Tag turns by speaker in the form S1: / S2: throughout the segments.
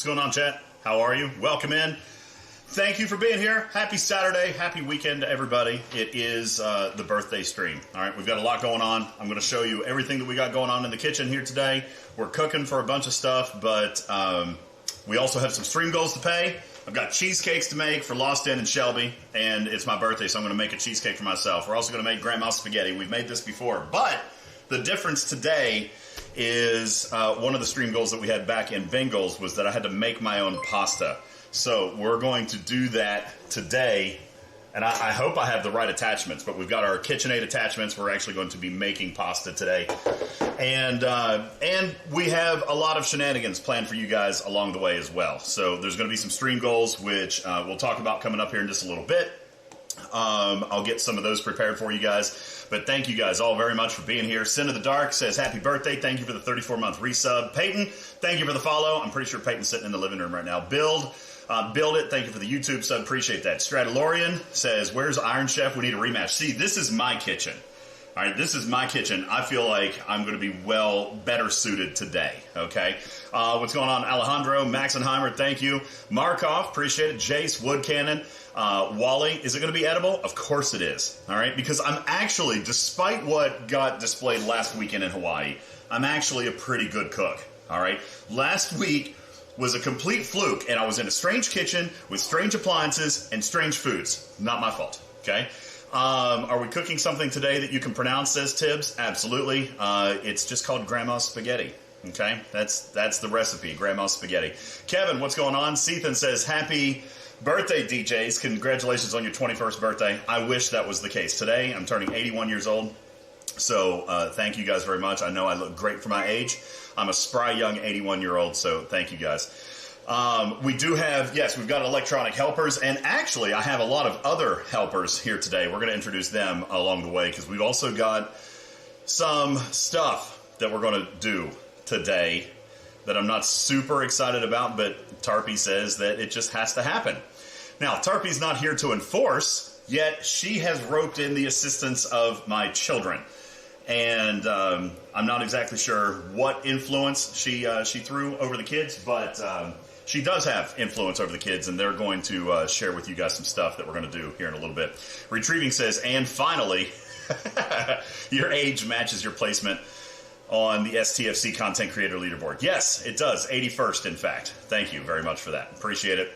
S1: What's going on, chat? How are you? Welcome in. Thank you for being here. Happy Saturday. Happy weekend to everybody. It is the birthday stream. All right, we've got a lot going on. I'm going to show you everything that we got going on in the kitchen here today. We're cooking for a bunch of stuff, but we also have some stream goals to pay. I've got cheesecakes to make for Lost In and Shelby, and it's my birthday, so I'm going to make a cheesecake for myself. We're also going to make grandma's spaghetti. We've made this before, but the difference today is one of the stream goals that we had back in Bengals was that I had to make my own pasta. So we're going to do that today, and I hope I have the right attachments, but we've got our KitchenAid attachments. We're actually going to be making pasta today, and we have a lot of shenanigans planned for you guys along the way as well. So there's going to be some stream goals, which we'll talk about coming up here in just a little bit. I'll get some of those prepared for you guys, but thank you guys all very much for being here. Sin of the Dark says happy birthday. Thank you for the 34-month resub. Peyton, thank you for the follow. I'm pretty sure Peyton's sitting in the living room right now. Build it. Thank you for the YouTube sub. Appreciate that. Stradalorian says, where's Iron Chef? We need a rematch. See, this is my kitchen. All right, this is my kitchen. I feel like I'm going to be better suited today. Okay. What's going on? Alejandro, Maxenheimer, thank you. Markov, appreciate it. Jace, Wood Cannon. Wally, is it going to be edible? Of course it is. All right, because I'm actually, despite what got displayed last weekend in Hawaii, I'm actually a pretty good cook. All right, last week was a complete fluke, and I was in a strange kitchen with strange appliances and strange foods. Not my fault. Okay. Are we cooking something today that you can pronounce, says Tibbs? Absolutely. It's just called grandma's spaghetti. Okay, that's the recipe, grandma's spaghetti. Kevin, what's going on? Sethan says, happy birthday, DJs. Congratulations on your 21st birthday. I wish that was the case. Today, I'm turning 81 years old. So thank you guys very much. I know I look great for my age. I'm a spry young 81-year-old, so thank you guys. We do have, yes, we've got electronic helpers, and actually I have a lot of other helpers here today. We're going to introduce them along the way because we've also got some stuff that we're going to do today that I'm not super excited about, but Tarpy says that it just has to happen. Now, Tarpy's not here to enforce, yet she has roped in the assistance of my children. And I'm not exactly sure what influence she threw over the kids, but she does have influence over the kids, and they're going to share with you guys some stuff that we're going to do here in a little bit. Retrieving says, and finally, your age matches your placement on the STFC Content Creator Leaderboard. Yes, it does. 81st, in fact. Thank you very much for that. Appreciate it.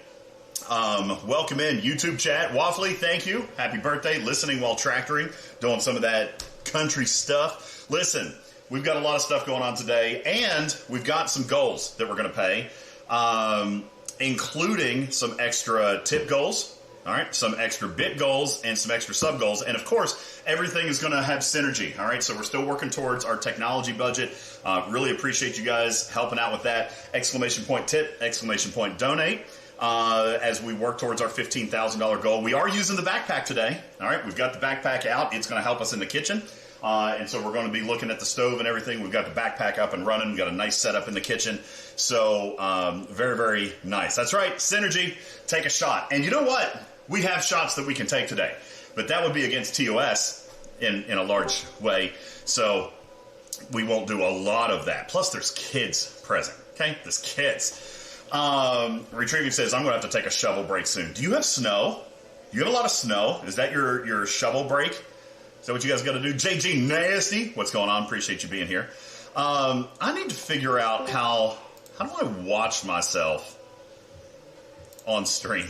S1: Welcome in, YouTube chat. Waffly, thank you. Happy birthday. Listening while tractoring, doing some of that country stuff. Listen, we've got a lot of stuff going on today, and we've got some goals that we're going to pay, including some extra tip goals. All right, some extra bit goals and some extra sub goals. And of course, everything is going to have synergy. All right, so we're still working towards our technology budget. Really appreciate you guys helping out with that. Exclamation point tip, exclamation point donate. As we work towards our $15,000 goal. We are using the backpack today. All right, we've got the backpack out. It's going to help us in the kitchen. And so we're going to be looking at the stove and everything. We've got the backpack up and running. We've got a nice setup in the kitchen. So very, very nice. That's right, synergy, take a shot. And you know what? We have shots that we can take today. But that would be against TOS in a large way. So we won't do a lot of that. Plus, there's kids present. Okay, there's kids. Retrieving says, I'm going to have to take a shovel break soon. Do you have snow? You have a lot of snow? Is that your shovel break? Is that what you guys got to do? JG Nasty, what's going on? Appreciate you being here. I need to figure out how do I watch myself on stream?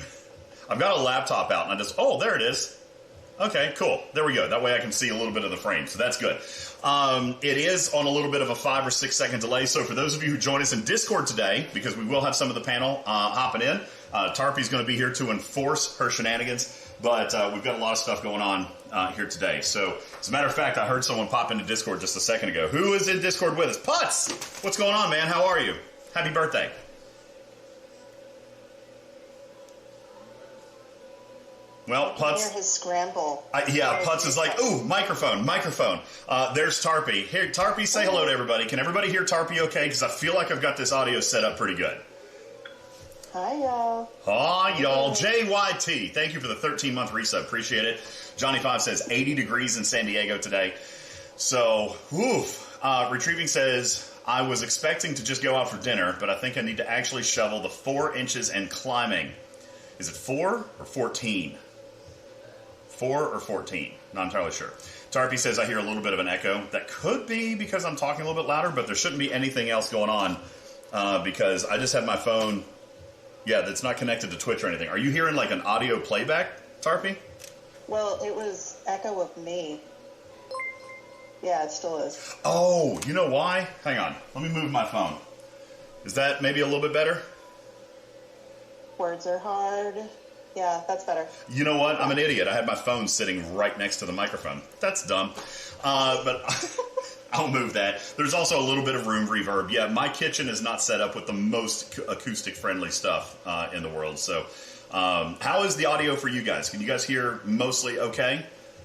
S1: I've got a laptop out, and oh, there it is. Okay, cool. There we go. That way I can see a little bit of the frame, so that's good. It is on a little bit of a 5 or 6 second delay, so for those of you who join us in Discord today, because we will have some of the panel hopping in, Tarpy's going to be here to enforce her shenanigans, but we've got a lot of stuff going on here today. So, as a matter of fact, I heard someone pop into Discord just a second ago. Who is in Discord with us? Putz! What's going on, man? How are you? Happy birthday. Well, Putz.
S2: His scramble.
S1: Yeah, Putz is like, ooh, microphone. There's Tarpy. Here, Tarpy, say hello to everybody. Can everybody hear Tarpy okay? Because I feel like I've got this audio set up pretty good.
S2: Hi, y'all.
S1: Hi, y'all. JYT, thank you for the 13-month resub. Appreciate it. Johnny 5 says 80 degrees in San Diego today. So, woof. Retrieving says, I was expecting to just go out for dinner, but I think I need to actually shovel the 4 inches and climbing. Is it 4 or 14? 4 or 14? Not entirely sure. Tarpy says I hear a little bit of an echo. That could be because I'm talking a little bit louder, but there shouldn't be anything else going on because I just have my phone, that's not connected to Twitch or anything. Are you hearing like an audio playback, Tarpy?
S2: Well, it was echo of me. Yeah, it still is.
S1: Oh, you know why? Hang on. Let me move my phone. Is that maybe a little bit better?
S2: Words are hard. Yeah, that's better.
S1: You know what? I'm an idiot. I had my phone sitting right next to the microphone. That's dumb. But I'll move that. There's also a little bit of room reverb. Yeah, my kitchen is not set up with the most acoustic-friendly stuff in the world. So how is the audio for you guys? Can you guys hear mostly okay?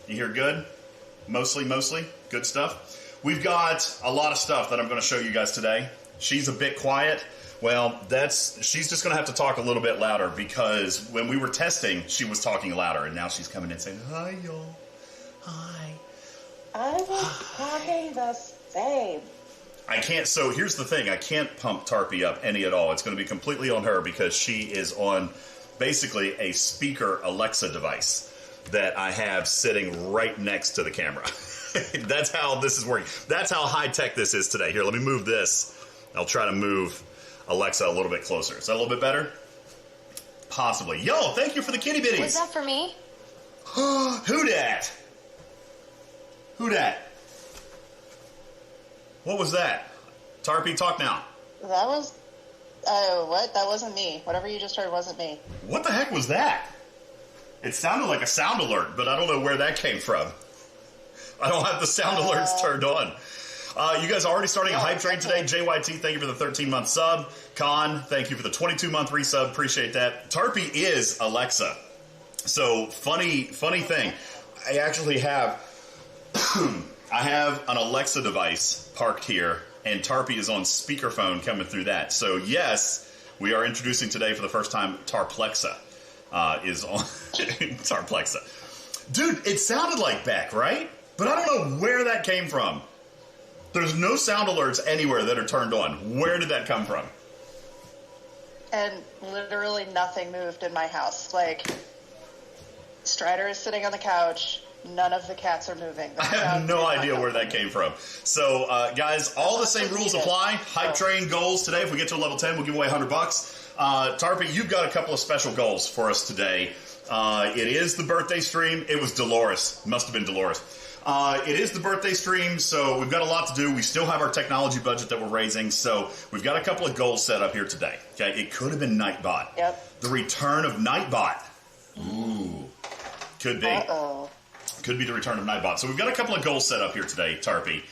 S1: You hear good? Mostly? Good stuff. We've got a lot of stuff that I'm going to show you guys today. She's a bit quiet. Well, she's just going to have to talk a little bit louder because when we were testing, she was talking louder, and now she's coming in saying, "Hi, y'all. Hi."
S2: I was talking the same.
S1: I can't, so here's the thing. I can't pump Tarpy up any at all. It's going to be completely on her because she is on basically a speaker Alexa device that I have sitting right next to the camera. That's how this is working. That's how high-tech this is today. Here, let me move this. I'll try to move Alexa a little bit closer. Is that a little bit better? Possibly. Yo, thank you for the kitty bitties.
S3: Was that for me?
S1: Who dat? Who dat? What was that? Tarpy, talk now.
S2: That was... what? That wasn't me. Whatever you just heard wasn't me.
S1: What the heck was that? It sounded like a sound alert, but I don't know where that came from. I don't have the sound alerts turned on. You guys are already starting a hype train today. JYT, thank you for the 13-month sub. Con, thank you for the 22-month resub. Appreciate that. Tarpy is Alexa. So, funny thing. I actually have... I have an Alexa device parked here, and Tarpy is on speakerphone coming through that. So, yes, we are introducing today for the first time Tarplexa is on Tarplexa. Dude, it sounded like Beck, right? But I don't know where that came from. There's no sound alerts anywhere that are turned on. Where did that come from?
S2: And literally nothing moved in my house. Like, Strider is sitting on the couch. None of the cats are moving.
S1: I have no idea where that came from. So, guys, all the same rules apply. Hype train goals today. If we get to level 10, we'll give away $100. Tarpy, you've got a couple of special goals for us today. It is the birthday stream. It was Dolores. Must have been Dolores. It is the birthday stream, so we've got a lot to do. We still have our technology budget that we're raising, so we've got a couple of goals set up here today. Okay, it could have been Nightbot.
S2: Yep.
S1: The return of Nightbot. Ooh, could be.
S2: Uh-oh.
S1: Could be the return of Nightbot. So we've got a couple of goals set up here today, Tarpy.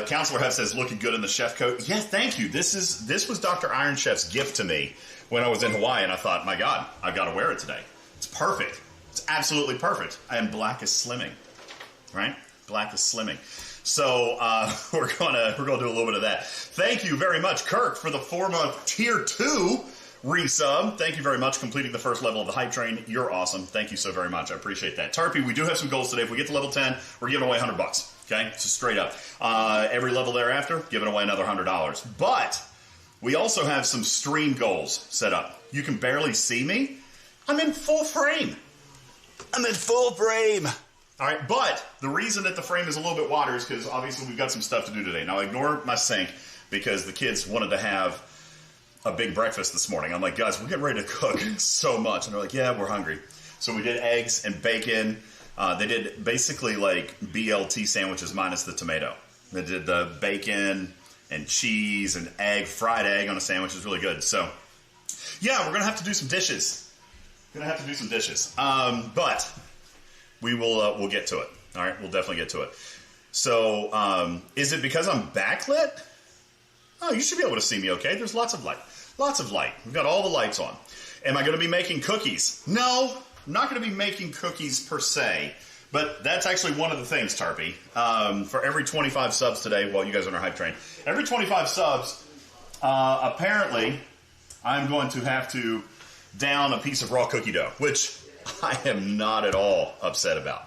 S1: Counselor Hef says, looking good in the chef coat. Yes, thank you. This was Dr. Iron Chef's gift to me when I was in Hawaii, and I thought, my God, I've got to wear it today. It's perfect. It's absolutely perfect. And black is slimming. Right? Black is slimming. So we're gonna do a little bit of that. Thank you very much, Kirk, for the 4-month Tier 2 resub. Thank you very much, completing the first level of the hype train. You're awesome. Thank you so very much. I appreciate that. Tarpy, we do have some goals today. If we get to level 10, we're giving away $100. Okay? So straight up. Every level thereafter, giving away another $100. But we also have some stream goals set up. You can barely see me. I'm in full frame. All right, but the reason that the frame is a little bit wider is because obviously we've got some stuff to do today. Now, ignore my sink because the kids wanted to have a big breakfast this morning. I'm like, guys, we're getting ready to cook so much. And they're like, yeah, we're hungry. So we did eggs and bacon. They did basically like BLT sandwiches minus the tomato. They did the bacon and cheese and egg, fried egg on a sandwich. Is really good. So, yeah, we're going to have to do some dishes. But... we'll get to it. All right, we'll definitely get to it. So, is it because I'm backlit? Oh, you should be able to see me okay. There's lots of light. We've got all the lights on. Am I going to be making cookies? No, I'm not going to be making cookies per se. But that's actually one of the things, Tarpy. For every 25 subs today, well, you guys are on our hype train. Every 25 subs, apparently, I'm going to have to down a piece of raw cookie dough, which I am not at all upset about.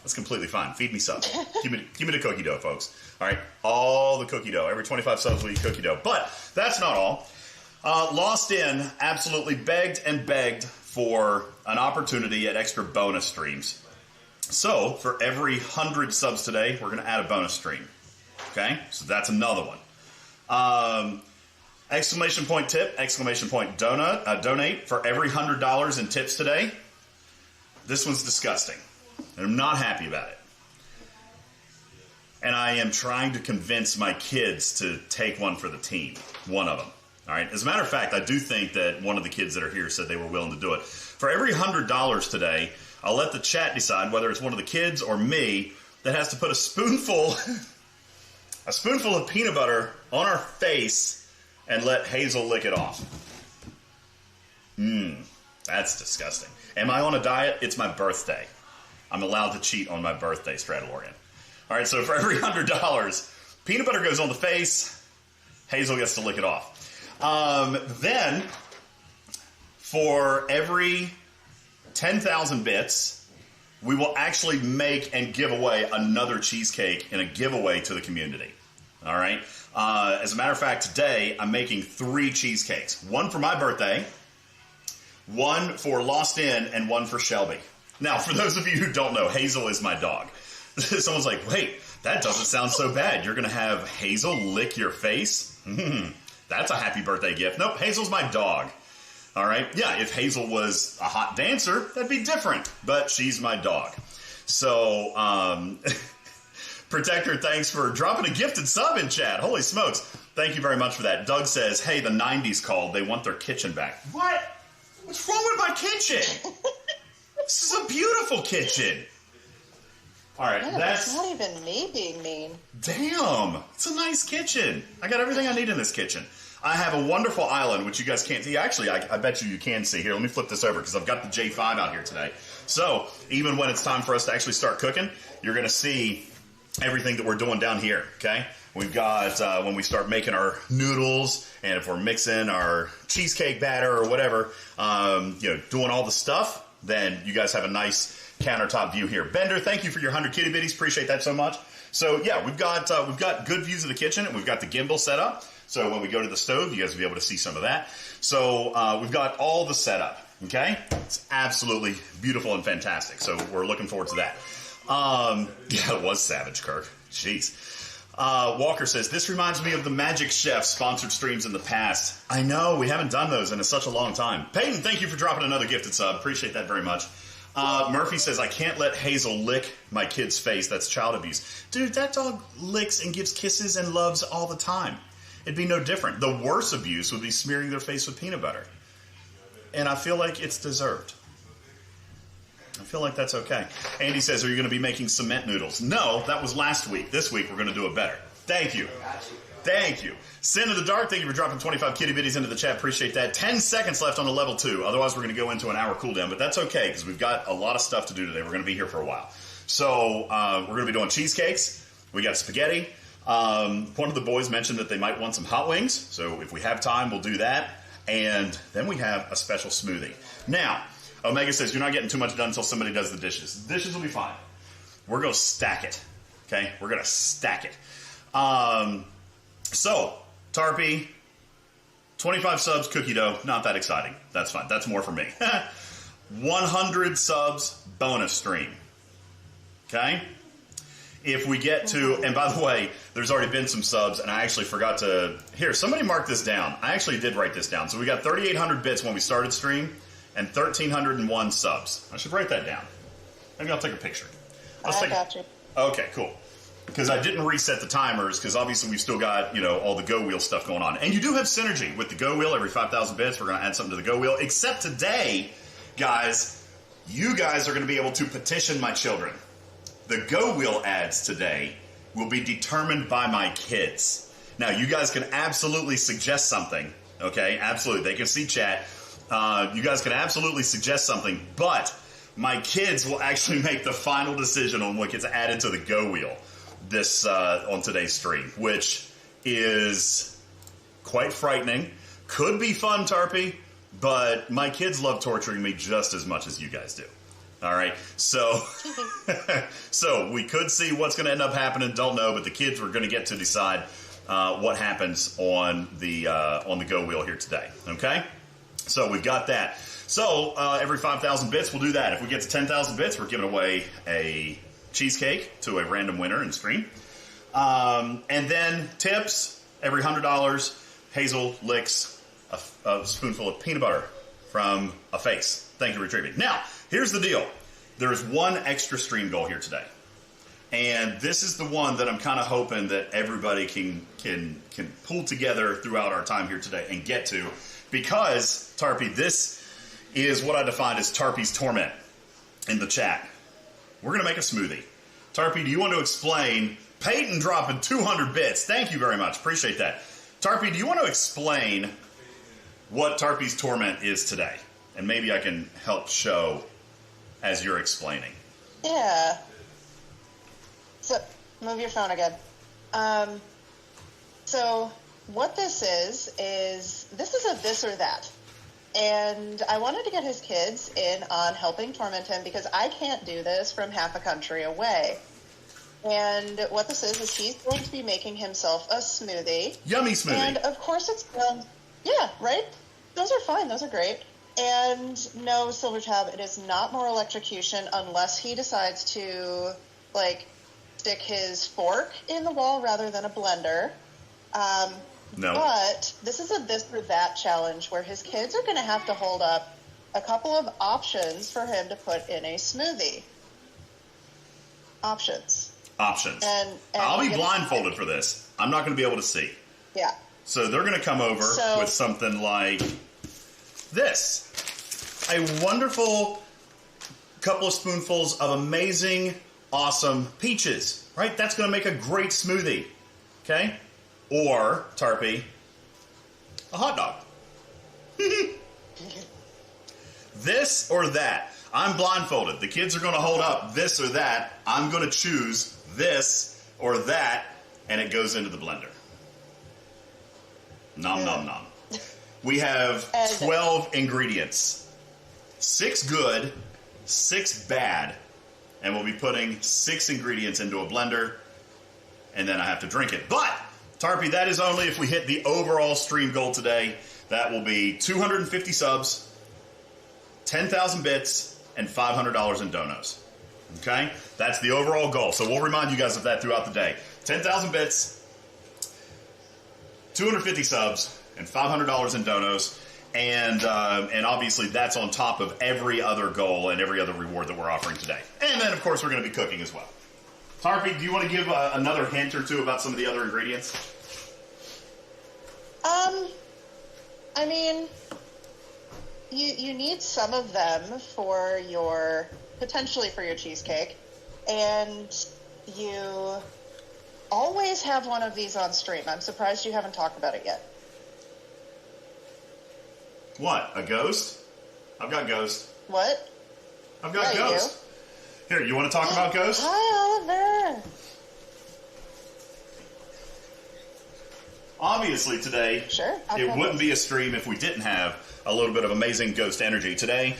S1: That's completely fine. Feed me subs. give me the cookie dough, folks. All right, all the cookie dough. Every 25 subs will eat cookie dough. But that's not all. Lost In absolutely begged and begged for an opportunity at extra bonus streams. So for every 100 subs today, we're going to add a bonus stream. Okay, so that's another one. Exclamation point tip, exclamation point donate for every $100 in tips today. This one's disgusting, and I'm not happy about it. And I am trying to convince my kids to take one for the team. One of them. All right. As a matter of fact, I do think that one of the kids that are here said they were willing to do it. For every $100 today, I'll let the chat decide whether it's one of the kids or me that has to put a spoonful of peanut butter on our face and let Hazel lick it off. That's disgusting. Am I on a diet? It's my birthday. I'm allowed to cheat on my birthday, Stradalorian. All right, so for every $100, peanut butter goes on the face, Hazel gets to lick it off. Then, for every 10,000 bits, we will actually make and give away another cheesecake in a giveaway to the community. All right? As a matter of fact, today, I'm making 3 cheesecakes. One for my birthday, one for Lost In, and one for Shelby. Now, for those of you who don't know, Hazel is my dog. Someone's like, wait, that doesn't sound so bad. You're going to have Hazel lick your face? That's a happy birthday gift. Nope, Hazel's my dog. All right? Yeah, if Hazel was a hot dancer, that'd be different. But she's my dog. So, Protector, thanks for dropping a gifted sub in chat. Holy smokes. Thank you very much for that. Doug says, hey, the 90s called. They want their kitchen back. What? What's wrong with my kitchen? This is a beautiful kitchen. All right,
S2: yeah, that's not even me being mean. Damn,
S1: it's a nice kitchen. I got everything I need in this kitchen. I have a wonderful island, which you guys can't see. Actually, I bet you can see. Here, let me flip this over because I've got the J5 out here today. So even when it's time for us to actually start cooking, you're going to see everything that we're doing down here, okay? We've got, when we start making our noodles, and if we're mixing our cheesecake batter or whatever, doing all the stuff, then you guys have a nice countertop view here. Bender, thank you for your 100 kitty bitties. Appreciate that so much. So yeah, we've got good views of the kitchen, and we've got the gimbal set up. So when we go to the stove, you guys will be able to see some of that. So we've got all the setup. Okay, it's absolutely beautiful and fantastic. So we're looking forward to that. Yeah, it was Savage Kirk. Jeez. Walker says, this reminds me of the Magic Chef sponsored streams in the past. I know, we haven't done those in such a long time. Peyton, thank you for dropping another gifted sub. Appreciate that very much. Murphy says, I can't let Hazel lick my kid's face. That's child abuse. Dude, that dog licks and gives kisses and loves all the time. It'd be no different. The worst abuse would be smearing their face with peanut butter. And I feel like it's deserved. I feel like that's okay. Andy says, are you going to be making cement noodles? No, that was last week. This week, we're going to do it better. Thank you. Thank you. Sin of the Dark, thank you for dropping 25 kitty bitties into the chat. Appreciate that. 10 seconds left on the level 2. Otherwise, we're going to go into an hour cooldown. But that's okay, because we've got a lot of stuff to do today. We're going to be here for a while. So we're going to be doing cheesecakes. We got spaghetti. One of the boys mentioned that they might want some hot wings. So if we have time, we'll do that. And then we have a special smoothie. Now, Omega says, you're not getting too much done until somebody does the dishes. The dishes will be fine. We're going to stack it. Okay? We're going to stack it. So, Tarpy, 25 subs, cookie dough. Not that exciting. That's fine. That's more for me. 100 subs, bonus stream. Okay? If we get to, and by the way, there's already been some subs, and I actually forgot to, here, somebody mark this down. I actually did write this down. So we got 3,800 bits when we started stream, and 1,301 subs. I should write that down. Maybe I'll take a picture.
S2: I got you.
S1: Okay, cool. Because I didn't reset the timers, because obviously we've still got, all the Go Wheel stuff going on. And you do have synergy with the Go Wheel. Every 5,000 bits, we're going to add something to the Go Wheel. Except today, guys, you guys are going to be able to petition my children. The Go Wheel ads today will be determined by my kids. Now, you guys can absolutely suggest something, okay? Absolutely. They can see chat. You guys can absolutely suggest something, but my kids will actually make the final decision on what gets added to the Go Wheel this on today's stream, which is quite frightening. Could be fun, Tarpy, but my kids love torturing me just as much as you guys do. All right, so so we could see what's going to end up happening. Don't know, but the kids were going to get to decide what happens on the go wheel here today. Okay, so we've got that. So every 5,000 bits, we'll do that. If we get to 10,000 bits, we're giving away a cheesecake to a random winner in stream, and then tips every $100. Hazel licks a spoonful of peanut butter from a face. Thank you, Retrieving. Now, here's the deal. There is one extra stream goal here today. And this is the one that I'm kind of hoping that everybody can pull together throughout our time here today and get to. Because, Tarpy, this is what I defined as Tarpy's torment in the chat. We're going to make a smoothie. Tarpy, do you want to explain? Peyton dropping 200 bits. Thank you very much. Appreciate that. Tarpy, do you want to explain what Tarpy's torment is today? And maybe I can help show as you're explaining.
S2: Yeah. So, move your phone again. So, what this is this is a this or that. And I wanted to get his kids in on helping torment him because I can't do this from half a country away. And what this is he's going to be making himself a smoothie.
S1: Yummy smoothie.
S2: And of course it's yeah, right? Those are fine. Those are great. And no, Silvertab, it is not more electrocution unless he decides to, like, stick his fork in the wall rather than a blender.
S1: No.
S2: But this is a this or that challenge where his kids are going to have to hold up a couple of options for him to put in a smoothie. Options. And
S1: I'll be blindfolded for this. I'm not going to be able to see.
S2: Yeah.
S1: So they're going to come over with something like this. A wonderful couple of spoonfuls of amazing, awesome peaches. Right? That's going to make a great smoothie. Okay? Or, Tarpy, a hot dog. This or that. I'm blindfolded. The kids are going to hold up this or that. I'm going to choose this or that, and it goes into the blender. Nom, nom, nom. We have 12 ingredients. 6 good, 6 bad. And we'll be putting 6 ingredients into a blender, and then I have to drink it. But, Tarpy, that is only if we hit the overall stream goal today. That will be 250 subs, 10,000 bits, and $500 in donos. Okay? That's the overall goal. So we'll remind you guys of that throughout the day. 10,000 bits, 250 subs, and $500 in donos. And obviously that's on top of every other goal and every other reward that we're offering today. And then, of course, we're going to be cooking as well. Tarpy, do you want to give another hint or two about some of the other ingredients?
S2: I mean, you need some of them for potentially for your cheesecake, and you always have one of these on stream. I'm surprised you haven't talked about it yet.
S1: What? A ghost? I've got ghost.
S2: What?
S1: I've got ghost. Here, you want to talk about ghost?
S2: Hi, Oliver.
S1: Obviously today, it wouldn't be a stream if we didn't have a little bit of amazing ghost energy. Today,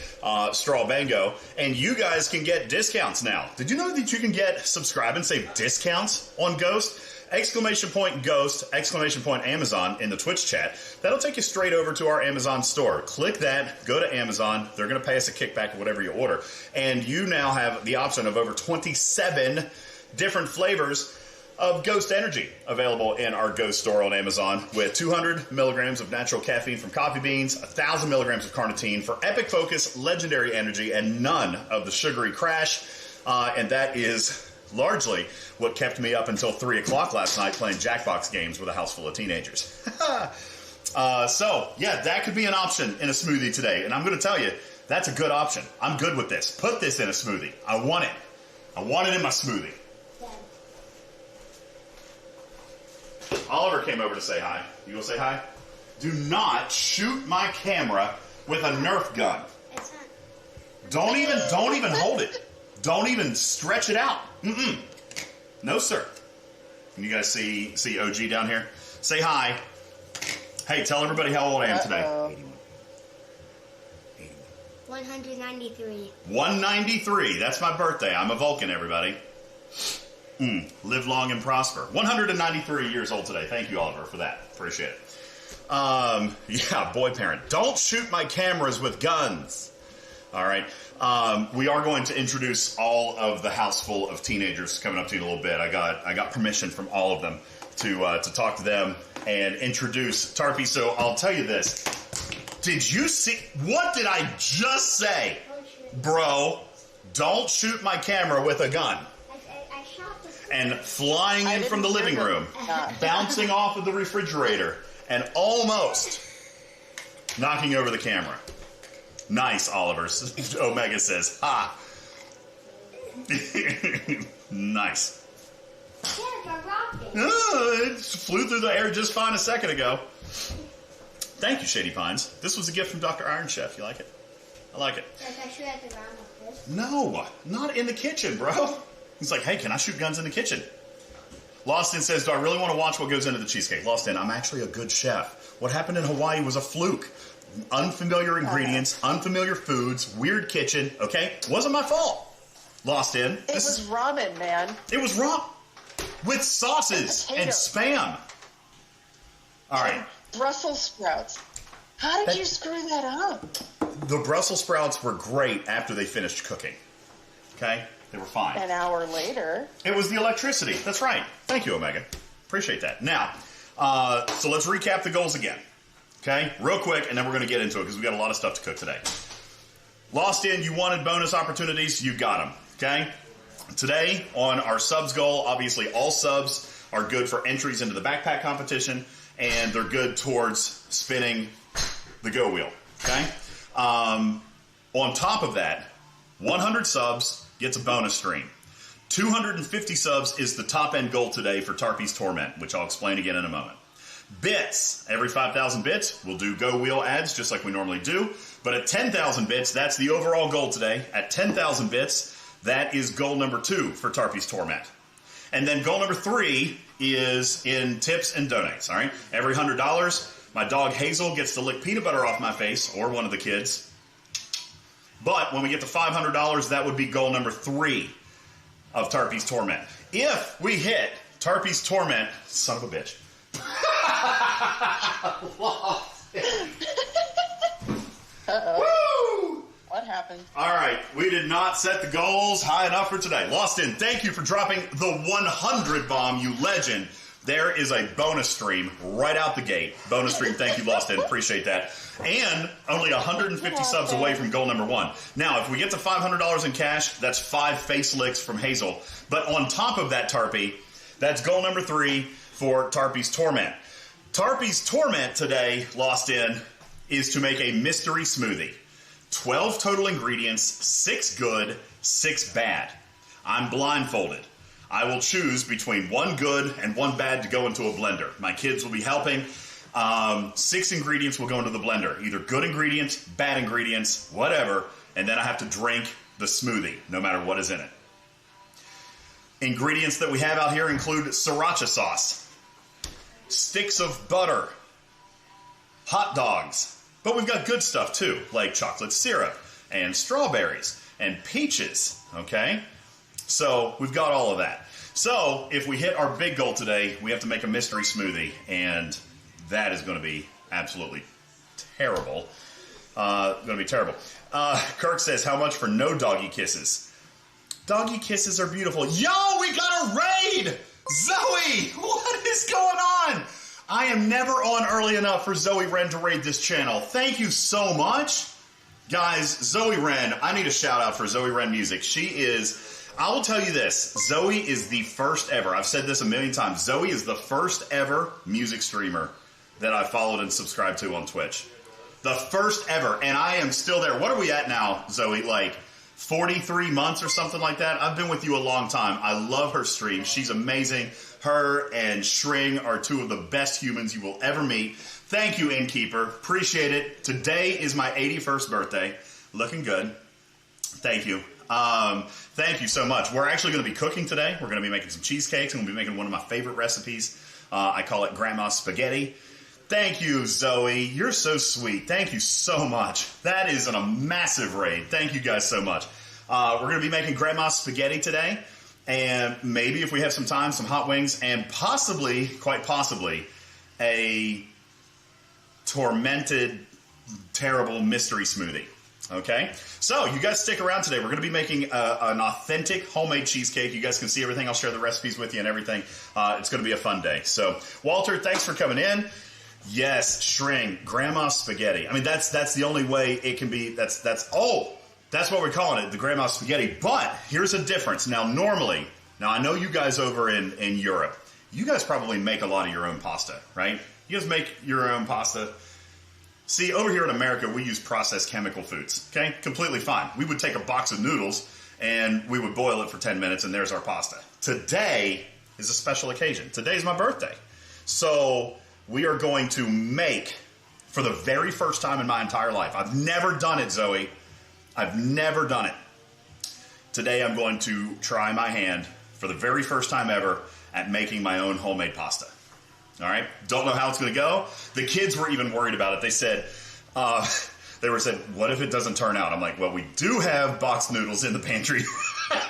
S1: Straw Bango, and you guys can get discounts now. Did you know that you can get subscribe and save discounts on Ghost? Exclamation point Ghost, exclamation point Amazon in the Twitch chat. That'll take you straight over to our Amazon store. Click that, go to Amazon. They're going to pay us a kickback of whatever you order. And you now have the option of over 27 different flavors of Ghost Energy available in our Ghost store on Amazon, with 200 milligrams of natural caffeine from coffee beans, 1,000 milligrams of carnitine for epic focus, legendary energy, and none of the sugary crash. And that is largely what kept me up until 3 o'clock last night playing Jackbox games with a house full of teenagers. So, yeah, that could be an option in a smoothie today. And I'm going to tell you, that's a good option. I'm good with this. Put this in a smoothie. I want it. I want it in my smoothie. Oliver came over to say hi. You want to say hi? Do not shoot my camera with a Nerf gun. Don't even hold it. Don't even stretch it out. Mm-mm. No, sir. Can you guys see OG down here? Say hi. Hey, tell everybody how old I am today. 81.
S3: 193.
S1: 193. That's my birthday. I'm a Vulcan, everybody. Live long and prosper. 193 years old today. Thank you, Oliver, for that. Appreciate it. Yeah, boy parent. Don't shoot my cameras with guns. All right. We are going to introduce all of the house full of teenagers coming up to you in a little bit. I got permission from all of them to talk to them and introduce Tarpy. So I'll tell you this. Did you see? What did I just say? Bro, don't shoot my camera with a gun.
S3: I shot the
S1: And flying in from the living room, bouncing off of the refrigerator, and almost knocking over the camera. Nice, Oliver. Omega says, ha. Nice.
S3: There's a rocket.
S1: Oh, it flew through the air just fine a second ago. Thank you, Shady Pines. This was a gift from Dr. Iron Chef. You like it? I like it.
S3: Like I shoot at the ground like this?
S1: No, not in the kitchen, bro. He's like, hey, can I shoot guns in the kitchen? Lostin says, do I really want to watch what goes into the cheesecake? Lostin, I'm actually a good chef. What happened in Hawaii was a fluke. Unfamiliar ingredients, unfamiliar foods, weird kitchen, okay? Wasn't my fault. Lostin.
S2: It was ramen, man.
S1: It was raw. With sauces and spam. All right.
S2: Brussels sprouts. How did you screw that up?
S1: The Brussels sprouts were great after they finished cooking. Okay? They were fine.
S2: An hour later.
S1: It was the electricity. That's right. Thank you, Omega. Appreciate that. Now, so let's recap the goals again. Okay? Real quick, and then we're going to get into it because we've got a lot of stuff to cook today. Lost in, you wanted bonus opportunities, you got them. Okay? Today, on our subs goal, obviously all subs are good for entries into the backpack competition, and they're good towards spinning the go wheel. Okay? On top of that, 100 subs gets a bonus stream. 250 subs is the top end goal today for Tarpy's Torment, which I'll explain again in a moment. Bits. Every 5,000 bits, we'll do go wheel ads just like we normally do. But at 10,000 bits, that's the overall goal today. At 10,000 bits, that is goal number 2 for Tarpy's Torment. And then goal number 3 is in tips and donates, all right? Every $100, my dog Hazel gets to lick peanut butter off my face, or one of the kids. But when we get to $500, that would be goal number 3 of Tarpy's Torment. If we hit Tarpy's Torment, son of a bitch.
S2: Uh-oh. Woo! What happened?
S1: All right, we did not set the goals high enough for today. Lost in, thank you for dropping the 100 bomb, you legend. There is a bonus stream right out the gate. Bonus stream, thank you, Lost in. Appreciate that. And only 150 subs away from goal number 1. Now, if we get to $500 in cash, that's 5 face licks from Hazel. But on top of that, Tarpy, that's goal number 3 for Tarpy's Torment. Tarpy's Torment today, Lost in, is to make a mystery smoothie. 12 total ingredients, 6 good, 6 bad. I'm blindfolded. I will choose between 1 good and 1 bad to go into a blender. My kids will be helping. 6 ingredients will go into the blender. Either good ingredients, bad ingredients, whatever. And then I have to drink the smoothie, no matter what is in it. Ingredients that we have out here include sriracha sauce, sticks of butter, hot dogs. But we've got good stuff too, like chocolate syrup and strawberries and peaches, okay? So we've got all of that. So if we hit our big goal today, we have to make a mystery smoothie, and that is going to be absolutely terrible. Going to be terrible. Kirk says, how much for no doggy kisses? Doggy kisses are beautiful. Yo, we got a raid! Zoe, what is going on? I am never on early enough for Zoe Wren to raid this channel. Thank you so much. Guys, Zoe Wren, I need a shout out for Zoe Wren Music. She is, I will tell you this, Zoe is the first ever, I've said this a million times, Zoe is the first ever music streamer that I followed and subscribed to on Twitch. The first ever, and I am still there. What are we at now, Zoe? Like 43 months or something like that? I've been with you a long time. I love her stream. She's amazing. Her and Shring are 2 of the best humans you will ever meet. Thank you, Innkeeper. Appreciate it. Today is my 81st birthday. Looking good. Thank you. Thank you so much. We're actually going to be cooking today. We're going to be making some cheesecakes, and we'll be making one of my favorite recipes. I call it Grandma's Spaghetti. Thank you, Zoe. You're so sweet. Thank you so much. That is a massive raid. Thank you guys so much. We're going to be making grandma's spaghetti today. And maybe if we have some time, some hot wings. And possibly, quite possibly, a tormented, terrible mystery smoothie. Okay? So, you guys stick around today. We're going to be making an authentic homemade cheesecake. You guys can see everything. I'll share the recipes with you and everything. It's going to be a fun day. So, Walter, thanks for coming in. Yes, Shring, grandma spaghetti. I mean, that's the only way it can be. That's what we're calling it, the grandma spaghetti. But here's a difference. Now, normally, I know you guys over in Europe, you guys probably make a lot of your own pasta, right? You guys make your own pasta. See, over here in America, we use processed chemical foods, okay? Completely fine. We would take a box of noodles and we would boil it for 10 minutes and there's our pasta. Today is a special occasion. Today's my birthday. So we are going to make, for the very first time in my entire life, I've never done it, Zoe. I've never done it. Today I'm going to try my hand for the very first time ever at making my own homemade pasta. All right? Don't know how it's going to go. The kids were even worried about it. They said, what if it doesn't turn out? I'm like, well, we do have boxed noodles in the pantry.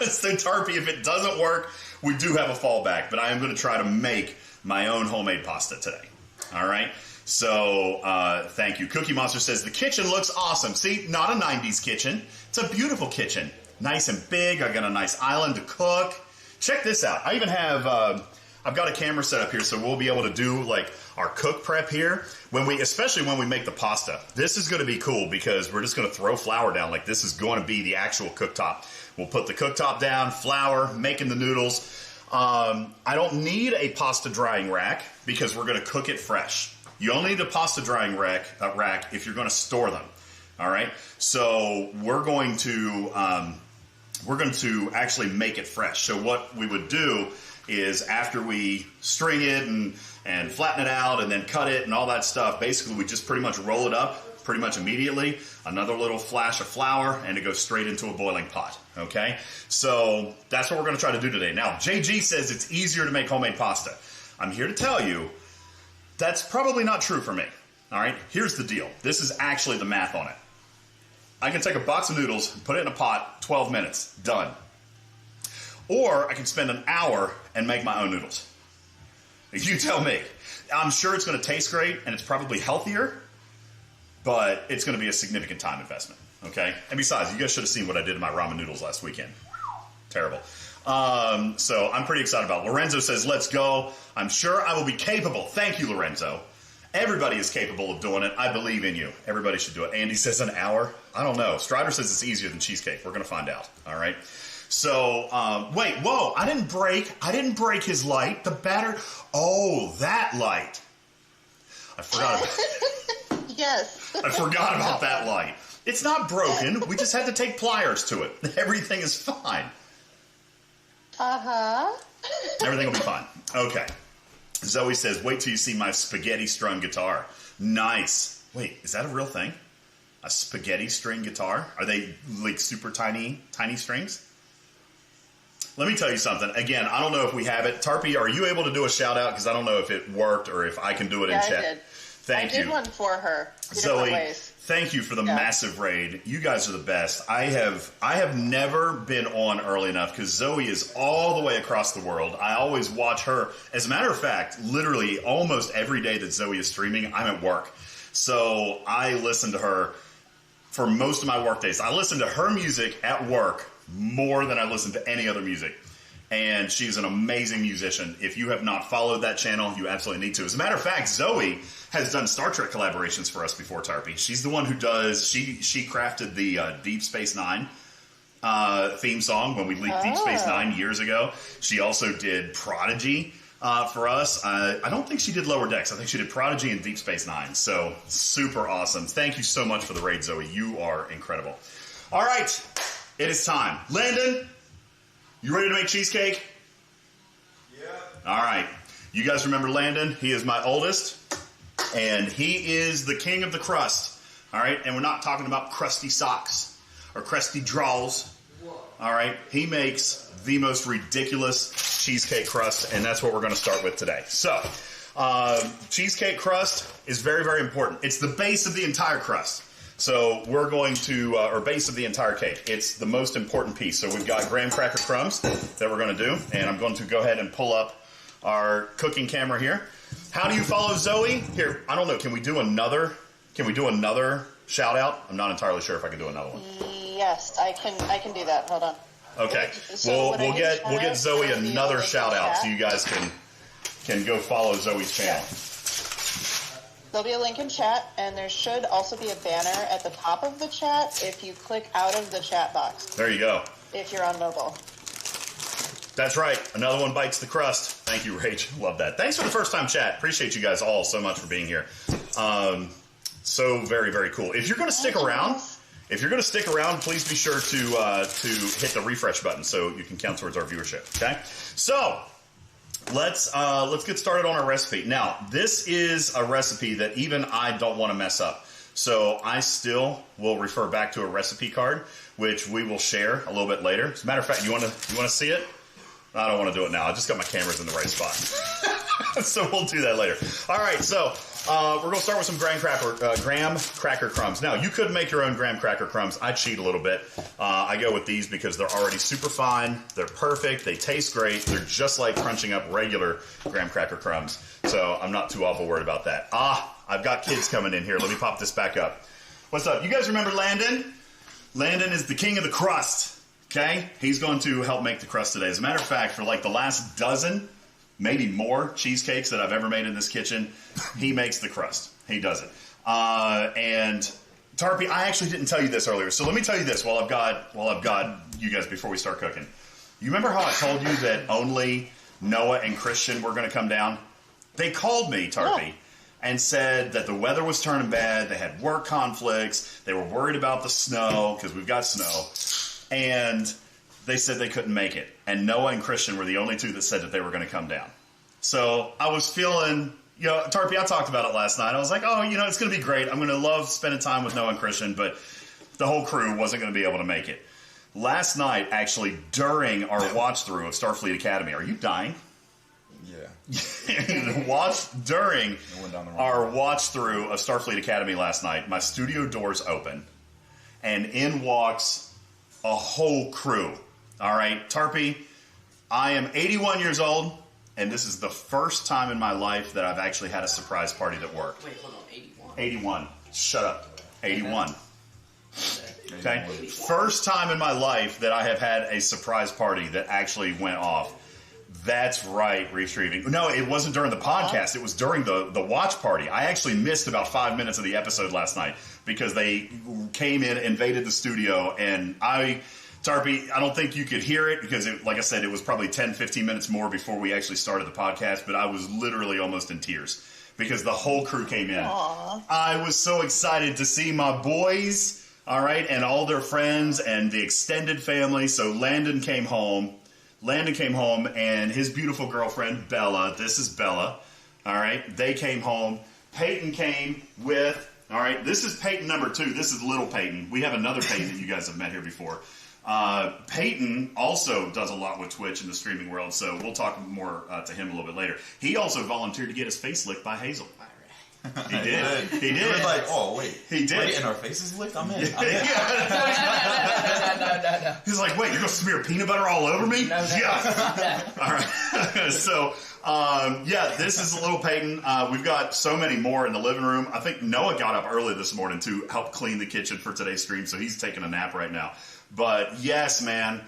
S1: So, Tarpy, if it doesn't work, we do have a fallback. But I am going to try to make my own homemade pasta today. All right? So, thank you. Cookie Monster says, the kitchen looks awesome. See, not a 90s kitchen. It's a beautiful kitchen. Nice and big. I got a nice island to cook. Check this out. I even have, I've got a camera set up here so we'll be able to do like our cook prep here. Especially when we make the pasta. This is going to be cool because we're just going to throw flour down. Like this is going to be the actual cooktop. We'll put the cooktop down, flour, making the noodles. I don't need a pasta drying rack because we're going to cook it fresh. You only need a pasta drying rack if you're going to store them. All right. So we're going to actually make it fresh. So what we would do is after we string it and flatten it out and then cut it and all that stuff, basically we just pretty much roll it up pretty much immediately. Another little flash of flour and it goes straight into a boiling pot. Okay. So that's what we're going to try to do today. Now, JG says it's easier to make homemade pasta. I'm here to tell you that's probably not true for me. All right, here's the deal. This is actually the math on it. I can take a box of noodles, put it in a pot, 12 minutes, done. Or I can spend an hour and make my own noodles. You tell me. I'm sure it's going to taste great and it's probably healthier, but it's going to be a significant time investment. Okay? And besides, you guys should have seen what I did to my ramen noodles last weekend. Terrible. So I'm pretty excited about it. Lorenzo says, let's go. I'm sure I will be capable. Thank you, Lorenzo. Everybody is capable of doing it. I believe in you. Everybody should do it. Andy says an hour. I don't know. Strider says it's easier than cheesecake. We're going to find out. All right. So, wait, whoa. I didn't break his light. The batter. Oh, that light. I forgot about
S2: Yes.
S1: I forgot about that light. It's not broken. We just had to take pliers to it. Everything is fine.
S2: Uh-huh.
S1: Everything will be fine. Okay. Zoe says, wait till you see my spaghetti strung guitar. Nice. Wait, is that a real thing? A spaghetti string guitar? Are they like super tiny strings? Let me tell you something. Again, I don't know if we have it. Tarpy, are you able to do a shout out? Because I don't know if it worked or if I can do it in chat.
S2: I did.
S1: Thank you.
S2: I did one for her.
S1: Zoe, thank you for the massive raid. You guys are the best. I have never been on early enough because Zoe is all the way across the world. I always watch her. As a matter of fact, literally almost every day that Zoe is streaming, I'm at work. So I listen to her for most of my work days. I listen to her music at work more than I listen to any other music. And she's an amazing musician. If you have not followed that channel, you absolutely need to. As a matter of fact, Zoe has done Star Trek collaborations for us before, Tarpy. She's the one who does, she crafted the Deep Space Nine theme song when we leaked Deep Space Nine years ago. She also did Prodigy for us. I don't think she did Lower Decks. I think she did Prodigy and Deep Space Nine. So super awesome. Thank you so much for the raid, Zoe. You are incredible. All right, it is time. Landon, you ready to make cheesecake?
S4: Yeah.
S1: All right. You guys remember Landon? He is my oldest, and he is the king of the crust. All right? And we're not talking about crusty socks or crusty drawers. All right? He makes the most ridiculous cheesecake crust, and that's what we're going to start with today. So, Cheesecake crust is very, very important. It's the base of the entire crust. So we're going to, or base of the entire cake. It's the most important piece. So we've got graham cracker crumbs that we're going to do. And I'm going to go ahead and pull up our cooking camera here. How do you follow Zoe? Here, I don't know. Can we do another shout out? I'm not entirely sure if I can do another one.
S2: Yes, I can do that. Hold on.
S1: Okay.
S2: So
S1: we'll get Zoe another shout out so you guys can go follow Zoe's channel.
S2: There'll be a link in chat, and there should also be a banner at the top of the chat if you click out of the chat box.
S1: There you go.
S2: If you're on mobile.
S1: That's right. Another one bites the crust. Thank you, Rach. Love that. Thanks for the first time chat. Appreciate you guys all so much for being here. So very, very cool. If you're going to stick around, please be sure to hit the refresh button so you can count towards our viewership. Okay. So let's get started on our recipe. Now, this is a recipe that even I don't want to mess up. So I still will refer back to a recipe card, which we will share a little bit later. As a matter of fact, you want to see it? I don't want to do it now. I just got my cameras in the right spot. So we'll do that later. All right, so we're going to start with some graham cracker crumbs. Now, you could make your own graham cracker crumbs. I cheat a little bit. I go with these because they're already super fine. They're perfect. They taste great. They're just like crunching up regular graham cracker crumbs. So I'm not too awful worried about that. I've got kids coming in here. Let me pop this back up. What's up? You guys remember Landon? Landon is the king of the crust. Okay? He's going to help make the crust today. As a matter of fact, for like the last dozen, maybe more cheesecakes that I've ever made in this kitchen, he makes the crust. He does it. And Tarpy, I actually didn't tell you this earlier, so let me tell you this while I've got you guys before we start cooking. You remember how I told you that only Noah and Christian were going to come down? They called me, Tarpy, and said that the weather was turning bad. They had work conflicts. They were worried about the snow because we've got snow. And they said they couldn't make it. And Noah and Christian were the only two that said that they were going to come down. So I was feeling, Tarpy, I talked about it last night. I was like, it's going to be great. I'm going to love spending time with Noah and Christian, but the whole crew wasn't going to be able to make it. Last night, actually, during our watch-through of Starfleet Academy, are you dying?
S5: Yeah.
S1: During our watch-through of Starfleet Academy last night, my studio doors open, and in walks a whole crew. All right, Tarpy, I am 81 years old, and this is the first time in my life that I've actually had a surprise party at work.
S6: Wait, hold on, 81?
S1: 81. Shut up. 81. Okay? First time in my life that I have had a surprise party that actually went off. That's right, Retrieving. No, it wasn't during the podcast. It was during the watch party. I actually missed about 5 minutes of the episode last night because they came in, invaded the studio, and Tarpy, I don't think you could hear it because, like I said, it was probably 10, 15 minutes more before we actually started the podcast, but I was literally almost in tears because the whole crew came in.
S2: Aww.
S1: I was so excited to see my boys, all right, and all their friends and the extended family. So Landon came home, and his beautiful girlfriend, Bella. This is Bella, all right? They came home. Peyton came with, all right, this is Peyton number 2. This is little Peyton. We have another Peyton that you guys have met here before. Peyton also does a lot with Twitch in the streaming world, so we'll talk more to him a little bit later. He also volunteered to get his face licked by Hazel. He did. He did.
S5: You were like, oh, wait.
S1: He did.
S5: We're getting our faces licked? I'm in.
S6: No.
S1: He's like, wait, you're going to smear peanut butter all over me?
S6: No.
S1: Yeah. All right. So, this is a little Peyton. We've got so many more in the living room. I think Noah got up early this morning to help clean the kitchen for today's stream, so he's taking a nap right now. But yes, man,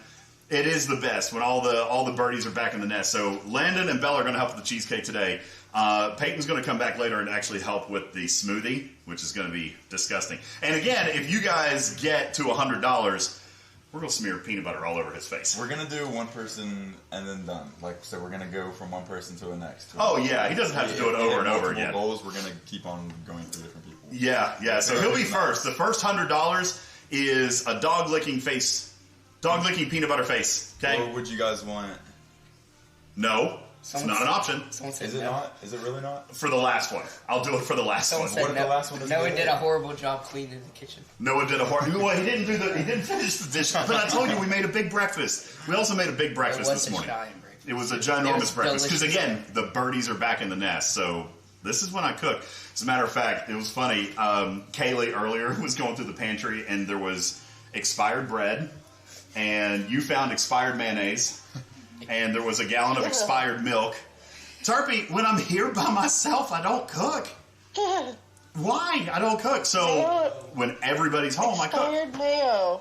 S1: it is the best when all the birdies are back in the nest. So Landon and Bella are going to help with the cheesecake today. Peyton's going to come back later and actually help with the smoothie, which is going to be disgusting. And again, if you guys get to $100, we're going to smear peanut butter all over his face.
S5: We're going to do one person and then done. So we're going to go from one person to the next.
S1: Oh, yeah. He doesn't have to do it over and over again.
S5: Goals, we're going to keep on going through different people.
S1: Yeah. So he'll be first. The first $100 is a dog-licking peanut butter face. Okay?
S5: Or would you guys want...
S1: No. It's not an option.
S5: Is it not? Is it really not?
S1: For the last one. I'll do it for the last one.
S5: What if the last one doesn't
S6: Noah
S5: do
S6: did
S5: it?
S6: a horrible job cleaning the kitchen.
S1: Noah did a horrible... Well, he didn't finish the dishes. But I told you we made a big breakfast. We also made a big breakfast this morning.
S6: Italian breakfast.
S1: It was a ginormous
S6: was
S1: breakfast. Because
S6: delicious.
S1: again, the birdies are back in the nest. So this is when I cook. As a matter of fact, it was funny. Kaylee earlier was going through the pantry and there was expired bread. And you found expired mayonnaise. And there was a gallon of expired milk. Tarpy, when I'm here by myself, I don't cook. Why? I don't cook. So when everybody's home, I cook.
S2: Expired mayo.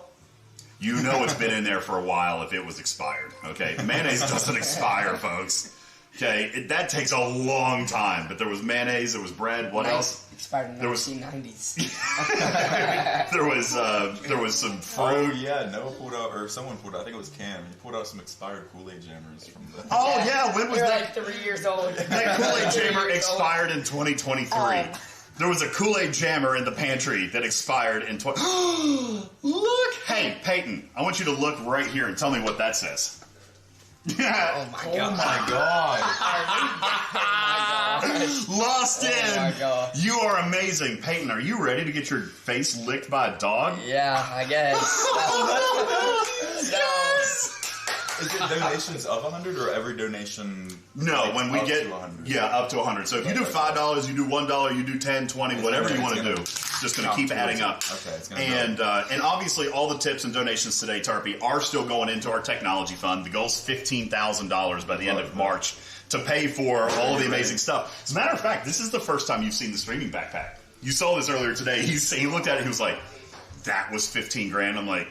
S1: You know it's been in there for a while if it was expired. Okay, mayonnaise doesn't expire, folks. Okay, that takes a long time. But there was mayonnaise, there was bread. What else?
S6: Expired in the
S1: There was-
S6: 1990s.
S1: There was some
S5: Oh
S1: fruit.
S5: yeah, Noah pulled out, or someone pulled out. I think it was Cam. He pulled out some expired Kool-Aid jammers from the.
S1: Oh yeah, when was
S6: You're
S1: that?
S6: like 3 years old.
S1: That Kool-Aid
S6: 3
S1: jammer
S6: years old.
S1: expired in 2023. There was a Kool-Aid jammer in the pantry that expired in Look! Hey, Peyton, I want you to look right here and tell me what that says.
S6: Oh my
S5: Oh
S6: god.
S5: my god!
S6: Oh my gosh.
S1: Lost in!
S6: Oh my God.
S1: You are amazing. Peyton, are you ready to get your face licked by a dog?
S6: Yeah, I guess.
S5: Is it donations of 100 or every donation?
S1: No,
S5: like,
S1: when we
S5: up
S1: get
S5: to 100?
S1: yeah, up to 100. So if you do $5, you do $1, you do 10, 20, whatever you want to do. It's just going to keep adding up.
S5: Okay, it's gonna
S1: And obviously all the tips and donations today, Tarpy, are still going into our technology fund. The goal's $15,000 by the end of March to pay for all of the amazing stuff. As a matter of fact, this is the first time you've seen the streaming backpack. You saw this earlier today. He looked at it. He was like, "That was 15 grand." I'm like,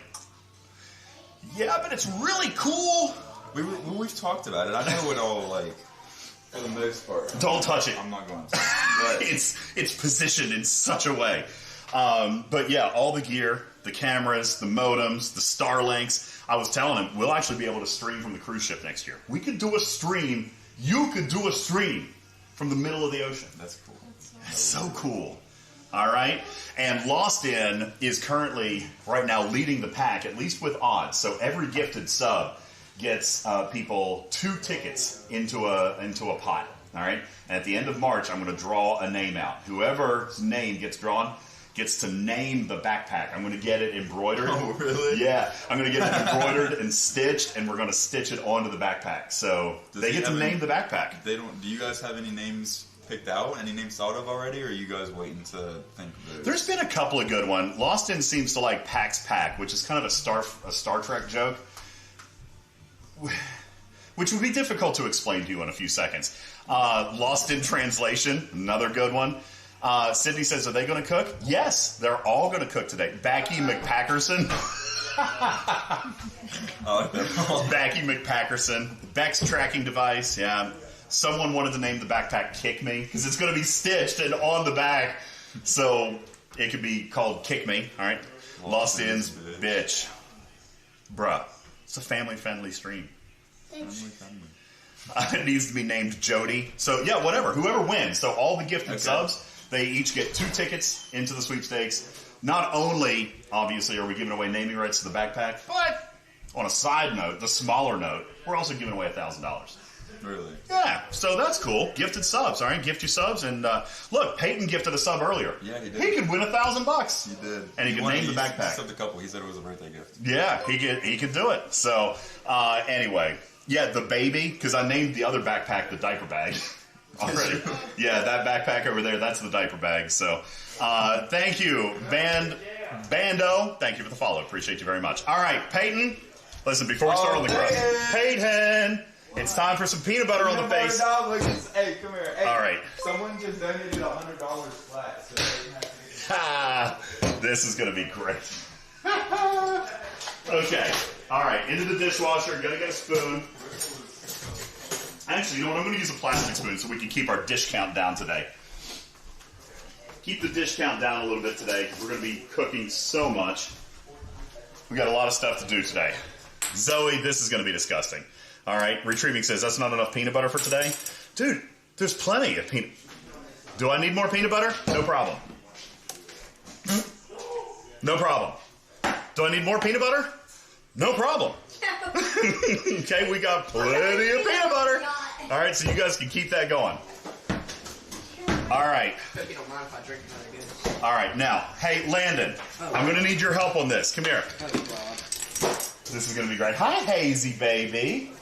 S1: "Yeah, but it's really cool."
S5: We've talked about it. I know it all, like, for the most part.
S1: Don't touch it.
S5: I'm not going to. But
S1: It's positioned in such a way. But yeah, all the gear, the cameras, the modems, the Starlinks. I was telling him, we'll actually be able to stream from the cruise ship next year. We could do a stream. You could do a stream from the middle of the ocean.
S5: that's cool.
S1: That's so cool. All right. And Lost In is currently, right now, leading the pack, at least with odds. So every gifted sub gets people 2 tickets into a pot. All right. And at the end of March, I'm going to draw a name out. Whoever's name gets drawn gets to name the backpack. I'm going to get it embroidered.
S5: Oh, really?
S1: Yeah. I'm going to get it embroidered and stitched, and we're going to stitch it onto the backpack. So
S5: Does
S1: they
S5: he
S1: get to
S5: have
S1: name
S5: any-
S1: the backpack.
S5: They don't. Do you guys have any names picked out? Any names thought of already, or are you guys waiting to think of those?
S1: There's been a couple of good ones. Lost In seems to like Pax Pack, which is kind of a Star Trek joke, which would be difficult to explain to you in a few seconds. Lost in Translation, another good one. Sydney says, are they going to cook? Yes, they're all going to cook today. Backy McPackerson.
S5: I like that.
S1: Backy McPackerson. Beck's tracking device, yeah. Someone wanted to name the backpack Kick Me, because it's going to be stitched and on the back. So it could be called Kick Me, all right? Lost In's bitch. Bruh, it's a family-friendly stream. It needs to be named Jody. So, yeah, whatever. Whoever wins. So all the gifted subs, they each get 2 tickets into the sweepstakes. Not only, obviously, are we giving away naming rights to the backpack, but on a side note, the smaller note, we're also giving away $1,000.
S5: Really?
S1: Yeah, so that's cool. Gifted subs, all right? Gift your subs. And look, Peyton gifted a sub earlier.
S5: Yeah, he did.
S1: He could win $1,000.
S5: He did.
S1: And he could name the backpack.
S5: He subbed a couple. He said it was a birthday gift.
S1: Yeah, he could do it. So, anyway, yeah, the baby, because I named the other backpack the diaper bag already. Yeah, that backpack over there, that's the diaper bag. So, thank you, Bando. Thank you for the follow. Appreciate you very much. All right, Peyton, listen, before we start on the grill. Peyton, it's time for some peanut butter on the face.
S4: Hey, come here. Hey,
S1: All right.
S4: Someone just donated $100 flat, so they have to get
S1: This is going to be great. Okay. All right. Into the dishwasher. Gonna get a spoon. Actually, you know what? I'm going to use a plastic spoon so we can keep our dish count down today. Keep the dish count down a little bit today. We're going to be cooking so much. We got a lot of stuff to do today. Zoe, this is going to be disgusting. All right. Retrieving says, that's not enough peanut butter for today. Dude, there's plenty of peanut. Do I need more peanut butter? No problem. No problem. Do I need more peanut butter? No problem. Okay, we got plenty of peanut butter. All right, so you guys can keep that going. All right.
S6: Hope you don't mind if I drink another good.
S1: All right, now, hey, Landon, I'm going to need your help on this. Come here.
S6: Oh, God.
S1: This is going to be great. Hi, Hazy baby.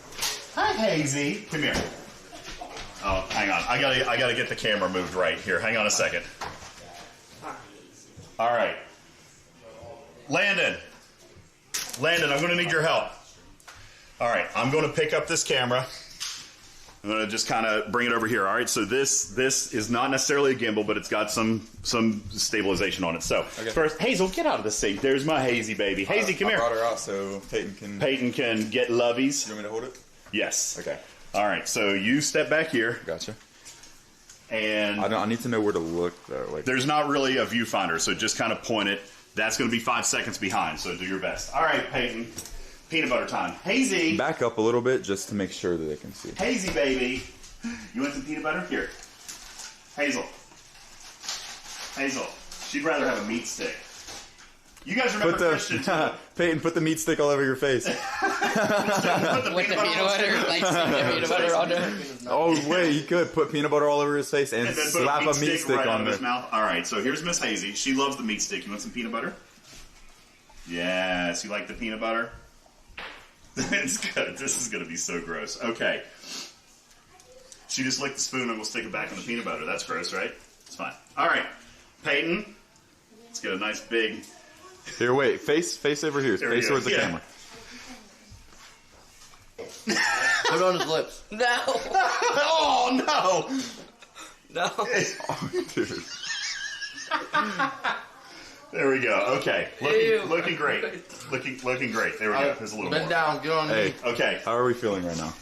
S1: Hi, Hazy. Come here. Oh, hang on. I gotta get the camera moved right here. Hang on a second. All right. Landon, I'm going to need your help. All right, I'm going to pick up this camera. I'm going to just kind of bring it over here. All right, so this is not necessarily a gimbal, but it's got some stabilization on it. So first, Hazel, get out of the seat. There's my Hazy baby. Hazy, come here.
S5: I brought her out so Peyton can
S1: get lovies.
S5: You want me to hold it?
S1: Yes.
S5: Okay.
S1: All right, so you step back here.
S5: Gotcha.
S1: And
S5: I need to know where to look, though. Like,
S1: there's not really a viewfinder, so just kind of point it. That's going to be 5 seconds behind, so do your best. All right, Peyton. Peanut butter time. Hazy.
S5: back up a little bit just to make sure that they can see.
S1: Hazy, baby. You want some peanut butter? Here. Hazel. She'd rather have a meat stick. You guys remember Christian too?
S5: Peyton, put the meat stick all over your face.
S6: With the peanut butter, like peanut butter on there.
S5: Oh wait, you could put peanut butter all over his face and
S1: then
S5: slap a meat stick
S1: right
S5: on
S1: his
S5: there.
S1: mouth. All right, so here's Miss Hazy. She loves the meat stick. You want some peanut butter? Yes, you like the peanut butter? It's good. This is going to be so gross. Okay. She just licked the spoon and we'll stick it back in the peanut butter. That's gross, right? It's fine. All right, Peyton. Let's get a nice big...
S5: Here, wait. Face over here.
S1: There
S5: Face towards the camera.
S6: Put it on his lips. No.
S1: Oh, no.
S6: No.
S5: Oh, dude.
S1: There we go. Okay. Looking great. Looking great. There we go. There's a little
S6: Bend
S1: more.
S6: down. Get on
S5: Hey,
S6: me.
S1: Okay.
S5: how are we feeling right now?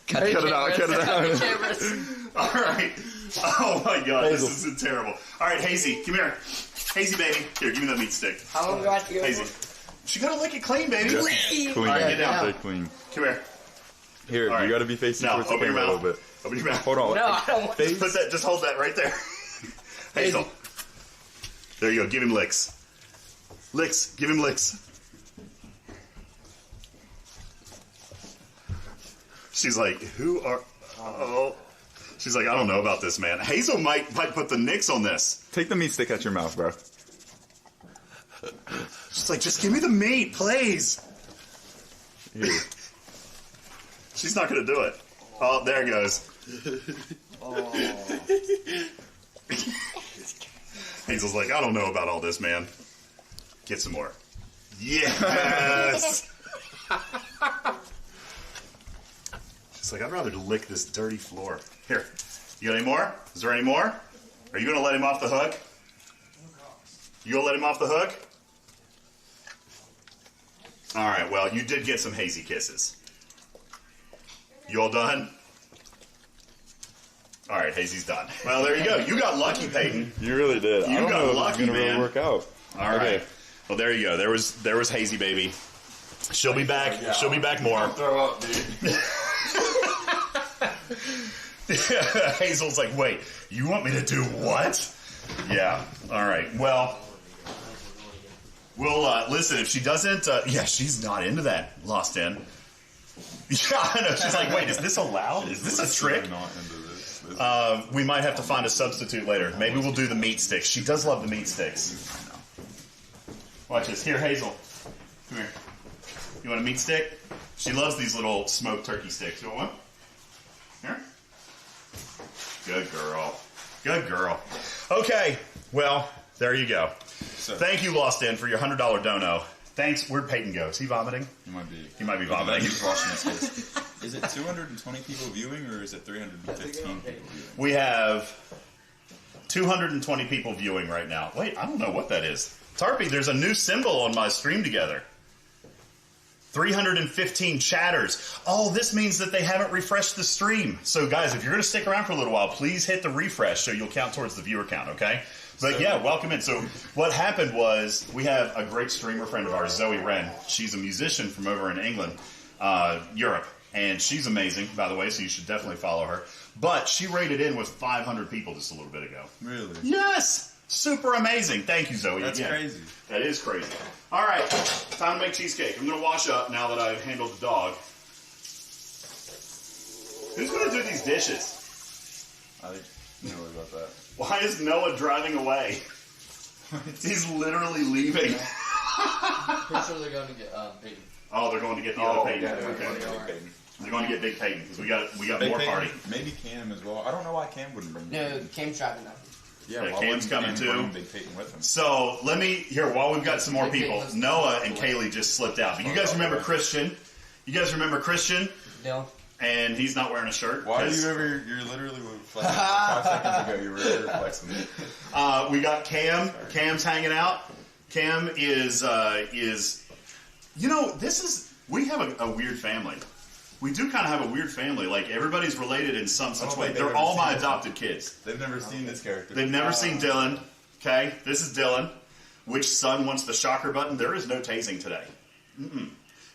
S6: Cut
S5: it out. Cut it out.
S1: All right. Oh, my God.
S5: Hazel.
S1: This is terrible. All right, Hazy. Come here. Hazy, baby. Here, give me that meat stick.
S6: How long do I have to go?
S1: Hazy. She got to lick it clean, baby.
S5: Clean.
S1: All right, get down.
S5: Stay clean.
S1: Come here.
S5: Here,
S1: All right.
S5: you got to be facing
S1: Now,
S5: towards the
S1: open your
S5: camera a
S1: mouth.
S5: little bit.
S1: Open your mouth.
S5: Hold on.
S6: No, I don't want
S5: Face.
S1: Put that. Just hold that right there. Hazel. There you go. Give him licks. Licks. Give him licks. She's like, who are... Oh. She's like, I don't know about this, man. Hazel might put the nix on this.
S5: Take the meat stick out your mouth, bro.
S1: She's like, just give me the meat, please.
S5: Here.
S1: She's not going to do it. Oh, there it goes. Hazel's like, I don't know about all this, man. Get some more. Yes! She's like, I'd rather lick this dirty floor. Here. You got any more? Is there any more? Are you going to let him off the hook? You going to let him off the hook? All right, well, you did get some hazy kisses. You all done? All right, Hazy's done. Well, there you go. You got lucky, Peyton.
S5: You really did.
S1: You
S5: I don't
S1: got
S5: know if
S1: lucky,
S5: it's gonna
S1: man.
S5: really work out.
S1: All right. Well, there you go. There was Hazy, baby. She'll be back. She'll be back more.
S5: Throw up, dude.
S1: Hazel's like, wait, you want me to do what? Yeah. All right. Well, we'll listen. If she doesn't, yeah, she's not into that. Lost in. Yeah, I know. She's like, wait, is this allowed? Is this a trick?
S5: Not into this.
S1: We might have to find a substitute later. Maybe we'll do the meat sticks. She does love the meat sticks. Watch this. Here, Hazel. Come here. You want a meat stick? She loves these little smoked turkey sticks. You want one? Here. Good girl. Good girl. Okay. Well, there you go.
S5: So,
S1: Thank you, Lost In, for your $100 dono. Thanks. Where'd Peyton go? Is he vomiting?
S5: you might be.
S1: He might be
S5: Look at that,
S1: vomiting.
S5: He's washing his face. Is it 220 people viewing or is it 315 people viewing?
S1: We have 220 people viewing right now. Wait, I don't know what that is. Tarpy, there's a new symbol on my stream together. 315 chatters. Oh, this means that they haven't refreshed the stream. So, guys, if you're going to stick around for a little while, please hit the refresh so you'll count towards the viewer count, okay? But, yeah, welcome in. So, what happened was we have a great streamer friend of ours, Zoe Wren. She's a musician from over in England, Europe. And she's amazing, by the way, so you should definitely follow her. But she rated in with 500 people just a little bit ago.
S5: Really?
S1: Yes! Super amazing. Thank you, Zoe.
S5: That's
S1: again.
S5: crazy.
S1: That is crazy. All right, time to make cheesecake. I'm going to wash up now that I've handled the dog. Who's going to do these dishes?
S5: I know about that.
S1: Why is Noah driving away? He's literally leaving.
S6: Pretty sure they're going to get Peyton.
S1: Oh, they're going to get the other Peyton. Okay. They're going to get Big Peyton because we got
S5: Big
S1: more
S5: Peyton,
S1: party.
S5: Maybe Cam as well. I don't know why Cam wouldn't bring Big
S6: No,
S5: Peyton.
S6: Cam's driving now.
S5: Yeah,
S1: Yeah,
S5: why
S1: Cam's
S5: wouldn't
S1: coming
S5: Cam
S1: too.
S5: bring Big Peyton with him?
S1: So let me here while we've got some more people. Noah and Kaylee just slipped out. But you guys remember Christian? You guys remember Christian?
S6: No.
S1: And he's not wearing a shirt.
S5: Why are
S1: 'cause,
S5: you ever? You're literally 5 seconds ago. You were really flexing.
S1: we got Cam. Cam's hanging out. Cam is we have a weird family. We do kind of have a weird family. Like everybody's related in some such way. They're all my adopted kids.
S5: They've never seen this character.
S1: They've never seen Dylan. Okay, this is Dylan. Which son wants the shocker button? There is no tasing today.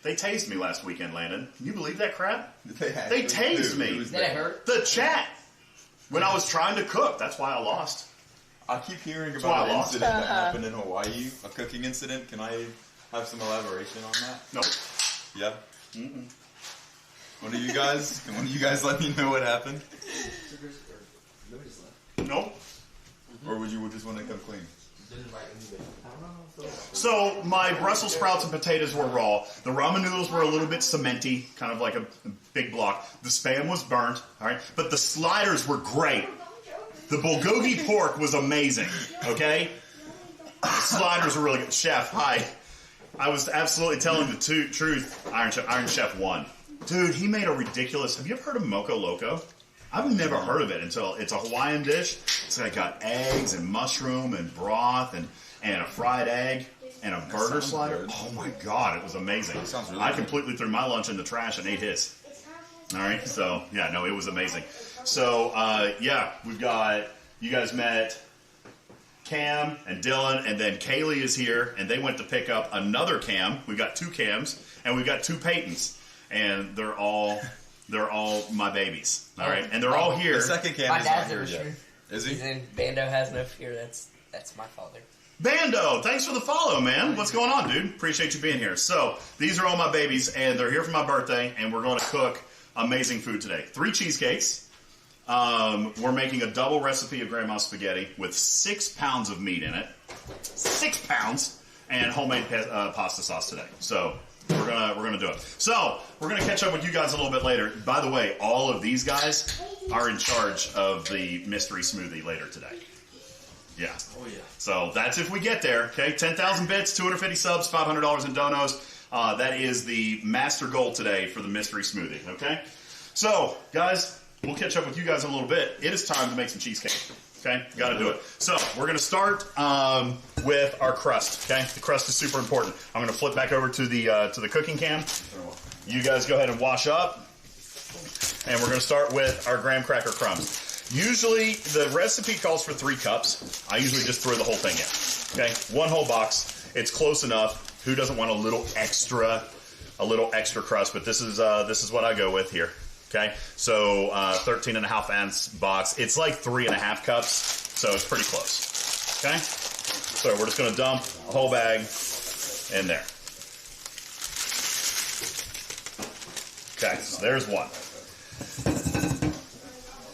S1: They tased me last weekend, Landon. Can you believe that crap? They tased me.
S6: Did it hurt?
S1: The chat. When I was trying to cook. That's why I lost.
S5: I keep hearing
S1: why I
S5: about an
S1: lost.
S5: incident that happened in Hawaii, a cooking incident. Can I have some elaboration on that?
S1: Nope.
S5: Yeah. One of you guys let me know what happened?
S1: Nope.
S5: Or would you just want to come clean?
S1: So my Brussels sprouts and potatoes were raw. The ramen noodles were a little bit cementy, kind of like a big block. The Spam was burnt, all right? But the sliders were great. The bulgogi pork was amazing, okay? The sliders were really good. Chef, hi. I was absolutely telling the truth. Iron Chef won. Dude, he made a ridiculous... Have you ever heard of Moco Loco? I've never heard of it until it's a Hawaiian dish. It's got eggs and mushroom and broth and a fried egg and a burger slider.
S5: good.
S1: Oh my God, it was amazing.
S5: That sounds really
S1: I
S5: good.
S1: completely threw my lunch in the trash and ate his. All right, so yeah, no, it was amazing. So yeah, we've got, you guys met Cam and Dylan, and then Kaylee is here, and they went to pick up another Cam. We've got 2 Cams, and we've got 2 Peytons, and they're all my babies. All right, and they're all here.
S5: The second Cam
S6: My
S5: is not
S6: dad's
S5: here
S6: in the
S5: yet.
S6: stream.
S5: Is
S6: He's
S5: he?
S6: in Bando Has No Fear. That's my father.
S1: Bando, thanks for the follow, man. What's going on, dude? Appreciate you being here. So, these are all my babies, and they're here for my birthday, and we're going to cook amazing food today. 3 cheesecakes. We're making a double recipe of grandma's spaghetti with 6 pounds of meat in it. 6 pounds, and homemade pasta sauce today. So, we're gonna do it. So, we're gonna catch up with you guys a little bit later. By the way, all of these guys are in charge of the mystery smoothie later today. Yeah.
S5: Oh yeah.
S1: So that's if we get there. Okay, 10,000 bits, 250 subs, $500 in donos. That is the master goal today for the mystery smoothie. Okay. So guys, we'll catch up with you guys in a little bit. It is time to make some cheesecake. Okay, got to do it. So we're going to start with our crust. Okay, the crust is super important. I'm going to flip back over to the cooking cam. You guys go ahead and wash up, and we're going to start with our graham cracker crumbs. Usually, the recipe calls for 3 cups. I usually just throw the whole thing in. Okay, 1 whole box. It's close enough. Who doesn't want a little extra crust? But this is what I go with here. Okay, so 13.5 ounce box. It's like 3.5 cups, so it's pretty close. Okay, so we're just going to dump a whole bag in there. Okay, so there's 1.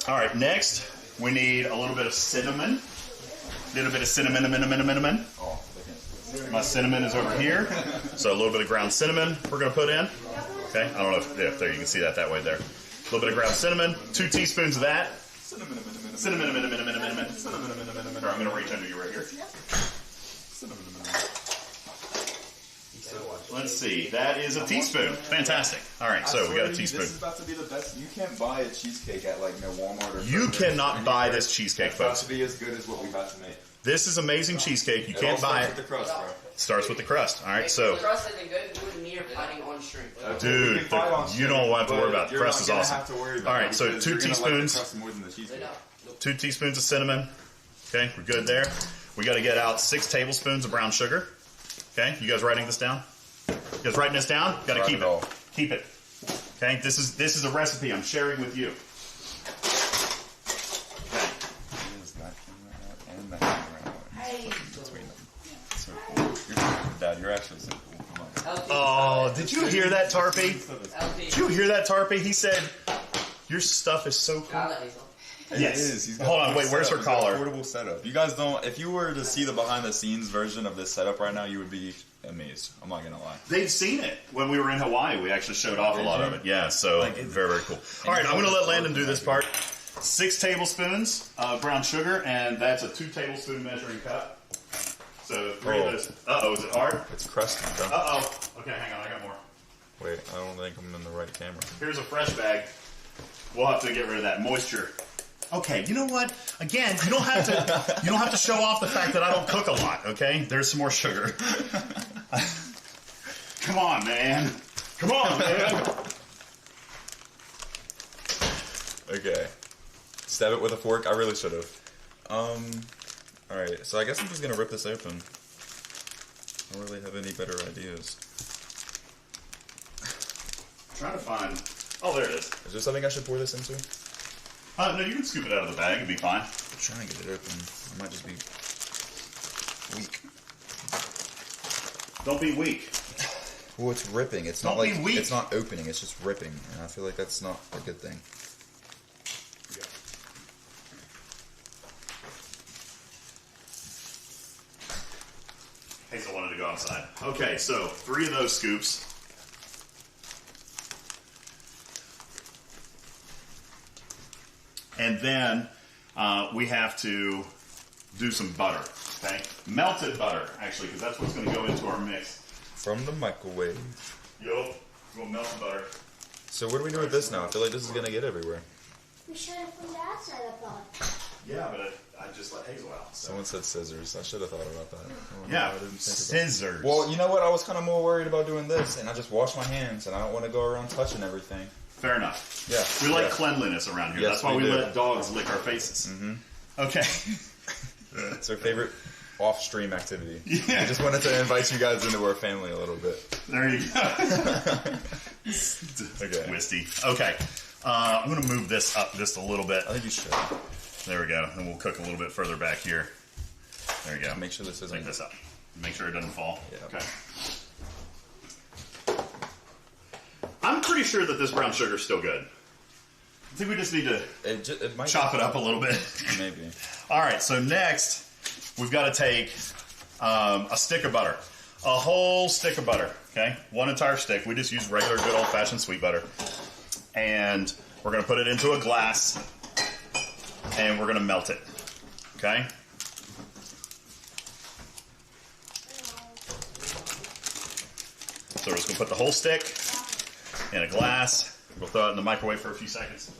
S1: All right, next we need a little bit of cinnamon. Cinnamon. My cinnamon is over here. So a little bit of ground cinnamon we're going to put in. Okay, I don't know if there you can see that way there. A little bit of ground cinnamon, 2 teaspoons of that. Cinnamon. Here, I'm going to reach under you right here. Let's see. That is a teaspoon. Fantastic. All right, so we got a teaspoon.
S5: This is about to be the best. You can't buy a cheesecake at like no Walmart or.
S1: You cannot buy this cheesecake,
S5: It's about
S1: folks.
S5: to be as good as what we about to make.
S1: This is amazing cheesecake. You
S5: It
S1: can't
S5: all
S1: buy
S5: starts
S1: it.
S5: with the crust, bro.
S1: Starts with the crust. All right,
S6: If
S1: so
S6: the crust isn't good, you and me are fighting on stream.
S1: dude,
S5: We can fight on
S1: you don't have to worry about it. The
S5: you're
S1: crust
S5: not
S1: is
S5: gonna
S1: awesome.
S5: have to worry about
S1: All
S5: it
S1: right, so
S5: because
S1: 2
S5: you're gonna like the
S1: teaspoons.
S5: crust more than the cheesecake.
S1: 2 teaspoons of cinnamon. Okay, we're good there. We got to get out 6 tablespoons of brown sugar. Okay, you guys writing this down? You guys writing this down? Got to keep it. Keep it. Okay, this is a recipe I'm sharing with you.
S5: Dad, you're actually so cool. Come on.
S1: Oh, did you hear that, Tarpy?
S6: LP.
S1: Did you hear that, Tarpy? He said, "Your stuff is so cool."
S6: I'll let Hazel.
S1: Yes.
S5: It is. He's got
S1: Hold
S5: a
S1: on,
S5: full
S1: wait, where's her
S5: setup. He's got a
S1: collar?
S5: portable setup. You guys don't. If you were to see the behind the scenes version of this setup right now, you would be amazed. I'm not gonna lie.
S1: They've seen it when we were in Hawaii. We actually showed off a lot of it. Yeah, so very, very cool. All right, I'm going to let Landon do this part. 6 tablespoons of brown sugar, and that's a 2 tablespoon measuring cup. So 3 of those. Uh-oh, is it hard?
S5: It's crusty, bro.
S1: Uh-oh. Okay, hang on, I got more.
S5: Wait, I don't think I'm in the right camera.
S1: Here's a fresh bag. We'll have to get rid of that moisture. Okay, you know what? Again, you don't have to show off the fact that I don't cook a lot, okay? There's some more sugar. Come on, man. Come on, man.
S5: Okay. Stab it with a fork? I really should have. Alright, so I guess I'm just gonna rip this open. I don't really have any better ideas.
S1: I'm trying to find... Oh, there it is.
S5: Is there something I should pour this into?
S1: No, you can scoop it out of the bag. It'd be fine.
S5: I'm trying to get it open. I might just be weak.
S1: Don't be weak.
S5: Well, it's ripping. It's
S1: Don't
S5: not like
S1: be weak.
S5: it's not opening. It's just ripping, and I feel like that's not a good thing.
S1: Hazel wanted to go outside. Okay, so 3 of those scoops. And then we have to do some butter, okay? Melted butter, actually, because that's what's going to go into our mix.
S5: From the microwave.
S1: Yo, we'll melt the butter.
S5: So what do we do with this now? I feel like this is gonna get everywhere.
S3: We should have from the outside of the
S1: Yeah, but I just let Hazel out. So.
S5: Someone said scissors. I should have thought about that. Oh,
S1: Yeah,
S5: no, I didn't think
S1: scissors.
S5: Well, you know what? I was kind of more worried about doing this, and I just wash my hands, and I don't want to go around touching everything.
S1: Fair enough.
S5: Yeah.
S1: We like
S5: yeah.
S1: cleanliness around here.
S5: Yes,
S1: That's why we
S5: we do.
S1: let dogs lick our faces. Mm-hmm. Okay.
S5: It's our favorite off-stream activity.
S1: Yeah.
S5: I just wanted to invite you guys into our family a little bit.
S1: There you go.
S5: Okay.
S1: Twisty. Okay. I'm going to move this up just a little bit.
S5: I think you should.
S1: There we go. And we'll cook a little bit further back here. There you go.
S5: Make sure this isn't...
S1: Take this up. Make sure it doesn't fall.
S5: Yeah.
S1: Okay. I'm pretty sure that this brown sugar is still good. I think we just need to
S5: It might
S1: chop it up a little bit.
S5: Maybe.
S1: All right, so next we've got to take a stick of butter. A whole stick of butter, okay? 1 entire stick. We just use regular good old-fashioned sweet butter. And we're going to put it into a glass, and we're going to melt it, okay? So we're just going to put the whole stick in a glass. We'll throw it in the microwave for a few seconds.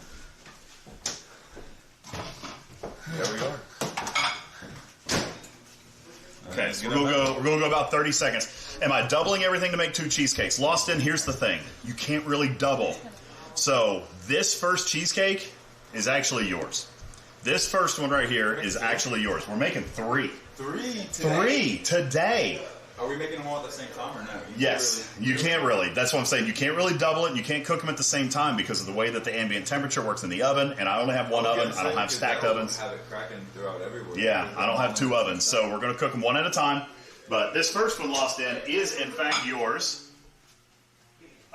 S5: There we are.
S1: Okay, so we're gonna go about 30 seconds. Am I doubling everything to make 2 cheesecakes? Lost in, here's the thing. You can't really double. So this first cheesecake is actually yours. This first one right here is actually yours. We're making 3.
S5: 3 today?
S1: 3 today.
S5: Are we making them all at the same time or no?
S1: Yes, you can't really. That's what I'm saying. You can't really double it, and you can't cook them at the same time because of the way that the ambient temperature works in the oven, and I only have 1 oven. I don't have stacked ovens.
S5: Have it cracking throughout everywhere.
S1: Yeah, I don't have 2 ovens, so we're going to cook them 1 at a time. But this first one, Lost in, is in fact yours.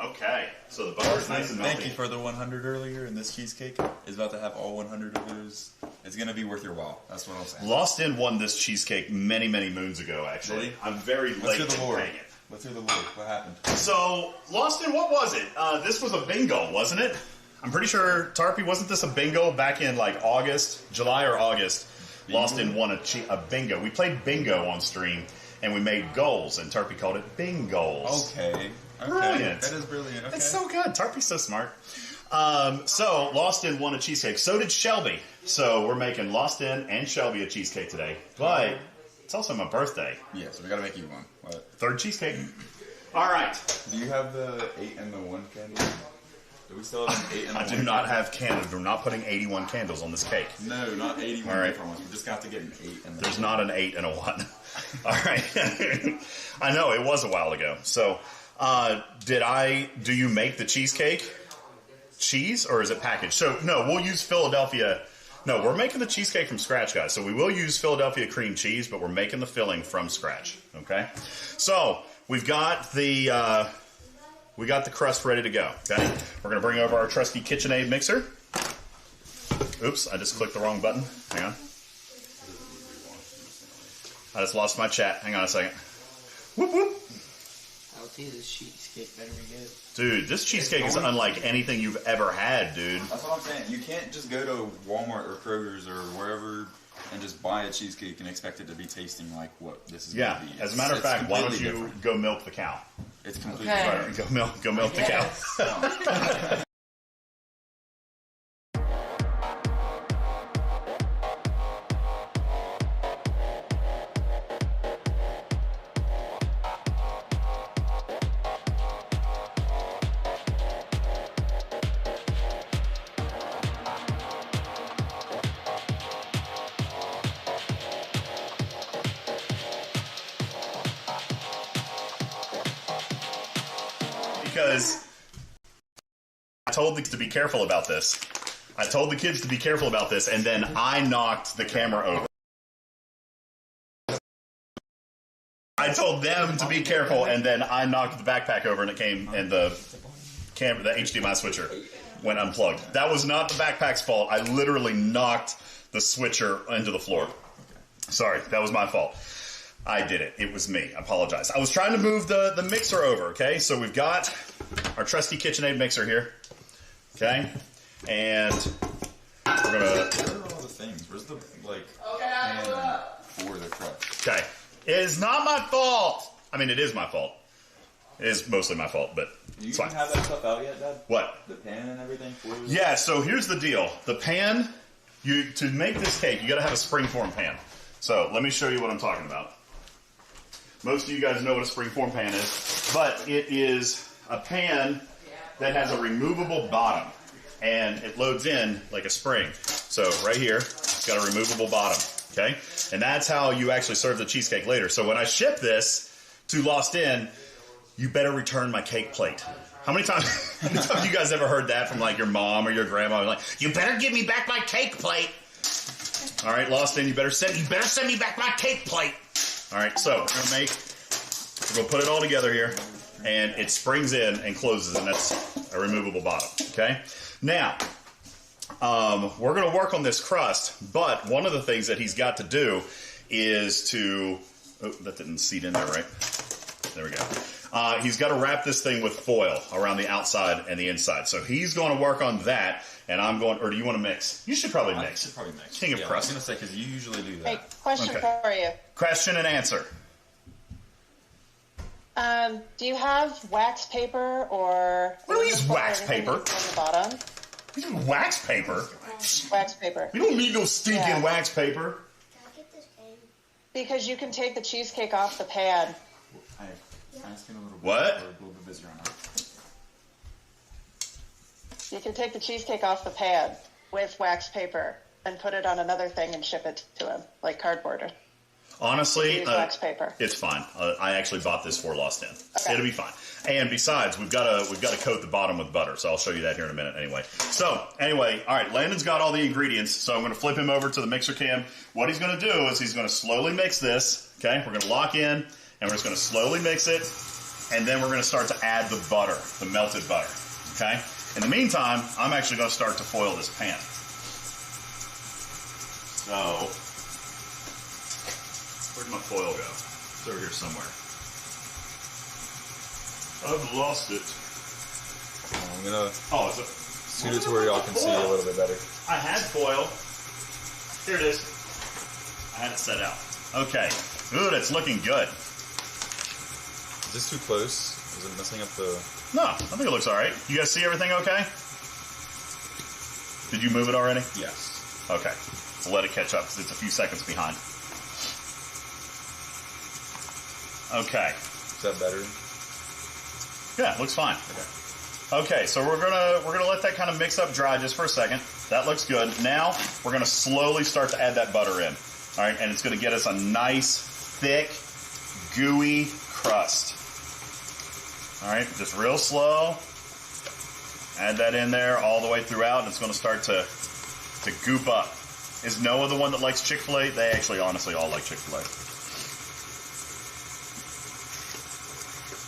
S1: Okay, so the butter's nice and melty.
S5: Thank you for the 100 earlier, and this cheesecake is about to have all 100 of those. It's going to be worth your while. That's what I'm saying.
S1: Lost in won this cheesecake many, many moons ago, actually.
S5: Did he?
S1: I'm very late
S5: Let's
S1: to
S5: hear the lore.
S1: paying it.
S5: Let's hear the lore. What happened?
S1: So, Lost in, what was it? This was a bingo, wasn't it? I'm pretty sure, Tarpy, wasn't this a bingo back in like August, July or August? Bingo? Lost in won a bingo. We played bingo on stream, and we made goals, and Tarpy called it bingos.
S5: Okay.
S1: Brilliant.
S5: That is brilliant. Okay.
S1: It's so good. Tarpy's so smart. So, Lost in won a cheesecake. So did Shelby. So, we're making Lost in and Shelby a cheesecake today. But it's also my birthday.
S5: Yeah, so we got to make you one. What?
S1: 3rd cheesecake. All right.
S5: Do you have the 8 and the 1 candle? Do we still have an 8 and the 1?
S1: I do not have candles. We're not putting 81 candles on this cake.
S5: No, not 81
S1: All right.
S5: different ones. We just got to get an 8 and the
S1: There's not an 8 and a 1. All right. I know, it was a while ago. So, do you make the cheesecake cheese or is it packaged? So, no, we'll use Philadelphia. No, we're making the cheesecake from scratch, guys. So we will use Philadelphia cream cheese, but we're making the filling from scratch. Okay. So we've got the crust ready to go. Okay. We're gonna bring over our trusty KitchenAid mixer. Oops, I just clicked the wrong button. Hang on. I just lost my chat. Hang on a second. Whoop, whoop.
S6: I'll tell you, this cheesecake better be good.
S1: Dude, this cheesecake is unlike anything you've ever had, dude.
S5: That's what I'm saying. You can't just go to Walmart or Kroger's or wherever and just buy a cheesecake and expect it to be tasting like what this is
S1: Yeah,
S5: going to be.
S1: as a matter of fact, why don't you
S5: different.
S1: go milk the cow?
S5: It's completely
S6: Okay.
S5: different.
S1: Go milk the cow.
S6: Yes.
S1: Because I told the kids to be careful about this. And then I knocked the camera over. I told them to be careful, and then I knocked the backpack over, and it came, and the camera, the HDMI switcher went unplugged. That was not the backpack's fault. I literally knocked the switcher into the floor. Sorry, that was my fault. I did it. It was me. I apologize. I was trying to move the mixer over, okay? So we've got our trusty KitchenAid mixer here, okay? And we're going to...
S5: Where are all the things? Where's the, like, pan for the crust?
S1: Okay. It is not my fault. I mean, it is my fault. It is mostly my fault, but
S5: Do you
S1: it's
S5: even
S1: fine.
S5: have that stuff out yet, Dad?
S1: What?
S5: The pan and everything for it?
S1: Yeah, so here's the deal. The pan, to make this cake, you got to have a springform pan. So let me show you what I'm talking about. Most of you guys know what a springform pan is, but it is a pan that has a removable bottom, and it loads in like a spring. So right here, it's got a removable bottom, okay? And that's how you actually serve the cheesecake later. So when I ship this to Lost Inn, you better return my cake plate. How many times have you guys ever heard that from like your mom or your grandma? Like, you better give me back my cake plate. All right, Lost Inn, you better send me back my cake plate. All right, so we're gonna put it all together here, and it springs in and closes, and that's a removable bottom, okay? Now, we're gonna work on this crust, but one of the things that he's got to do is to, oh, that didn't seat in there, right? There we go. He's got to wrap this thing with foil around the outside and the inside. So he's going to work on that, and I'm going, or do you want to mix? You should probably
S5: I
S1: mix.
S5: should probably mix.
S1: King of
S5: yeah,
S1: crust.
S5: I was going to say, because you usually do that.
S2: Hey, question
S1: Okay.
S2: for you.
S1: Question and answer.
S2: Do you have wax paper or...
S1: We don't use wax paper.
S2: On the bottom?
S1: We do wax paper.
S2: Wax paper.
S1: We don't need no stinking
S2: Yeah.
S1: wax paper.
S3: Can I get this game?
S2: Because you can take the cheesecake off the pan.
S5: I'm asking a little bit.
S1: What?
S5: We're a little bit busy right now.
S2: You can take the cheesecake off the pan with wax paper and put it on another thing and ship it to him, like cardboard.
S1: Honestly,
S2: Use wax paper.
S1: it's fine. I actually bought this for Lost Inn.
S2: Okay.
S1: It'll be fine. And besides, we've got to coat the bottom with butter. So I'll show you that here in a minute. Anyway. So anyway, all right. Landon's got all the ingredients. So I'm going to flip him over to the mixer cam. What he's going to do is he's going to slowly mix this. Okay, we're going to lock in, and we're just going to slowly mix it, and then we're going to start to add the butter, the melted butter. Okay. In the meantime, I'm actually going to start to foil this pan. So. Where'd my foil go? It's over here somewhere. I've lost it.
S5: I'm going to
S1: Oh, it's
S5: scoot it to where y'all can see a little bit better.
S1: I had foil. Here it is. I had it set out. Okay. Ooh, that's looking good.
S5: Is this too close? Is it messing up the...
S1: No, I think it looks all right. You guys see everything okay? Did you move it already?
S5: Yes.
S1: Okay. We'll let it catch up because it's a few seconds behind. Okay.
S5: Is that better?
S1: Yeah, looks fine. Okay, so we're gonna let that kind of mix up dry just for a second. That looks good. Now we're gonna slowly start to add that butter in. All right, and it's gonna get us a nice, thick, gooey crust. All right, just real slow. Add that in there all the way throughout, and it's gonna start to goop up. Is Noah the one that likes Chick-fil-A? They actually honestly all like Chick-fil-A.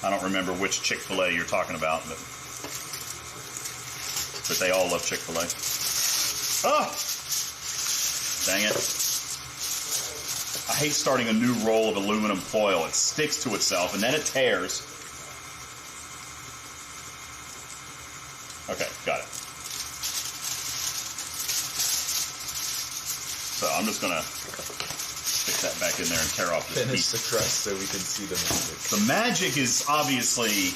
S1: I don't remember which Chick-fil-A you're talking about, but they all love Chick-fil-A. Oh! Dang it. I hate starting a new roll of aluminum foil. It sticks to itself and then it tears. Okay, got it. So I'm just gonna stick that back in there and tear off this
S5: Finish
S1: piece.
S5: the crust so we can see the magic.
S1: The magic is obviously,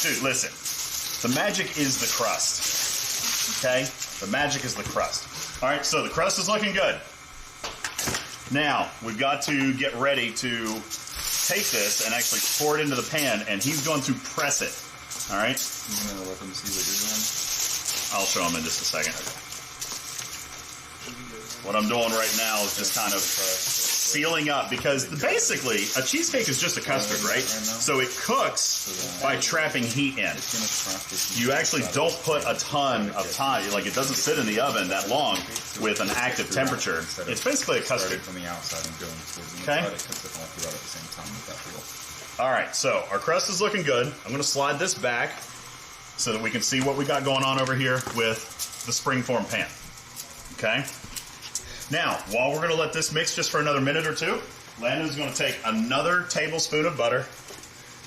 S1: dude, listen. The magic is the crust. Okay? The magic is the crust. All right, so the crust is looking good. Now, we've got to get ready to take this and actually pour it into the pan, and he's going to press it. All right?
S5: You want to let them see what you're doing?
S1: I'll show him in just a second. What I'm doing right now is just kind of sealing up, because basically a cheesecake is just a custard, right? So it cooks by trapping heat in. You actually don't put a ton of time, like it doesn't sit in the oven that long with an active temperature. It's basically a custard.
S5: From the outside and going towards the
S1: Okay.
S5: inside, it cooks it all throughout at the same time with that wheel.
S1: All right, so our crust is looking good. I'm going to slide this back so that we can see what we got going on over here with the springform pan. Okay? Now, while we're going to let this mix just for another minute or two, Landon's going to take another tablespoon of butter,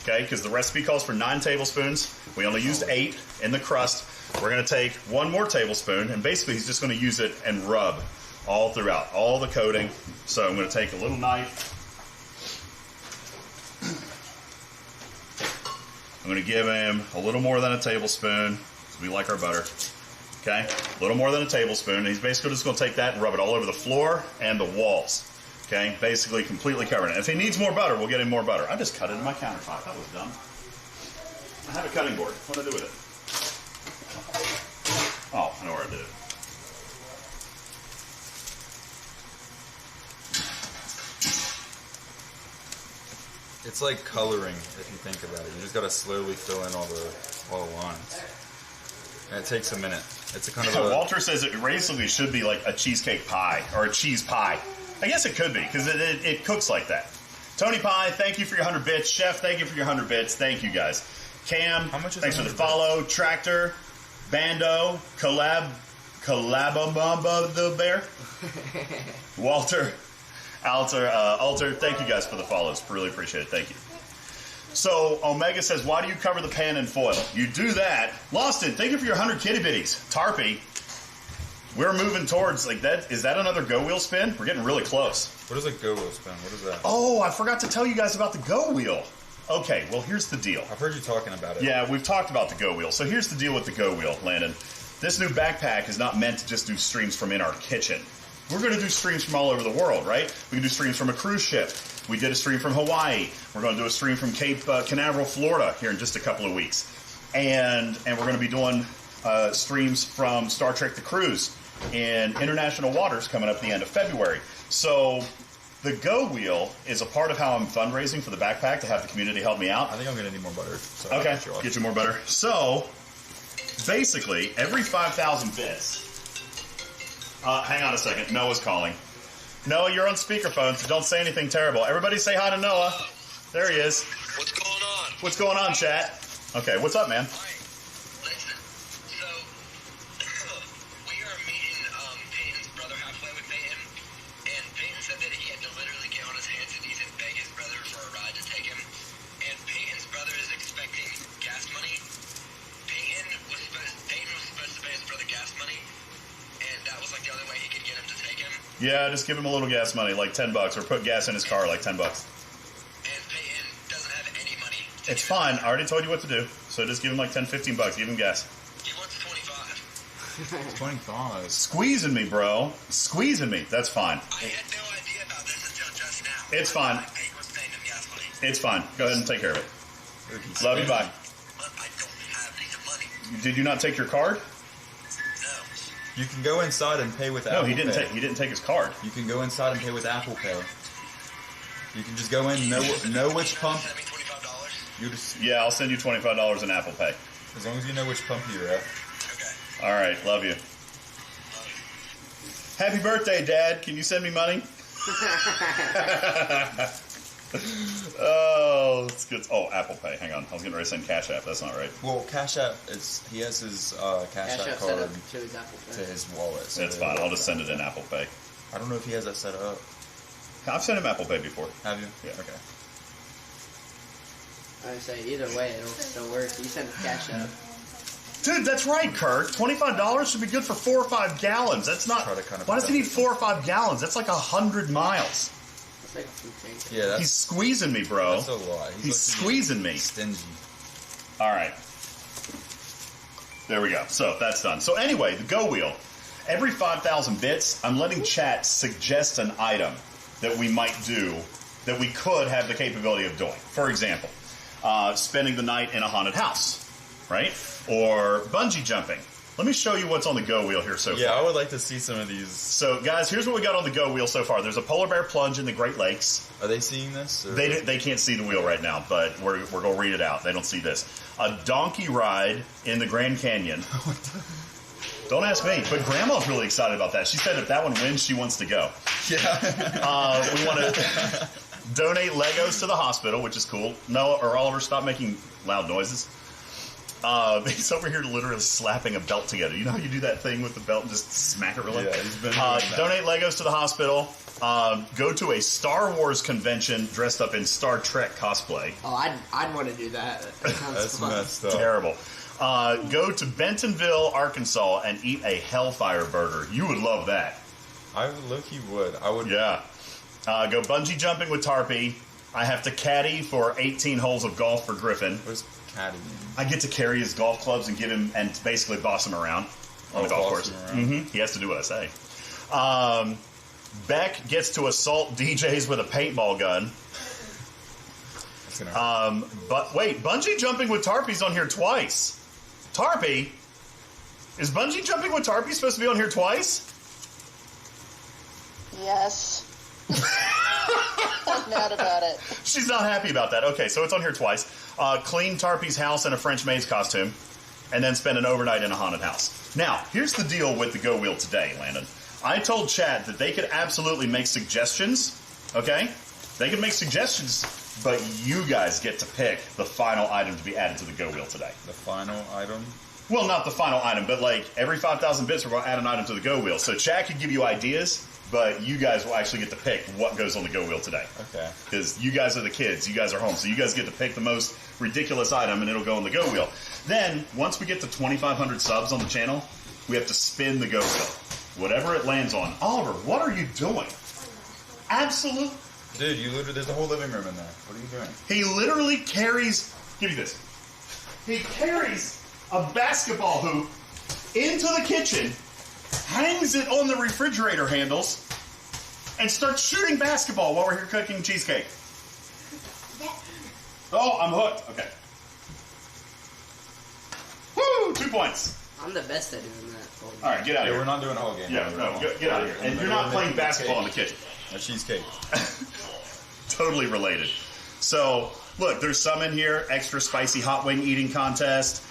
S1: okay, because the recipe calls for 9 tablespoons. We only used 8 in the crust. We're going to take 1 more tablespoon, and basically he's just going to use it and rub all throughout, all the coating. So I'm going to take a little knife. I'm going to give him a little more than a tablespoon, because we like our butter. Okay, a little more than a tablespoon. And he's basically just going to take that and rub it all over the floor and the walls. Okay, basically completely covering it. If he needs more butter, we'll get him more butter. I just cut it in my countertop. That was dumb. I have a cutting board. What do I do with it? Oh, I know where I did it.
S5: It's like coloring, if you think about it. You just gotta slowly fill in all the lines. And it takes a minute. It's a kind of a...
S1: Walter says it basically should be like a cheesecake pie or a cheese pie. I guess it could be, because it cooks like that. Tony Pie, thank you for your 100 bits. Chef, thank you for your 100 bits. Thank you, guys. Cam,
S5: How much is
S1: thanks for the
S5: 100
S1: follow. Tractor, Bando, Collababamba the Bear. Walter, Alter, thank you guys for the follows. Really appreciate it. Thank you. So, Omega says, why do you cover the pan in foil? You do that. Loston, thank you for your 100 kitty bitties. Tarpy, we're moving towards, like, that. Is that another go wheel spin? We're getting really close.
S5: What is a go wheel spin? What is that?
S1: Oh, I forgot to tell you guys about the go wheel. Okay, well, here's the deal.
S5: I've heard you talking about it.
S1: Yeah, we've talked about the go wheel. So here's the deal with the go wheel, Landon. This new backpack is not meant to just do streams from in our kitchen. We're going to do streams from all over the world, right? We can do streams from a cruise ship. We did a stream from Hawaii. We're going to do a stream from Cape Canaveral, Florida here in just a couple of weeks. And we're going to be doing streams from Star Trek The Cruise in international waters coming up at the end of February. So the Go Wheel is a part of how I'm fundraising for the backpack to have the community help me out.
S5: I think I'm going to need more butter. So
S1: Okay, get you more butter. So basically, every 5,000 bits... hang on a second. Noah's calling. Noah, you're on speakerphone, so don't say anything terrible. Everybody say hi to Noah. There he is.
S7: What's going on?
S1: What's going on, chat? Okay, what's up, man?
S7: Hi. Listen, so we are meeting Peyton's brother halfway with Peyton, and Peyton said that he had to literally get on his hands and knees and beg his brother for a ride to take him. And Peyton's brother is expecting gas money. Peyton was supposed to pay his brother gas money, and that was like the only way he could get him to take him.
S1: Yeah, just give him a little gas money, like $10, or put gas in his car, like $10.
S7: And Peyton doesn't have any money.
S1: It's fine. I already told you what to do. So just give him like $10, $15. Give him gas.
S7: He wants 25.
S5: 25.
S1: Squeezing me, bro. Squeezing me. That's fine.
S7: I had no idea about this until just now.
S1: It's fine.
S7: Peyton was paying him gas money.
S1: It's fine. Go ahead and take care of it. Love you. Bye.
S7: But I don't have any money.
S1: Did you not take your card?
S7: No.
S5: You can go inside and pay with Apple
S1: No, he didn't
S5: Pay.
S1: take. He didn't take his card.
S5: You can go inside and pay with Apple Pay. You can just go in, know which pump.
S7: Send me $25.
S5: You just
S1: Yeah, I'll send you $25 in Apple Pay.
S5: as long as you know which pump you're at.
S7: Okay.
S1: All right, love you. Happy birthday, Dad. Can you send me money? Oh, it's good. Oh, Apple Pay. Hang on. I was getting ready to send Cash App. That's not right.
S5: Well, Cash App he has his Cash App
S6: Set
S5: card
S6: up to his Apple
S5: to
S6: Pay.
S5: his wallet. So
S1: It's fine. I'll just send it in Apple Pay.
S5: I don't know if he has that set up.
S1: I've sent him Apple Pay before.
S5: Have you?
S1: Yeah.
S5: Okay.
S6: I would say either way, it'll still work. You send cash up.
S1: Dude, that's right, Kirk. $25 should be good for 4 or 5 gallons. That's not.
S5: Try to kind of
S1: Why does he need 4 or 5 gallons? That's like 100 miles.
S6: It's like food tank.
S5: Yeah, that's,
S1: He's squeezing me, bro.
S5: that's a lot.
S1: He's squeezing me.
S5: Stingy.
S1: All right. There we go. So that's done. So anyway, the Go Wheel. Every 5,000 bits, I'm letting chat suggest an item that we might do that we could have the capability of doing. For example, spending the night in a haunted house, right? Or bungee jumping. Let me show you what's on the Go Wheel here so far.
S5: Yeah, I would like to see some of these.
S1: So, guys, here's what we got on the Go Wheel so far. There's a polar bear plunge in the Great Lakes.
S5: Are they seeing this? Or?
S1: They can't see the wheel right now, but we're going to read it out. They don't see this. A donkey ride in the Grand Canyon. Don't ask me, but Grandma's really excited about that. She said if that one wins, she wants to go.
S5: Yeah.
S1: We want to donate Legos to the hospital, which is cool. Noah or Oliver, stop making loud noises. He's over here literally slapping a belt together. You know how you do that thing with the belt and just smack it really?
S5: Yeah, he's been doing that.
S1: Donate Legos to the hospital. Go to a Star Wars convention dressed up in Star Trek cosplay.
S6: Oh, I'd want to do that. That sounds
S5: That's
S6: fun.
S5: messed up.
S1: Terrible. Go to Bentonville, Arkansas, and eat a Hellfire burger. You would love that.
S5: I low-key would. I would.
S1: Yeah. Go bungee jumping with Tarpy. I have to caddy for 18 holes of golf for Griffin.
S5: Where's Caddy?
S1: I get to carry his golf clubs and give him and basically boss him around on the golf course. He has to do what I say. Beck gets to assault DJs with a paintball gun.
S5: That's gonna
S1: But wait, bungee jumping with Tarpy's on here twice. Tarpy? Is bungee jumping with Tarpy supposed to be on here twice?
S2: Yes. I'm mad about it.
S1: She's not happy about that. Okay, so it's on here twice. Clean Tarpy's house in a French maid's costume, and then spend an overnight in a haunted house. Now, here's the deal with the Go Wheel today, Landon. I told Chad that they could absolutely make suggestions, okay? They could make suggestions, but you guys get to pick the final item to be added to the Go Wheel today.
S5: the final item.
S1: Well, not the final item, but like every 5,000 bits, we're going to add an item to the Go Wheel. So Chad could give you ideas, but you guys will actually get to pick what goes on the Go Wheel today.
S5: Okay.
S1: Because you guys are the kids. You guys are home. So you guys get to pick the most ridiculous item, and it'll go on the Go Wheel. Then, once we get to 2,500 subs on the channel, we have to spin the Go Wheel. Whatever it lands on. Oliver, what are you doing? Absolute.
S5: Dude, you literally, there's a whole living room in there. What are you doing?
S1: He literally carries. Give me this. He carries a basketball hoop into the kitchen, hangs it on the refrigerator handles, and starts shooting basketball while we're here cooking cheesecake. Oh, I'm hooked. Okay. Woo! 2 points.
S6: I'm the best at doing that.
S1: All right, get out of
S5: Yeah,
S1: here.
S5: we're not doing a whole game.
S1: Yeah, no, get out of here. And you're not playing basketball in the kitchen.
S5: A cheesecake.
S1: Totally related. So, look, there's some in here. Extra spicy hot wing eating contest.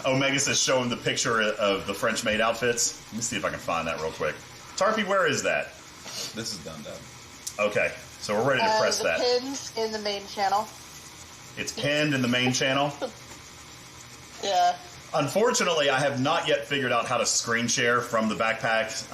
S1: Omega says show him the picture of the French maid outfits. Let me see if I can find that real quick. Tarpy, where is that?
S5: This is done.
S1: Okay, so we're ready to press
S2: the
S1: that.
S2: pins in the main channel.
S1: It's pinned in the main channel.
S2: Yeah.
S1: Unfortunately, I have not yet figured out how to screen share from the backpack.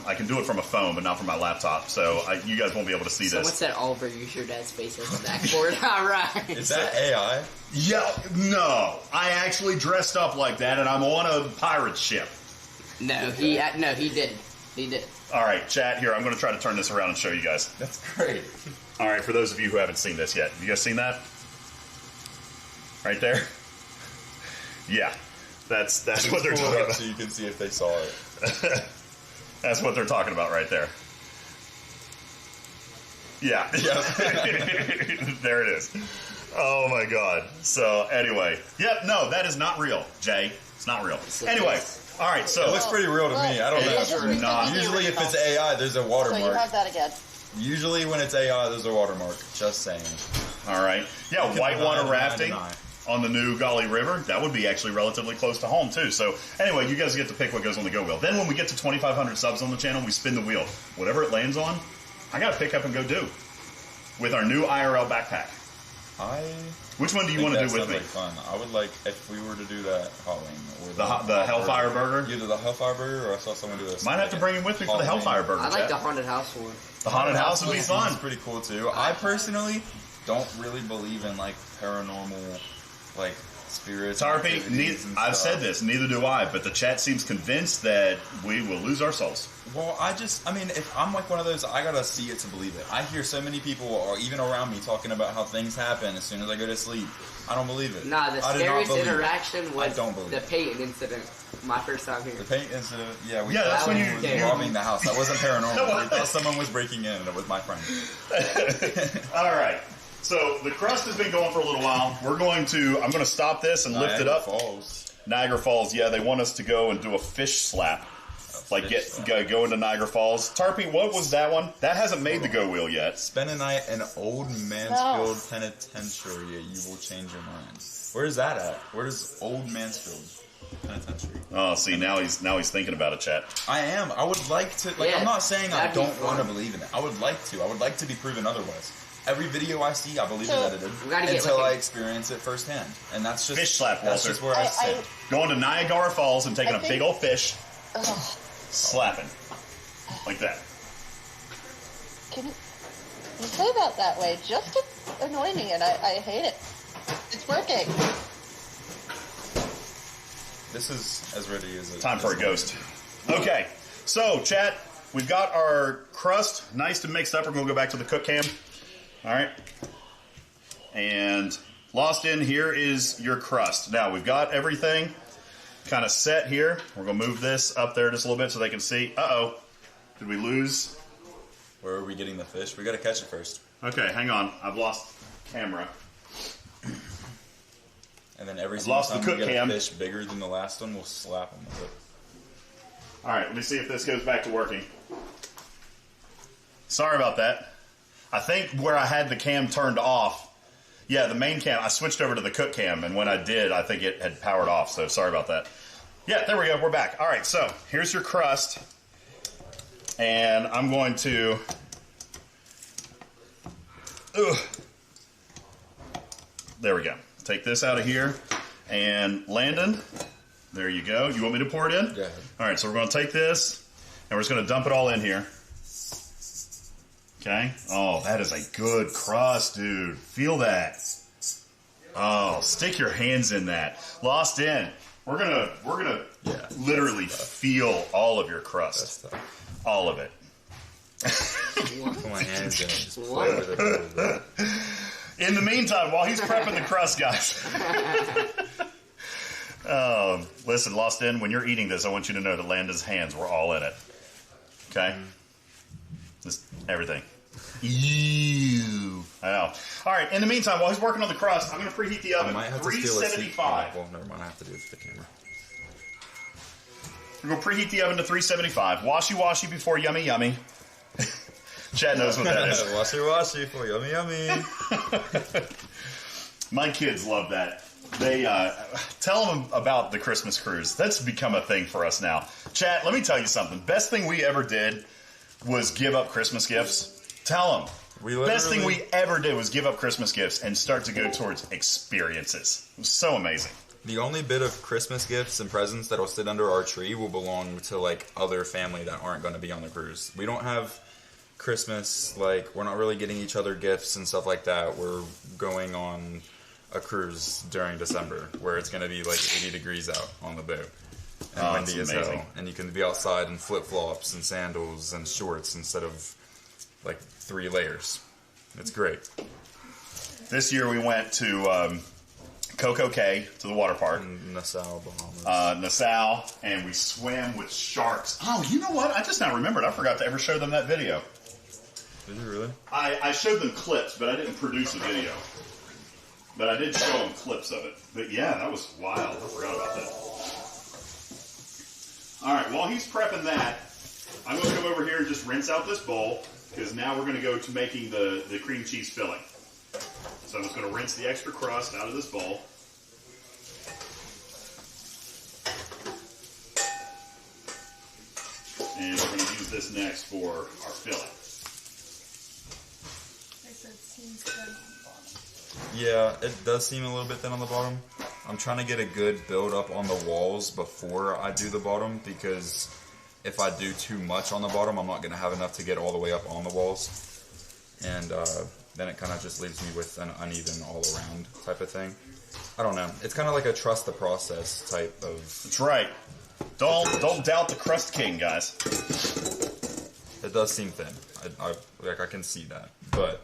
S1: I can do it from a phone, but not from my laptop. So you guys won't be able to see
S6: So
S1: this.
S6: what's that Oliver use your dad's face as a backboard? All right.
S5: Is that AI?
S1: Yeah, no. I actually dressed up like that, and I'm on a pirate ship.
S6: No, he did. He did.
S1: All right, chat here. I'm going to try to turn this around and show you guys.
S5: That's great.
S1: All right, for those of you who haven't seen this yet, have you guys seen that? Right there? Yeah, that's what they're
S5: Pull
S1: talking
S5: it up
S1: about.
S5: so you can see if they saw it.
S1: That's what they're talking about right there. Yeah. There it is. Oh my god. So anyway, yep, no, that is not real, Jay. It's not real. Anyway, all right, so
S5: It looks pretty real to me. I don't
S1: It is
S5: know.
S1: not.
S5: Usually if it's AI, there's a
S2: So you
S5: watermark.
S2: have that again.
S5: Usually when it's AI, there's a watermark. Just saying.
S1: all right. Yeah,
S5: Okay,
S1: whitewater
S5: deny.
S1: rafting on the new Golly River. That would be actually relatively close to home too. So anyway, you guys get to pick what goes on the Go Wheel. Then when we get to 2,500 subs on the channel, we spin the wheel. Whatever it lands on, I got to pick up and go do with our new IRL backpack. Which one do you want to do with me?
S5: Like fun. I would like if we were to do that Halloween or
S1: The Hellfire Burger?
S5: Either the Hellfire Burger or I saw someone do this.
S1: Might have to bring him with me for the Hellfire Burger.
S6: I like the haunted house one.
S1: The haunted house would be fun.
S5: It's pretty cool too. I personally don't really believe in like paranormal, like spirits.
S1: Tarpy, I've
S5: stuff.
S1: said this, neither do I, but the chat seems convinced that we will lose our souls.
S5: Well, I mean, if I'm like one of those, I gotta see it to believe it. I hear so many people, or even around me, talking about how things happen as soon as I go to sleep. I don't believe it.
S6: Nah, the scariest interaction was the Peyton incident. My first time here.
S5: The paint incident, yeah.
S1: That's when you
S5: robbing the house. That wasn't paranormal. We thought someone was breaking in, and it was my friend.
S1: All right. So the crust has been going for a little while. I'm going to stop this and lift it up. Niagara Falls. Yeah, they want us to go and do a fish slap. Like go into Niagara Falls. Tarpy, what was that one? That hasn't made the go wheel yet.
S5: Spend a night in Old Mansfield Penitentiary. You will change your mind. Where is that at? Where's Old Mansfield Penitentiary?
S1: Oh, see, now he's thinking about it, chat.
S5: I am. I would like to. Like, I'm not saying I don't want to believe in it. I would like to. I would like to be proven otherwise. Every video I see, I believe it edited until I experience it firsthand, and that's just
S1: fish slap. Walter.
S5: That's just where I sit.
S1: Going to Niagara Falls and taking a big old fish, slapping like that.
S2: Can you say that way? Just to annoy me, and I hate it. It's working.
S5: This is as ready as it.
S1: Time for a ghost. Okay, so chat, we've got our crust nice and mixed up. We're going to go back to the cook cam. All right, and Lost In, here is your crust. Now, we've got everything kind of set here. We're going to move this up there just a little bit so they can see. Uh-oh. Did we lose?
S5: Where are we getting the fish? We got to catch it first.
S1: Okay, hang on. I've lost camera.
S5: And then every
S1: single
S5: time we get a fish bigger than the last one, we'll slap them with it.
S1: All right, let me see if this goes back to working. Sorry about that. I think where I had the cam turned off, yeah, the main cam, I switched over to the cook cam, and when I did, I think it had powered off, so sorry about that. Yeah, there we go, we're back. All right, so here's your crust, and I'm going to, there we go. Take this out of here, and Landon, there you go. You want me to pour it in?
S5: Go ahead.
S1: All right, so we're going to take this, and we're just going to dump it all in here. Okay. Oh, that is a good crust, dude. Feel that. Oh, stick your hands in that. Lost In. We're gonna literally feel all of your crust. All of it.
S5: Put my hands in it. Just play with it a little bit.
S1: In the meantime, while he's prepping the crust, guys. Listen, Lost In, when you're eating this, I want you to know that Landon's hands were all in it. Okay? Just everything. Ew. I know. All right, in the meantime, while he's working on the crust, I'm going to preheat the oven. 375.
S5: Well, never mind. I have to do it for the camera.
S1: We're going to preheat the oven to 375. Washy before yummy yummy. Chad knows what that is.
S5: Washy for yummy yummy.
S1: My kids love that. They tell them about the Christmas cruise. That's become a thing for us now. Chat, let me tell you something. Best thing we ever did was give up Christmas gifts. Tell them. Best thing we ever did was give up Christmas gifts and start to go towards experiences. It was so amazing.
S5: The only bit of Christmas gifts and presents that will sit under our tree will belong to like other family that aren't going to be on the cruise. We don't have Christmas, like we're not really getting each other gifts and stuff like that. We're going on a cruise during December where it's going to be like 80 degrees out on the boat. And windy as hell. And you can be outside in flip-flops and sandals and shorts instead of like 3 layers. It's great.
S1: This year we went to Coco Cay, to the water park.
S5: In Nassau, Bahamas.
S1: Nassau, and we swam with sharks. Oh, you know what? I just now remembered. I forgot to ever show them that video.
S5: Did you really?
S1: I showed them clips, but I didn't produce a video. But I did show them clips of it. But yeah, that was wild. I forgot about that. All right, while he's prepping that, I'm going to come over here and just rinse out this bowl, because now we're going to go to making the cream cheese filling. So I'm just going to rinse the extra crust out of this bowl. And we're going to use this next for our filling.
S5: Yeah, it does seem a little bit thin on the bottom. I'm trying to get a good build up on the walls before I do the bottom, because if I do too much on the bottom, I'm not going to have enough to get all the way up on the walls. And then it kind of just leaves me with an uneven all-around type of thing. I don't know. It's kind of like a trust the process type of...
S1: That's right. Don't doubt the crust king, guys.
S5: It does seem thin. I can see that. But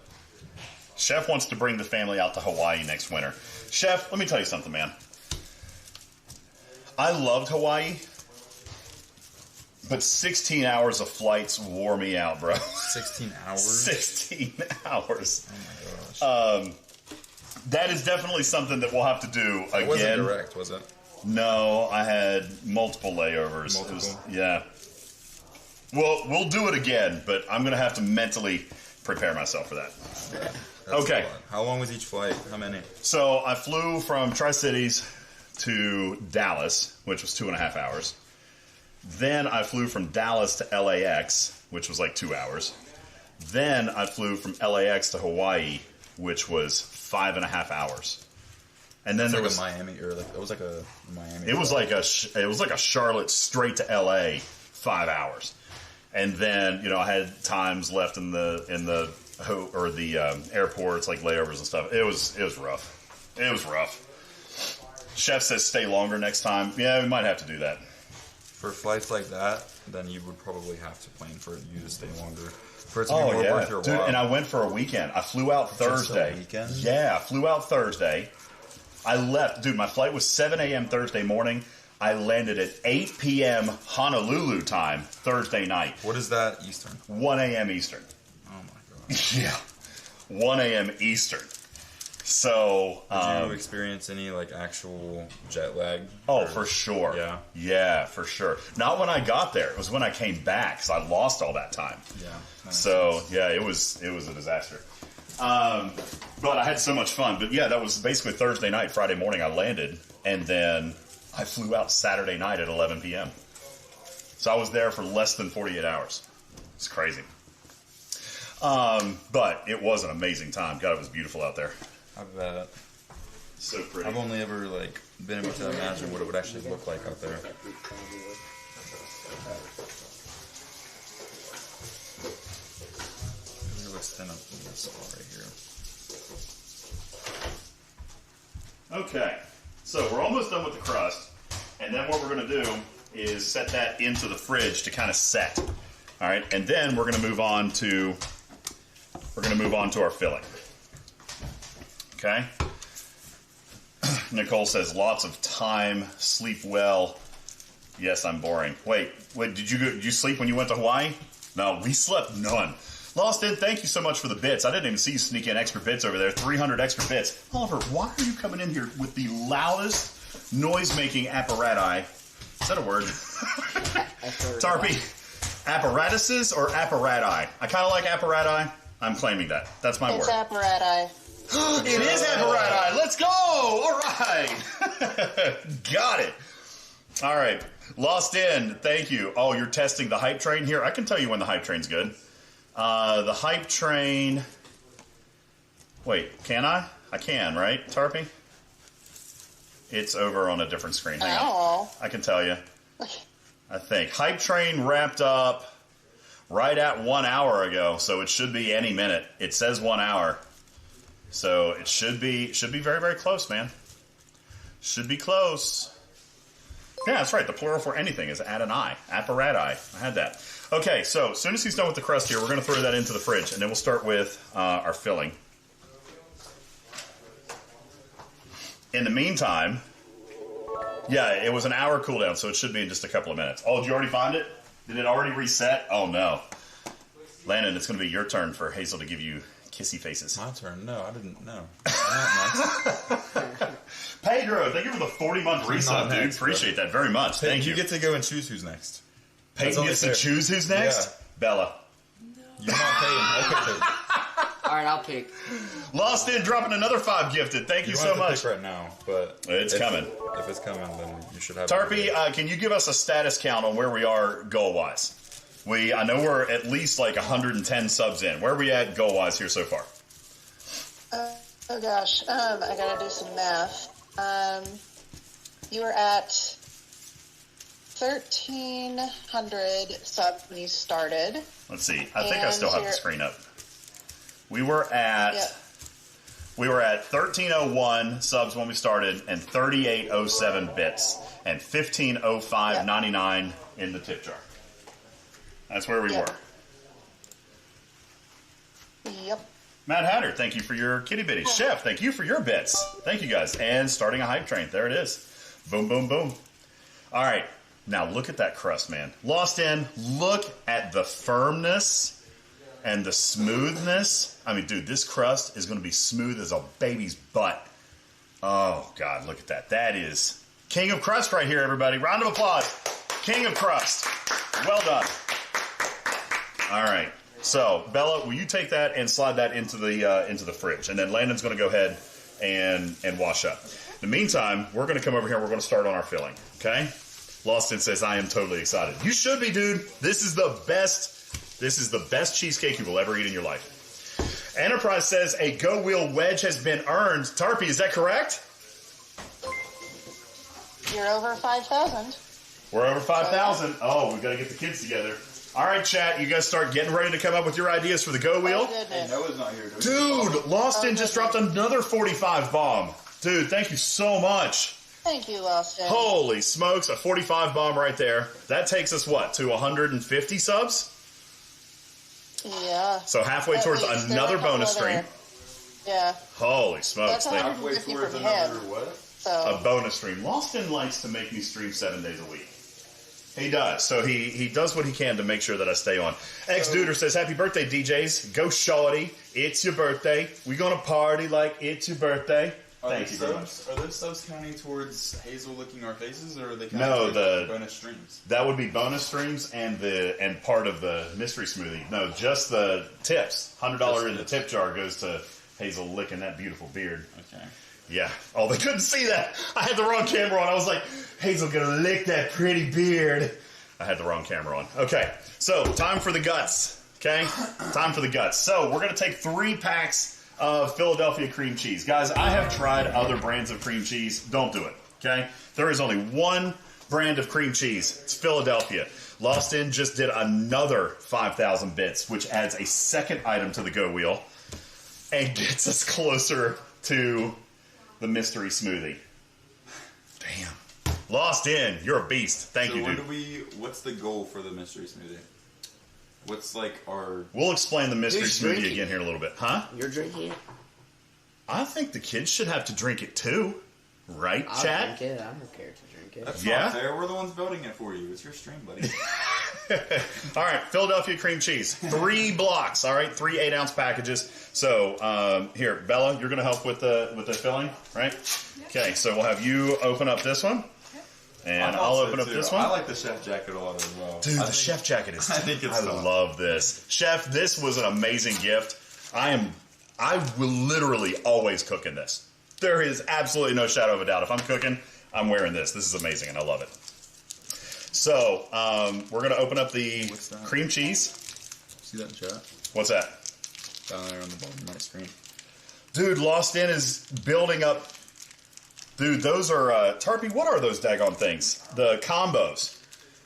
S1: Chef wants to bring the family out to Hawaii next winter. Chef, let me tell you something, man. I loved Hawaii, but 16 hours of flights wore me out, bro.
S5: 16 hours?
S1: 16 hours.
S5: Oh my gosh.
S1: That is definitely something that we'll have to do again.
S5: It wasn't direct, was it?
S1: No, I had multiple layovers.
S5: Multiple?
S1: Yeah. Well, we'll do it again, but I'm going to have to mentally prepare myself for that.
S5: Yeah,
S1: okay.
S5: How long was each flight? How many?
S1: So I flew from Tri-Cities to Dallas, which was 2.5 hours. Then I flew from Dallas to LAX, which was like 2 hours. Then I flew from LAX to Hawaii, which was 5.5 hours. And then there was
S5: a Miami, or like it was like a Miami.
S1: It was like a Charlotte straight to LA, 5 hours. And then, I had times left in the airports, like layovers and stuff. It was rough. It was rough. Chef says stay longer next time. Yeah, we might have to do that.
S5: For flights like that, then you would probably have to plan for you to stay longer. For it to be more worth your
S1: dude.
S5: while.
S1: And I went for a weekend. I flew out Thursday.
S5: Just a weekend?
S1: Yeah, I flew out Thursday. I left. Dude, my flight was 7 a.m. Thursday morning. I landed at 8 p.m. Honolulu time Thursday night.
S5: What is that Eastern?
S1: 1 a.m. Eastern.
S5: Oh my gosh.
S1: Yeah. 1 a.m. Eastern. So,
S5: did you experience any like actual jet lag?
S1: Oh, for sure.
S5: Yeah.
S1: Yeah, for sure. Not when I got there. It was when I came back, because I lost all that time.
S5: Yeah.
S1: So, yeah, it was a disaster. But I had so much fun. But yeah, that was basically Thursday night. Friday morning I landed, and then I flew out Saturday night at 11 p.m. So I was there for less than 48 hours. It's crazy. But it was an amazing time. God, it was beautiful out there.
S5: I bet.
S1: So pretty.
S5: I've only ever been able to imagine what it would actually look like out there. Let's thin up this spot right here.
S1: Okay, so we're almost done with the crust, and then what we're going to do is set that into the fridge to kind of set. All right, and then we're going to move on to our filling. Okay. Nicole says lots of time, sleep well. Yes, I'm boring. Wait, did you sleep when you went to Hawaii? No, we slept none. Lost in, thank you so much for the bits. I didn't even see you sneak in extra bits over there. 300 extra bits. Oliver, why are you coming in here with the loudest noise-making apparatus? Is that a word? Tarpy. Apparatuses or apparati? I kind of like apparati. I'm claiming that. That's my word.
S2: It's apparati.
S1: It is apparati. Let's go. All right. Got it. All right. Lost in. Thank you. Oh, you're testing the hype train here? I can tell you when the hype train's good. The hype train. Wait, can I? I can, right, Tarpy? It's over on a different screen. Hang on. I can tell you. I think. Hype train wrapped up right at 1 hour ago, so it should be any minute. It says 1 hour. So it should be very, very close, man. Should be close. Yeah, that's right. The plural for anything is add an I. Apparati. I had that. Okay, so as soon as he's done with the crust here, we're going to throw that into the fridge, and then we'll start with our filling. In the meantime, yeah, it was an hour cooldown, so it should be in just a couple of minutes. Oh, did you already find it? Did it already reset? Oh, no. Landon, it's going to be your turn for Hazel to give you kissy faces.
S5: My turn? No, I didn't know.
S1: Pedro, thank you for the 40-month resub, dude. Appreciate that very much. Thank you.
S5: You get to go and choose who's next.
S1: Peyton gets to choose who's next?
S5: Yeah.
S1: Bella.
S5: You're not Peyton. Okay, Peyton.
S6: Alright, I'll pick.
S1: Lost in, dropping another 5 gifted. Thank you so much.
S5: Pick right now, but
S1: it's coming.
S5: If it's coming, then you should have.
S1: Tarpy, can you give us a status count on where we are goal-wise? I know we're at least like 110 subs in. Where are we at goal-wise here so far?
S2: Oh gosh, I gotta do some math. You were at 1,300 subs when you started.
S1: Let's see. I think I still have the
S2: you're-
S1: screen up. We were at
S2: Yeah.
S1: 1301 subs when we started, and 3807 bits, and 1505.99 in the tip jar. That's where we
S2: Yep.
S1: were.
S2: Yep.
S1: Matt Hatter, thank you for your kitty bitty. Chef, thank you for your bits. Thank you guys. And starting a hype train. There it is. Boom, boom, boom. All right. Now look at that crust, man. Lost in. Look at the firmness and the smoothness. I mean, dude, this crust is going to be smooth as a baby's butt. Oh, God, look at that. That is king of crust right here, everybody. Round of applause. King of crust. Well done. All right. So, Bella, will you take that and slide that into the fridge? And then Landon's going to go ahead and wash up. In the meantime, we're going to come over here and we're going to start on our filling, okay? Loston says, I am totally excited. You should be, dude. This is the best cheesecake you will ever eat in your life. Enterprise says a Go Wheel wedge has been earned. Tarpy, is that correct?
S2: You're over 5,000.
S1: We're over 5,000. Oh, we've got to get the kids together. All right, chat, you guys start getting ready to come up with your ideas for the Go Wheel.
S2: Oh, goodness.
S4: Noah's not here.
S1: Dude, Loston just dropped another 45 bomb. Dude, thank you so much.
S2: Thank you, Loston.
S1: Holy smokes, a 45 bomb right there. That takes us, what, to 150 subs?
S2: Yeah.
S1: So halfway
S2: At
S1: towards
S2: least. There
S1: another
S2: are a couple
S1: bonus stream.
S2: other- Yeah.
S1: Holy smokes.
S2: That's
S1: Thank you.
S4: Halfway
S2: 150
S4: towards
S2: from
S4: another
S2: him.
S4: what?
S2: So.
S1: A bonus stream. Loston likes to make me stream 7 days a week. He does. So he does what he can to make sure that I stay on. X-Duder says, happy birthday, DJs. Go shorty. It's your birthday. We're going to party like it's your birthday. Thank you very much.
S5: Are those subs counting towards Hazel licking our faces, or are they counting
S1: No,
S5: towards
S1: the-
S5: bonus streams?
S1: That would be bonus streams and part of the mystery smoothie. No, just the tips. $100 in the tip jar goes to Hazel licking that beautiful beard.
S5: Okay.
S1: Yeah. Oh, they couldn't see that. I had the wrong camera on. I was like, Hazel gonna lick that pretty beard. I had the wrong camera on. Okay. So, time for the guts. Okay? Time for the guts. So, we're gonna take 3 packs of Philadelphia cream cheese. Guys, I have tried other brands of cream cheese. Don't do it. Okay? There is only one brand of cream cheese. It's Philadelphia. Lost In just did another 5,000 bits, which adds a second item to the Go Wheel and gets us closer to the mystery smoothie. Damn. Lost In, you're a beast. Thank you, dude.
S5: What's the goal for the mystery smoothie? What's like our...
S1: We'll explain the mystery
S6: Who's
S1: smoothie
S6: drinking?
S1: again here in a little bit. Huh?
S6: You're drinking it?
S1: I think the kids should have to drink it too. Right,
S6: I'll
S1: chat?
S6: drink it. I don't care to drink it.
S5: That's
S1: Yeah?
S5: not fair. We're the ones building it for you. It's your stream, buddy.
S1: All right, Philadelphia cream cheese. 3 blocks, all right? 3 8-ounce packages. So, here, Bella, you're going to help with the filling, right? Okay, so we'll have you open up this one. And I'll open up this one.
S5: I like the chef jacket a lot as well.
S1: Dude, the chef jacket is...
S5: I think it's
S1: I
S5: tough.
S1: love this. Chef, this was an amazing gift. I will literally always cook in this. There is absolutely no shadow of a doubt. If I'm cooking, I'm wearing this. This is amazing, and I love it. So, we're going to open up the
S5: What's that?
S1: cream cheese.
S5: See that in chat?
S1: What's that?
S5: Down there on the bottom of my screen.
S1: Dude, Lost In is building up... Dude, those are... Tarpy, what are those daggone things? The combos.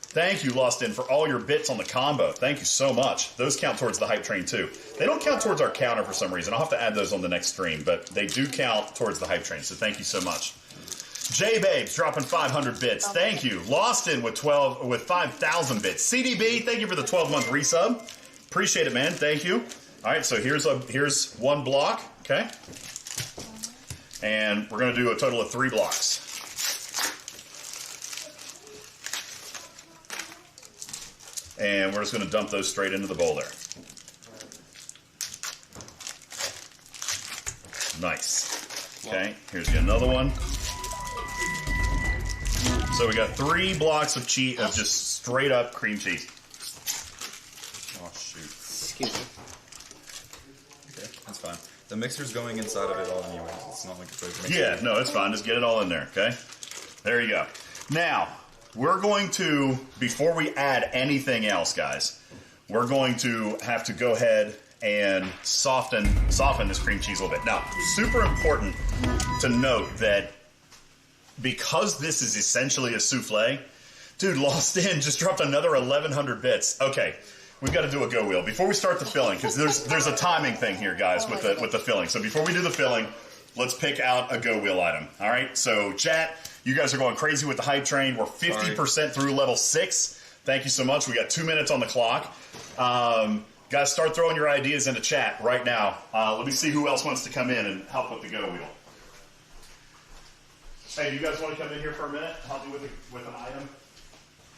S1: Thank you, Lost In, for all your bits on the combo. Thank you so much. Those count towards the hype train, too. They don't count towards our counter for some reason. I'll have to add those on the next stream, but they do count towards the hype train, so thank you so much. J-Babes dropping 500 bits. Thank you. Lost In with 5,000 bits. CDB, thank you for the 12-month resub. Appreciate it, man. Thank you. All right, so here's 1 block, okay? And we're going to do a total of 3 blocks. And we're just going to dump those straight into the bowl there. Nice. Okay, here's another one. So we got 3 blocks of cheese, of just straight up cream cheese.
S5: Oh, shoot.
S6: Excuse me.
S5: Okay, that's fine. The mixer's going inside of it all anyways. It's not like a fridge mixer.
S1: Yeah, no, it's fine. Just get it all in there, okay? There you go. Now, we're going to, before we add anything else, guys, we're going to have to go ahead and soften this cream cheese a little bit. Now, super important to note that because this is essentially a souffle, dude, Lost In just dropped another 1,100 bits. Okay, we've got to do a go wheel before we start the filling, because there's a timing thing here, guys, with the filling. So before we do the filling, let's pick out a go wheel item. All right, so chat, you guys are going crazy with the hype train. We're 50% through level 6. Thank you so much. We got 2 minutes on the clock. Guys, start throwing your ideas into chat right now. Let me see who else wants to come in and help with the go wheel. Hey, do you guys want to come in here for a minute? Help me with an item?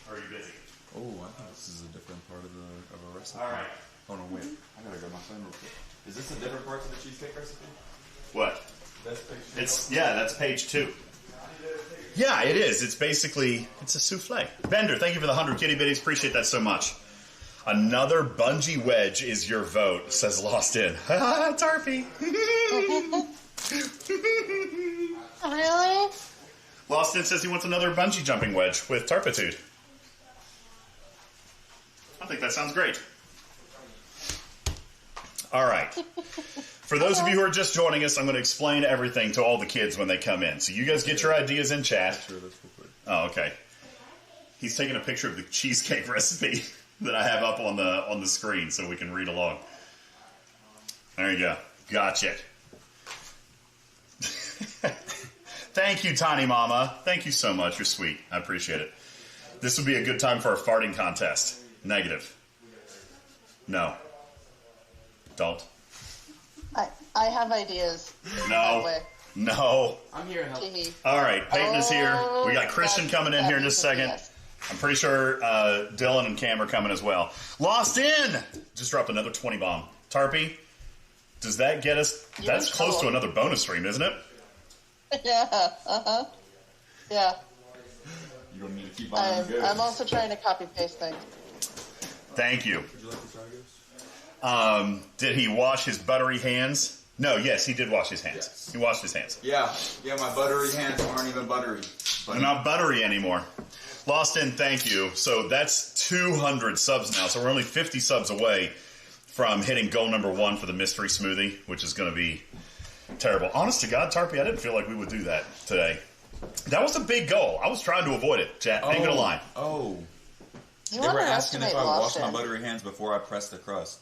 S1: Or are you busy?
S5: Oh, I think this is a different part of a recipe.
S1: All right.
S5: Oh no, wait. I gotta grab my phone real quick. Is this a different part of the cheesecake recipe?
S1: What?
S5: That's page 2.
S1: That's page 2. Yeah, it is. It's basically, it's a souffle. Bender, thank you for the 100 kitty bitties. Appreciate that so much. Another bungee wedge is your vote, says Lost In. Tarpy.
S2: Really?
S1: Lost In says he wants another bungee jumping wedge with Tarpitude. I think that sounds great. All right. For those of you who are just joining us, I'm going to explain everything to all the kids when they come in. So you guys get your ideas in chat. Oh, okay. He's taking a picture of the cheesecake recipe that I have up on the screen so we can read along. There you go. Gotcha. Thank you, Tiny Mama. Thank you so much. You're sweet. I appreciate it. This would be a good time for a farting contest. Negative. No. Don't.
S2: I have ideas.
S1: No. No.
S6: I'm here to help.
S1: All right. Peyton is here. We got Christian coming in here in just a second.
S2: Yes.
S1: I'm pretty sure Dylan and Cam are coming as well. Lost In! Just dropped another 20 bomb. Tarpy, does that get us? That's close to another bonus stream, isn't it?
S2: Yeah. Uh-huh. Yeah.
S5: You don't need to keep on the
S2: I'm also trying to copy paste things.
S1: Thank you.
S5: Would you like to try this?
S1: Did he wash his buttery hands? No, yes, he did wash his hands.
S5: Yes.
S1: He washed his hands.
S5: Yeah, my buttery hands aren't even buttery.
S1: They're not buttery anymore. Lost In, thank you. So that's 200 subs now. So we're only 50 subs away from hitting goal number 1 for the mystery smoothie, which is going to be terrible. Honest to God, Tarpy, I didn't feel like we would do that today. That was a big goal. I was trying to avoid it, chat. Ain't gonna lie.
S5: Oh.
S2: You
S5: They were asking
S2: underestimate
S5: if I washed
S2: Lost
S5: my
S2: In.
S5: buttery hands before I pressed the crust.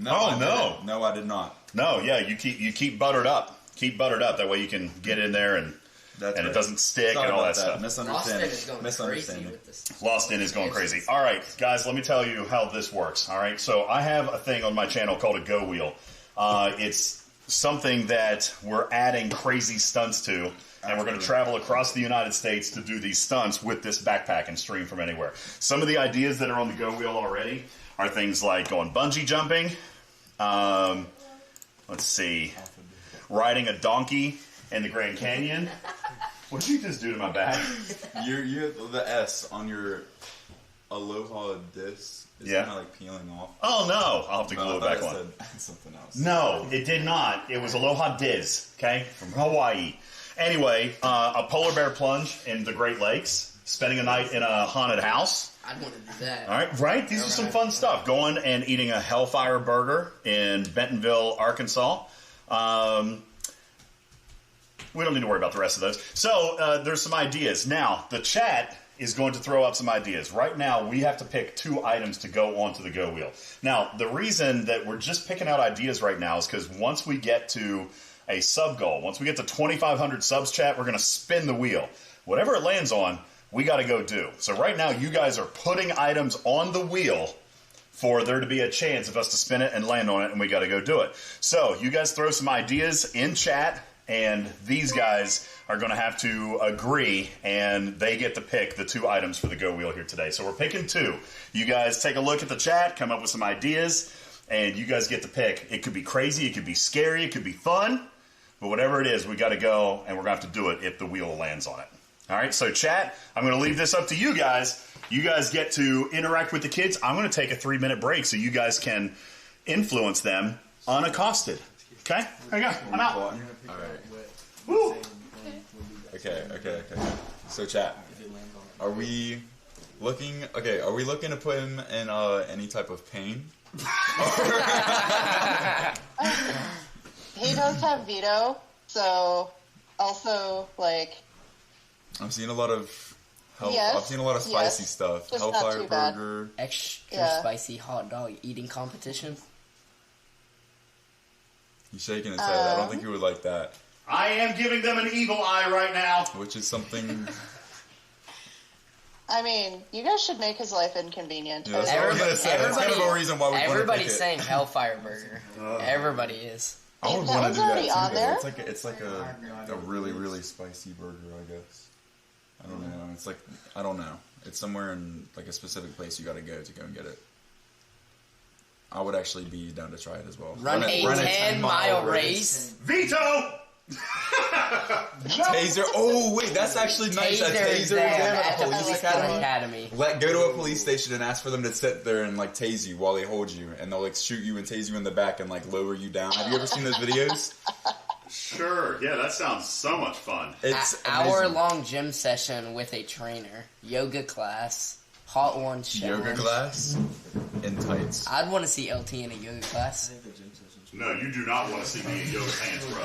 S1: Oh,
S5: I
S1: no.
S5: didn't. No, I did not.
S1: No, yeah, you keep buttered up. Keep buttered up. That way you can get in there and
S5: That's
S1: it
S5: right.
S1: doesn't stick
S5: Sorry
S1: and all
S5: about
S1: that stuff.
S6: Lost In
S5: Misunderstanding.
S6: is going crazy
S5: Misunderstanding.
S6: with this.
S1: Lost In is going crazy. All right, guys, let me tell you how this works. All right, so I have a thing on my channel called a Go Wheel. It's something that we're adding crazy stunts to, and we're going to travel across the United States to do these stunts with this backpack and stream from anywhere. Some of the ideas that are on the Go Wheel already are things like going bungee jumping. Let's see, riding a donkey in the Grand Canyon. What did you just do to my back?
S5: You the S on your Aloha disc is
S1: Yeah.
S5: kind of like peeling off.
S1: Oh no, I'll have to glue it back on.
S5: Said something else.
S1: No, it did not. It was Aloha Diz, okay, from Hawaii. Anyway, a polar bear plunge in the Great Lakes, spending a night in a haunted house.
S6: I'd want to do that.
S1: All right, right? These are some fun stuff. Going and eating a Hellfire Burger in Bentonville, Arkansas. We don't need to worry about the rest of those. So there's some ideas. Now, the chat is going to throw up some ideas. Right now, we have to pick 2 items to go onto the Go Wheel. Now, the reason that we're just picking out ideas right now is because once we get to a sub goal, once we get to 2,500 subs, chat, we're going to spin the wheel. Whatever it lands on, we got to go do. So right now, you guys are putting items on the wheel for there to be a chance of us to spin it and land on it, and we got to go do it. So you guys throw some ideas in chat, and these guys are going to have to agree, and they get to pick the 2 items for the Go Wheel here today. So we're picking 2. You guys take a look at the chat, come up with some ideas, and you guys get to pick. It could be crazy, it could be scary, it could be fun, but whatever it is, we got to go, and we're going to have to do it if the wheel lands on it. All right, so chat, I'm going to leave this up to you guys. You guys get to interact with the kids. I'm going to take a 3-minute break so you guys can influence them unaccosted. Okay? There you go. I'm out.
S5: All right.
S1: Woo.
S5: Okay. So chat, are we looking to put him in any type of pain
S2: He does have veto, so also like.
S5: I've seen a lot of
S2: Yes,
S5: I've seen a lot of spicy
S2: yes.
S5: stuff.
S2: Just not
S5: Hellfire
S2: too bad.
S5: burger.
S6: Extra
S2: Yeah.
S6: spicy hot dog eating competition.
S5: He's shaking his head. I don't think he would like that.
S1: I am giving them an evil eye right now.
S5: Which is something.
S2: I mean, you guys should make his life inconvenient.
S5: Yeah, that's what I was gonna say. That's kind of a reason why we want to pick
S6: Everybody's
S5: it.
S6: saying Hellfire Burger. Everybody is.
S5: I would
S2: That
S5: want to
S2: one's
S5: do that
S2: already
S5: too.
S2: on
S5: though.
S2: there?
S5: It's like a really really spicy burger. I guess. I don't know. It's like I don't know. It's somewhere in like a specific place you got to go and get it. I would actually be down to try it as well.
S6: Run a 10-mile race.
S1: Veto!
S5: Taser. Oh wait, that's actually nice. A taser exam at the police academy. Go to a police station and ask for them to sit there and like tase you while they hold you, and they'll like shoot you and tase you in the back and like lower you down. Have you ever seen those videos?
S1: Sure. Yeah, that sounds so much fun.
S5: It's
S6: An hour-long gym session with a trainer, yoga class, hot ones challenge.
S5: Yoga class in tights.
S6: I'd want to see LT in a yoga class.
S1: No, you do not want to see me in yoga pants, bro.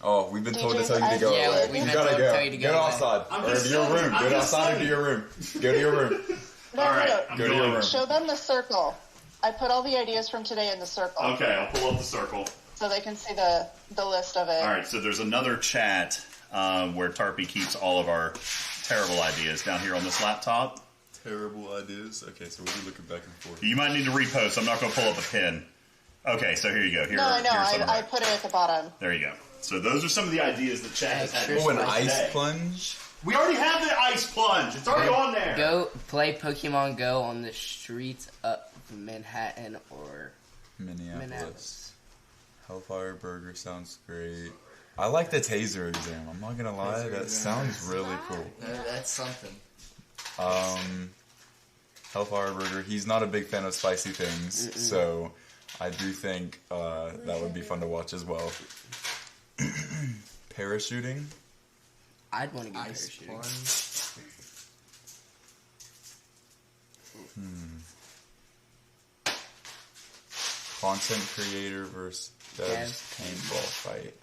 S5: Oh, we've been told to tell you to go.
S6: Yeah,
S5: away.
S6: we've
S5: You
S6: been
S5: gotta
S6: told to
S5: go.
S6: tell you to go
S5: Go
S6: away.
S5: outside.
S1: I'm
S5: Or
S1: just
S5: to your
S1: saying,
S5: room.
S1: I'm
S5: Go
S1: just
S5: outside
S1: saying.
S5: to your room. Go to your room.
S2: No,
S1: All right,
S2: no,
S1: I'm
S5: Go to your
S1: going.
S5: room.
S2: Show them the circle. I put all the ideas from today in the circle,
S1: Okay, I'll pull up the circle.
S2: so they can see the list of it.
S1: All right, so there's another chat where Tarpy keeps all of our terrible ideas down here on this laptop.
S5: Terrible ideas. Okay, so we're looking back and forth.
S1: You might need to repost. I'm not going to pull up a pin. Okay, so here you go. Here,
S2: No, I know.
S1: here's some of
S2: I
S1: our-
S2: put it at the bottom.
S1: There you go. So those are some of the ideas that chat has had.
S5: Oh, an
S1: for
S5: ice
S1: today.
S5: plunge?
S1: We already have the ice plunge. It's already on there.
S6: Go play Pokemon Go on the streets of Manhattan or
S5: Minneapolis. Hellfire Burger sounds great. I like the taser exam. I'm not gonna lie. That sounds really cool.
S8: That's something.
S5: Hellfire Burger. He's not a big fan of spicy things, so I do think that would be fun to watch as well. Parachuting.
S6: I'd want to go
S8: Ice
S6: parachuting.
S8: plunge.
S5: Content creator versus devs
S6: Devs.
S5: paintball fight.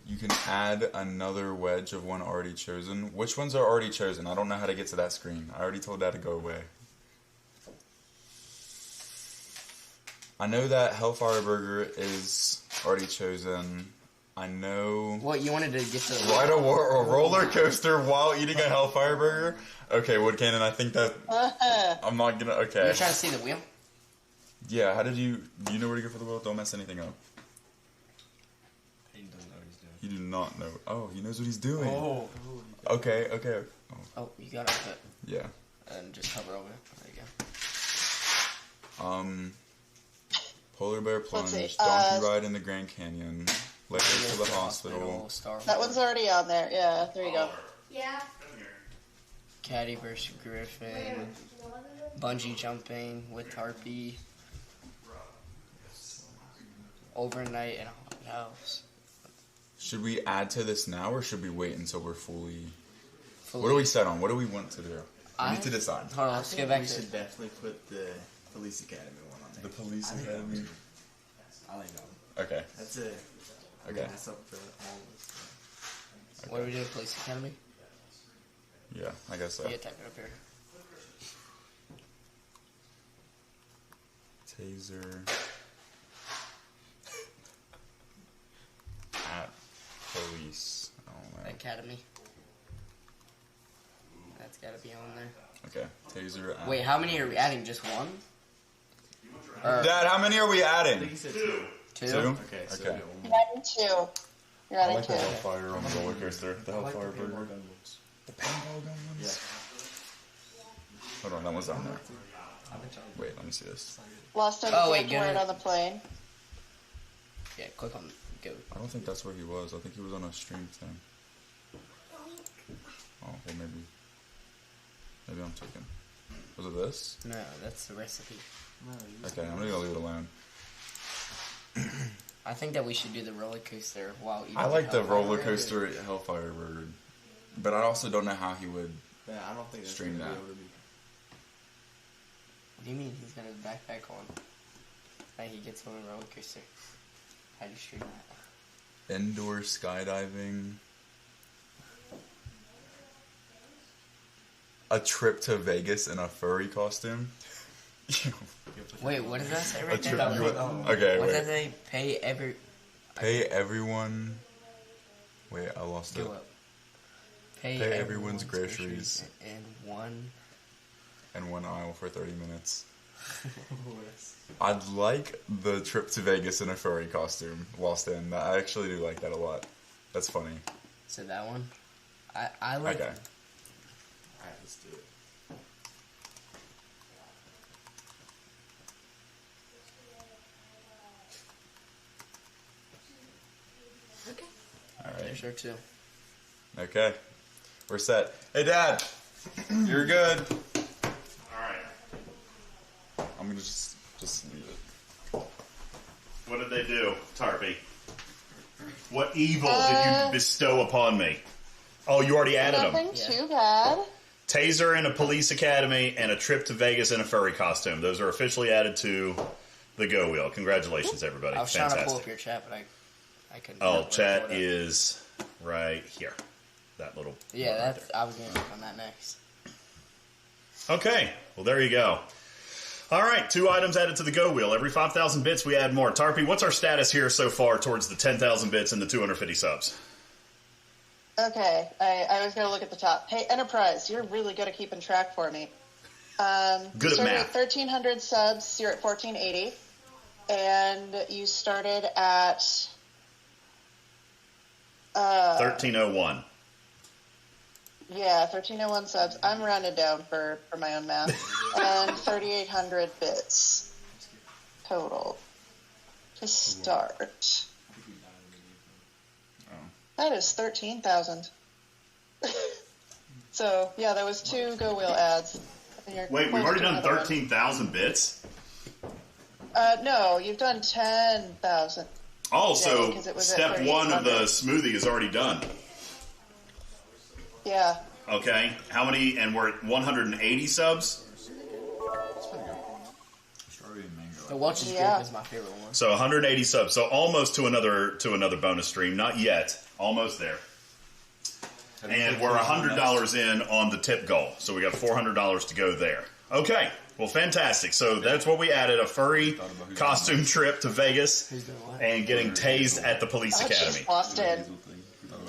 S5: You can add another wedge of one already chosen. Which ones are already chosen? I don't know how to get to that screen. I already told that to go away. I know that Hellfire Burger is already chosen. I know...
S6: What, you wanted to get to the...
S5: Ride a roller coaster while eating a Hellfire Burger? Okay, Wood Cannon, I think that... I'm not gonna... Okay.
S6: You're trying to see the wheel?
S5: Yeah, how did you... Do you know where to go for the wheel? Don't mess anything up.
S8: He doesn't know what he's doing.
S5: You do not know. Oh, he knows what he's doing.
S8: Oh.
S5: Okay.
S6: Oh, you gotta put...
S5: Yeah.
S6: And just hover over. There you go.
S5: Polar bear plunge,
S2: Let's see,
S5: donkey ride in the Grand Canyon, lecture to the hospital.
S6: Star
S2: That one's already on there. Yeah, there you go.
S3: Yeah.
S6: Caddy versus Griffin. Bungee jumping with Tarpy. Overnight in a haunted house.
S5: Should we add to this now, or should we wait until we're fully... What do we set on? What do we want to do? We need to decide.
S6: Hold on, let's go back
S8: We
S6: to...
S8: should definitely put the police academy one on there.
S5: The police academy.
S8: I like that one.
S5: Okay.
S8: That's it.
S5: Okay.
S8: That's up for all of us.
S6: What do we do? Police Academy?
S5: Yeah, I guess so.
S6: Yeah, type it up here.
S5: Taser. At police. I don't know.
S6: Academy. That's gotta be on there.
S5: Okay. Taser at...
S6: Wait, how many are we adding? Just one? Or
S5: Dad, how many are we
S8: I think
S5: adding?
S8: he said two.
S6: two?
S5: Two?
S8: Okay, so
S5: Okay.
S8: we
S2: You're adding two. You're
S5: I
S2: adding
S5: like the
S2: two.
S5: Hellfire on the roller coaster. The Hellfire burger.
S8: ones.
S5: The paintball gun ones?
S8: Yeah.
S5: Hold on, that one's on there.
S8: I bet y'all-
S5: Wait, let me see this.
S2: Lost on
S6: Oh,
S2: the
S6: wait,
S2: wear
S6: good.
S2: it on the plane.
S6: Yeah, click on go.
S5: I don't think that's where he was. I think he was on a stream thing. Oh, well, maybe. Maybe I'm taking. Was it this?
S6: No, that's the recipe.
S8: No, you
S5: Okay, I'm gonna leave it alone.
S6: I think that we should do the roller coaster while eating.
S5: I like the
S6: Hellfire
S5: roller
S6: Burger.
S5: coaster at Hellfire Burger. But I also don't know how he would.
S8: Yeah, I don't think that's
S5: Stream
S8: gonna be
S5: that.
S8: able to be.
S6: What do you mean he's got his backpack on? Like he gets on a roller coaster. How do you stream that?
S5: Indoor skydiving. A trip to Vegas in a furry costume.
S6: Wait, what does that say right
S5: trip-
S6: there?
S5: Okay,
S6: What does
S5: wait.
S6: that say?
S5: Pay everyone. Wait, I lost it.
S6: Go up.
S5: Pay everyone's groceries.
S6: in one.
S5: And 1 aisle for 30 minutes. I'd like the trip to Vegas in a furry costume. Lost in. I actually do like that a lot. That's funny.
S6: So that one, I like.
S5: Okay.
S8: Alright, let's do it.
S5: All right.
S6: Sure too.
S5: Okay. We're set. Hey, Dad. You're good.
S1: All right.
S5: I'm gonna just leave it.
S1: What did they do, Tarpy? What evil did you bestow upon me? Oh, you already added them.
S2: Nothing too bad.
S1: Taser in a police academy and a trip to Vegas in a furry costume. Those are officially added to the Go Wheel. Congratulations, everybody.
S6: I was trying to pull up
S1: Fantastic.
S6: your chat, but I couldn't.
S1: Oh,
S6: pull it
S1: chat
S6: up.
S1: is right here. That little.
S6: Yeah,
S1: one right
S6: that's. I was gonna click on that next.
S1: there. Okay. Well, there you go. All right, 2 items added to the Go Wheel. Every 5,000 bits, we add more. Tarpy, what's our status here so far towards the 10,000 bits and the 250 subs?
S2: Okay, I was going to look at the top. Hey, Enterprise, you're really good at keeping track for me.
S1: Good at
S2: you started
S1: math.
S2: at 1,300 subs. You're at 1,480. And you started at...
S1: 1301.
S2: Yeah, 1,301 subs. I'm rounded down for my own math. And 3,800 bits total to start. That is 13,000. So, yeah, that was 2 Go Wheel ads.
S1: Wait, we've already done 13,000 bits?
S2: No, you've done 10,000.
S1: Oh,
S2: Yeah,
S1: so
S2: because it was at
S1: step 1 of the
S2: 3,800.
S1: smoothie is already done.
S2: Yeah.
S1: Okay, how many? And we're at 180 subs?
S5: Strawberry and mango.
S6: The Welch's
S2: Yeah.
S6: Grape is my favorite one.
S1: So 180 subs. So almost to another bonus stream. Not yet. Almost there. And we're $100 in on the tip goal. So we got $400 to go there. Okay. Well, fantastic. So that's what we added, a furry costume trip to Vegas
S6: Who's doing what?
S1: and getting tased at the police
S2: Oh,
S1: academy.
S2: jeez, Austin.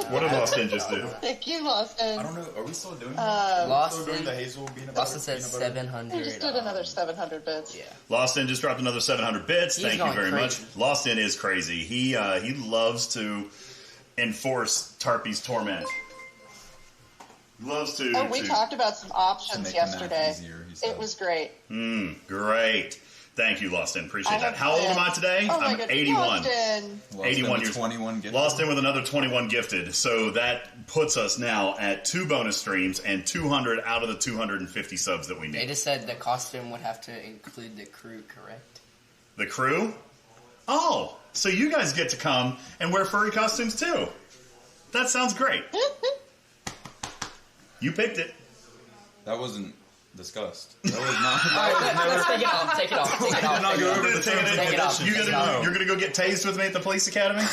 S1: What did Austin just do?
S2: Thank you, Austin.
S5: I don't know. Are we still doing
S6: Lost
S5: doing
S6: in,
S5: the Hazel peanut
S6: Austin
S5: butter?
S6: says
S5: peanut butter?
S6: 700.
S2: We just did another 700 bits.
S6: Yeah.
S1: Lost In just dropped another 700 bits.
S6: He's
S1: Thank you
S6: going
S1: very
S6: crazy.
S1: much. Lost In is crazy. He loves to enforce Tarpy's torment. He loves to.
S2: Oh, we talked about some options
S5: make the math
S2: yesterday.
S5: easier, he said.
S2: It was great.
S1: Great. Thank you, Lost In. Appreciate
S2: I
S1: that.
S2: have
S1: How old am I
S2: plans.
S1: today?
S2: Oh my
S1: I'm
S2: goodness.
S1: 81.
S2: Austin.
S5: Lost
S1: 81
S5: in
S1: years.
S5: 21 gifted.
S1: Lost In with another 21 gifted. So that puts us now at 2 bonus streams and 200 out of the 250 subs that we
S6: They
S1: need.
S6: just said the costume would have to include the crew, correct?
S1: The crew? Oh, so you guys get to come and wear furry costumes too. That sounds great. You picked it.
S5: That wasn't discussed. That was not.
S6: Let's take it off. Take it off. Take it off.
S5: not
S6: Take it
S5: go
S6: off.
S5: over the
S1: Take
S5: terms
S1: it-
S5: and
S6: Take it off.
S5: conditions.
S1: You're gonna go get tased with me at the police academy?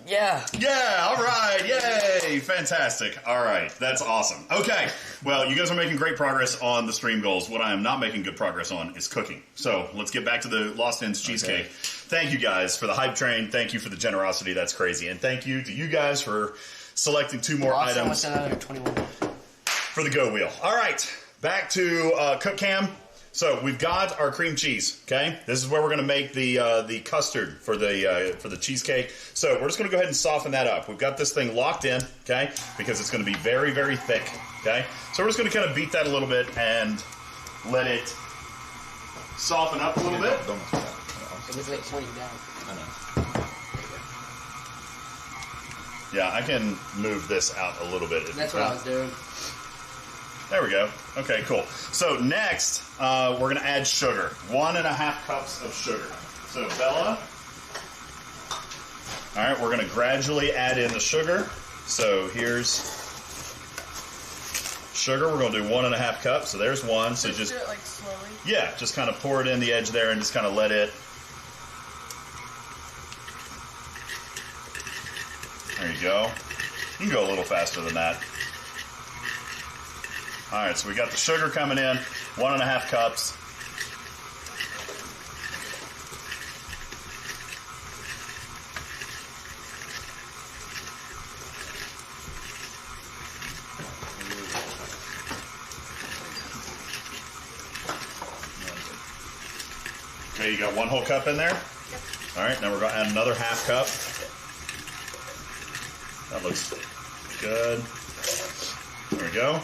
S6: Yeah.
S1: Yeah, all right, yay, fantastic. All right, that's awesome. Okay, well, you guys are making great progress on the stream goals. What I am not making good progress on is cooking. So let's get back to the Lost Ends cheesecake. Thank you guys for the hype train. Thank you for the generosity. That's crazy. And thank you to you guys for selecting 2 more
S6: Austin
S1: items
S6: with another 21.
S1: for the Go Wheel. All right, back to Cook Cam. So we've got our cream cheese. Okay, this is where we're going to make the custard for the cheesecake. So we're just going to go ahead and soften that up. We've got this thing locked in, okay, because it's going to be very, very thick. Okay, so we're just going to kind of beat that a little bit and let it soften up a little bit.
S5: Don't mess with
S6: It was like pointing down.
S5: that. I know.
S1: Yeah, I can move this out a little bit. If
S6: That's
S1: you
S6: what I
S1: want.
S6: was doing.
S1: There we go. Okay, cool. So next, we're going to add sugar. 1.5 cups of sugar. So Bella. All right, we're going to gradually add in the sugar. So here's Sugar, we're going to do 1.5 cups. So there's one. So just
S9: do it like slowly.
S1: yeah, just kind of pour it in the edge there and just kind of let it. There you go. You can go a little faster than that. All right, so we got the sugar coming in, 1.5 cups. Okay, you got 1 whole cup in there? Yep. All right, now we're going to add another 1/2 cup. That looks good. There we go.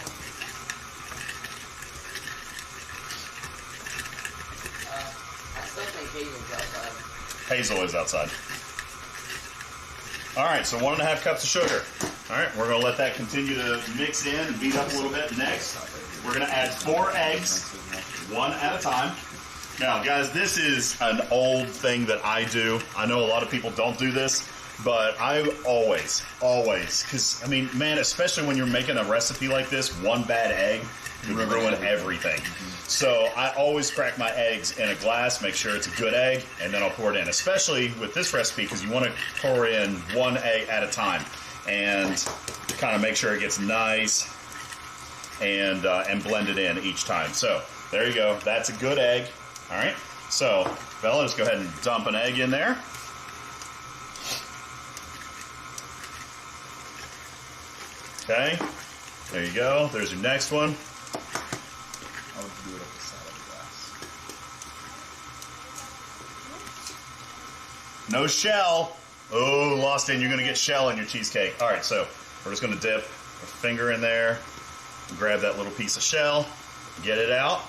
S6: I still think Hazel's outside.
S1: Hazel is outside. All right, so 1.5 cups of sugar. All right, we're going to let that continue to mix in and beat up a little bit. Next, we're going to add 4 eggs, 1 at a time. Now, guys, this is an old thing that I do. I know a lot of people don't do this, but I always, because, I mean, man, especially when you're making a recipe like this, 1 bad egg could ruin everything. So I always crack my eggs in a glass, make sure it's a good egg, and then I'll pour it in, especially with this recipe, because you want to pour in 1 egg at a time and kind of make sure it gets nice and blend it in each time. So there you go. That's a good egg. All right. So, Bella, just go ahead and dump an egg in there. Okay. There you go. There's your next one.
S8: I would do it at the side of the glass.
S1: No shell. Oh, lost in. You're going to get shell in your cheesecake. All right, so we're just going to dip a finger in there, grab that little piece of shell, get it out.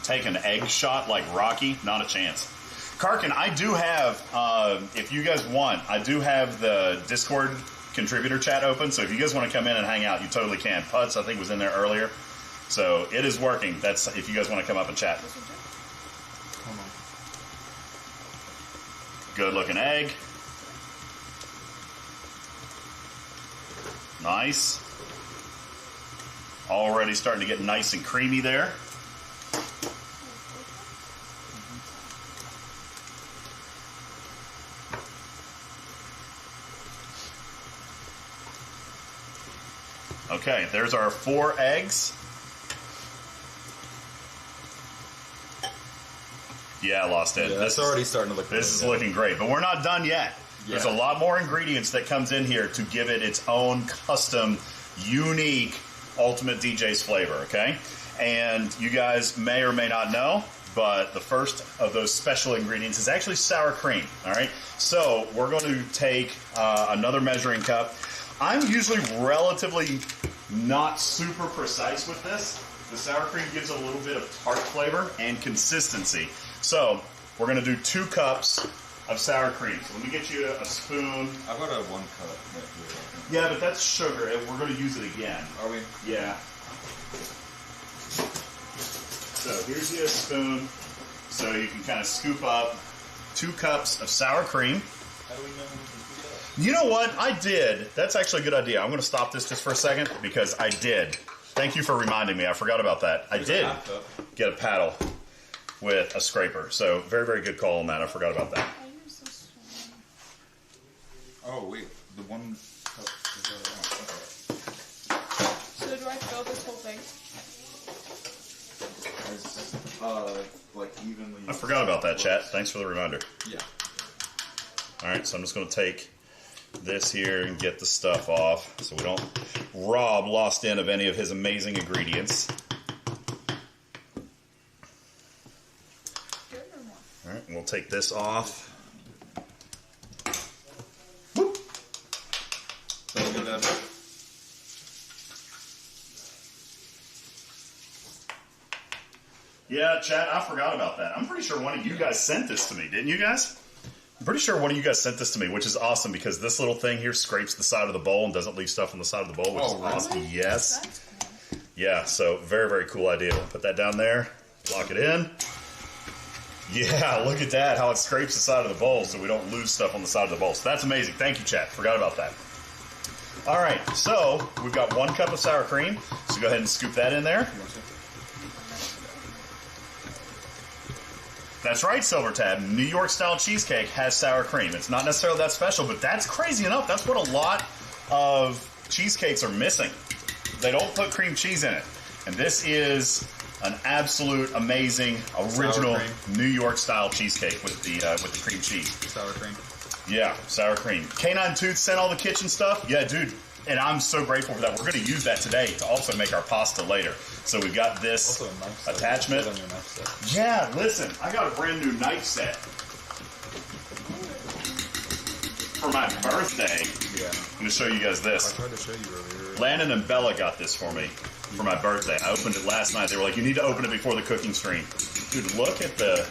S1: Take an egg shot like Rocky, not a chance. Karkin, I do have, if you guys want, I do have the Discord contributor chat open, so if you guys want to come in and hang out, you totally can. Putz, I think, was in there earlier. So it is working. That's if you guys want to come up and chat. Good looking egg. Nice. Already starting to get nice and creamy there. Okay, there's our 4 eggs. Yeah, lost it.
S5: Yeah, this is already starting to look
S1: This is looking great, but we're not done yet.
S5: Yeah.
S1: There's a lot more ingredients that comes in here to give it its own custom, unique UltimatDJz flavor, okay? And you guys may or may not know, but the first of those special ingredients is actually sour cream, all right? So we're going to take another measuring cup. I'm usually relatively not super precise with this. The sour cream gives a little bit of tart flavor and consistency. So we're going to do 2 cups of sour cream. So let me get you a spoon.
S8: I've got a 1 cup right here.
S1: Yeah, but that's sugar, and we're going to use it again.
S8: Are we?
S1: Yeah. So here's you a spoon, so you can kind of scoop up 2 cups of sour cream.
S8: How do we know when we can do that?
S1: You know what? I did. That's actually a good idea. I'm going to stop this just for a second because I did. Thank you for reminding me. I forgot about that. I did get a paddle with a scraper. So very, very good call on that. I forgot about that.
S8: Oh, wait. The 1 cup is
S9: So do I fill this whole thing?
S8: like evenly.
S1: I forgot about that, chat. Thanks for the reminder.
S8: Yeah.
S1: All right, so I'm just going to take this here and get the stuff off so we don't rob Lost In of any of his amazing ingredients. All right, we'll take this off. Whoop.
S8: That'll get that.
S1: Yeah, chat, I forgot about that. I'm pretty sure one of you guys sent this to me, didn't you guys? I'm pretty sure one of you guys sent this to me, which is awesome because this little thing here scrapes the side of the bowl and doesn't leave stuff on the side of the bowl, which is awesome. Yes. Yeah, so very, very cool idea. We'll put that down there, lock it in. Yeah, look at that, how it scrapes the side of the bowl so we don't lose stuff on the side of the bowl. So that's amazing. Thank you, chat. Forgot about that. All right, so we've got 1 cup of sour cream. So go ahead and scoop that in there. That's right, Silver Tab. New York style cheesecake has sour cream. It's not necessarily that special, but that's crazy enough. That's what a lot of cheesecakes are missing. They don't put cream cheese in it. And this is an absolute amazing original New York style cheesecake with the cream cheese.
S5: Sour cream.
S1: Yeah, sour cream. Canine Tooth sent all the kitchen stuff. Yeah, dude. And I'm so grateful for that. We're going to use that today to also make our pasta later. So we've got this attachment. Yeah, listen, I got a brand new knife set for my birthday.
S5: Yeah.
S1: I'm going to show you guys this.
S5: I tried to show you earlier.
S1: Landon and Bella got this for me for my birthday. I opened it last night. They were like, you need to open it before the cooking stream. Dude, look at the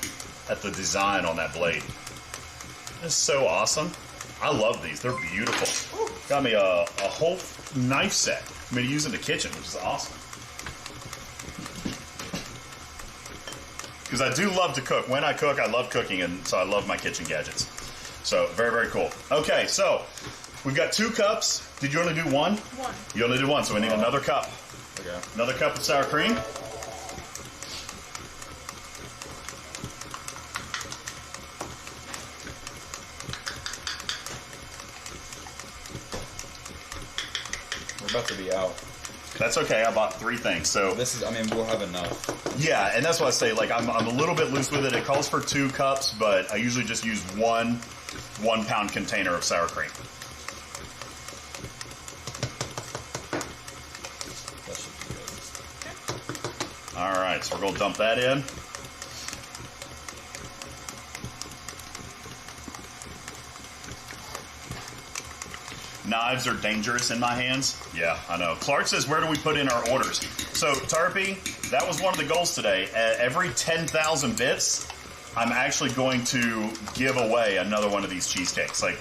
S1: design on that blade. It's so awesome. I love these. They're beautiful. Got me a whole knife set for me to use in the kitchen, which is awesome. Because I do love to cook. When I cook, I love cooking, and so I love my kitchen gadgets. So, very, very cool. Okay, so we've got 2 cups. Did you only do 1?
S9: 1.
S1: You only did 1, so we need another cup.
S5: Okay.
S1: Another cup of sour cream.
S5: We're about to be out.
S1: That's okay. I bought 3 things, so
S5: This is, I mean, we'll have enough.
S1: yeah. And that's why I say, like, I'm a little bit loose with it. It calls for 2 cups, but I usually just use 1 1-pound container of sour cream.
S5: That should be good.
S1: All right, so we're gonna dump that in. Knives are dangerous in my hands. Yeah, I know. Clark says, where do we put in our orders? So, Tarpy, that was one of the goals today. At every 10,000 bits, I'm actually going to give away another one of these cheesecakes. Like,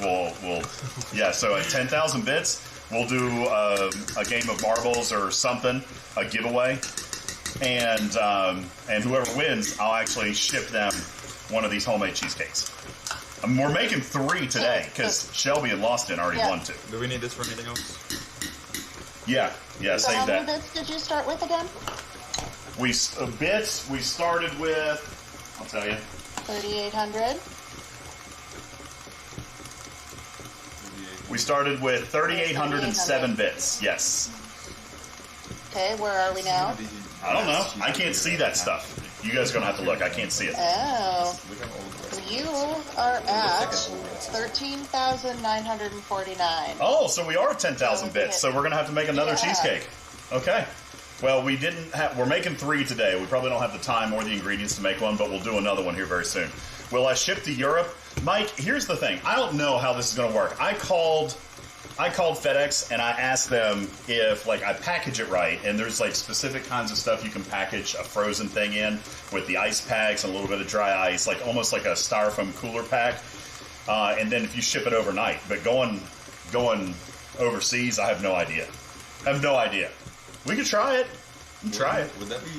S1: yeah, so at 10,000 bits, we'll do a game of marbles or something, a giveaway. And whoever wins, I'll actually ship them one of these homemade cheesecakes. We're making 3 today because Shelby and Lawson already won 2.
S5: Do we need this for anything else?
S1: Yeah,
S2: So how
S1: save
S2: many
S1: that.
S2: bits did you start with again?
S1: We started with, I'll tell you,
S2: 3,800.
S1: we started with 3,807 bits. Yes.
S2: Okay, where are we now?
S1: I don't know. I can't see that stuff. You guys are gonna have to look. I can't see it.
S2: Oh. You are at 13,949.
S1: Oh, so we are at 10,000 bits. So we're gonna have to make another cheesecake. Okay. Well, we're making 3 today. We probably don't have the time or the ingredients to make one, but we'll do another one here very soon. Will I ship to Europe? Mike, here's the thing. I don't know how this is gonna work. I called FedEx and I asked them if, like, I package it right, and there's, like, specific kinds of stuff you can package a frozen thing in with the ice packs and a little bit of dry ice, like almost like a styrofoam cooler pack. And then if you ship it overnight, but going overseas, I have no idea. We could try it. Try it.
S5: Would that be?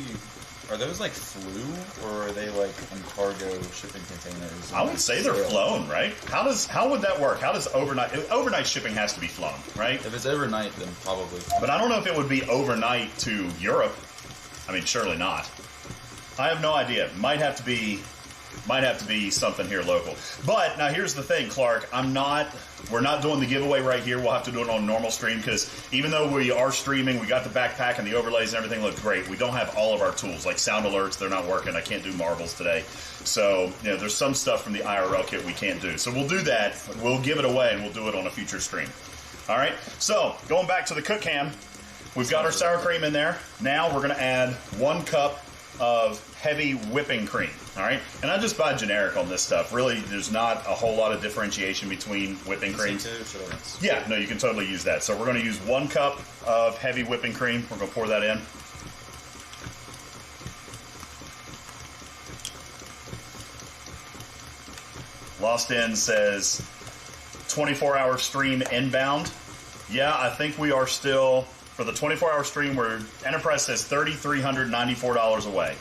S5: Are those like flu, or are they like in cargo shipping containers?
S1: I would say they're flown, right? How would that work? How does overnight shipping has to be flown, right?
S5: If it's overnight, then probably.
S1: But I don't know if it would be overnight to Europe. I mean, surely not. I have no idea. Might have to be something here local. But now here's the thing, Clark. We're not doing the giveaway right here. We'll have to do it on normal stream because even though we are streaming, we got the backpack and the overlays and everything look great. We don't have all of our tools, like sound alerts. They're not working. I can't do marbles today. So, there's some stuff from the IRL kit we can't do. So we'll do that. We'll give it away and we'll do it on a future stream. All right. So going back to the cook cam, we've got our sour cream in there. Now we're going to add 1 cup of heavy whipping cream. All right, and I just buy generic on this stuff. Really, there's not a whole lot of differentiation between whipping creams. Yeah, no, you can totally use that. So we're going to use 1 cup of heavy whipping cream. We're going to pour that in. Lost In says 24-hour stream inbound. Yeah, I think we are still, for the 24-hour stream, Enterprise says $3,394 away.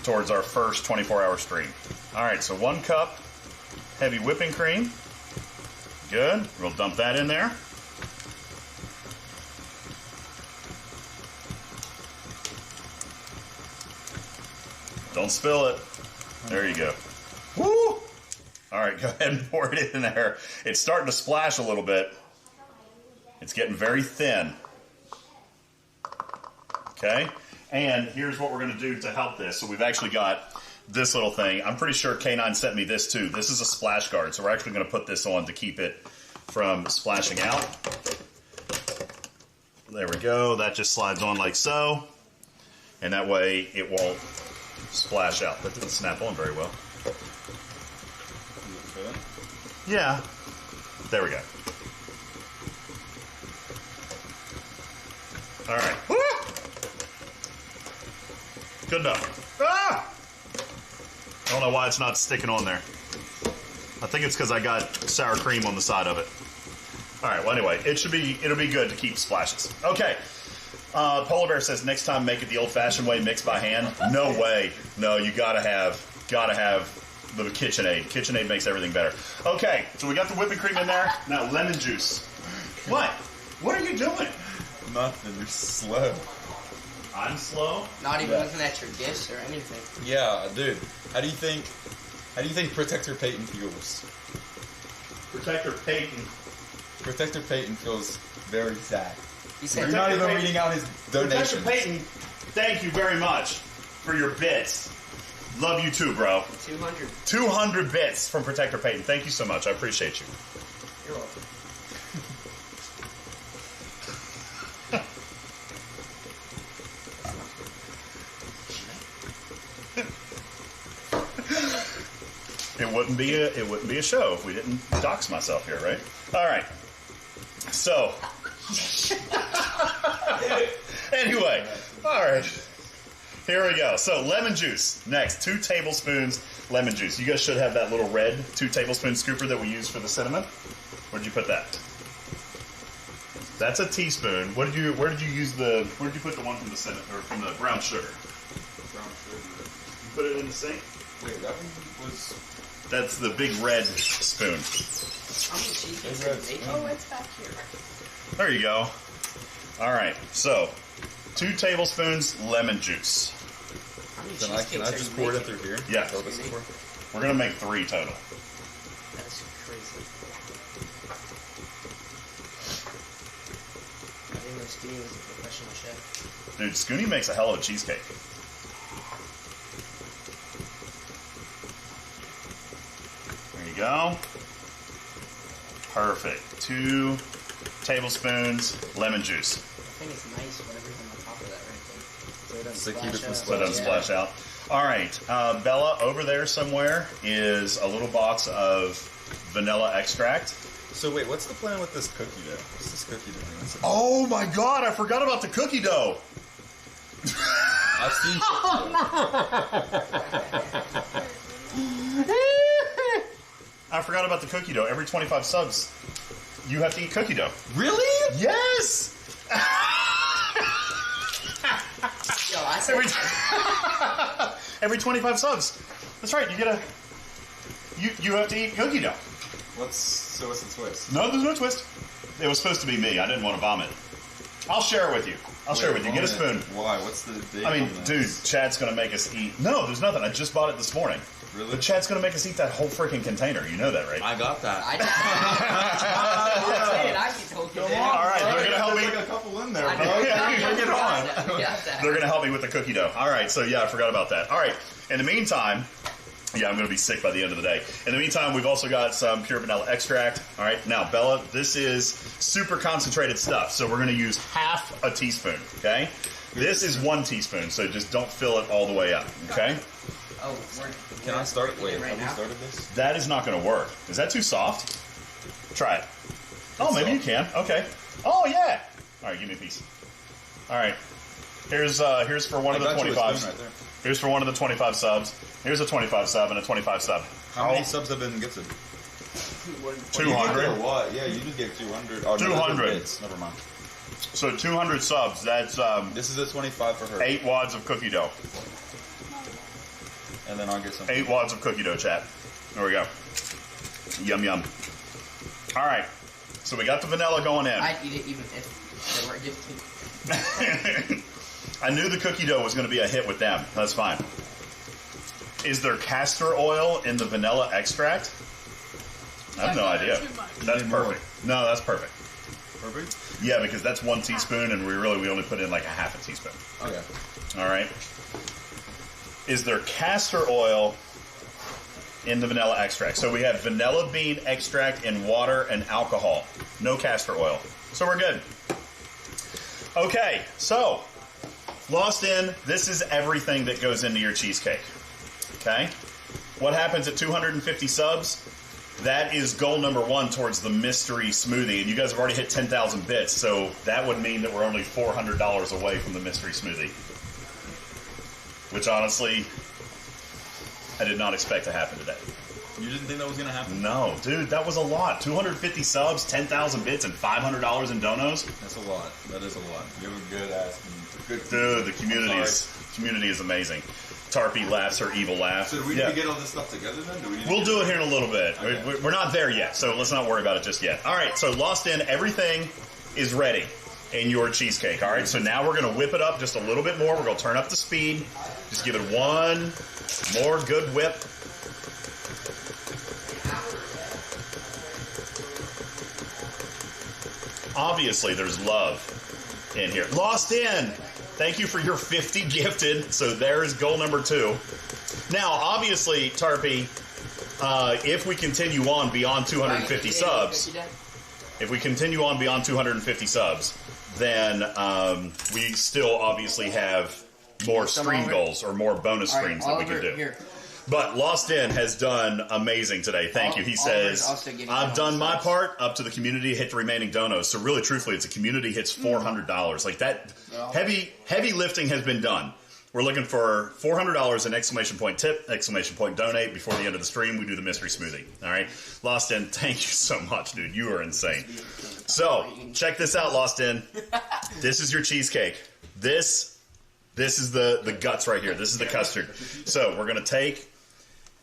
S1: towards our first 24-hour stream. All right, so 1 cup heavy whipping cream. Good. We'll dump that in there. Don't spill it. There you go. Woo! All right, go ahead and pour it in there. It's starting to splash a little bit. It's getting very thin. Okay? And here's what we're going to do to help this. So we've actually got this little thing. I'm pretty sure K9 sent me this too. This is a splash guard. So we're actually going to put this on to keep it from splashing out. There we go. That just slides on like so. And that way it won't splash out. That didn't snap on very well. Yeah. There we go. All right. Woo! Good enough. Ah! I don't know why it's not sticking on there. I think it's because I got sour cream on the side of it. All right. Well, anyway, it'll be good to keep splashes. Okay. Polar Bear says next time make it the old-fashioned way, mixed by hand. No way. No, you gotta have the KitchenAid. KitchenAid makes everything better. Okay, so we got the whipping cream in there. Now lemon juice. What? What are you doing?
S5: Nothing. You're slow.
S1: I'm slow.
S6: Not even looking at your gifts or anything.
S5: Yeah, dude. How do you think Protector Peyton feels?
S1: Protector Peyton.
S5: Protector Peyton feels very sad.
S6: He said,
S5: You're not even reading out his donations.
S1: Protector Peyton, thank you very much for your bits. Love you too, bro.
S6: 200.
S1: 200 bits from Protector Peyton. Thank you so much. I appreciate you.
S6: You're welcome.
S1: It wouldn't be a show if we didn't dox myself here, right? All right. So anyway, all right. Here we go. So lemon juice next. 2 tablespoons lemon juice. You guys should have that little red 2 tablespoon scooper that we use for the cinnamon. Where'd you put that? That's a teaspoon. Where did you put the one from the cinnamon or from the brown sugar?
S8: Brown sugar.
S1: You put it in the sink?
S8: Wait, that one was.
S1: That's the big red spoon.
S6: How many cheesecakes did you make?
S9: Oh, it's back here.
S1: There you go. All right. So 2 tablespoons lemon juice.
S6: How many
S5: Can I
S6: cheesecakes are
S5: just
S6: you
S5: pour it in
S6: making?
S5: through here?
S1: Yeah.
S5: Fill this in for?
S1: We're gonna make 3 total.
S6: That's crazy. I didn't know Skinny was a professional chef.
S1: Dude, Scooney makes a hell of a cheesecake. There you go. Perfect. 2 tablespoons lemon juice.
S6: I think it's nice whatever's on the top of that right there. So it doesn't
S5: So keep it from
S6: splash out.
S1: So it doesn't splash out. All right. Bella, over there somewhere is a little box of vanilla extract.
S5: So wait, what's the plan with this cookie dough? What's this cookie dough?
S1: Oh my god, I forgot about the cookie dough.
S5: I've seen
S1: I forgot about the cookie dough. Every 25 subs, you have to eat cookie dough.
S5: Really?
S1: Yes!
S6: Yo, I said
S1: Every 25 subs. That's right, you have to eat cookie dough.
S8: What's the twist?
S1: No, there's no twist. It was supposed to be me. I didn't want to vomit. I'll share it with you. I'll share it with you. Get a spoon.
S8: Why? What's the date?
S1: I mean,
S8: on
S1: dude,
S8: this?
S1: Chad's going to make us eat. No, there's nothing. I just bought it this morning.
S8: Really?
S1: But Chad's going to make us eat that whole freaking container. You know that, right?
S5: I got that.
S6: I just told you that.
S1: All right, they're going to help me.
S8: There's like a couple in there,
S6: I
S8: bro.
S6: know.
S1: Bring it on.
S6: Yeah,
S1: They're going to help me with the cookie dough. All right, so yeah, I forgot about that. All right, in the meantime, yeah, I'm going to be sick by the end of the day. In the meantime, we've also got some pure vanilla extract. All right, now, Bella, this is super concentrated stuff, so we're going to use half a teaspoon, okay? This is 1 teaspoon, so just don't fill it all the way up, okay?
S6: Oh,
S5: Can I start? Wait,
S6: right
S5: have we
S6: now?
S5: started this?
S1: That is not going to work. Is that too soft? Try it. Oh, maybe you can. Okay. Oh, yeah. All right, give me a piece. All right. Here's for one of the
S5: I got you a spoon
S1: 25s.
S5: right there.
S1: Here's for one of the 25 subs. Here's a 25 sub and a 25 sub.
S5: How many subs have been gifted?
S1: 200.
S5: Or what? Yeah, you just gave 200. Oh, no,
S1: 200.
S5: those are bits. Never mind.
S1: So 200 subs. That's
S5: This is a 25 for her.
S1: 8 wads of cookie dough.
S5: And then I'll get some.
S1: 8 wads of cookie dough, chat. There we go. Yum, yum. All right. So we got the vanilla going in.
S6: I'd eat it even if they weren't gifted.
S1: I knew the cookie dough was going to be a hit with them. That's fine. Is there castor oil in the vanilla extract? I have no idea. That's perfect. No, that's perfect.
S5: Perfect?
S1: Yeah, because that's 1 teaspoon, and we only put in like a half a teaspoon.
S5: Okay.
S1: All right. Is there castor oil in the vanilla extract? So we have vanilla bean extract and water and alcohol. No castor oil. So we're good. Okay, so Lost in, this is everything that goes into your cheesecake. Okay? What happens at 250 subs? That is goal number 1 towards the mystery smoothie. And you guys have already hit 10,000 bits, so that would mean that we're only $400 away from the mystery smoothie. Which honestly, I did not expect to happen today.
S5: You didn't think that was going to happen?
S1: No, dude, that was a lot. 250 subs, 10,000 bits, and $500 in donos.
S5: That's a lot. That is a lot. You have a good ass.
S1: Dude, the community is amazing. Tarpy laughs her evil laugh.
S8: So do we need to get all this stuff together then?
S1: We'll do it here in a little bit.
S8: Okay.
S1: We're not there yet, so let's not worry about it just yet. All right, so Lost in, everything is ready in your cheesecake. All right, so now we're going to whip it up just a little bit more. We're going to turn up the speed. Just give it one more good whip. Obviously, there's love in here. Lost in. Thank you for your 50 gifted. So there's goal number 2. Now, obviously, Tarpy, if we continue on beyond 250 subs, then we still obviously have more stream goals or more bonus streams that we can do.
S6: Here.
S1: But Lost In has done amazing today. Thank you. He says, I've done my part up to the community hit the remaining donos. So really, truthfully, it's a community hits $400. Like that heavy lifting has been done. We're looking for $400 in exclamation point tip, exclamation point donate. Before the end of the stream, we do the mystery smoothie. All right. Lost In, thank you so much, dude. You are insane. So check this out, Lost In. This is your cheesecake. This is the guts right here. This is the custard. So we're going to take...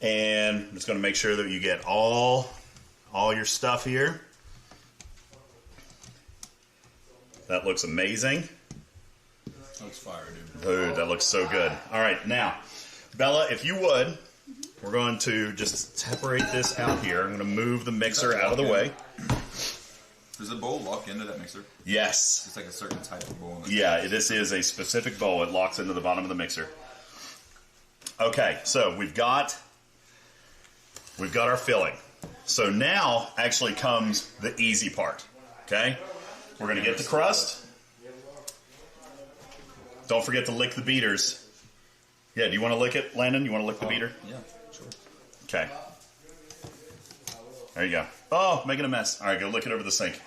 S1: And I'm just going to make sure that you get all your stuff here. That looks amazing.
S5: Looks fire, dude.
S1: Dude, that looks so good. All right, now, Bella, if you would, we're going to just separate this out here. I'm going to move the mixer out of the way.
S5: Does the bowl lock into that mixer?
S1: Yes.
S5: It's like a certain type of bowl.
S1: Yeah, this is a specific bowl. It locks into the bottom of the mixer. Okay, so we've got our filling. So now actually comes the easy part. Okay? We're going to get the crust. Don't forget to lick the beaters. Yeah, do you want to lick it, Landon? You want to lick the beater?
S5: Yeah, sure.
S1: Okay. There you go. Oh, making a mess. All right, go lick it over the sink.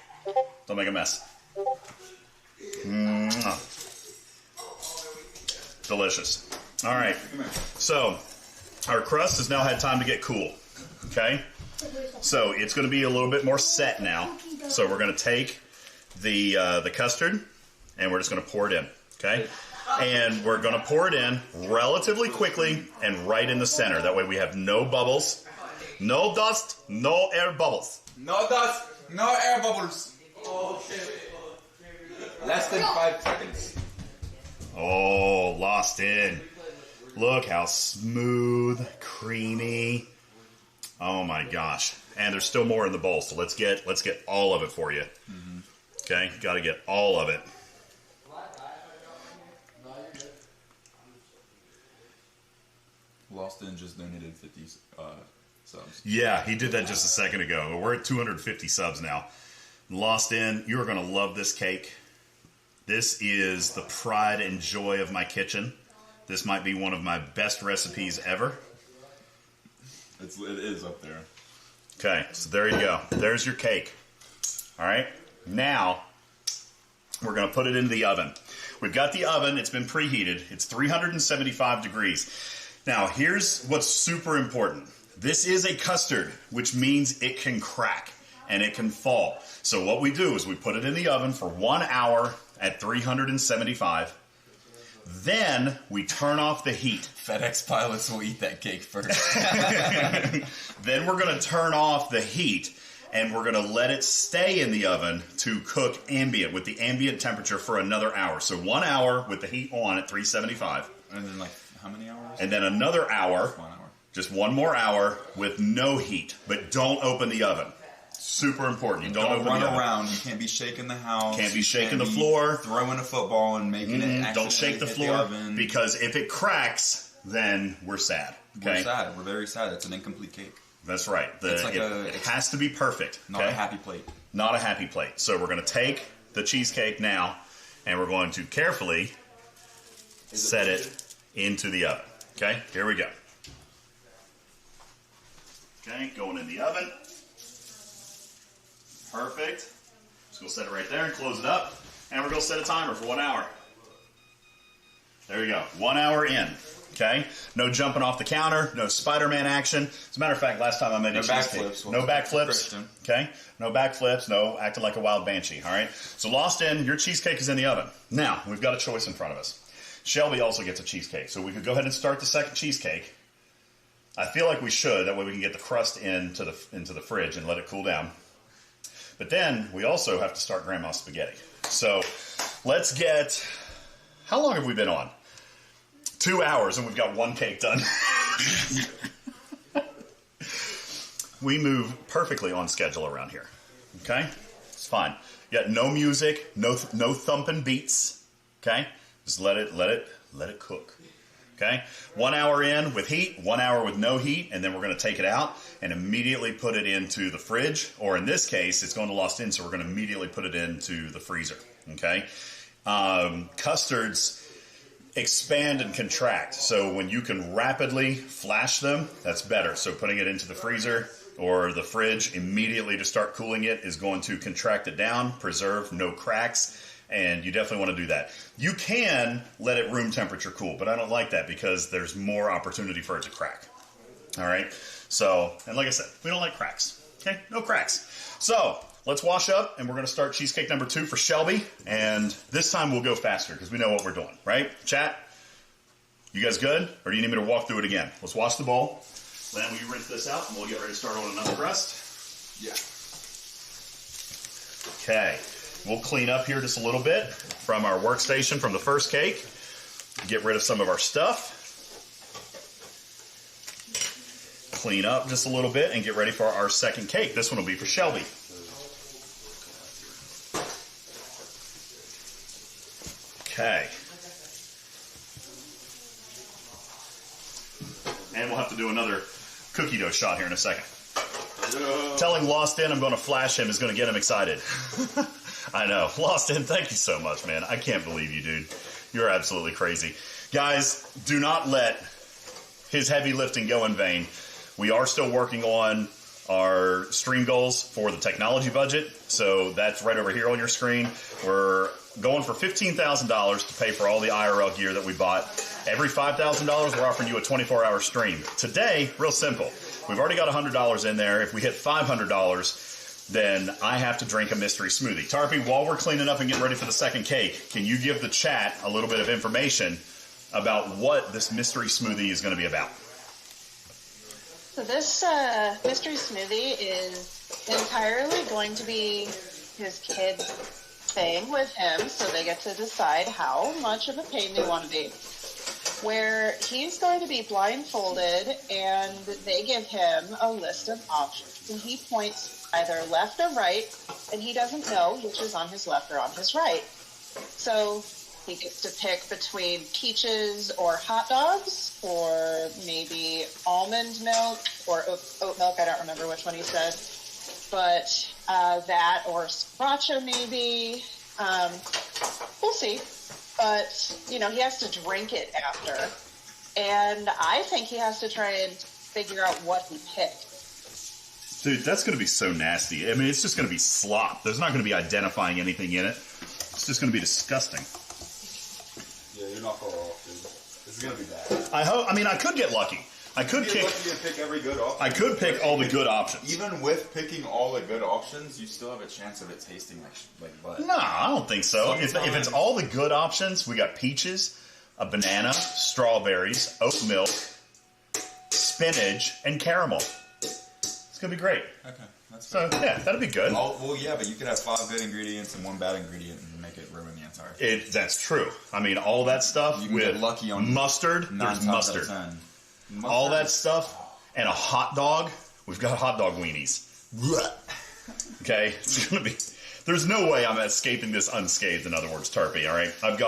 S1: Don't make a mess. Delicious. All right. So our crust has now had time to get cool. Okay, so it's going to be a little bit more set now. So we're going to take the custard and we're just going to pour it in. Okay, and we're going to pour it in relatively quickly and right in the center. That way we have no bubbles, no dust, no air bubbles.
S8: No dust, no air bubbles. Oh shit! Less than 5 seconds.
S1: Oh, Lost In. Look how smooth, creamy. Oh my gosh. And there's still more in the bowl, so let's get all of it for you. Mm-hmm. Okay, got to get all of it.
S5: Lost In just donated 50 subs.
S1: Yeah, he did that just a second ago. We're at 250 subs now. Lost In, you're going to love this cake. This is the pride and joy of my kitchen. This might be one of my best recipes ever.
S5: It is up there.
S1: Okay, so there you go. There's your cake. All right, now we're going to put it into the oven. We've got the oven. It's been preheated. It's 375 degrees. Now, here's what's super important. This is a custard, which means it can crack and it can fall. So what we do is we put it in the oven for 1 hour at 375. Then we turn off the heat.
S5: FedEx pilots will eat that cake first.
S1: Then we're going to turn off the heat, and we're going to let it stay in the oven to cook ambient with the ambient temperature for another hour. So 1 hour with the heat on at 375.
S5: And then like how many hours?
S1: And then another hour,
S5: 1 hour.
S1: just one more hour with no heat. But don't open the oven. Super important. You don't open
S5: run
S1: the oven.
S5: around. You can't be shaking the house.
S1: Can't be
S5: You
S1: shaking
S5: can't
S1: the
S5: be
S1: floor.
S5: Throwing a football and making it.
S1: Don't shake the
S5: accidentally
S1: floor
S5: hit the oven.
S1: because if it cracks, then we're sad. Okay?
S5: We're sad. We're very sad. It's an incomplete cake.
S1: That's right. It has to be perfect.
S5: Not
S1: okay?
S5: a happy plate.
S1: Not a happy plate. So we're going to take the cheesecake now, and we're going to carefully set it into the oven. Okay, here we go. Okay, going in the oven. Perfect. Just going to set it right there and close it up. And we're going to set a timer for 1 hour. There you go. 1 hour in. Okay? No jumping off the counter. No Spider-Man action. As a matter of fact, last time I made a cheesecake. No backflips. Okay? No backflips. No acting like a wild banshee. All right? So lost in. Your cheesecake is in the oven. Now, we've got a choice in front of us. Shelby also gets a cheesecake. So we could go ahead and start the second cheesecake. I feel like we should. That way we can get the crust into the fridge and let it cool down. But then we also have to start Grandma's spaghetti. So let's get... How long have we been on? 2 hours and we've got one cake done. We move perfectly on schedule around here. Okay? It's fine. You got no music, no thumping beats. Okay? Just let it cook. Okay? 1 hour in with heat, 1 hour with no heat, and then we're going to take it out and immediately put it into the fridge, or in this case, it's going to lost in, so we're going to immediately put it into the freezer. Okay? Custards expand and contract, so when you can rapidly flash them, that's better. So putting it into the freezer or the fridge immediately to start cooling it is going to contract it down, preserve no cracks, and you definitely want to do that. You can let it room temperature cool, but I don't like that because there's more opportunity for it to crack. All right? So, and like I said, we don't like cracks. Okay? No cracks. So, let's wash up, and we're going to start cheesecake number 2 for Shelby, and this time we'll go faster because we know what we're doing, right? Chat, you guys good? Or do you need me to walk through it again? Let's wash the bowl. Then will you rinse this out, and we'll get ready to start on another crust?
S5: Yeah.
S1: Okay. We'll clean up here just a little bit from our workstation from the first cake. Get rid of some of our stuff. Clean up just a little bit and get ready for our second cake. This one will be for Shelby. Okay. And we'll have to do another cookie dough shot here in a second. Telling Lost In I'm going to flash him is going to get him excited. I know. Lost In, thank you so much, man. I can't believe you, dude. You're absolutely crazy. Guys, do not let his heavy lifting go in vain. We are still working on our StreamGoals for the technology budget. So that's right over here on your screen. We're going for $15,000 to pay for all the IRL gear that we bought. Every $5,000, we're offering you a 24-hour stream. Today, real simple. We've already got $100 in there. If we hit $500, then I have to drink a mystery smoothie. Tarpy, while we're cleaning up and getting ready for the second cake, can you give the chat a little bit of information about what this mystery smoothie is going to be about?
S2: So this mystery smoothie is entirely going to be his kids' thing with him, so they get to decide how much of a pain they want to be. Where he's going to be blindfolded, and they give him a list of options, and he points either left or right, and he doesn't know which is on his left or on his right. So he gets to pick between peaches or hot dogs, or maybe almond milk or oat milk. I don't remember which one he said. But that or sriracha maybe. We'll see. But, you know, he has to drink it after. And I think he has to try and figure out what he picked.
S1: Dude, that's going to be so nasty. I mean, it's just going to be slop. There's not going to be identifying anything in it. It's just going to be disgusting.
S5: Yeah, you're not far off, dude. This is going to be bad.
S1: I mean, I could get lucky. I could
S5: pick every good option.
S1: I could pick all the good options.
S5: Even with picking all the good options, you still have a chance of it tasting like butt.
S1: No, I don't think so. If it's all the good options, we got peaches, a banana, strawberries, oat milk, spinach, and caramel. It's going to be great.
S5: Okay, that's
S1: So, yeah, that'll be good.
S5: Well, yeah, but you could have 5 good ingredients and 1 bad ingredient and make it ruin the entire thing.
S1: That's true. I mean, all that stuff
S5: You can
S1: with
S5: get lucky on
S1: mustard,
S5: 9
S1: there's
S5: times out
S1: mustard.
S5: of 10.
S1: All that stuff, and a hot dog. We've got hot dog weenies. Okay, it's gonna be. There's no way I'm escaping this unscathed. In other words, Tarpy. All right, I've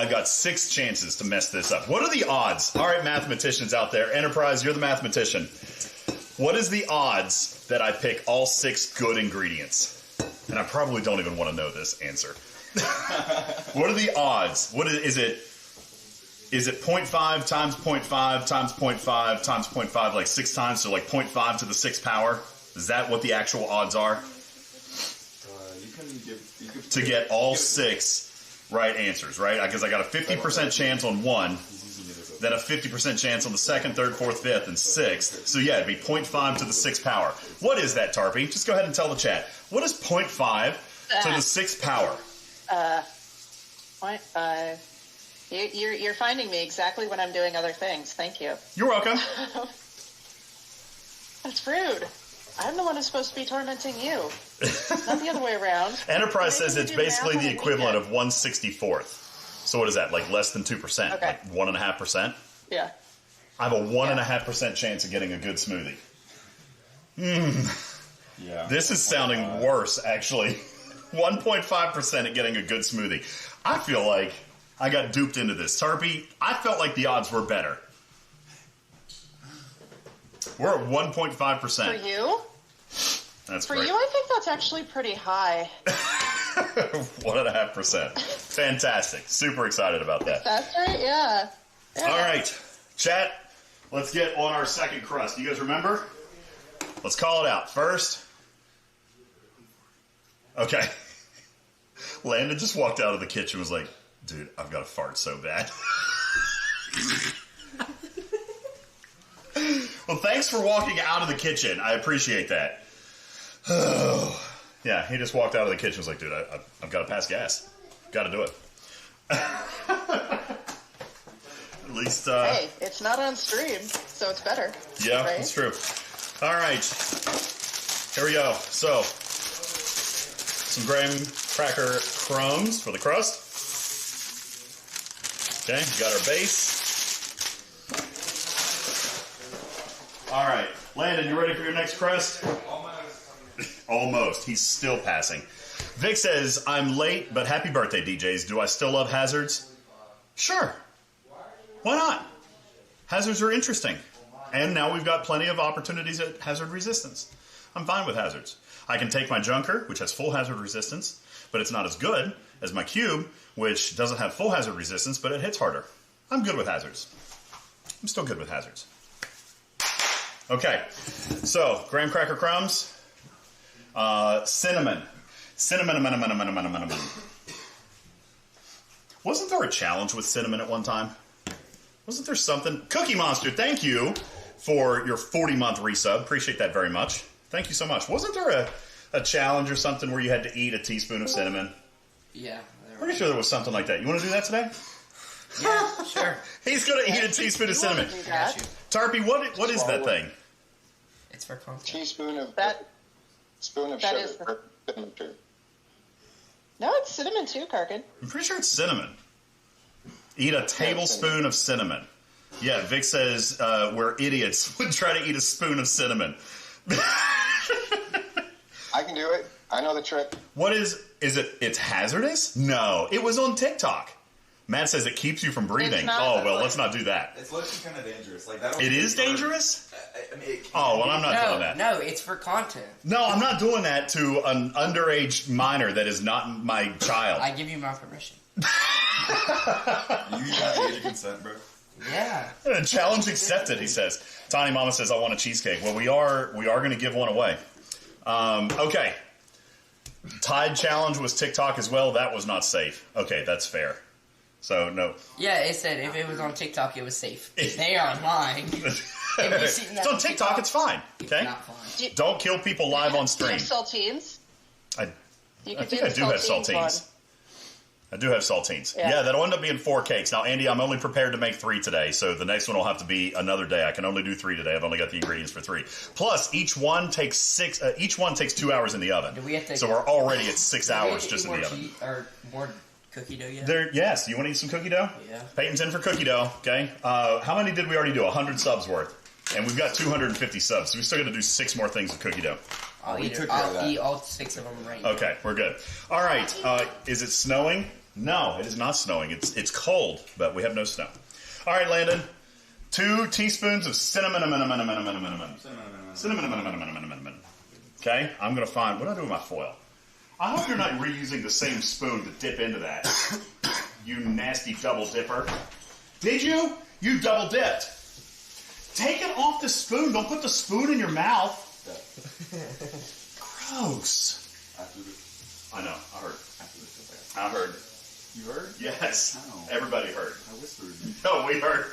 S1: got 6 chances to mess this up. What are the odds? All right, mathematicians out there, Enterprise, you're the mathematician. What is the odds that I pick all 6 good ingredients? And I probably don't even want to know this answer. What are the odds? What is it? Is it 0.5 times 0.5 times 0.5 times 0.5 like 6 times? So like 0.5 to the 6th power? Is that what the actual odds are?
S5: You could
S1: To get all 6 right answers, right? Because I got a 50% chance on 1, then a 50% chance on the 2nd, 3rd, 4th, 5th, and 6th. So yeah, it'd be 0.5 to the 6th power. What is that, Tarpy? Just go ahead and tell the chat. What is 0.5 to the 6th power?
S2: 0.5. You're finding me exactly when I'm doing other things. Thank you.
S1: You're welcome.
S2: That's rude. I'm the one who's supposed to be tormenting you, not the other way around.
S1: Enterprise says it's
S2: do
S1: basically
S2: math
S1: the
S2: on a
S1: equivalent of
S2: weekend.
S1: 1/64th. So what is that, like less than 2%?
S2: Okay.
S1: Like 1.5%?
S2: Yeah.
S1: I have a 1.5% chance of getting a good smoothie.
S5: Yeah.
S1: This is sounding worse, actually. 1.5% at getting a good smoothie. I feel like I got duped into this. Tarpy, I felt like the odds were better. We're at 1.5%.
S2: For you?
S1: That's
S2: For
S1: great.
S2: you, I think that's actually pretty high.
S1: 1.5%. Fantastic. Super excited about that.
S2: That's right, yeah.
S1: All right, chat, let's get on our second crust. You guys remember? Let's call it out. First, okay. Landon just walked out of the kitchen and was like, dude, I've got to fart so bad. Well, thanks for walking out of the kitchen. I appreciate that. Oh, yeah, he just walked out of the kitchen and was like, dude, I've got to pass gas. Got to do it. At least,
S2: Hey, it's not on stream, so it's better.
S1: yeah,
S2: right?
S1: that's true. All right, here we go. So, some graham cracker crumbs for the crust. Okay, got our base. All right, Landon, you ready for your next crust? Almost. He's still passing. Vic says, I'm late, but happy birthday, DJs. Do I still love hazards? Sure. Why not? Hazards are interesting. And now we've got plenty of opportunities at hazard resistance. I'm fine with hazards. I can take my junker, which has full hazard resistance, but it's not as good as my cube, which doesn't have full hazard resistance, but it hits harder. I'm good with hazards. I'm still good with hazards. Okay, so graham cracker crumbs, cinnamon. Cinnamon. Wasn't there a challenge with cinnamon at one time? Wasn't there something? Cookie Monster, thank you for your 40-month resub. Appreciate that very much. Thank you so much. Wasn't there a challenge or something where you had to eat a teaspoon of cinnamon?
S6: Yeah.
S1: Pretty sure there was something like that. You want to do that today?
S6: Yeah, sure.
S1: He's going to eat a teaspoon of cinnamon.
S2: Do that.
S1: Tarpy, what is that thing?
S6: It's for content.
S10: Teaspoon of
S2: That
S10: sugar.
S2: is the-
S10: Cinnamon sugar.
S2: No, it's cinnamon too, Karkin.
S1: I'm pretty sure it's cinnamon. Eat a tablespoon of cinnamon. Yeah, Vic says we're idiots would try to eat a spoon of cinnamon.
S10: I can do it. I know the trick.
S1: What is it? It's hazardous? No, it was on TikTok. Matt says it keeps you from breathing.
S2: It's not.
S1: Oh, well, let's not do that.
S5: It's looking kind of dangerous. Like that.
S1: It is dangerous?
S5: I mean, it
S1: Oh, well, I'm not doing that.
S6: No, it's for content.
S1: No, I'm not doing that to an underage minor that is not my child.
S6: I give you my permission.
S5: You got age of consent, bro.
S6: Yeah.
S1: Challenge accepted, he says. Tiny Mama says, I want a cheesecake. Well, we are going to give one away. Okay. Tide challenge was TikTok as well. That was not safe. Okay, that's fair. So, no.
S6: Yeah, it said if it was on TikTok, it was safe. They are lying.
S1: It's on TikTok, it's fine. Okay?
S6: Not fine.
S1: Don't kill people live on
S2: Do you
S1: stream.
S2: have saltines?
S1: I
S2: You could
S1: think I do have
S2: saltines
S1: saltines. I do have saltines.
S2: Yeah.
S1: Yeah, that'll end up being 4 cakes. Now, Andy, I'm only prepared to make 3 today, so the next one will have to be another day. I can only do 3 today. I've only got the ingredients for 3. Plus, each one takes 2 hours in the oven.
S6: Do we have to?
S1: So we're already at 6
S6: Do we have
S1: hours
S6: to
S1: just
S6: eat
S1: in the
S6: more
S1: oven.
S6: or more cookie dough yet?
S1: Yes. You want to eat some cookie dough?
S6: Yeah.
S1: Peyton's in for cookie dough. Okay. How many did we already do? 100 subs worth, and we've got 250 subs. So we still got to do 6 more things with cookie dough.
S6: I'll
S5: We
S6: eat
S5: took
S6: it.
S5: care of
S6: I'll
S5: that.
S6: eat all 6 of them right now.
S1: Okay, we're good. All right. Is it snowing? No, it is not snowing. It's cold, but we have no snow. All right, Landon. 2 teaspoons of cinnamon. Okay, I'm gonna find what do I do with my foil. I hope you're not reusing the same spoon to dip into that. You nasty double dipper. Did you? You double dipped. Take it off the spoon. Don't put the spoon in your mouth. Gross. I know. I heard. I heard.
S5: You heard?
S1: Yes.
S5: How?
S1: Everybody heard.
S5: I whispered.
S1: No, we heard.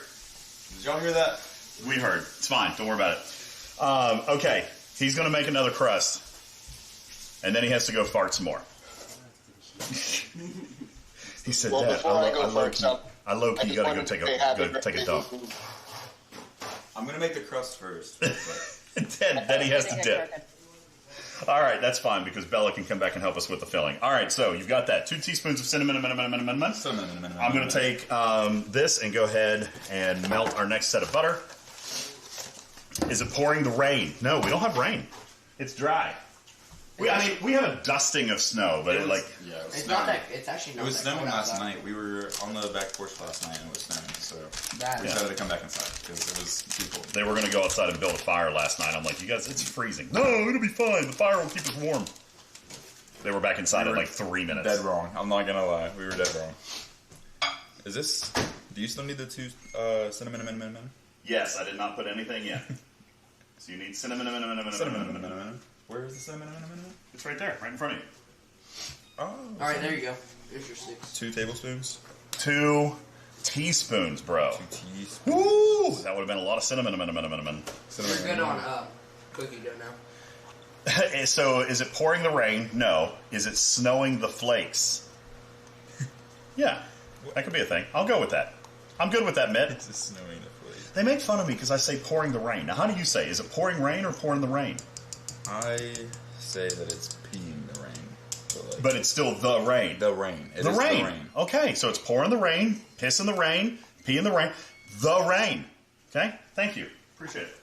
S5: Did y'all hear that?
S1: We heard. It's fine. Don't worry about it. Okay. He's going to make another crust. And then he has to go fart some more. He said
S10: Well,
S1: that.
S10: before I go fart,
S1: I low-key
S10: just
S1: got to
S10: wanted
S1: go take
S10: to say happy
S1: a dump.
S5: I'm gonna make the crust first.
S1: then he has to dip. All right, that's fine because Bella can come back and help us with the filling. All right, so you've got that. 2 teaspoons of cinnamon. I'm going to take this and go ahead and melt our next set of butter. Is it pouring the rain? No, we don't have rain. It's dry. We have a dusting of snow, but
S6: It's not that. It's actually not.
S5: It was
S6: that
S5: snowing
S6: cold
S5: last
S6: outside.
S5: night. We were on the back porch last night and it was snowing, so
S6: That-
S5: we decided to come back inside because it was too cold.
S1: They were going to go outside and build a fire last night. I'm like, you guys, it's freezing. No, it'll be fine. The fire will keep us warm. They were back inside in like 3 minutes.
S5: Dead wrong. I'm not gonna lie. We were dead wrong. Is this? Do you still need the 2 cinnamon?
S1: Yes, I did not put anything in. So you need cinnamon.
S5: Where is the cinnamon?
S1: It's right there, right in front of you.
S5: Oh.
S6: All right, there you go. There's your 6.
S5: 2 tablespoons.
S1: 2 teaspoons, bro.
S5: 2 teaspoons.
S1: Woo! That would have been a lot of cinnamon.
S6: You're good on cookie dough now.
S1: So, is it pouring the rain? No. Is it snowing the flakes? Yeah, that could be a thing. I'll go with that. I'm good with that, Mitt.
S5: It's just snowing the flakes.
S1: They make fun of me because I say pouring the rain. Now, how do you say? Is it pouring rain or pouring the rain?
S5: I say that it's peeing the rain.
S1: But it's still the rain.
S5: The rain. It
S1: The
S5: is
S1: rain.
S5: The rain.
S1: Okay, so it's pouring the rain, pissing the rain, peeing the rain. The rain. Okay, thank you. Appreciate it.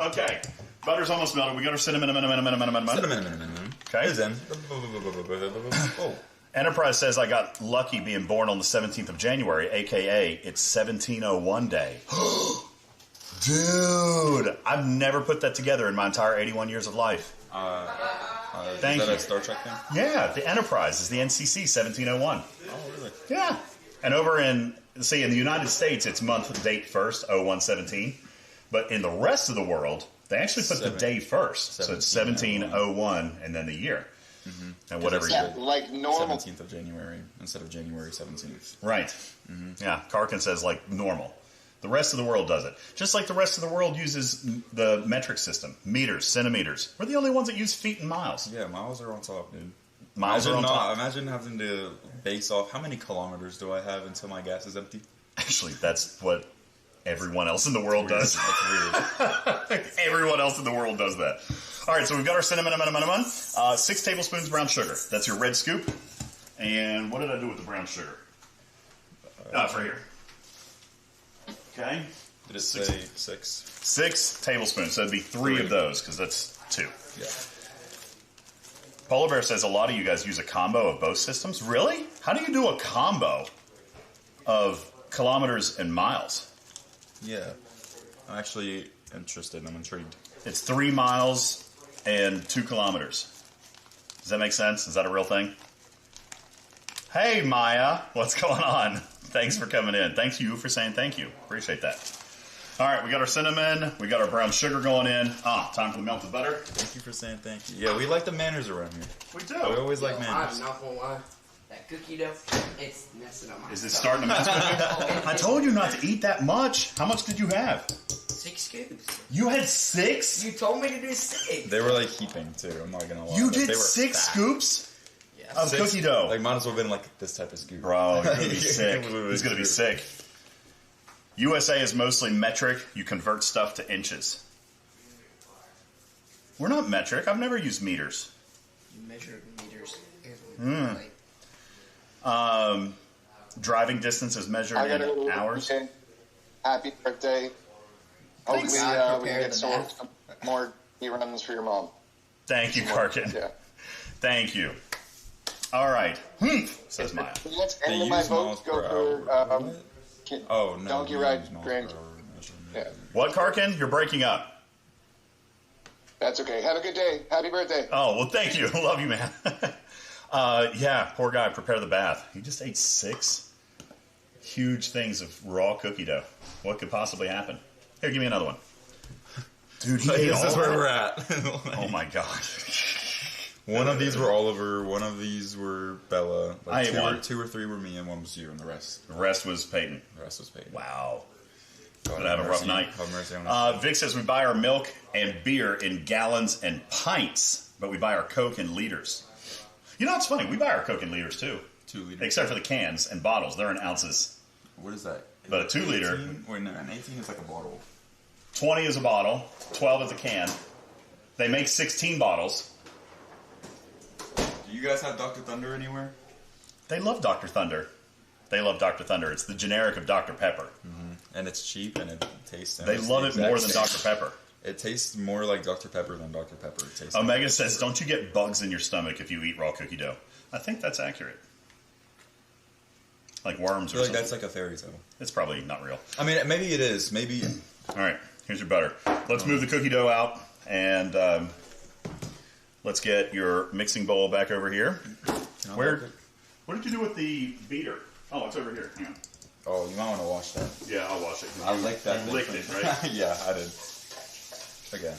S1: Okay, butter's almost melted. We got our cinnamon.
S5: Cinnamon.
S1: Okay.
S5: It's in. Oh.
S1: Enterprise says I got lucky being born on the 17th of January, a.k.a. it's 1701 day. Dude, I've never put that together in my entire 81 years of life. Thank
S5: is that
S1: you.
S5: a Star Trek thing?
S1: Yeah, the Enterprise is the NCC 1701.
S5: Oh, really?
S1: Yeah. And over in the United States, it's month date first, 0117. But in the rest of the world, they actually put the day first. So it's 1701 and then the year. Mm-hmm. And whatever
S10: Yeah, like normal.
S5: 17th of January instead of January 17th.
S1: Right. Mm-hmm. Yeah, Karkin says like normal. The rest of the world does it. Just like the rest of the world uses the metric system. Meters, centimeters. We're the only ones that use feet and miles.
S5: Yeah, miles are on top, dude.
S1: Miles are on top.
S5: Imagine having to base off how many kilometers do I have until my gas is empty?
S1: Actually, that's what everyone else in the world does.
S5: That's weird.
S1: Everyone else in the world does that. All right, so we've got our cinnamon. 6 tablespoons brown sugar. That's your red scoop. And what did I do with the brown sugar? It's right here. Okay.
S5: Did it say 6?
S1: 6 tablespoons. So it'd be 3 of those because that's 2.
S5: Yeah.
S1: Polar Bear says a lot of you guys use a combo of both systems. Really? How do you do a combo of kilometers and miles?
S5: Yeah. I'm actually interested. I'm intrigued.
S1: It's 3 miles and 2 kilometers. Does that make sense? Is that a real thing? Hey, Maya. What's going on? Thanks for coming in. Thank you for saying thank you. Appreciate that. All right, we got our cinnamon. We got our brown sugar going in. Time for the melted butter.
S5: Thank you for saying thank you. Yeah, we like the manners around here.
S1: We do.
S5: We always like
S6: I'm
S5: manners.
S6: not gonna lie. That cookie dough, it's messing up my
S1: Is it
S6: stomach.
S1: starting to mess with you? I told you not to eat that much. How much did you have?
S6: 6 scoops.
S1: You had 6?
S6: You told me to do 6.
S5: They were like heaping too. I'm not gonna lie.
S1: You
S5: but
S1: did
S5: they were
S1: 6
S5: fat.
S1: scoops?
S6: Yeah.
S1: of
S5: 6?
S1: cookie dough.
S5: Like, might as well have been like this type of scoop.
S1: Bro, you're going to be sick.
S5: Literally
S1: He's going to be sick. USA is mostly metric. You convert stuff to inches. We're not metric. I've never used meters.
S6: You measure meters.
S1: Driving distance is measured
S10: I got
S1: in hours.
S10: Happy birthday.
S1: Thanks.
S10: Hopefully we can get some more runs for your mom.
S1: Thank you, Karkin.
S10: Yeah.
S1: Thank you. All right. Says Maya.
S10: Let's
S5: They
S10: end my
S5: use
S10: vote.
S5: miles
S10: Go
S5: per
S10: for
S5: hour. Oh, no.
S10: Donkey
S5: we
S10: Ride
S5: use miles
S10: Grand.
S5: per hour measurement.
S10: Yeah.
S1: What, Karkin? You're breaking up.
S10: That's okay. Have a good day. Happy birthday.
S1: Oh, well, thank you. Love you, man. Yeah, poor guy. Prepare the bath. He just ate 6 huge things of raw cookie dough. What could possibly happen? Here, give me another one. Dude, he ate
S5: This is
S1: all
S5: where
S1: that?
S5: we're at.
S1: Oh, my God.
S5: One of these were Oliver, one of these were Bella.
S1: I ate one.
S5: 2 or 3 were me, and 1 was you, and the rest
S1: was Peyton.
S5: The rest was Peyton.
S1: Wow.
S5: God
S1: Gonna have a rough night.
S5: Have mercy on us.
S1: Vic says we buy our milk and beer in gallons and pints, but we buy our Coke in liters. You know, it's funny. We buy our Coke in liters, too.
S5: 2 liters.
S1: Except for the cans and bottles. They're in ounces.
S5: What is that?
S1: But a 2 liter.
S5: 18? Wait, no, an 18 is like a bottle.
S1: 20 is a bottle. 12 is a can. They make 16 bottles.
S5: Do you guys have Dr. Thunder anywhere?
S1: They love Dr. Thunder. They love Dr. Thunder. It's the generic of Dr. Pepper.
S5: And it's cheap, and it tastes...
S1: They love it more than Dr. Pepper.
S5: It tastes more like Dr. Pepper than Dr. Pepper. It tastes
S1: Omega says, don't you get bugs in your stomach if you eat raw cookie dough? I think that's accurate. Like worms
S5: I
S1: or
S5: feel like
S1: something.
S5: that's like a fairy tale.
S1: It's probably not real.
S5: I mean, maybe it is. Maybe...
S1: All right, here's your butter. Let's move the cookie dough out, and let's get your mixing bowl back over here. What did you do with the beater? Oh, it's over here. Hang on.
S5: Oh, you might want to wash that.
S1: Yeah, I'll wash it.
S5: I licked that.
S1: You licked it, right?
S5: Yeah, I did. Okay.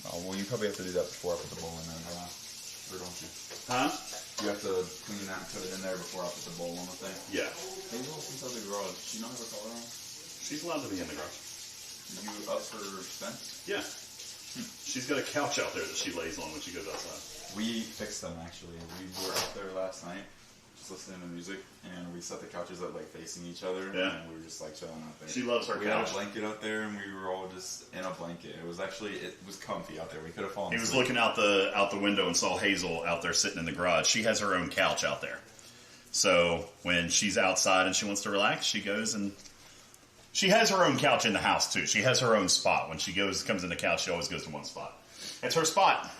S5: Oh, well, you probably have to do that before I put the bowl in there, or don't you?
S1: Huh?
S5: You have to clean that and put it in there before I put the bowl on the thing.
S1: Yeah.
S5: Hazel's inside the garage. Does she not have a collar on?
S1: She's allowed to be in the garage.
S5: You up for fence?
S1: Yeah. She's got a couch out there that she lays on when she goes outside.
S5: We fixed them, actually. We were up there last night, just listening to music, and we set the couches up, like, facing each other,
S1: Yeah.
S5: and we were just, like, chilling out there.
S1: She loves her
S5: We had a
S1: couch.
S5: blanket out there, and we were all just in a blanket. It was actually, it was comfy out there. We could have fallen
S1: He was
S5: asleep.
S1: looking out the window and saw Hazel out there sitting in the garage. She has her own couch out there. So when she's outside and she wants to relax, she goes and she has her own couch in the house too. She has her own spot. When she comes in the couch, she always goes to one spot. It's her spot.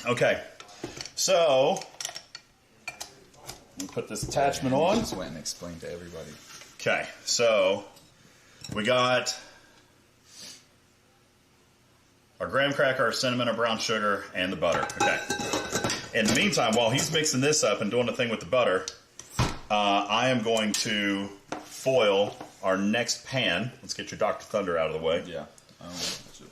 S1: Okay. So let me put this attachment on.
S5: Just went and explained to everybody.
S1: Okay. So we got our graham cracker, our cinnamon, our brown sugar, and the butter. Okay. In the meantime, while he's mixing this up and doing the thing with the butter, I am going to foil our next pan. Let's get your Dr. Thunder out of the way.
S5: Yeah. That's it.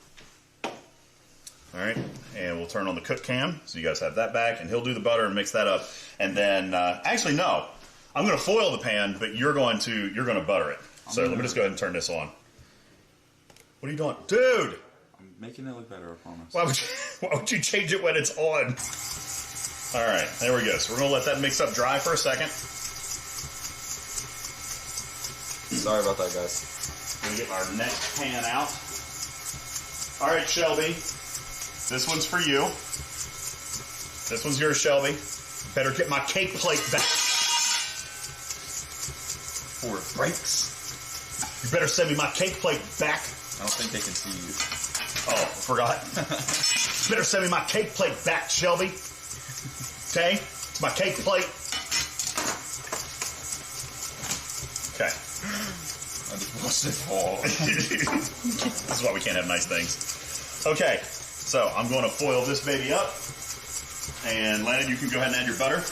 S1: All right. And we'll turn on the cook cam so you guys have that back. And he'll do the butter and mix that up. And then, actually, no. I'm going to foil the pan, but you're going to butter it. So let me just go ahead and turn this on. What are you doing? Dude!
S5: I'm making it look better, I promise.
S1: Why would you change it when it's on? All right, there we go. So we're going to let that mix up dry for a second.
S5: Sorry about that, guys.
S1: We're going to get our next pan out. All right, Shelby. This one's for you. This one's yours, Shelby. Better get my cake plate back.
S5: Before it breaks.
S1: You better send me my cake plate back.
S5: I don't think they can see you.
S1: Oh, I forgot. Better send me my cake plate back, Shelby. Okay? It's my cake plate. Okay.
S5: I just watched it fall.
S1: This is why we can't have nice things. Okay, so I'm going to foil this baby up. And Landon, you can go ahead and add your butter.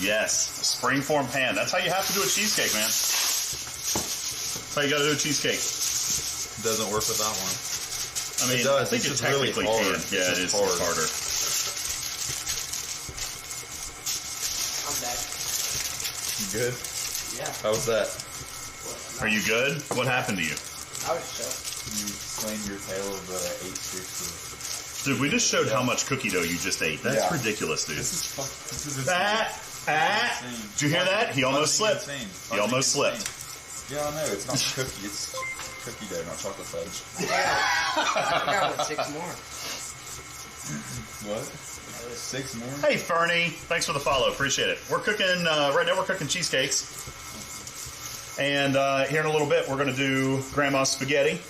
S1: Yes, a springform pan. That's how you have to do a cheesecake, man. That's how you got to do a cheesecake.
S5: Doesn't work with that one.
S1: I mean,
S5: It does.
S1: I think
S5: It's
S1: it
S5: just really
S1: technically
S5: hard.
S1: can. Yeah,
S5: It's
S1: it is.
S5: just hard.
S1: It's harder.
S5: You good?
S6: Yeah.
S5: How was that?
S1: Are you good? What happened to you?
S6: I was chill.
S5: You slain your tail of the 8 streaks.
S1: Dude, we just showed how much cookie dough you just ate. That's
S5: Yeah.
S1: ridiculous, dude.
S5: This is
S1: Did you hear that? He almost slipped. He almost slipped.
S5: Yeah, I know. It's not cookie. It's cookie dough, not chocolate fudge.
S6: I got what, 6 more.
S5: What? 6 more?
S1: Hey, Fernie. Thanks for the follow. Appreciate it. We're cooking, right now we're cooking cheesecakes. And here in a little bit, we're going to do grandma's spaghetti.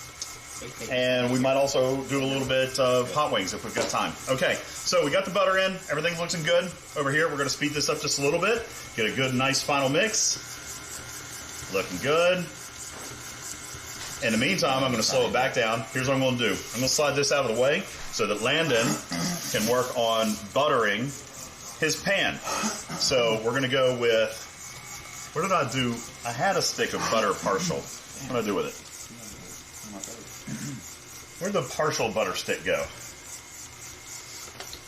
S1: And we might also do a little bit of hot wings if we've got time. Okay, so we got the butter in. Everything's looking good. Over here, we're going to speed this up just a little bit. Get a good, nice final mix. Looking good. In the meantime, I'm going to slow it back down. Here's what I'm going to do. I'm going to slide this out of the way so that Landon can work on buttering his pan. So we're going to go with, what did I do? I had a stick of butter partial. What did I do with it? Where'd the partial butter stick go?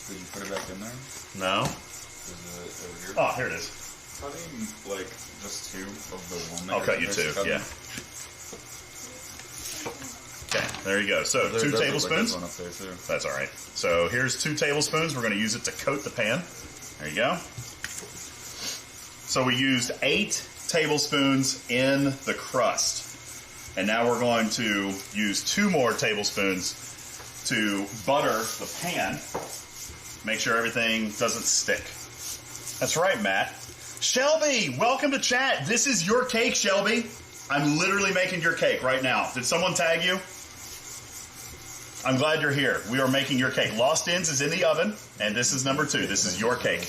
S5: Did you put it back in there?
S1: No.
S5: Is it over here?
S1: Oh, here it is.
S5: Cutting, like, just 2 of the one.
S1: I'll cut you 2, yeah. Okay, there you go. So, 2 tablespoons.
S5: One up there too.
S1: That's all right. So, here's 2 tablespoons. We're going to use it to coat the pan. There you go. So, we used 8 tablespoons in the crust. And now we're going to use 2 more tablespoons to butter the pan. Make sure everything doesn't stick. That's right, Matt. Shelby, welcome to chat. This is your cake, Shelby. I'm literally making your cake right now. Did someone tag you? I'm glad you're here. We are making your cake. Lost Ends is in the oven, and this is number 2. This is your cake.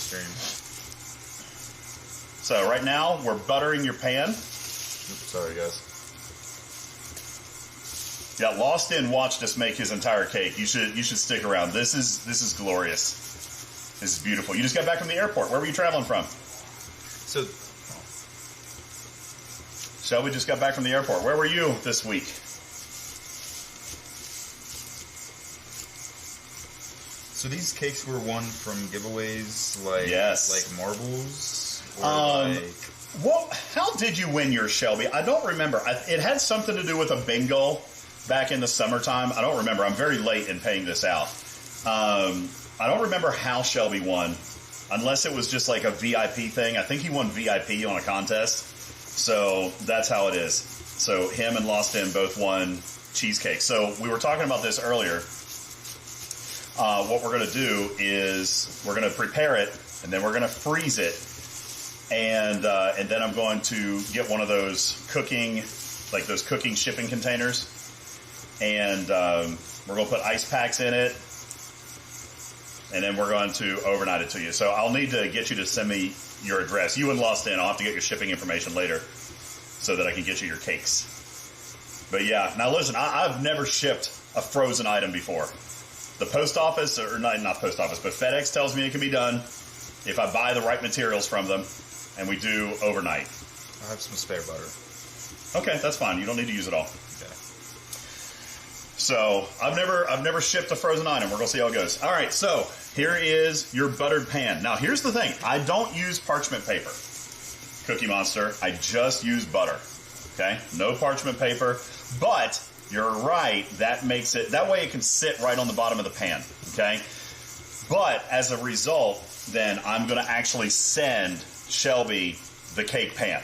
S1: So right now, we're buttering your pan.
S5: Oops, sorry, guys.
S1: Yeah, Lost In watched us make his entire cake. You should stick around. This is glorious. This is beautiful. You just got back from the airport. Where were you traveling from?
S5: So,
S1: Shelby just got back from the airport. Where were you this week?
S5: so these cakes were won from giveaways, like
S1: Yes.
S5: like marbles, or like
S1: Well, how did you win your Shelby? I don't remember. It had something to do with a bingo back in the summertime. I don't remember. I'm very late in paying this out. I don't remember how Shelby won, unless it was just like a VIP thing. I think he won VIP on a contest. So that's how it is. So him and Lost In both won cheesecake. So we were talking about this earlier. What we're going to do is we're going to prepare it, and then we're going to freeze it. And then I'm going to get one of those cooking shipping containers. And we're going to put ice packs in it. And then we're going to overnight it to you. So I'll need to get you to send me your address. You and Lost In, I'll have to get your shipping information later so that I can get you your cakes. But yeah, now listen, I've never shipped a frozen item before. The post office, or not post office, but FedEx tells me it can be done if I buy the right materials from them, and we do overnight.
S5: I have some spare butter.
S1: Okay, that's fine. You don't need to use it all.
S5: Okay.
S1: So I've never shipped a frozen item. We're gonna see how it goes. All right, so here is your buttered pan. Now here's the thing: I don't use parchment paper, Cookie Monster. I just use butter. Okay, no parchment paper. But you're right. That makes it that way. It can sit right on the bottom of the pan. Okay. But as a result, then I'm gonna actually send Shelby the cake pan.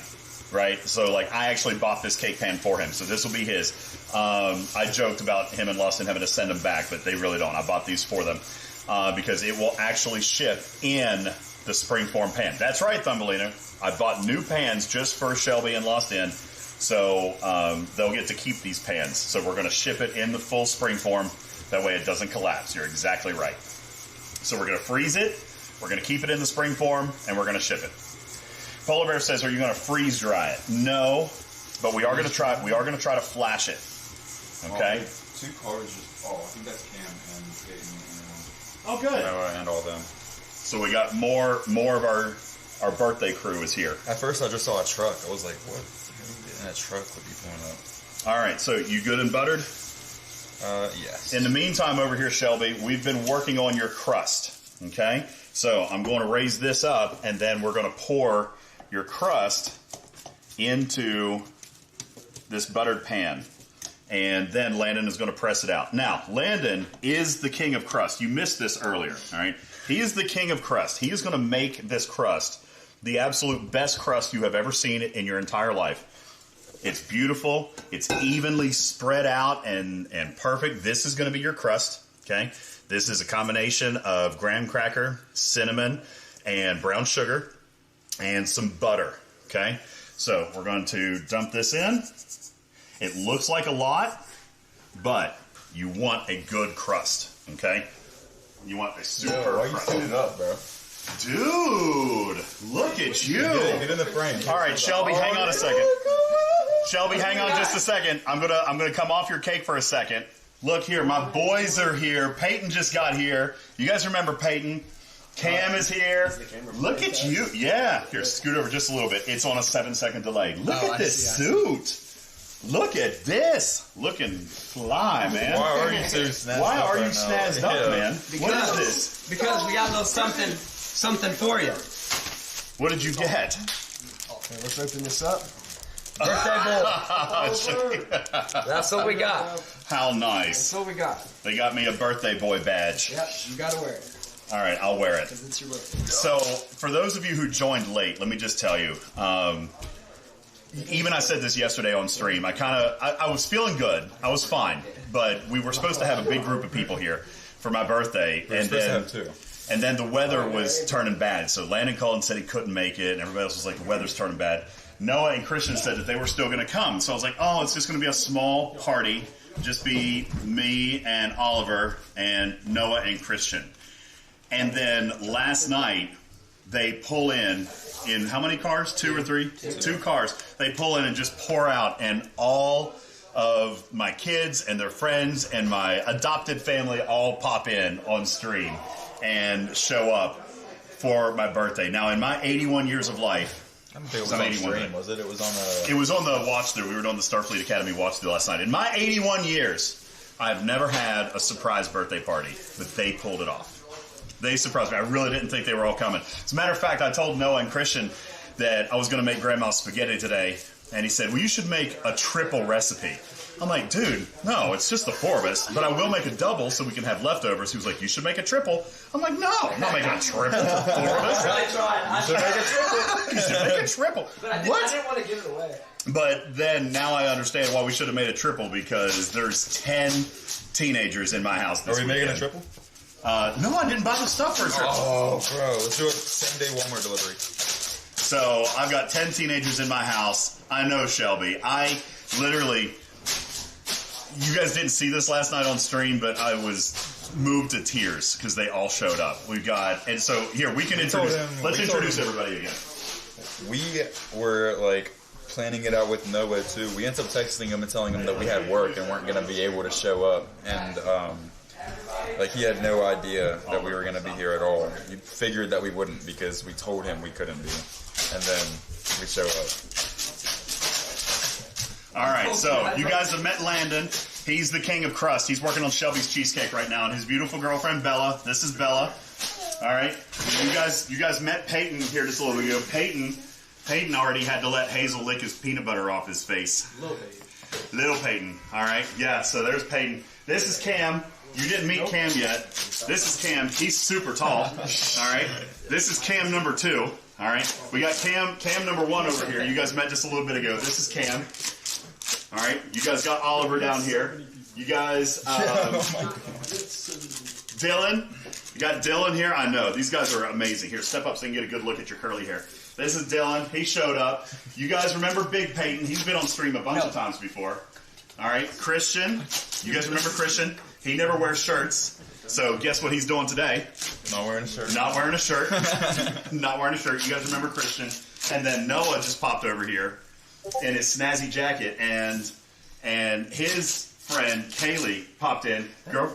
S1: Right? So, like, I actually bought this cake pan for him, so this will be his. I joked about him and Lost in having to send them back, but they really don't. I bought these for them because it will actually ship in the springform pan. That's right, Thumbelina. I bought new pans just for Shelby and Lost In, so they'll get to keep these pans. So we're going to ship it in the full springform. That way it doesn't collapse. You're exactly right. So we're going to freeze it, we're going to keep it in the springform, and we're going to ship it. Polar Bear says, "Are you going to freeze dry it?" No, but we are going to try. We are going to try to flash it. Okay.
S5: 2 cars just. Oh, I think that's Cam and Peyton and
S1: Oh, good.
S5: and all them.
S1: So we got more of our birthday crew is here.
S5: At first, I just saw a truck. I was like, "What? And a truck would be pulling up."
S1: All right. So you good and buttered?
S5: Yes.
S1: In the meantime, over here, Shelby, we've been working on your crust. Okay. So I'm going to raise this up, and then we're going to pour your crust into this buttered pan. And then Landon is going to press it out. Now, Landon is the king of crust. You missed this earlier, all right? He is the king of crust. He is going to make this crust the absolute best crust you have ever seen in your entire life. It's beautiful. It's evenly spread out and perfect. This is going to be your crust, okay? This is a combination of graham cracker, cinnamon, and brown sugar, and some butter, okay? So we're going to dump this in. It looks like a lot, but you want a good crust, okay? You want a super
S5: why
S1: crust.
S5: you setting it up, bro?
S1: Dude, look at you.
S5: Get in the frame.
S1: All right, Shelby, hang on a second. Shelby, hang on just a second. I'm gonna come off your cake for a second. Look here, my boys are here. Peyton just got here. You guys remember Peyton? Cam is here. Look at you. Yeah. Here, scoot over just a little bit. It's on a 7-second delay. Look at this suit. Look at this. Looking fly, man.
S5: Why are you so snazzed up?
S1: Why are you
S5: right now?
S1: snazzed up,
S5: Yeah.
S1: man? What is this?
S6: Because we got a little something for you.
S1: What did you get?
S11: Okay, let's open this up.
S6: Birthday bowl. That's what we got.
S1: How nice.
S11: That's what we got.
S1: They got me a birthday boy badge.
S11: Yep, you gotta wear it.
S1: All right, I'll wear it.
S11: Because it's your birthday.
S1: So, for those of you who joined late, let me just tell you. Even I said this yesterday on stream. I was feeling good. I was fine, but we were supposed to have a big group of people here for my birthday, and then the weather was turning bad. So Landon called and said he couldn't make it, and everybody else was like, "The weather's turning bad." Noah and Christian said that they were still going to come. So I was like, "Oh, it's just going to be a small party, just be me and Oliver and Noah and Christian." And then last night they pull in how many cars? 2 or 3? 2 cars. They pull in and just pour out, and all of my kids and their friends and my adopted family all pop in on stream and show up for my birthday. Now, in my 81 years of life,
S5: I don't think it was on stream, was it? It was on
S1: It was on the watch through. We were on the Starfleet Academy watch through last night. In my 81 years, I've never had a surprise birthday party, but they pulled it off. They surprised me. I really didn't think they were all coming. As a matter of fact, I told Noah and Christian that I was going to make grandma's spaghetti today, and he said, "Well, you should make a triple recipe." I'm like, "Dude, no, it's just the 4 of us, but I will make a double so we can have leftovers." He was like, "You should make a triple." I'm like, "No, I'm not making a triple for 4 of us."
S6: I should make a triple.
S1: You should make a triple.
S6: But I didn't want to give it away.
S1: But then now I understand why we should have made a triple, because there's 10 teenagers in my house this
S5: Are we making
S1: weekend.
S5: a triple?
S1: No, I didn't buy the stuff for a triple.
S5: Oh, bro. Let's do a same-day Walmart delivery.
S1: So I've got 10 teenagers in my house. I know, Shelby. I literally... You guys didn't see this last night on stream, but I was moved to tears because they all showed up. We've got... And so, here, we can introduce... Let's introduce everybody again.
S5: We were, like, planning it out with Noah, too. We ended up texting him and telling him that we had work and weren't going to be able to show up. And, like, he had no idea that we were going to be here at all. He figured that we wouldn't because we told him we couldn't be. And then we show up. All right, so you guys have met Landon. He's the king of crust. He's working on Shelby's cheesecake right now, and his beautiful girlfriend, Bella. This is Bella. All right. You guys met Peyton here just a little bit ago. Peyton already had to let Hazel lick his peanut butter off his face. Little Peyton. All right. Yeah, so there's Peyton. This is Cam. You didn't meet Cam yet. This is Cam. He's super tall. All right. This is Cam number 2. All right. We got Cam number 1 over here. You guys met just a little bit ago. This is Cam. All right. You guys got Oliver down here. You guys, Dylan. You got Dylan here. I know. These guys are amazing. Here, step up so you can get a good look at your curly hair. This is Dylan. He showed up. You guys remember Big Peyton? He's been on stream a bunch of times before. All right. Christian. You guys remember Christian? He never wears shirts. So guess what he's doing today? Not wearing a shirt.
S1: Not wearing a shirt. Not wearing a shirt. You guys remember Christian? And then Noah just popped over here in his snazzy jacket, and his friend Kaylee popped in. Girl,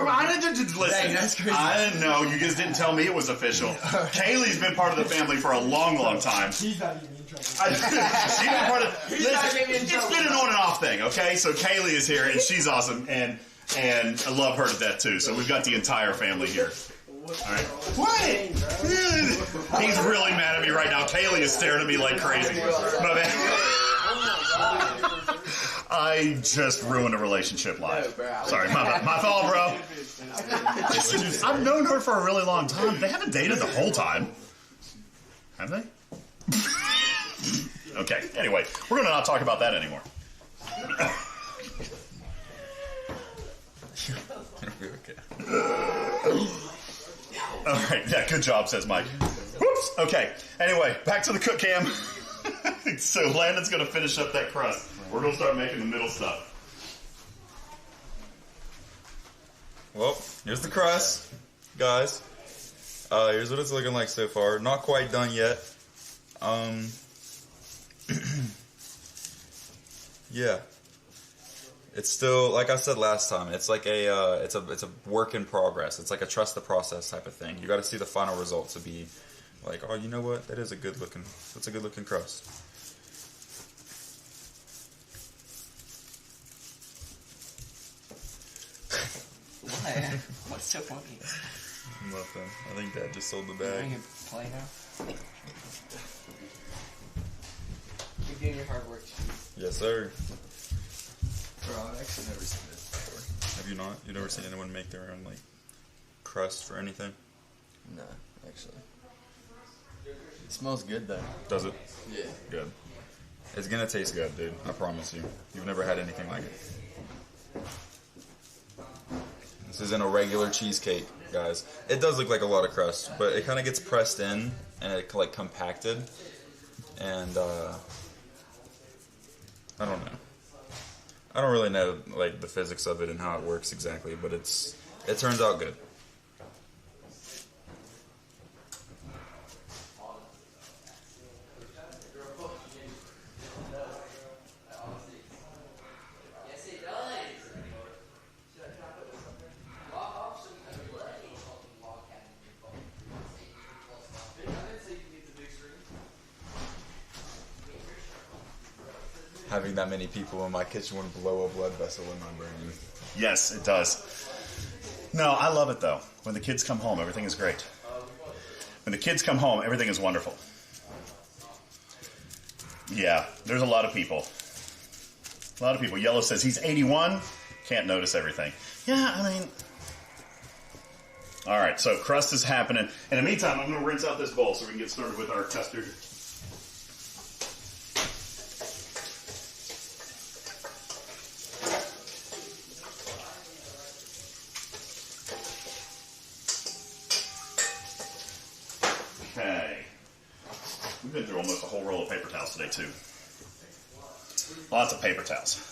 S1: I didn't listen. I didn't know. You guys didn't tell me it was official. Kaylee's been part of the family for a long, long time.
S11: He's not even in trouble.
S1: She's been part of. Listen, it's been an on and off thing. Okay, so Kaylee is here, and she's awesome, and I love her to death too. So we've got the entire family here. All right. What? He's really mad at me right now. Kaylee is staring at me like crazy. My bad. I just ruined a relationship live. Sorry, my fault, bro. I've known her for a really long time. They haven't dated the whole time. Have they? Okay, anyway, we're going to not talk about that anymore. All right, yeah, good job, says Mike. Whoops. Okay, anyway, back to the cook cam. So Landon's going to finish up that crust. We're going to start making the middle stuff.
S5: Well, here's the crust, guys. Here's what it's looking like so far. Not quite done yet. Yeah. It's still, like I said last time, it's like it's a work in progress. It's like a trust the process type of thing. You got to see the final result to be like, oh, you know what? That's a good looking crust.
S6: What? What's so funny?
S5: Nothing. I think Dad just sold the
S6: Are
S5: bag.
S6: you play now? You're doing your hard work.
S5: Yes, sir.
S11: Bro, I've actually never seen this before.
S5: Have you not? You've never seen anyone make their own, like, crust for anything?
S11: No, actually. It smells good, though.
S5: Does it?
S11: Yeah.
S5: Good. It's gonna taste good, dude. I promise you. You've never had anything like it. This isn't a regular cheesecake, guys. It does look like a lot of crust, but it kind of gets pressed in and it like compacted. And I don't know. I don't really know like the physics of it and how it works exactly, but it turns out good. Having that many people in my kitchen would blow a blood vessel in my brain.
S1: Yes, it does. No, I love it, though. When the kids come home, everything is great. When the kids come home, everything is wonderful. Yeah, there's a lot of people. A lot of people. Yellow says he's 81. Can't notice everything. Yeah, I mean... All right, so crust is happening. In the meantime, I'm going to rinse out this bowl so we can get started with our custard. Okay. We've been through almost a whole roll of paper towels today, too. Lots of paper towels.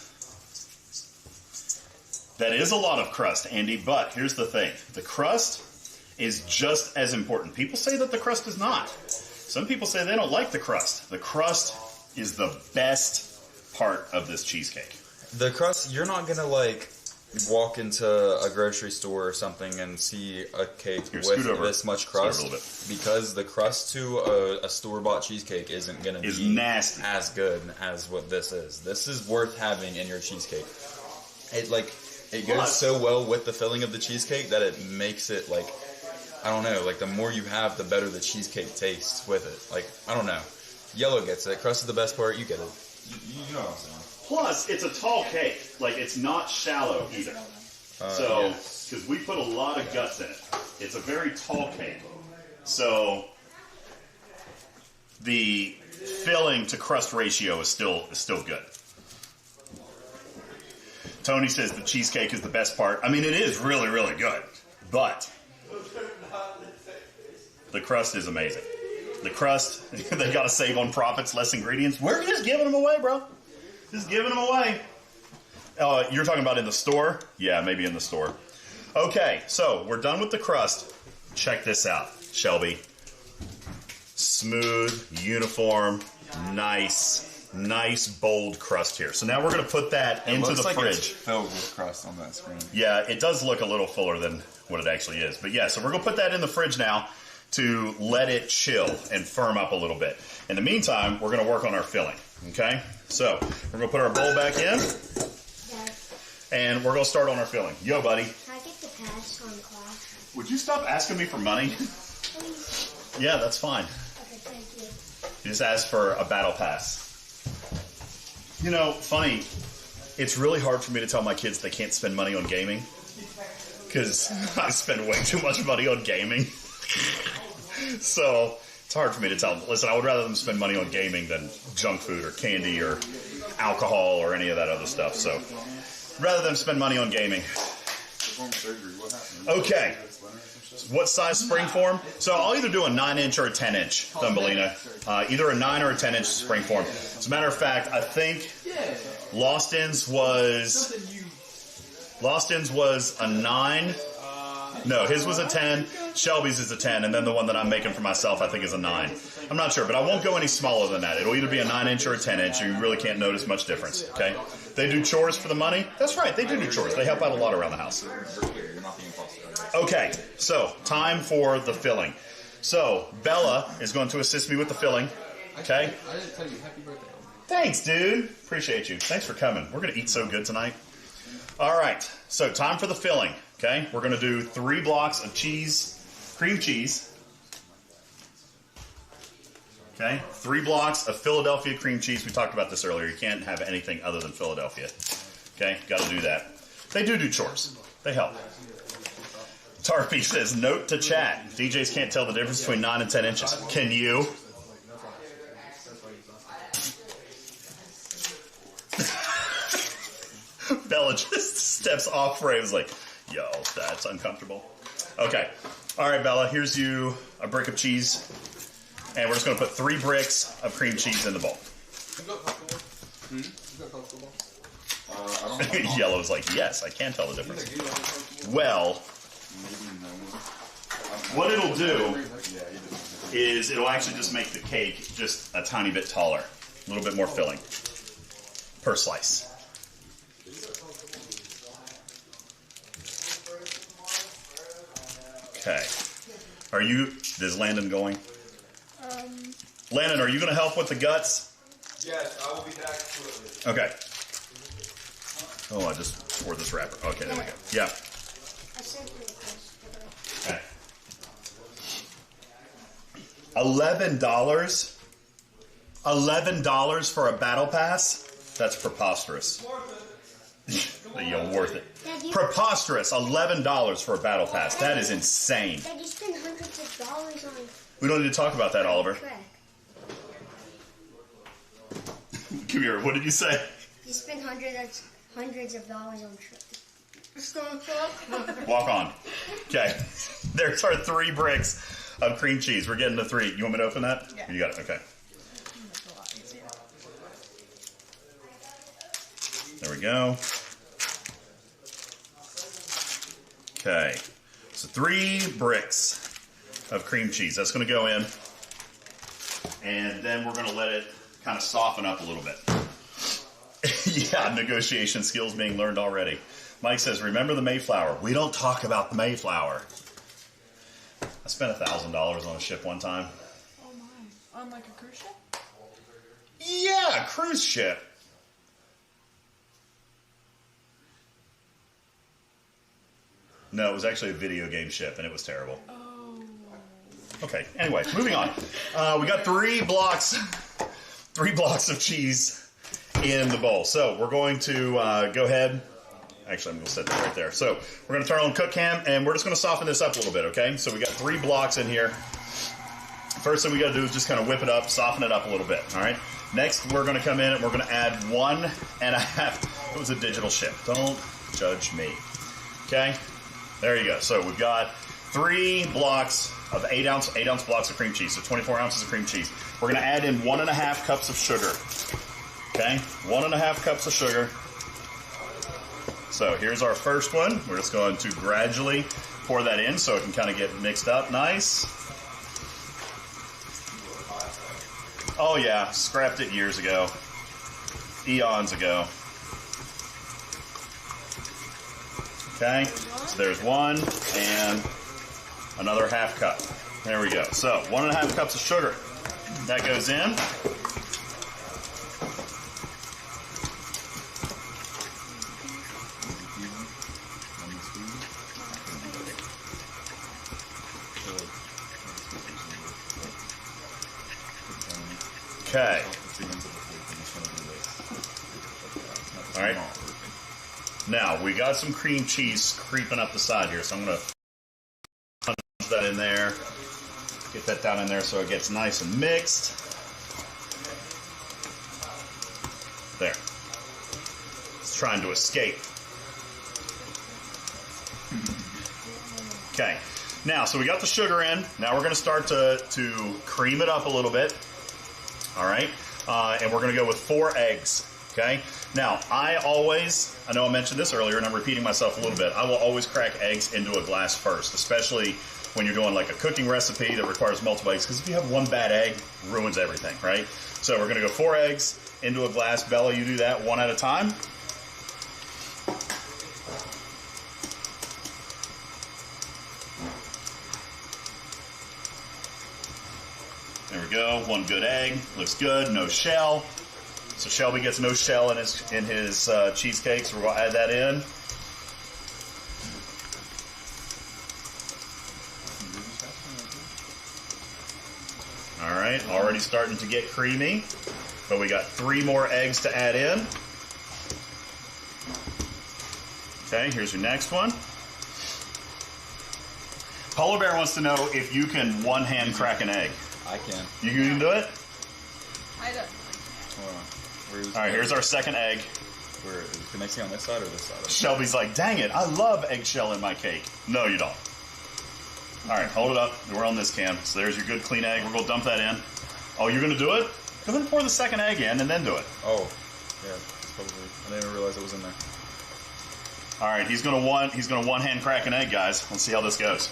S1: That is a lot of crust, Andy, but here's the thing. The crust is just as important. People say that the crust is not. Some people say they don't like the crust. The crust is the best part of this cheesecake.
S5: The crust, you're not gonna like walk into a grocery store or something and see a cake with this much crust, because the crust to a store-bought cheesecake isn't gonna be
S1: nasty.
S5: As good as what this is. This is worth having in your cheesecake. It goes so well with the filling of the cheesecake that it makes it like, I don't know, like the more you have, the better the cheesecake tastes with it. Like, I don't know. Yellow gets it. Crust is the best part. You get it. You know what I'm saying.
S1: Plus, it's a tall cake. Like, it's not shallow either. So, because we put a lot of guts in it. It's a very tall cake. So, the filling to crust ratio is still good. Tony says the cheesecake is the best part. I mean, it is really, really good. But the crust is amazing. The crust, they got to save on profits, less ingredients. We're just giving them away, bro. Just giving them away. You're talking about in the store? Yeah, maybe in the store. Okay, so we're done with the crust. Check this out, Shelby. Smooth, uniform, nice, bold crust here. So now we're going to put that into the fridge.
S5: It's filled with crust on that screen.
S1: Yeah, it does look a little fuller than what it actually is. But yeah, so we're going to put that in the fridge now to let it chill and firm up a little bit. In the meantime, we're going to work on our filling. Okay? So we're going to put our bowl back in. And we're going to start on our filling. Yo, buddy.
S3: Can I get the pass on class?
S1: Would you stop asking me for money? Yeah, that's fine.
S3: Okay, thank you.
S1: You just asked for a battle pass. You know, funny, it's really hard for me to tell my kids they can't spend money on gaming because I spend way too much money on gaming. So it's hard for me to tell them, listen, I would rather them spend money on gaming than junk food or candy or alcohol or any of that other stuff. So rather than spend money on gaming. Okay. What size spring form? So I'll either do a 9-inch or a 10-inch Thumbelina. Either a 9 or a 10-inch spring form. As a matter of fact, I think Lostins was a 9. No, his was a 10. Shelby's is a 10. And then the one that I'm making for myself, I think, is a 9. I'm not sure, but I won't go any smaller than that. It'll either be a 9-inch or a 10-inch. You really can't notice much difference, okay? They do chores for the money? That's right, they do chores. They help out a lot around the house. Okay, so time for the filling. So Bella is going to assist me with the filling. Okay?
S11: I didn't tell you happy birthday.
S1: Thanks, dude. Appreciate you. Thanks for coming. We're going to eat so good tonight. All right, so time for the filling. Okay? We're going to do 3 blocks of cheese, cream cheese. Okay? 3 blocks of Philadelphia cream cheese. We talked about this earlier. You can't have anything other than Philadelphia. Okay? Got to do that. They do chores. They help. Tarpy says, note to chat. DJs can't tell the difference between 9 and 10 inches. Can you? Bella just steps off frame. Is like, yo, that's uncomfortable. Okay. All right, Bella, here's you a brick of cheese. And we're just going to put 3 bricks of cream cheese in the bowl. Yellow's like, yes, I can tell the difference. Well, what it'll do is it'll actually just make the cake just a tiny bit taller, a little bit more filling per slice. Okay. Is Landon going? Landon, are you going to help with the guts?
S4: Yes, I will be back shortly.
S1: Okay. Oh, I just tore this wrapper. Okay, there we go. Yeah. Okay. $11? $11 for a battle pass? That's preposterous. You're worth it.
S3: Daddy,
S1: Preposterous. $11 for a battle pass. That is insane.
S3: Dad, you spend hundreds of dollars on
S1: We don't need to talk about that, Oliver.
S3: track.
S1: Come here. What did you say?
S3: You spend hundreds of dollars on track.
S1: Walk on. Okay. There's our 3 bricks of cream cheese. We're getting to 3. You want me to open that?
S9: Yeah.
S1: You got it. Okay.
S9: That's a lot easier.
S1: There we go. Okay. So 3 bricks of cream cheese. That's going to go in. And then we're going to let it kind of soften up a little bit. Yeah, negotiation skills being learned already. Mike says, remember the Mayflower. We don't talk about the Mayflower. I spent $1,000 on a ship one time.
S9: Oh my. On like a cruise ship?
S1: Yeah, cruise ship. No, it was actually a video game ship, and it was terrible.
S9: Oh.
S1: Okay, anyway, moving on. We got 3 blocks of cheese in the bowl. So we're going to go ahead. Actually, I'm going to set that right there. So we're going to turn on cook cam, and we're just going to soften this up a little bit, okay? So we got 3 blocks in here. First thing we got to do is just kind of whip it up, soften it up a little bit, all right? Next, we're going to come in, and we're going to add 1.5. It was a digital ship. Don't judge me, okay? There you go. So we've got 3 blocks of 8-ounce blocks of cream cheese, so 24 ounces of cream cheese. We're going to add in 1.5 cups of sugar. Okay, 1.5 cups of sugar. So here's our first one. We're just going to gradually pour that in so it can kind of get mixed up nice. Oh yeah, scrapped it years ago. Eons ago. Okay, so there's 1 and another 1/2 cup. There we go. So 1.5 cups of sugar. That goes in. Okay. All right. Now, we got some cream cheese creeping up the side here, so I'm going to punch that in there. Get that down in there so it gets nice and mixed. There. It's trying to escape. Okay. Now, so we got the sugar in. Now we're going to start to cream it up a little bit. All right. And we're going to go with 4 eggs. Okay. Now, I know I mentioned this earlier and I'm repeating myself a little bit. I will always crack eggs into a glass first, especially when you're doing like a cooking recipe that requires multiple eggs, because if you have one bad egg, it ruins everything, right? So we're going to go 4 eggs into a glass. Bella, you do that one at a time. There we go. 1 good egg. Looks good. No shell. So Shelby gets no shell in his cheesecake, so we're going to add that in. All right, already starting to get creamy, but we got 3 more eggs to add in. Okay, here's your next one. Polar Bear wants to know if you can one-hand crack an egg.
S5: I can.
S1: You can do it?
S9: I don't.
S1: All right, here's our second egg.
S5: Where can I see on this side or this side?
S1: Shelby's like, dang it, I love eggshell in my cake. No, you don't. All right, hold it up. We're on this cam. So there's your good clean egg. We're going to dump that in. Oh, you're going to do it? Go ahead and pour the second egg in and then do it.
S5: Oh, yeah, probably. I didn't even realize it was in there.
S1: All right, he's going to one-hand crack an egg, guys. Let's see how this goes.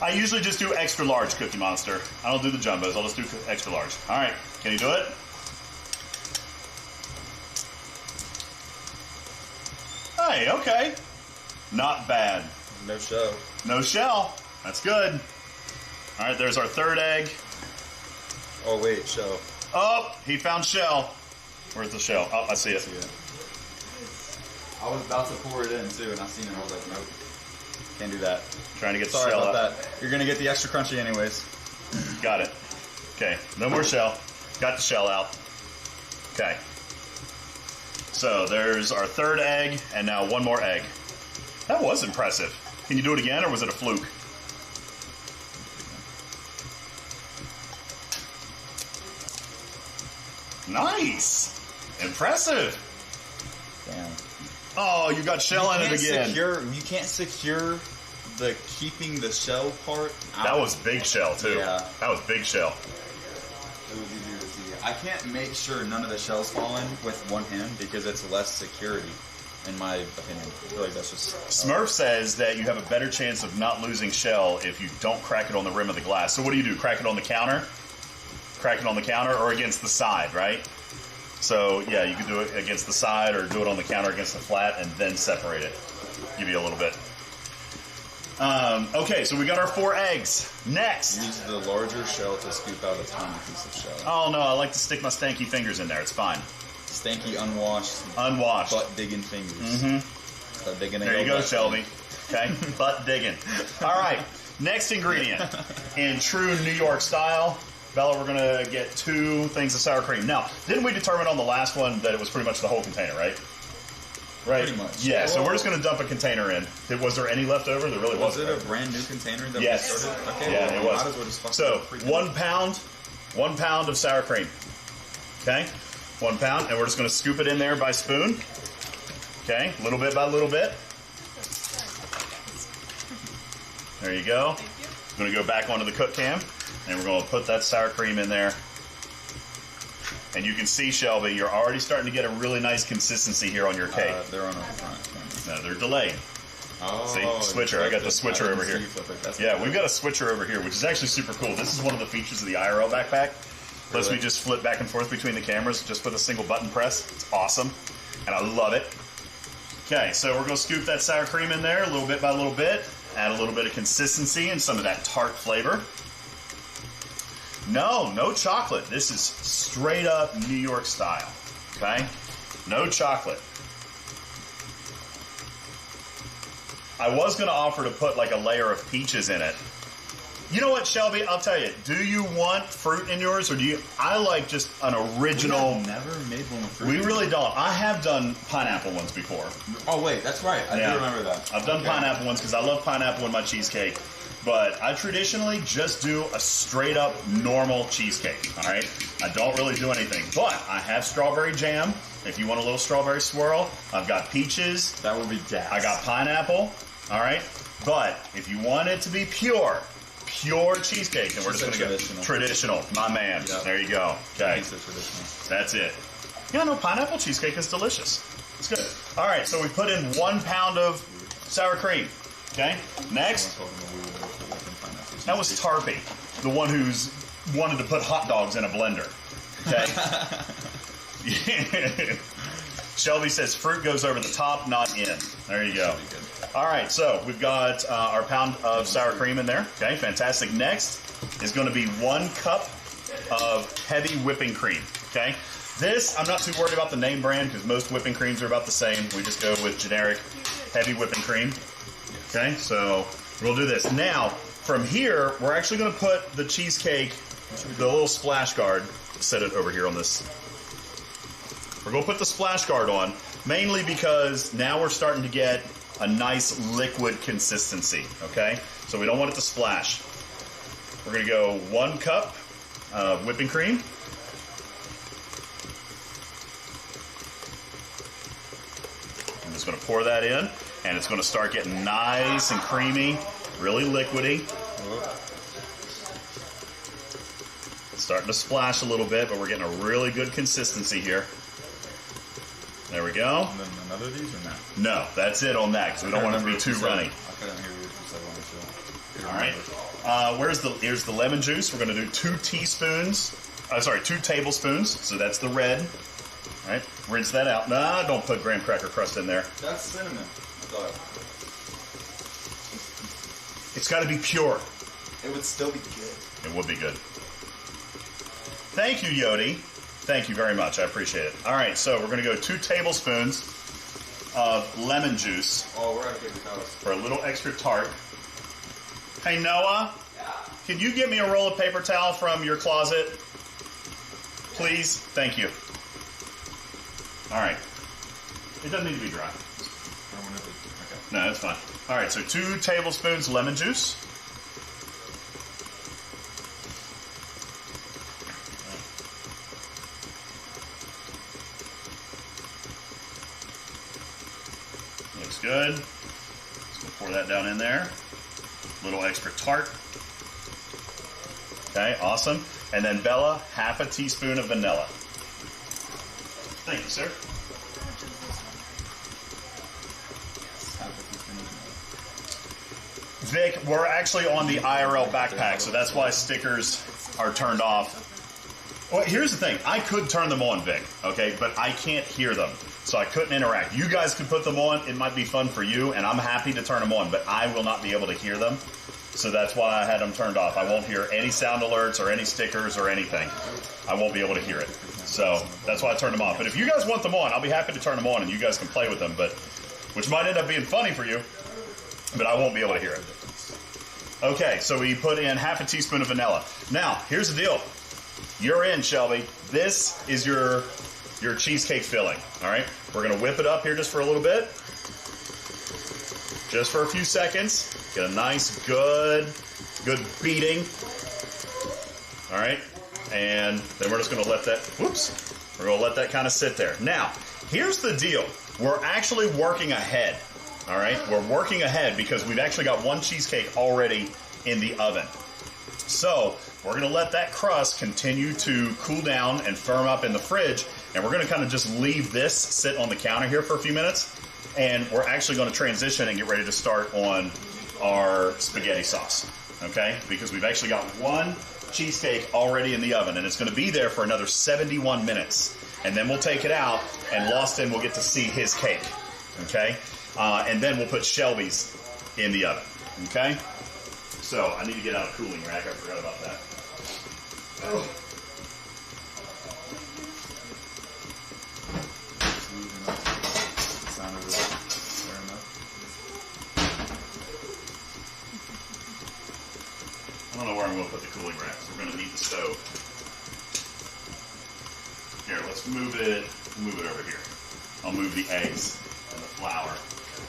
S1: I usually just do extra large, Cookie Monster. I don't do the jumbos. I'll just do extra large. All right, can you do it? Hey, okay. Not bad.
S5: No shell.
S1: No shell. That's good. All right, there's our third egg.
S5: Oh, wait, shell.
S1: Oh, he found shell. Where's the shell? Oh, I see it.
S5: I was about to pour it in, too, and I seen it. I was like, nope. Can't do that.
S1: Trying to get the
S5: Sorry
S1: shell
S5: about
S1: out.
S5: that. You're going to get the extra crunchy anyways.
S1: Got it. Okay, no more shell. Got the shell out. Okay. So there's our third egg, and now 1 more egg. That was impressive. Can you do it again, or was it a fluke? Nice. Impressive.
S5: Damn.
S1: Oh, you got shell in it again.
S5: You can't secure the keeping the shell part out.
S1: That was big shell, too.
S5: Yeah.
S1: That was big shell.
S5: It was easier to see. I can't make sure none of the shells fall in with one hand because it's less security, in my opinion. I feel like that's just...
S1: Smurf says that you have a better chance of not losing shell if you don't crack it on the rim of the glass. So what do? Crack it on the counter? Crack it on the counter or against the side, right? So, yeah, you can do it against the side or do it on the counter against the flat and then separate it. Give you a little bit. Okay, so we got our 4 eggs. Next.
S5: Use the larger shell to scoop out a tiny piece of shell.
S1: Oh, no, I like to stick my stanky fingers in there. It's fine.
S5: Stanky, unwashed.
S1: Unwashed.
S5: Butt-digging fingers.
S1: Mm-hmm.
S5: Start digging
S1: there you go, Shelby. Okay, butt digging. All right, next ingredient. In true New York style, Bella, we're going to get 2 things of sour cream. Now, didn't we determine on the last one that it was pretty much the whole container, right? Right?
S5: Pretty much.
S1: Yeah, so we're just going to dump a container in. Was there any left over? There really wasn't.
S5: Was it a brand new container that we started? Okay,
S1: yeah,
S5: well,
S1: it was.
S5: might as well just
S1: so, 1 pound of sour cream. Okay? 1 pound, and we're just going to scoop it in there by spoon. Okay? Little bit by little bit. There you go. I'm going to go back onto the cook cam, and we're going to put that sour cream in there. And you can see, Shelby, you're already starting to get a really nice consistency here on your cake.
S5: They're on our front.
S1: No, they're delayed.
S5: Oh,
S1: see, switcher. I got the switcher over here. Yeah, we've got a switcher over here, which is actually super cool. This is one of the features of the IRL backpack. Lets me just flip back and forth between the cameras just with a single button press. It's awesome, and I love it. Okay, so we're going to scoop that sour cream in there a little bit by little bit. Add a little bit of consistency and some of that tart flavor. No chocolate. This is straight up New York style. Okay? No chocolate. I was going to offer to put like a layer of peaches in it, You know what, Shelby? I'll tell you. Do you want fruit in yours, or do you? I like just an original.
S5: We've never made one with fruit.
S1: We really don't. I have done pineapple ones before.
S5: Oh wait, that's right. I do remember that.
S1: I've done pineapple ones because I love pineapple in my cheesecake. But I traditionally just do a straight up normal cheesecake. All right, I don't really do anything. But I have strawberry jam. If you want a little strawberry swirl, I've got peaches.
S5: That would be gas.
S1: I got pineapple. All right, but if you want it to be pure cheesecake, and we're just going to go traditional. My man. Yep. There you go. Okay. That's it. Yeah, no, pineapple cheesecake is delicious. It's good. All right, so we put in 1 pound of sour cream. Okay. Next. That was Tarpy, the one who's wanted to put hot dogs in a blender. Okay. Shelby says fruit goes over the top, not in. There you go. All right, so we've got our pound of sour cream in there. Okay, fantastic. Next is going to be 1 cup of heavy whipping cream. Okay, this, I'm not too worried about the name brand because most whipping creams are about the same. We just go with generic heavy whipping cream. Okay, so we'll do this. Now, from here, we're actually going to put the cheesecake, the little splash guard, set it over here on this. We're going to put the splash guard on, mainly because now we're starting to get a nice liquid consistency, okay? So we don't want it to splash. We're going to go 1 cup of whipping cream. I'm just going to pour that in, and it's going to start getting nice and creamy, really liquidy. It's starting to splash a little bit, but we're getting a really good consistency here. There we go.
S5: And then another of these or not?
S1: No, that's it on that because we don't want it to be too runny.
S5: I couldn't hear you said one.
S1: All right. Here's the lemon juice. We're going to do 2 tablespoons. So that's the red. All right. Rinse that out. Nah, don't put graham cracker crust in there.
S5: That's cinnamon. I thought.
S1: It's got to be pure.
S5: It would still be good.
S1: It would be good. Thank you, Yodi. Thank you very much. I appreciate it. All right, so we're going to go 2 tablespoons of lemon juice.
S5: Oh, we're at good house.
S1: For a little extra tart. Hey, Noah, can you get me a roll of paper towel from your closet? Please? Thank you. All right. It doesn't need to be dry.
S5: Okay.
S1: No, that's fine. All right, so 2 tablespoons lemon juice. Looks good. Let's go pour that down in there. A little extra tart. Okay, awesome. And then Bella, half a teaspoon of vanilla. Thank you, sir. Vic, we're actually on the IRL backpack, so that's why stickers are turned off. Well, here's the thing. I could turn them on, Vic, okay, but I can't hear them, so I couldn't interact. You guys could put them on. It might be fun for you, and I'm happy to turn them on, but I will not be able to hear them, so that's why I had them turned off. I won't hear any sound alerts or any stickers or anything. I won't be able to hear it, so that's why I turned them off. But if you guys want them on, I'll be happy to turn them on, and you guys can play with them, but which might end up being funny for you, but I won't be able to hear it. Okay, so we put in half a teaspoon of vanilla. Now, here's the deal. You're in, Shelby. This is your cheesecake filling, all right? We're going to whip it up here just for a little bit. Just for a few seconds. Get a nice, good beating. All right? And then we're just going to let that, we're going to let that kind of sit there. Now, here's the deal. We're actually working ahead. All right, we're working ahead because we've actually got 1 cheesecake already in the oven. So we're going to let that crust continue to cool down and firm up in the fridge, and we're going to kind of just leave this sit on the counter here for a few minutes, and we're actually going to transition and get ready to start on our spaghetti sauce, okay? Because we've actually got 1 cheesecake already in the oven, and it's going to be there for another 71 minutes, and then we'll take it out, and Lawson will get to see his cake, okay? And then we'll put Shelby's in the oven, okay? So I need to get out a cooling rack. I forgot about that. Oh. I don't the cooling rack. So we're going to need the stove. Here, let's move it over here. I'll move the eggs and the flour.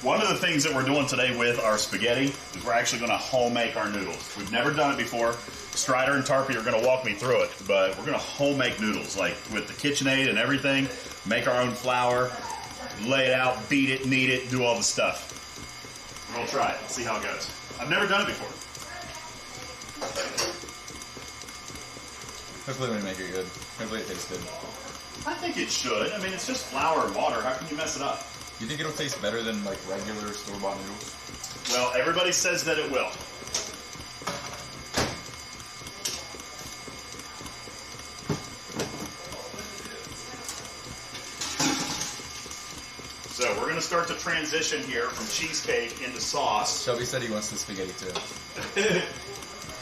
S1: One of the things that we're doing today with our spaghetti is we're actually going to home make our noodles. We've never done it before. Strider and Tarpey are going to walk me through it, but we're going to home make noodles, like with the KitchenAid and everything. Make our own flour, lay it out, beat it, knead it, do all the stuff. We're going to try it, see how it goes. I've never done it before.
S5: Hopefully we make it good. Hopefully it tastes good.
S1: I think it should. I mean, it's just flour and water. How can you mess it up?
S5: You think it'll taste better than like regular store-bought noodles?
S1: Well, everybody says that it will. So we're going to start to transition here from cheesecake into sauce.
S5: Shelby said he wants the spaghetti too.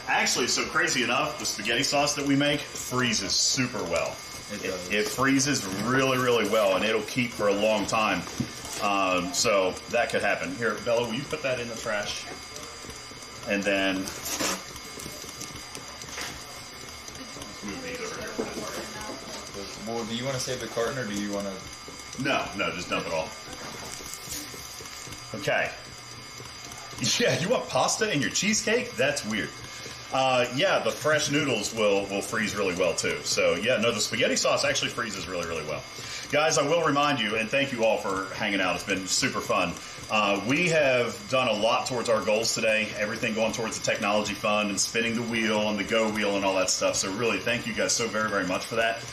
S1: Actually, so crazy enough, the spaghetti sauce that we make freezes super well. It freezes really, really well, and it'll keep for a long time. So that could happen. Here, Bella, will you put that in the trash? And then let's move these over here.
S5: Well, do you want to save the carton, or do you want to...
S1: No, just dump it all. Okay. Yeah, you want pasta in your cheesecake? That's weird. Yeah, the fresh noodles will freeze really well too. So yeah, no, the spaghetti sauce actually freezes really, really well. Guys, I will remind you, and thank you all for hanging out. It's been super fun. We have done a lot towards our goals today. Everything going towards the technology fund and spinning the wheel and the go wheel and all that stuff. So really, thank you guys so very, very much for that.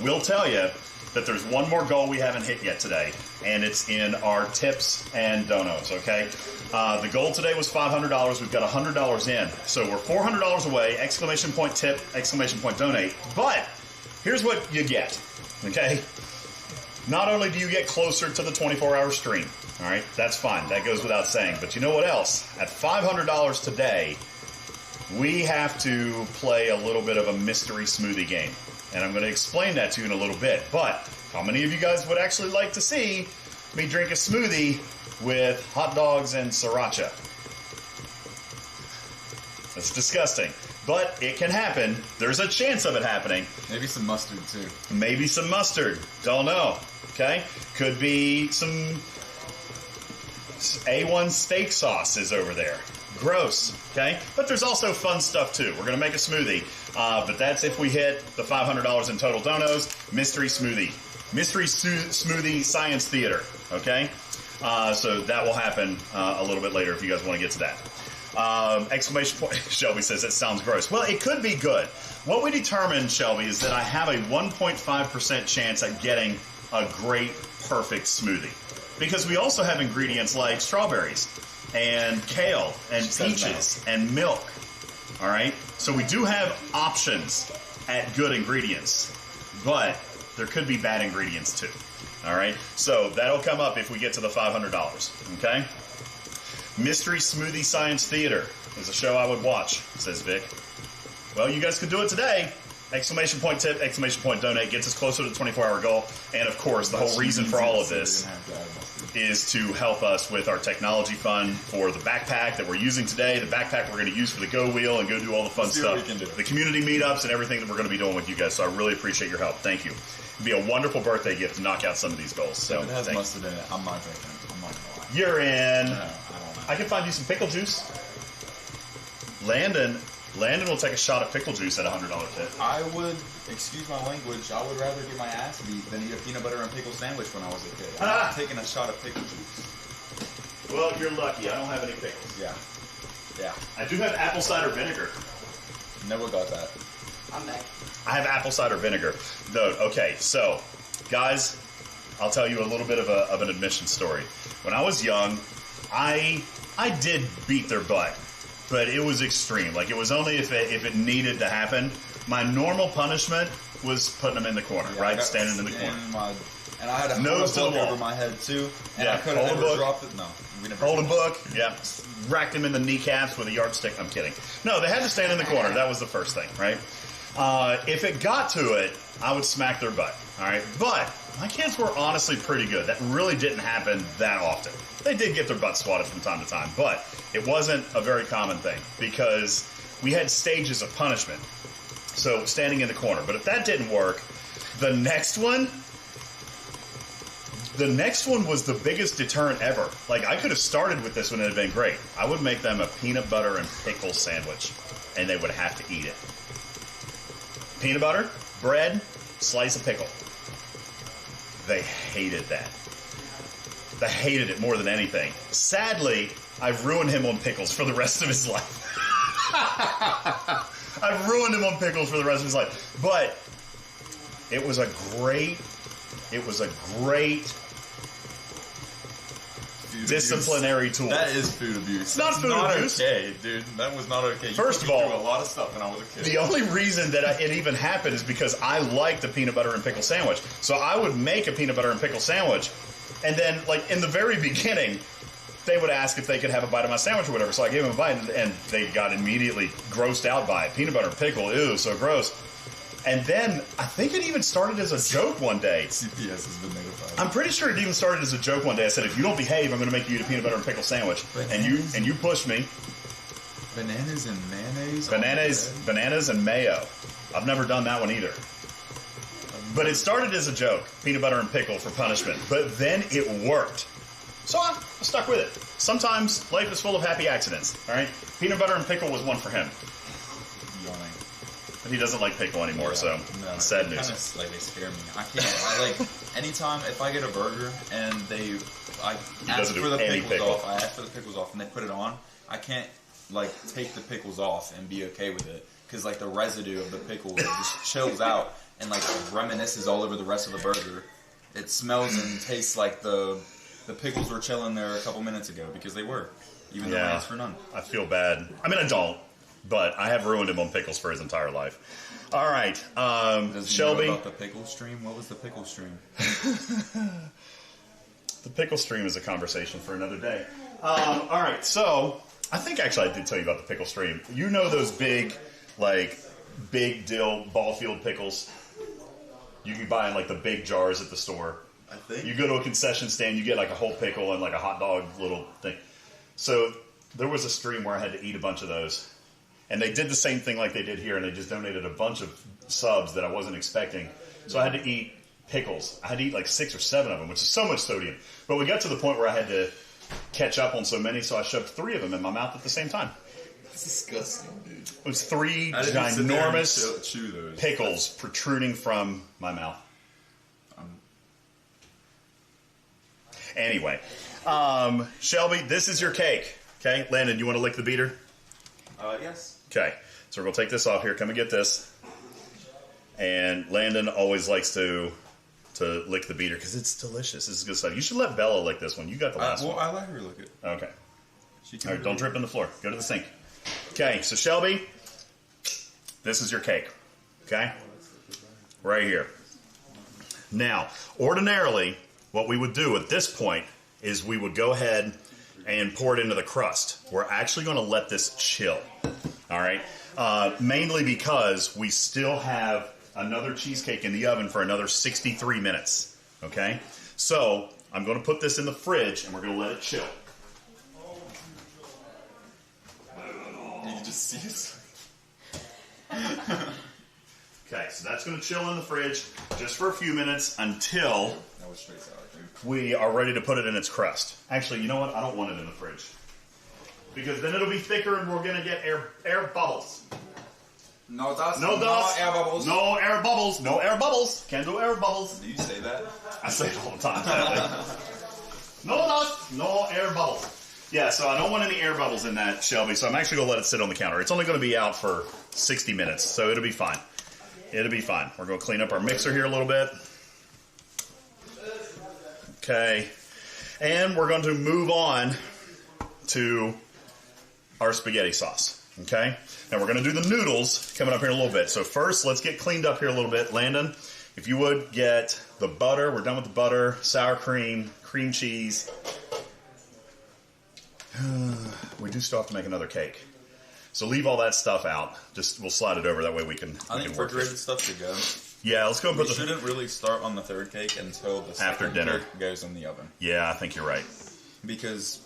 S1: We'll tell you that there's one more goal we haven't hit yet today, and it's in our tips and donos, okay? The goal today was $500. We've got $100 in. So we're $400 away, exclamation point tip, exclamation point donate. But here's what you get, okay? Not only do you get closer to the 24-hour stream, all right? That's fine. That goes without saying. But you know what else? At $500 today, we have to play a little bit of a mystery smoothie game. And I'm going to explain that to you in a little bit. But how many of you guys would actually like to see me drink a smoothie with hot dogs and sriracha? That's disgusting. But it can happen. There's a chance of it happening.
S5: Maybe some mustard too.
S1: Maybe some mustard. Don't know. Okay? Could be some A1 steak sauce is over there. Gross. Okay? But there's also fun stuff too. We're going to make a smoothie. But that's if we hit the $500 in total donos. Mystery smoothie. Mystery smoothie science theater. Okay? So that will happen a little bit later if you guys want to get to that. Exclamation point. Shelby says that sounds gross. Well, it could be good. What we determined, Shelby, is that I have a 1.5% chance at getting a great, perfect smoothie. Because we also have ingredients like strawberries and kale and peaches and milk. All right? So we do have options at good ingredients. But there could be bad ingredients too. All right? So that'll come up if we get to the $500. Okay? Mystery Smoothie Science Theater is a show I would watch, says Vic. Well, you guys could do it today. Exclamation point tip, exclamation point donate gets us closer to the 24-hour goal. And of course, the whole reason for all of this is to help us with our technology fund for the backpack that we're using today, the backpack we're going to use for the Go Wheel and go do all the fun stuff, the community meetups and everything that we're going to be doing with you guys. So I really appreciate your help. Thank you. It'd be a wonderful birthday gift to knock out some of these goals. So
S5: if it has mustard in it, I'm not drinking it. I'm not going to lie.
S1: You're in.
S5: No, I don't know.
S1: I can find you some pickle juice. Landon will take a shot of pickle juice at a $100 tip.
S5: I would, excuse my language, I would rather get my ass beat than eat a peanut butter and pickle sandwich when I was a kid. I'm not taking a shot of pickle juice.
S1: Well, you're lucky. I don't have any pickles.
S5: Yeah. Yeah.
S1: I do have apple cider vinegar.
S5: Never got that.
S6: I'm back.
S1: I have apple cider vinegar. Though, okay, so, guys, I'll tell you a little bit of an admission story. When I was young, I did beat their butt. But it was extreme. Like, it was only if it needed to happen. My normal punishment was putting them in the corner, right? Standing in the corner.
S5: And I had a
S1: nose to the
S5: book
S1: wall
S5: over my head, too. And
S1: yeah,
S5: I could have never dropped it. No. We never
S1: hold a book. Yeah. Racked him in the kneecaps with a yardstick. I'm kidding. No, they had to stand in the corner. That was the first thing, right? If it got to it, I would smack their butt, all right? But my kids were honestly pretty good. That really didn't happen that often. They did get their butts swatted from time to time, but it wasn't a very common thing because we had stages of punishment. So standing in the corner. But if that didn't work, the next one was the biggest deterrent ever. Like, I could have started with this one and it had been great. I would make them a peanut butter and pickle sandwich, and they would have to eat it. Peanut butter, bread, slice of pickle. They hated that. They hated it more than anything. Sadly, I've ruined him on pickles for the rest of his life. I've ruined him on pickles for the rest of his life. But it was a great disciplinary tool.
S5: That is food abuse.
S1: It's not food abuse.
S5: Okay, dude. That was not okay.
S1: First of all,
S5: a lot of stuff when I was a kid.
S1: The only reason that it even happened is because I liked the peanut butter and pickle sandwich. So I would make a peanut butter and pickle sandwich, and then, like, in the very beginning, they would ask if they could have a bite of my sandwich or whatever. So I gave them a bite, and they got immediately grossed out by it. Peanut butter and pickle, ew, so gross. And then I think it even started as a joke one day.
S5: CPS has been notified.
S1: I'm pretty sure it even started as a joke one day. I said, if you don't behave, I'm going to make you eat a peanut butter and pickle sandwich. And you pushed me.
S5: Bananas and mayonnaise?
S1: Bananas and mayo. I've never done that one either. But it started as a joke, peanut butter and pickle for punishment. But then it worked. So I stuck with it. Sometimes life is full of happy accidents, all right? Peanut butter and pickle was one for him.
S5: Yawning.
S1: But he doesn't like pickle anymore, so sad news.
S5: Kind of, like, they scare me. I can't, anytime if I get a burger and I ask for the pickles off and they put it on, I can't, like, take the pickles off and be okay with it. Because, like, the residue of the pickle just chills out and, like, reminisces all over the rest of the burger. It smells and tastes like the pickles were chilling there a couple minutes ago, because they were, even though I asked for none.
S1: I feel bad. I mean, I don't, but I have ruined him on pickles for his entire life. All right, Shelby.
S5: Know about the pickle stream? What was the pickle stream?
S1: The pickle stream is a conversation for another day. All right, so I think actually I did tell you about the pickle stream. You know those big dill ball field pickles? You can buy in, like, the big jars at the store.
S5: I think.
S1: You go to a concession stand, you get, like, a whole pickle and, like, a hot dog little thing. So there was a stream where I had to eat a bunch of those. And they did the same thing like they did here, and they just donated a bunch of subs that I wasn't expecting. So I had to eat pickles. I had to eat, like, 6 or 7 of them, which is so much sodium. But we got to the point where I had to catch up on so many, so I shoved 3 of them in my mouth at the same time.
S11: That's disgusting, dude.
S1: It was 3 ginormous pickles protruding from my mouth. Anyway, Shelby, this is your cake. Okay, Landon, you want to lick the beater?
S5: Yes.
S1: Okay, so we're going to take this off here. Come and get this. And Landon always likes to lick the beater because it's delicious. This is good stuff. You should let Bella lick this one. You got the last one.
S5: I let her lick it.
S1: Okay. All right, don't drip on the floor. Go to the sink. Okay, so Shelby, this is your cake. Okay? Right here. Now, ordinarily, what we would do at this point is we would go ahead and pour it into the crust. We're actually going to let this chill. All right? Mainly because we still have another cheesecake in the oven for another 63 minutes. Okay? So, I'm going to put this in the fridge and we're going to let it chill.
S5: You can just see it.
S1: Okay, so that's going to chill in the fridge just for a few minutes until we are ready to put it in its crust. Actually, you know what? I don't want it in the fridge. Because then it'll be thicker and we're going to get air bubbles.
S8: No dust.
S1: No dust.
S8: No air bubbles.
S1: No air bubbles. No air bubbles. Can't do air bubbles.
S5: Do you say that?
S1: I say it all the time. No dust. No air bubbles. Yeah, so I don't want any air bubbles in that, Shelby, so I'm actually going to let it sit on the counter. It's only going to be out for 60 minutes, so it'll be fine. It'll be fine. We're going to clean up our mixer here a little bit. Okay. And we're going to move on to our spaghetti sauce. Okay? Now we're going to do the noodles coming up here in a little bit. So first, let's get cleaned up here a little bit. Landon, if you would get the butter. We're done with the butter, sour cream, cream cheese. We do still have to make another cake. So leave all that stuff out. Just we'll slide it over. That way we can
S5: I think refrigerated stuff should go.
S1: Yeah, let's go and put
S5: we shouldn't really start on the third cake until the second
S1: dinner
S5: cake goes in the oven.
S1: Yeah, I think you're right.
S5: Because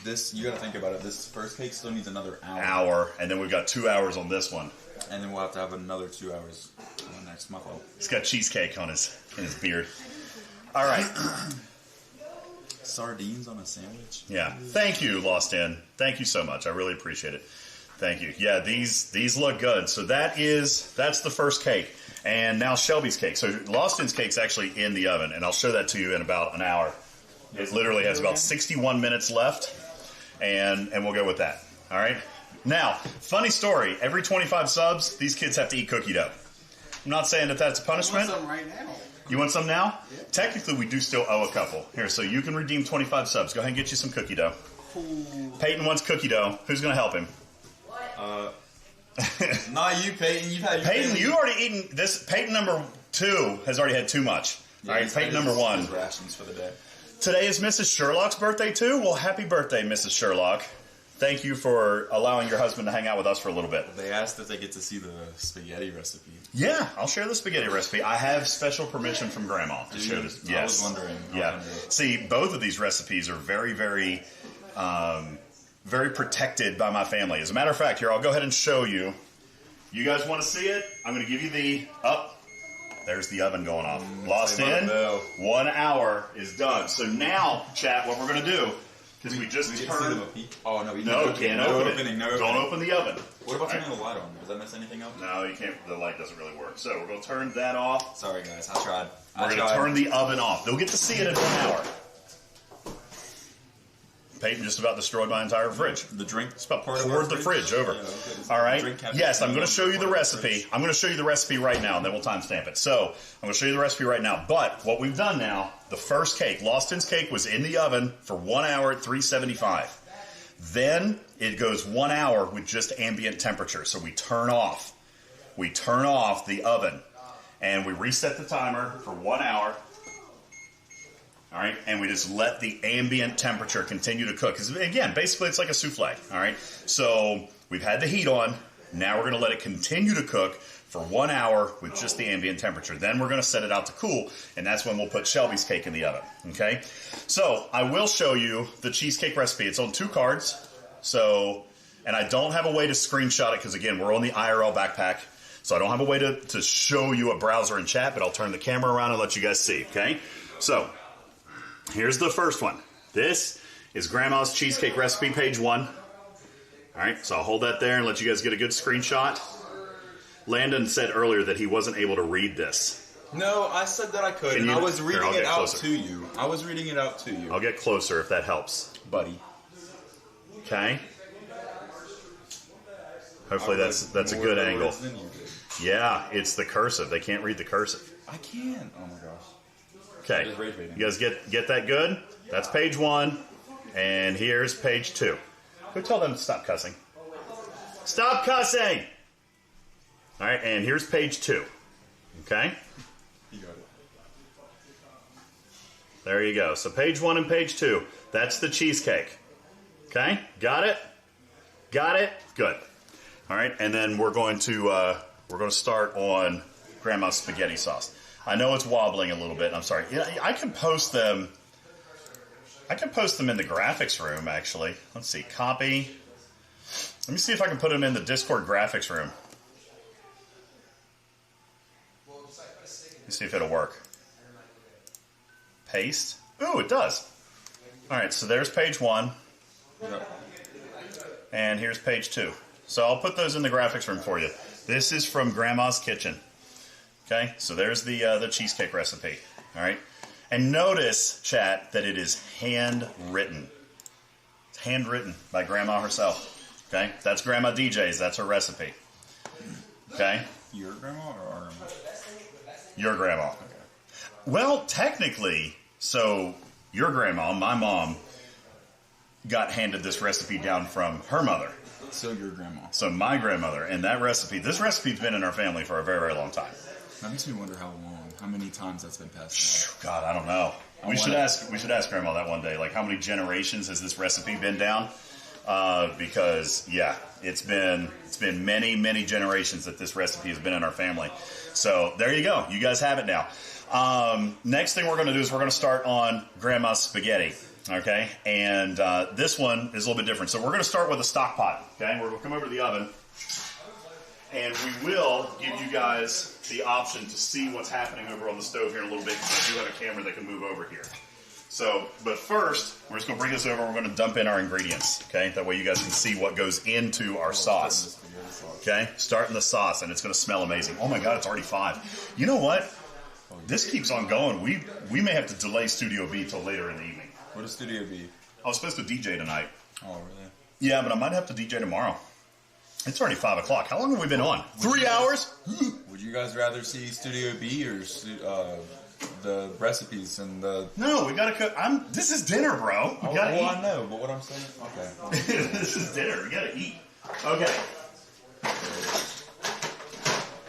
S5: This, you gotta think about it. This first cake still needs another hour.
S1: And then we've got 2 hours on this one.
S5: And then we'll have to have another 2 hours on the next muffle.
S1: He's got cheesecake on in his beard. All right.
S5: Sardines on a sandwich?
S1: Yeah. Thank you, Lost In. Thank you so much. I really appreciate it. Thank you. Yeah, these look good. So that's the first cake. And now Shelby's cake. So Lost In's cake's actually in the oven, and I'll show that to you in about an hour. It literally has about 61 minutes left, and we'll go with that. All right? Now, funny story. Every 25 subs, these kids have to eat cookie dough. I'm not saying that that's a punishment.
S11: I want some right now.
S1: You want some now?
S11: Yeah.
S1: Technically, we do still owe a couple. Here, so you can redeem 25 subs. Go ahead and get you some cookie dough.
S11: Ooh.
S1: Peyton wants cookie dough. Who's going to help him?
S5: Not you, Peyton.
S1: Peyton, you already eaten this. Peyton number 2 has already had too much.
S5: Yeah,
S1: all right, Peyton number 1.
S5: His rations for the day.
S1: Today is Mrs. Sherlock's birthday too. Well, happy birthday, Mrs. Sherlock. Thank you for allowing your husband to hang out with us for a little bit.
S5: They asked if they get to see the spaghetti recipe.
S1: Yeah, I'll share the spaghetti recipe. I have special permission from Grandma to share this. Yes.
S5: I was wondering.
S1: Yeah. See, both of these recipes are very, very, very protected by my family. As a matter of fact, here, I'll go ahead and show you. You guys want to see it? I'm going to give you the up. There's the oven going off. Lost In. 1 hour is done. So now, chat, what we're going to do, because we just turned.
S5: Oh, no,
S1: you can't open it. Don't open the oven.
S5: What about turning the light on? Does that mess anything up?
S1: No, you can't. The light doesn't really work. So we're going to turn that off.
S5: Sorry, guys. I tried.
S1: We're going to turn the oven off. They'll get to see it in 1 hour. Peyton just about destroyed my entire fridge.
S5: The drink
S1: it's about poured the fridge over. Yeah, okay. All right. Yes, I'm going to show you the recipe. I'm going to show you the recipe right now, and then we'll timestamp it. So I'm going to show you the recipe right now. But what we've done now, the first cake, Lost In's cake, was in the oven for 1 hour at 375. Then it goes 1 hour with just ambient temperature. So we turn off the oven, and we reset the timer for 1 hour. All right, and we just let the ambient temperature continue to cook. Because, again, basically it's like a souffle, all right? So we've had the heat on. Now we're going to let it continue to cook for 1 hour with just the ambient temperature. Then we're going to set it out to cool, and that's when we'll put Shelby's cake in the oven, okay? So I will show you the cheesecake recipe. It's on 2 cards. So, and I don't have a way to screenshot it because, again, we're on the IRL backpack. So I don't have a way to show you a browser and chat, but I'll turn the camera around and let you guys see, okay? So here's the first one. This is Grandma's cheesecake recipe, page 1. All right, so I'll hold that there and let you guys get a good screenshot. Landon said earlier that he wasn't able to read this.
S5: No, I said that I could, and I was reading it out to you. I was reading it out to you.
S1: I'll get closer if that helps.
S5: Buddy.
S1: Okay. Hopefully that's a good angle. Yeah, it's the cursive. They can't read the cursive.
S5: I can. Oh my gosh.
S1: Okay, you guys get that good? That's page 1, and here's page 2. Go tell them to stop cussing. Stop cussing! All right, and here's page 2. Okay?
S5: You got it.
S1: There you go. So page 1 and page 2. That's the cheesecake. Okay? Got it? Got it? Good. All right, and then we're going to start on Grandma's spaghetti sauce. I know it's wobbling a little bit. I'm sorry. I can post them. I can post them in the graphics room, actually. Let's see. Copy. Let me see if I can put them in the Discord graphics room. Let me see if it'll work. Paste. Ooh, it does. All right, so there's page 1. And here's page 2. So I'll put those in the graphics room for you. This is from Grandma's Kitchen. Okay, so there's the cheesecake recipe. All right, and notice, chat, that it is handwritten. It's handwritten by Grandma herself. Okay, that's UltimatDJz. That's her recipe. Okay.
S5: Your grandma or our grandma?
S1: Your grandma. Okay. Well, technically, so your grandma, my mom, got handed this recipe down from her mother.
S5: So your grandma.
S1: So my grandmother, and that recipe. This recipe's been in our family for a very, very long time.
S5: That makes me wonder how many times that's been passed
S1: down. God, I don't know. We should ask Grandma that one day. Like, how many generations has this recipe been down? Because yeah, it's been many, many generations that this recipe has been in our family. So there you go. You guys have it now. Next thing we're going to do is we're going to start on Grandma's spaghetti. Okay, and this one is a little bit different. So we're going to start with a stock pot. Okay, we're going to come over to the oven, and we will give you guys the option to see what's happening over on the stove here in a little bit, because I do have a camera that can move over here. So, but first, we're just going to bring this over. We're going to dump in our ingredients. Okay, that way you guys can see what goes into our sauce. Okay, starting the sauce, and it's going to smell amazing. Oh my God, it's already 5. You know what? This keeps on going. We may have to delay Studio B till later in the evening.
S5: What is Studio B?
S1: I was supposed to DJ tonight.
S5: Oh, really?
S1: Yeah, but I might have to DJ tomorrow. It's already 5 o'clock. How long have we been on? 3 hours?
S5: Would you guys rather see Studio B or the recipes and the...
S1: No, we gotta cook. This is dinner, bro. We gotta eat.
S5: I know, but what I'm saying... Okay.
S1: This is dinner. We gotta eat. Okay.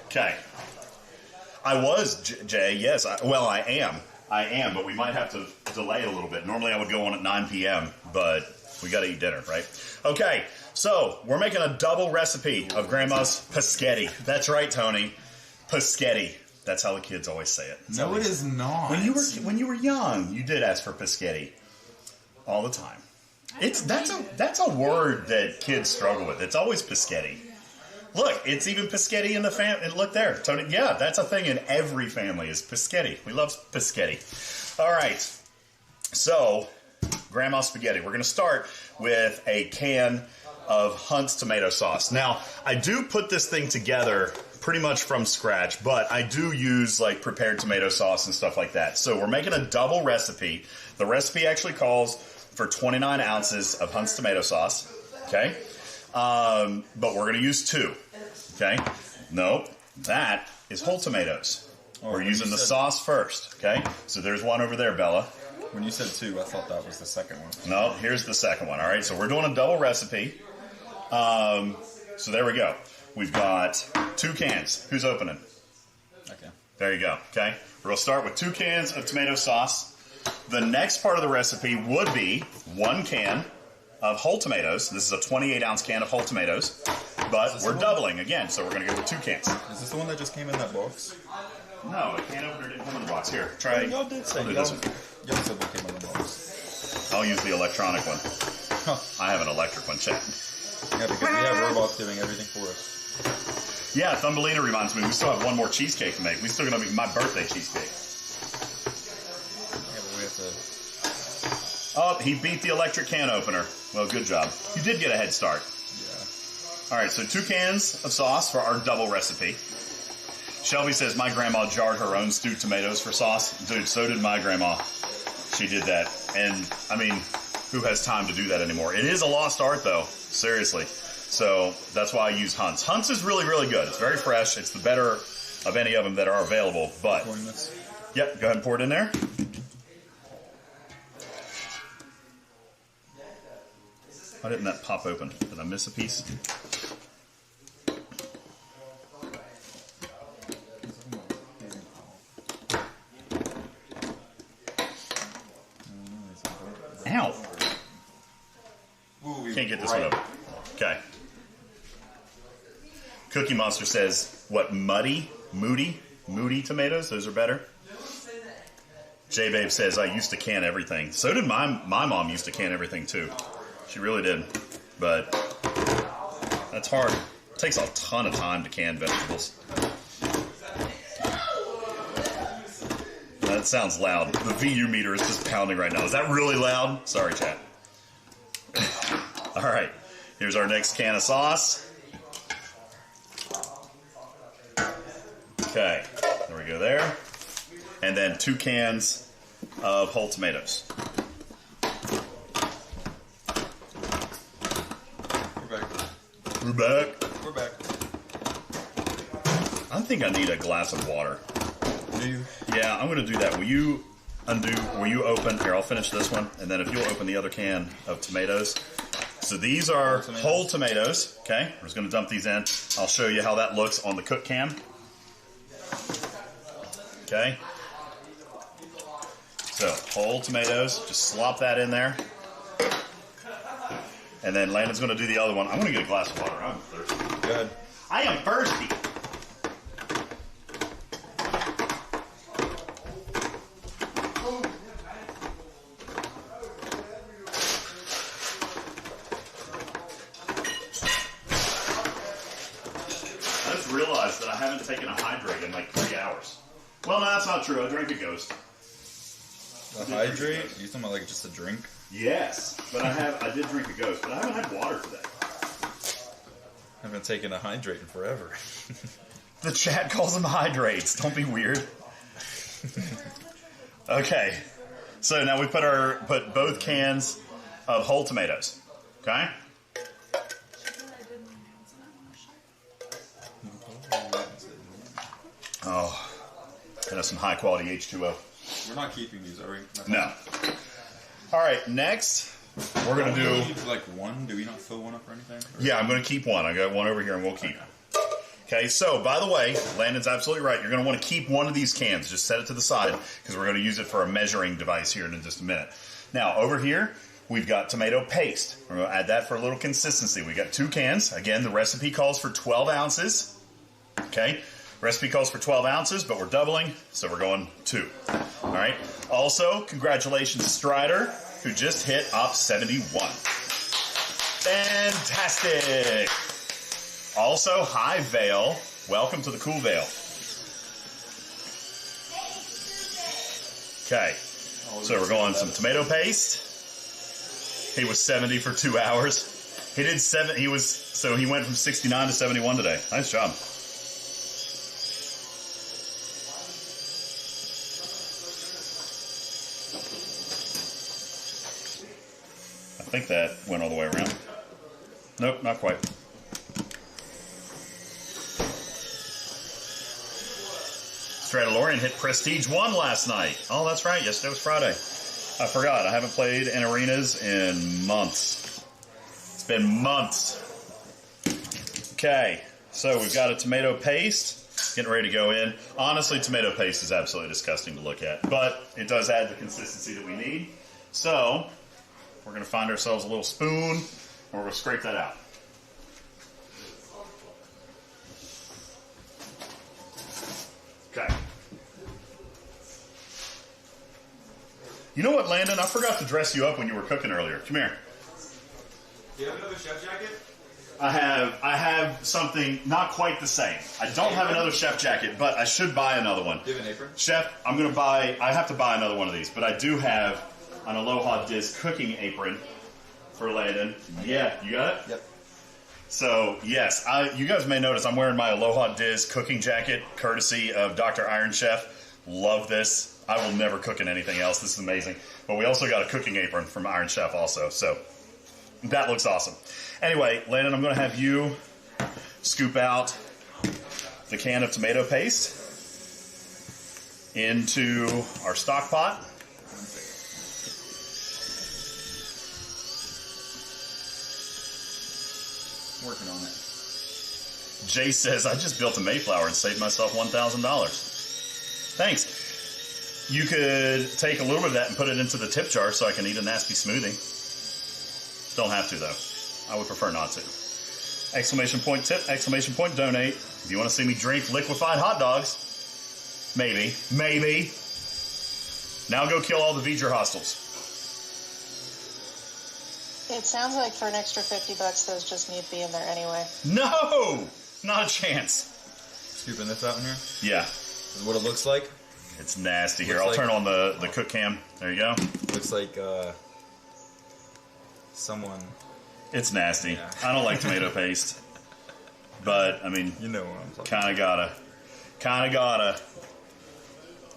S1: Okay. I was, Jay, yes. I am. I am, but we might have to delay it a little bit. Normally I would go on at 9 p.m., but we got to eat dinner, right? Okay, so we're making a double recipe of Grandma's paschetti. That's right, Tony. Paschetti. That's how the kids always say it.
S5: No, it is not.
S1: When you were young, you did ask for paschetti all the time. That's a word that kids struggle with. It's always paschetti. Look, it's even paschetti in the family. Look there, Tony. Yeah, that's a thing in every family is paschetti. We love paschetti. All right. So, Grandma spaghetti. We're going to start with a can of Hunt's tomato sauce. Now, I do put this thing together pretty much from scratch, but I do use like prepared tomato sauce and stuff like that. So we're making a double recipe. The recipe actually calls for 29 ounces of Hunt's tomato sauce. Okay. But we're going to use 2. Okay. Nope. That is whole tomatoes. We're using the sauce first. Okay. So there's one over there, Bella.
S5: When you said 2, I thought that was the second one.
S1: No, here's the second one. All right. So we're doing a double recipe. So there we go. We've got 2 cans. Who's opening?
S5: Okay.
S1: There you go. Okay. We're going to start with 2 cans of tomato sauce. The next part of the recipe would be 1 can of whole tomatoes. This is a 28-ounce can of whole tomatoes, but we're doubling again, so we're going to go with 2 cans.
S5: Is this the one that just came in that box?
S1: No, a can opener didn't come in the box. Here, try.
S5: Y'all did say
S1: this one.
S5: Y'all said they came in the box.
S1: I'll use the electronic one. I have an electric one. Check.
S5: Yeah, because we have robots doing everything for us.
S1: Yeah, Thumbelina reminds me, we still have one more cheesecake to make. We still gonna make my birthday cheesecake.
S5: Yeah, but we have to.
S1: Oh, he beat the electric can opener. Well, good job. You did get a head start.
S5: Yeah.
S1: All right, so 2 cans of sauce for our double recipe. Shelby says, my grandma jarred her own stewed tomatoes for sauce. Dude, so did my grandma. She did that. And, I mean, who has time to do that anymore? It is a lost art, though. Seriously. So that's why I use Hunt's. Hunt's is really, really good. It's very fresh. It's the better of any of them that are available. But, yep, go ahead and pour it in there. Why didn't that pop open? Did I miss a piece? Ow! Can't get this one open. Okay. Cookie Monster says, what, moody tomatoes? Those are better? J-Babe says, I used to can everything. So did my mom used to can everything too. She really did. But that's hard. It takes a ton of time to can vegetables. That sounds loud. The VU meter is just pounding right now. Is that really loud? Sorry, chat. All right. Here's our next can of sauce. Okay. There we go there. And then 2 cans of whole tomatoes. We're back. I think I need a glass of water.
S5: Do you?
S1: Yeah, I'm going to do that. Will you open? Here, I'll finish this one. And then if you'll open the other can of tomatoes. So these are whole tomatoes. Okay, we're just going to dump these in. I'll show you how that looks on the cook cam. Okay. So, whole tomatoes. Just slop that in there. And then Landon's going to do the other one. I'm going to get a glass of water. I'm thirsty.
S5: Good.
S1: I am thirsty. Well, no, that's not true. I drank a Ghost.
S5: The hydrate? You talking about like just a drink?
S1: Yes, but I did drink a Ghost, but I haven't had water today.
S5: I haven't taken a hydrate in forever.
S1: The chat calls them hydrates. Don't be weird. Okay, so now we put both cans of whole tomatoes. Okay. Oh, that's some high quality H2O.
S5: We're not keeping these, are we?
S1: No. All right, next we're gonna do
S5: like one. Do we not fill one up or anything? Or?
S1: Yeah, I'm gonna keep one. I got one over here, and we'll keep. Okay. So by the way, Landon's absolutely right. You're gonna want to keep one of these cans. Just set it to the side because we're gonna use it for a measuring device here in just a minute. Now over here we've got tomato paste. We're gonna add that for a little consistency. We got 2 cans. Again, the recipe calls for 12 ounces. Okay. Recipe calls for 12 ounces, but we're doubling, so we're going 2. All right. Also, congratulations, Strider, who just hit op 71. Fantastic. Also, hi, Vale. Welcome to the Cool Vale. Okay. So we're going some tomato paste. He was 70 for 2 hours. He did 7. He went from 69 to 71 today. Nice job. I think that went all the way around. Nope, not quite. Stradalorian hit Prestige 1 last night. Oh, that's right. Yesterday was Friday. I forgot. I haven't played in arenas in months. It's been months. Okay, so we've got a tomato paste. Getting ready to go in. Honestly, tomato paste is absolutely disgusting to look at, but it does add the consistency that we need. So we're going to find ourselves a little spoon, and we're going to scrape that out. Okay. You know what, Landon? I forgot to dress you up when you were cooking earlier. Come here.
S4: Do you have another chef jacket?
S1: I have something not quite the same. I don't have another chef jacket, but I should buy another one.
S4: Do you have an apron?
S1: Chef, I have to buy another one of these, but I do have an Aloha Diz cooking apron for Landon. Yeah, you got it?
S5: Yep.
S1: So, yes, you guys may notice I'm wearing my Aloha Diz cooking jacket, courtesy of Dr. Iron Chef. Love this. I will never cook in anything else. This is amazing. But we also got a cooking apron from Iron Chef also, so that looks awesome. Anyway, Landon, I'm going to have you scoop out the can of tomato paste into our stock pot.
S5: Working on it.
S1: Jay says, I just built a Mayflower and saved myself $1,000. Thanks. You could take a little bit of that and put it into the tip jar so I can eat a nasty smoothie. Don't have to, though. I would prefer not to. Exclamation point tip, exclamation point donate. If you want to see me drink liquefied hot dogs, maybe. Now go kill all the V'ger hostiles.
S2: It sounds like for an extra $50, those just need to be in there anyway.
S1: No! Not a chance.
S5: Scooping this out in here?
S1: Yeah.
S5: This is what it looks like?
S1: It's nasty. Here, I'll turn on the cook cam. There you go.
S5: Looks like someone...
S1: It's nasty.
S5: Yeah.
S1: I don't like tomato paste. But, I mean...
S5: You know what I'm talking
S1: about. Kinda gotta.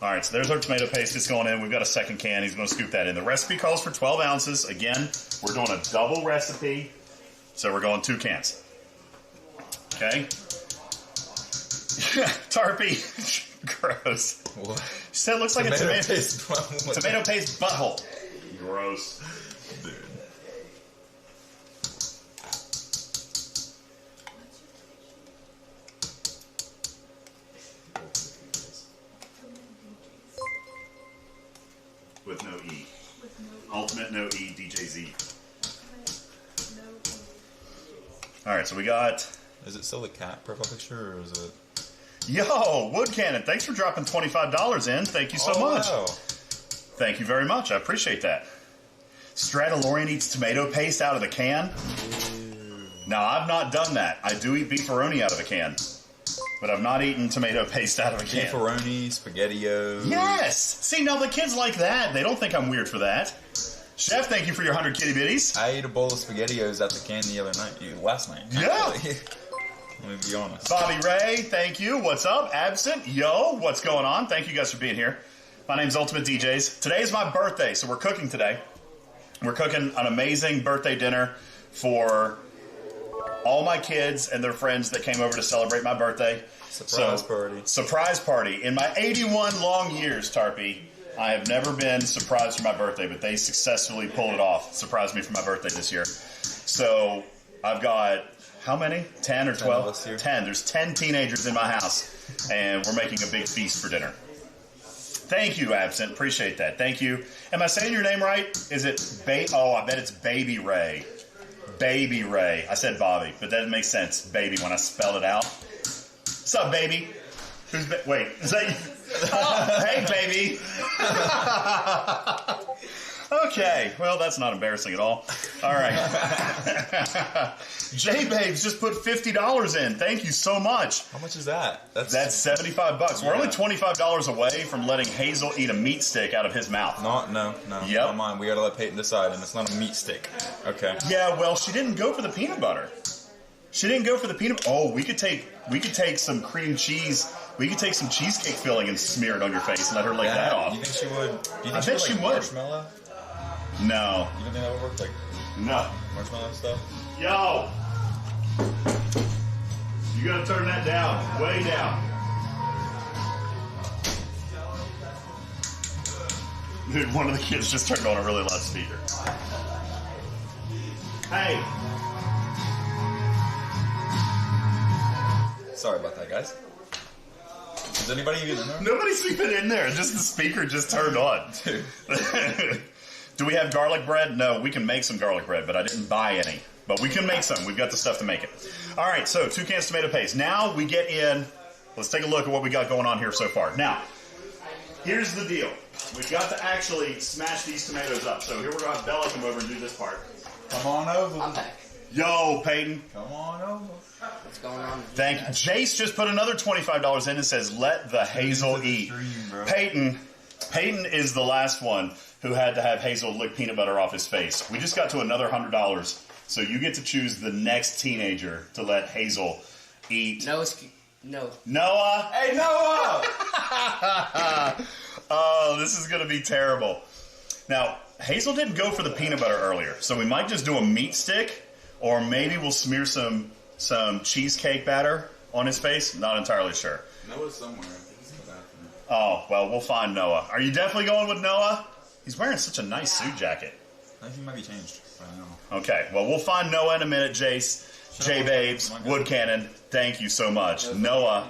S1: Alright, so there's our tomato paste. It's going in. We've got a second can. He's going to scoop that in. The recipe calls for 12 ounces. Again, we're doing a double recipe. So we're going 2 cans. Okay? Tarpy. Gross.
S5: What?
S1: She said it looks like
S5: tomato
S1: a
S5: paste.
S1: tomato paste butthole. Gross.
S5: Dude.
S1: With no E. Ultimate no E DJZ. Alright, so we got...
S5: Is it still the cat profile picture, or is it...
S1: Yo, Wood Cannon, thanks for dropping $25 in. Thank you so much.
S5: Wow.
S1: Thank you very much. I appreciate that. Stradalorian eats tomato paste out of the can. Now, I've not done that. I do eat beefaroni out of a can. but I've not eaten tomato paste out of a can.
S5: Beefaroni, SpaghettiOs.
S1: Yes! See, now the kids like that. They don't think I'm weird for that. Chef, thank you for your 100 kitty bitties.
S5: I ate a bowl of SpaghettiOs at the can the other night. Last night.
S1: Yeah.
S5: Let me be honest.
S1: Bobby Ray, thank you. What's up? Absent. Yo, what's going on? Thank you guys for being here. My name's UltimatDJz. Today is my birthday, so we're cooking today. We're cooking an amazing birthday dinner for all my kids and their friends that came over to celebrate my birthday.
S5: Surprise party.
S1: Surprise party. In my 81 long years, Tarpy, I have never been surprised for my birthday, but they successfully pulled it off. Surprised me for my birthday this year. So I've got, how many? 10 or 12? 10. There's 10 teenagers in my house, and we're making a big feast for dinner. Thank you, Absent. Appreciate that. Thank you. Am I saying your name right? Is it Oh, I bet it's Baby Ray. Baby Ray. I said Bobby, but that makes sense, baby, when I spell it out. What's up, baby? Wait, is that you? Oh, hey, baby. Okay, well, that's not embarrassing at all. All right. J-Babes just put $50 in. Thank you so much.
S5: How much is that?
S1: That's $75. We're only $25 away from letting Hazel eat a meat stick out of his mouth.
S5: No.
S1: Yep.
S5: Come on, we gotta let Peyton decide, and it's not a meat stick. Okay.
S1: Yeah, well, she didn't go for the peanut butter. She didn't go for the peanut. Oh, we could take some cream cheese. We could take some cheesecake filling and smear it on your face and let her lick that off.
S5: You think she would? Do you think
S1: I bet she would.
S5: Marshmallow?
S1: No.
S5: You don't think that would work? Like
S1: no
S5: marshmallow stuff?
S1: Yo, you gotta turn that down, way down. Dude, one of the kids just turned on a really loud speaker. Hey.
S5: Sorry about that, guys. Is anybody even in there?
S1: Nobody's even in there. Just the speaker just turned on.
S5: Dude.
S1: Do we have garlic bread? No, we can make some garlic bread, but I didn't buy any. But we can make some. We've got the stuff to make it. All right, so 2 cans tomato paste. Now we get in. Let's take a look at what we got going on here so far. Now, here's the deal. We've got to actually smash these tomatoes up. So here we're going to have Bella come over and do this part.
S5: Come on over.
S6: I'm back.
S1: Yo, Peyton.
S5: Come on over.
S6: What's going on?
S1: Thank you. Jace just put another $25 in and says, let the Hazel eat. Peyton is the last one who had to have Hazel lick peanut butter off his face. We just got to another $100, so you get to choose the next teenager to let Hazel eat.
S6: No.
S1: Noah?
S5: Hey, Noah!
S1: Oh, this is going to be terrible. Now, Hazel didn't go for the peanut butter earlier, so we might just do a meat stick, or maybe we'll smear some cheesecake batter on his face. Not entirely sure.
S5: Noah's somewhere.
S1: Oh, well, we'll find Noah. Are you definitely going with Noah? He's wearing such a nice suit jacket.
S5: I think he might be changed. I don't know.
S1: Okay, well, we'll find Noah in a minute, Jace. J-Babes, Wood Cannon, thank you so much. Noah's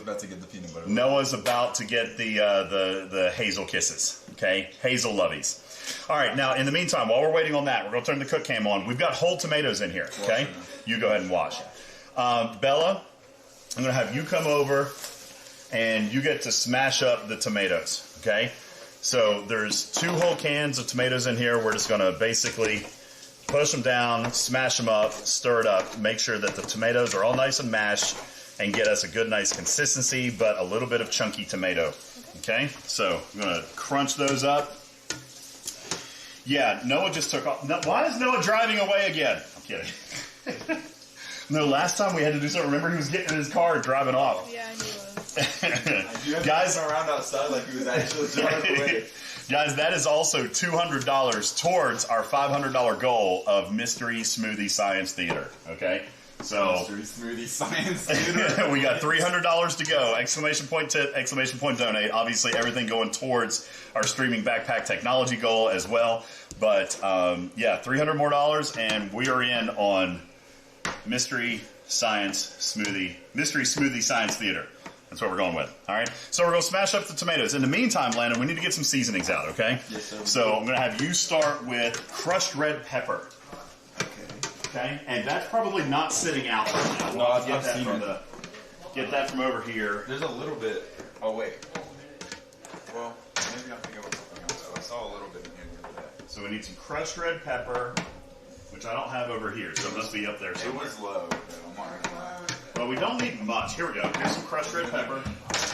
S5: about to get the peanut butter.
S1: Noah's about to get the Hazel kisses, okay? Hazel lovies. All right, now, in the meantime, while we're waiting on that, we're going to turn the cook cam on. We've got whole tomatoes in here, okay? You go ahead and wash. Bella, I'm going to have you come over, and you get to smash up the tomatoes, okay? So there's 2 whole cans of tomatoes in here. We're just going to basically push them down, smash them up, stir it up, make sure that the tomatoes are all nice and mashed, and get us a good, nice consistency, but a little bit of chunky tomato, okay? So I'm going to crunch those up. Yeah, Noah just took off. No, why is Noah driving away again? I'm kidding. No, last time we had to do something. Remember, he was getting in his car and driving off.
S9: Yeah, he was.
S5: Guys, around outside like he was actually driving away.
S1: Guys, that is also $200 towards our $500 goal of Mystery Smoothie Science Theater. Okay, so
S5: Mystery Smoothie Science Theater.
S1: We got $300 to go! Exclamation point tip! Exclamation point donate! Obviously, everything going towards our streaming backpack technology goal as well. But yeah, $300 more, and we are in on Mystery Smoothie Science Theater. That's what we're going with. All right. So we're going to smash up the tomatoes. In the meantime, Landon, we need to get some seasonings out, okay?
S5: Yes, sir.
S1: So I'm going to have you start with crushed red pepper. Okay. And that's probably not sitting out right now.
S5: No,
S1: We'll
S5: I've
S1: get that
S5: seen
S1: from
S5: it.
S1: get that from over here.
S5: There's a little bit. Oh, wait. Well, maybe I'm thinking of something else. I saw a little bit in here the other day.
S1: So we need some crushed red pepper, which I don't have over here, so it must be up there
S5: It
S1: somewhere.
S5: was low, though. I'm not gonna lie.
S1: Well, we don't need much. Here we go. Here's some crushed red pepper.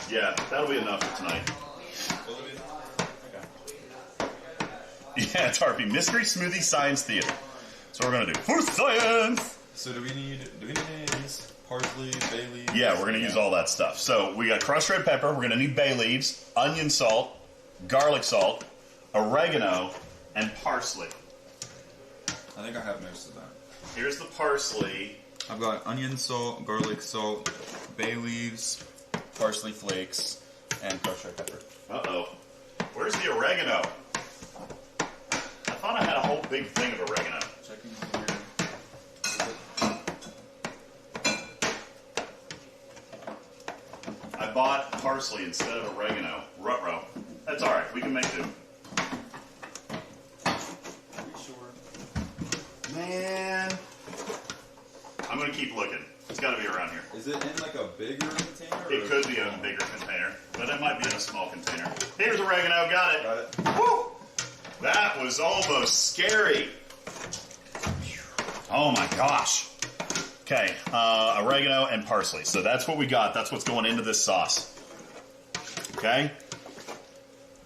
S1: Yeah, that'll be enough for tonight. Yeah, Tarpy. Mystery Smoothie Science Theater. That's what we're going to do. For science!
S5: So do we need any of these? Parsley, bay leaves?
S1: Yeah, we're going to use all that stuff. So we got crushed red pepper. We're going to need bay leaves, onion salt, garlic salt, oregano, and parsley.
S5: I think I have most of that.
S1: Here's the parsley.
S5: I've got onion salt, garlic salt, bay leaves, parsley flakes, and crushed red pepper.
S1: Uh-oh. Where's the oregano? I thought I had a whole big thing of oregano.
S5: Checking here.
S1: I bought parsley instead of oregano. Ruh-roh. That's all right. We can make do. Man. I'm going to keep looking. It's got to be around here.
S5: Is it in like a bigger container?
S1: It could be in a bigger container, but it might be in a small container. Here's oregano. Got it.
S5: Got it.
S1: Woo! That was almost scary. Oh my gosh. Okay, oregano and parsley. So that's what we got. That's what's going into this sauce. Okay?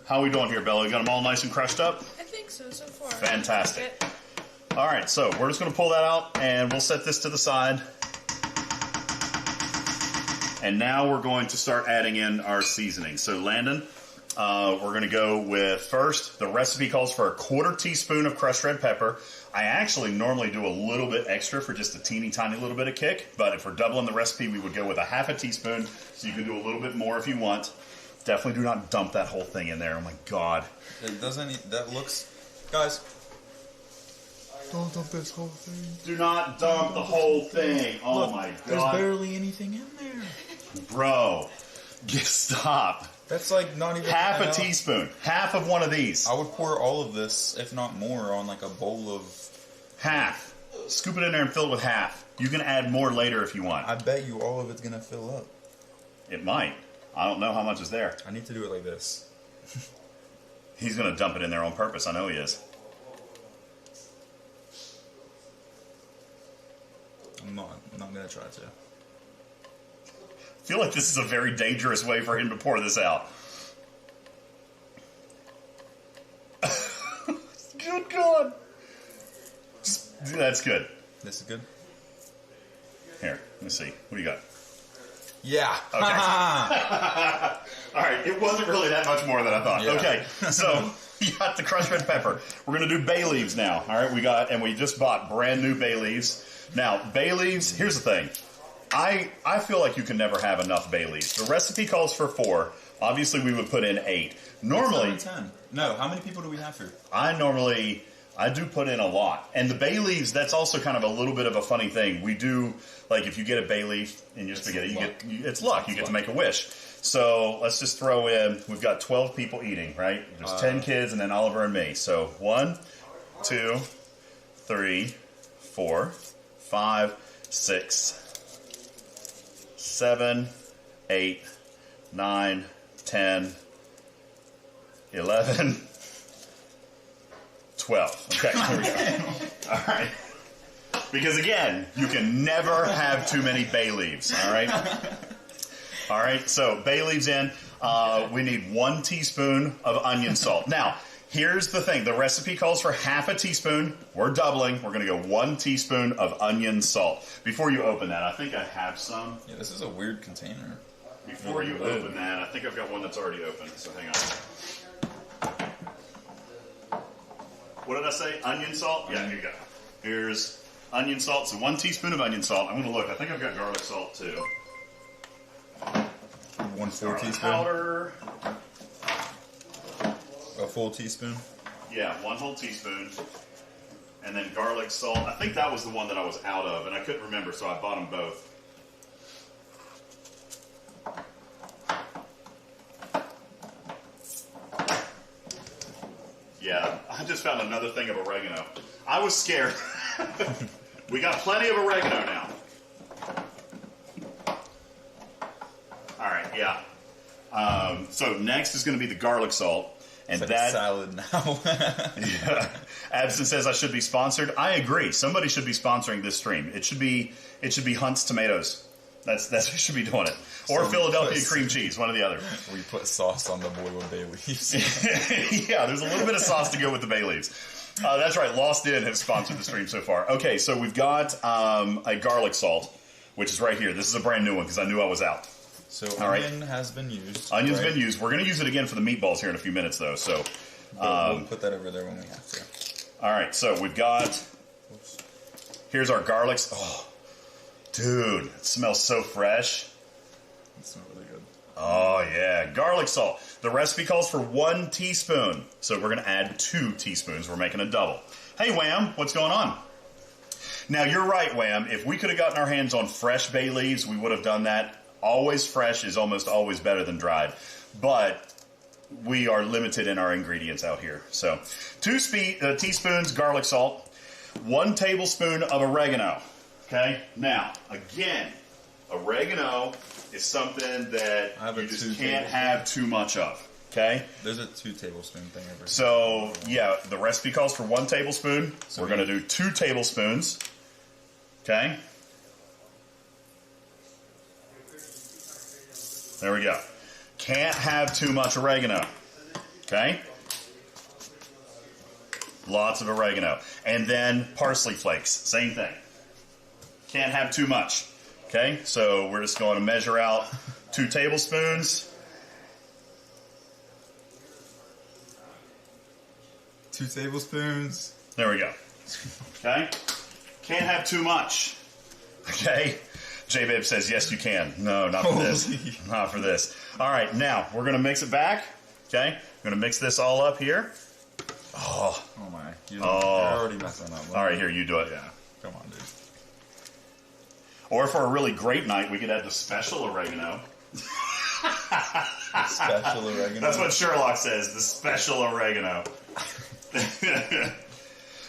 S1: How are we doing here, Bella? You got them all nice and crushed up?
S9: I think so far.
S1: Fantastic. All right, so we're just going to pull that out, and we'll set this to the side. And now we're going to start adding in our seasoning. So, Landon, we're going to go with, first, the recipe calls for a 1/4 teaspoon of crushed red pepper. I actually normally do a little bit extra for just a teeny tiny little bit of kick, but if we're doubling the recipe, we would go with a 1/2 teaspoon, so you can do a little bit more if you want. Definitely do not dump that whole thing in there. Oh, my God.
S5: It doesn't, that looks, guys. Don't dump this whole thing.
S1: Do not dump the whole thing. Oh,
S5: Look,
S1: my God.
S5: There's barely anything in there.
S1: Bro, stop.
S5: That's like not even
S1: half a teaspoon. Half of one of these.
S5: I would pour all of this, if not more, on like a bowl of...
S1: Half. Scoop it in there and fill it with half. You can add more later if you want.
S5: I bet you all of it's going to fill up.
S1: It might. I don't know how much is there.
S5: I need to do it like this.
S1: He's going to dump it in there on purpose. I know he is.
S5: I'm not going to try to.
S1: I feel like this is a very dangerous way for him to pour this out. Good God. That's good.
S5: This is good?
S1: Here, let me see. What do you got?
S5: Yeah.
S1: Okay. All right, it wasn't really that much more than I thought.
S5: Yeah.
S1: Okay, so you got the crushed red pepper. We're going to do bay leaves now. All right, we just bought brand new bay leaves. Now, bay leaves, here's the thing. I feel like you can never have enough bay leaves. The recipe calls for 4. Obviously, we would put in 8. Normally,
S5: 10. No, how many people do we have here?
S1: I do put in a lot. And the bay leaves, that's also kind of a little bit of a funny thing. We do, like, if you get a bay leaf in your spaghetti, it's luck. You get to make a wish. So let's just throw in, we've got 12 people eating, right? There's 10 kids and then Oliver and me. So 1, 2, 3, 4, 5, 6, 7, 8, 9, 10, 11, 12. Okay, here we go. All right. Because again, you can never have too many bay leaves. All right. All right. So bay leaves in. We need 1 teaspoon of onion salt. Now, here's the thing. The recipe calls for 1/2 teaspoon. We're doubling. We're going to go 1 teaspoon of onion salt. Before you open that, I think I have some.
S5: Yeah, this is a weird container.
S1: Before you open that, I think I've got one that's already open. So hang on. What did I say? Onion salt? Yeah, here you go. Here's onion salt. So 1 teaspoon of onion salt. I'm going to look. I think I've got garlic salt too.
S5: 1 full teaspoon.
S1: Powder.
S5: A full teaspoon?
S1: Yeah, 1 whole teaspoon. And then garlic salt. I think that was the one that I was out of, and I couldn't remember, so I bought them both. Yeah, I just found another thing of oregano. I was scared. We got plenty of oregano now. All right, yeah. So next is going to be the garlic salt. And
S5: it's like
S1: that
S5: a salad now.
S1: Yeah. Abson says I should be sponsored. I agree. Somebody should be sponsoring this stream. It should be Hunt's Tomatoes. That's who should be doing it. Or
S5: So
S1: Philadelphia cream cheese, one or the other.
S5: We put sauce on the boiled bay leaves.
S1: Yeah, there's a little bit of sauce to go with the bay leaves. That's right. Lost In have sponsored the stream so far. Okay, so we've got a garlic salt, which is right here. This is a brand new one because I knew I was out.
S5: So
S1: all
S5: onion has been used.
S1: Onion's been used. We're going to use it again for the meatballs here in a few minutes, though. So
S5: we'll put that over there when we have to.
S1: All right, so we've got. Here's our garlic. Oh, dude, it smells so fresh.
S5: It smells really good.
S1: Oh yeah, garlic salt. The recipe calls for 1 teaspoon, so we're going to add 2 teaspoons. We're making a double. Hey, Wham, what's going on? Now, you're right, Wham. If we could have gotten our hands on fresh bay leaves, we would have done that. Always fresh is almost always better than dried. But we are limited in our ingredients out here. So 2 teaspoons garlic salt, 1 tablespoon of oregano. Okay? Now, again, oregano is something that you just can't have too much of. Okay?
S5: There's a 2 tablespoon thing over here.
S1: So, yeah, the recipe calls for 1 tablespoon. So we're going to do 2 tablespoons. Okay? There we go. Can't have too much oregano. Okay? Lots of oregano. And then parsley flakes. Same thing. Can't have too much. Okay? So we're just going to measure out 2 tablespoons.
S5: 2 tablespoons.
S1: There we go. Okay? Can't have too much. Okay? J-Babe says, yes, you can. No, not for this. Not for this. All right, now, we're going to mix it back. Okay? We're going to mix this all up here. Oh.
S5: Oh, my. You're already messing up.
S1: All right, here, you do it.
S5: Yeah. Come on, dude.
S1: Or for a really great night, we could add the special oregano.
S5: Special oregano?
S1: That's what Sherlock says, the special oregano.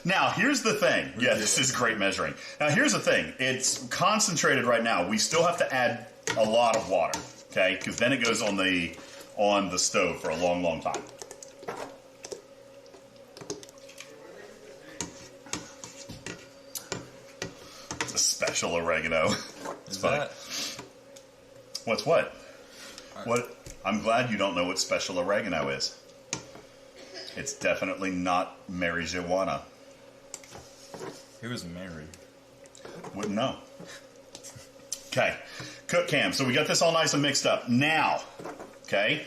S1: Now, here's the thing. Yeah, this is great measuring. Now, here's the thing. It's concentrated right now. We still have to add a lot of water, okay? Because then it goes on the stove for a long, long time. It's a special oregano. It's funny. What's what? What? I'm glad you don't know what special oregano is. It's definitely not marijuana.
S5: Who is Mary?
S1: Wouldn't know. Okay. Cook cam. So we got this all nice and mixed up. Now, okay,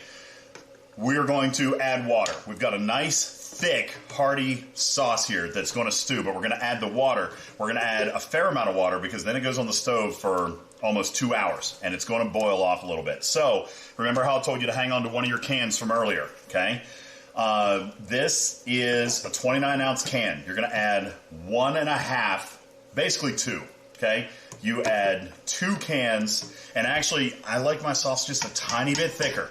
S1: we're going to add water. We've got a nice, thick, hearty sauce here that's going to stew, but we're going to add the water. We're going to add a fair amount of water because then it goes on the stove for almost 2 hours, and it's going to boil off a little bit. So remember how I told you to hang on to one of your cans from earlier, okay? This is a 29-ounce can. You're going to add 1.5, basically 2, okay? You add 2 cans, and actually, I like my sauce just a tiny bit thicker,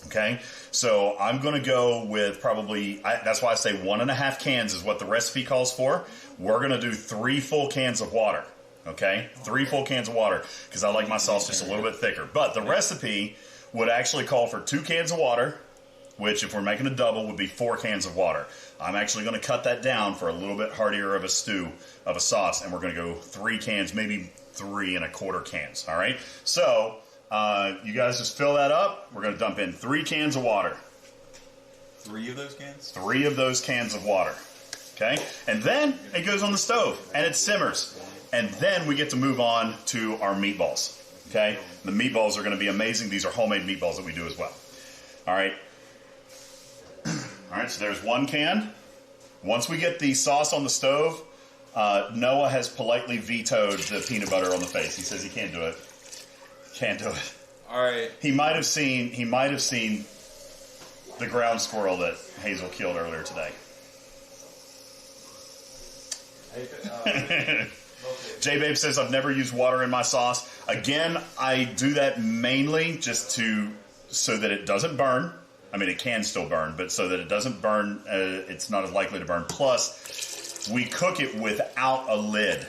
S1: okay? So I'm going to go with probably, that's why I say 1.5 cans is what the recipe calls for. We're going to do 3 full cans of water, okay? 3 full cans of water, because I like my sauce just a little bit thicker. But the recipe would actually call for 2 cans of water, which, if we're making a double, would be 4 cans of water. I'm actually going to cut that down for a little bit heartier of a stew, of a sauce, and we're going to go 3 cans, maybe 3.25 cans, all right? So, you guys just fill that up. We're going to dump in 3 cans of water.
S5: 3 of those cans?
S1: 3 of those cans of water, okay? And then it goes on the stove, and it simmers. And then we get to move on to our meatballs, okay? The meatballs are going to be amazing. These are homemade meatballs that we do as well, all right? All right, so there's 1 can. Once we get the sauce on the stove, Noah has politely vetoed the peanut butter on the face. He says he can't do it. Can't do it.
S5: All right.
S1: He might have seen the ground squirrel that Hazel killed earlier today. J-Babe says, I've never used water in my sauce. Again, I do that mainly just so that it doesn't burn. I mean, it can still burn, but so that it doesn't burn, it's not as likely to burn. Plus, we cook it without a lid,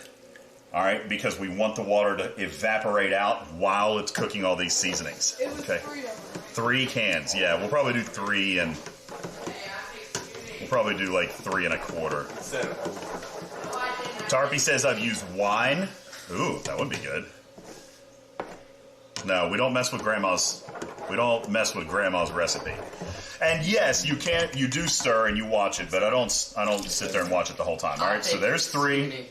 S1: all right, because we want the water to evaporate out while it's cooking all these seasonings. Okay, 3 cans. Yeah, we'll probably do 3, and we'll probably do like 3.25. Tarpy says I've used wine. Ooh, that would be good. No, we don't mess with grandma's. We don't mess with grandma's recipe. And yes, you can't. You do stir and you watch it, but I don't sit there and watch it the whole time. All right. So there's 3.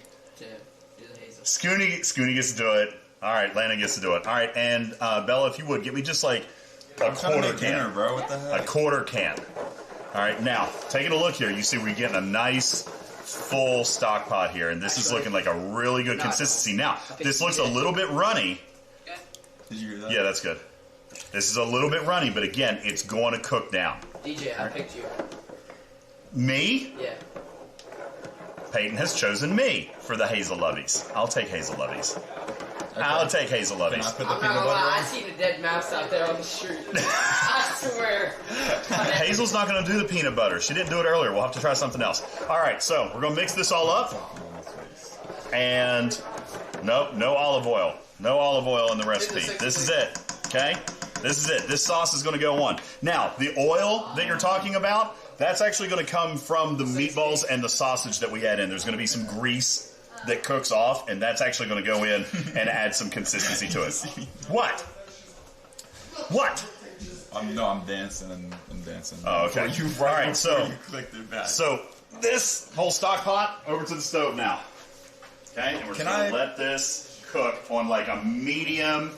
S1: Scooney gets to do it. All right. Landon gets to do it. All right. And Bella, if you would, get me just like a quarter can,
S5: dinner, bro. What the heck?
S1: A quarter can. All right. Now, taking a look here, you see we're getting a nice full stock pot here, and this is looking like a really good consistency. Now, this looks a little bit runny.
S5: Did you hear that?
S1: Yeah, that's good. This is a little bit runny, but again, it's going to cook down.
S6: DJ, I picked you.
S1: Me?
S6: Yeah.
S1: Peyton has chosen me for the Hazel Lovies. I'll take Hazel Lovies. Okay. I'll take Hazel Lovies.
S5: Can I put the
S6: I'm not
S5: peanut
S6: gonna
S5: butter
S6: lie,
S5: on?
S6: I seen a dead mouse out there on the street. I swear.
S1: Hazel's not going to do the peanut butter. She didn't do it earlier. We'll have to try something else. All right, so we're going to mix this all up. And nope, no olive oil. No olive oil in the recipe. This is it, okay? This is it. This sauce is going to go on. Now, the oil that you're talking about, that's actually going to come from the meatballs and the sausage that we had in. There's going to be some grease that cooks off, and that's actually going to go in and add some consistency to it. What? What?
S5: I'm dancing and I'm dancing.
S1: Oh, okay. All right, so this whole stock pot over to the stove now. Okay, and we're just going to let this cook on like a medium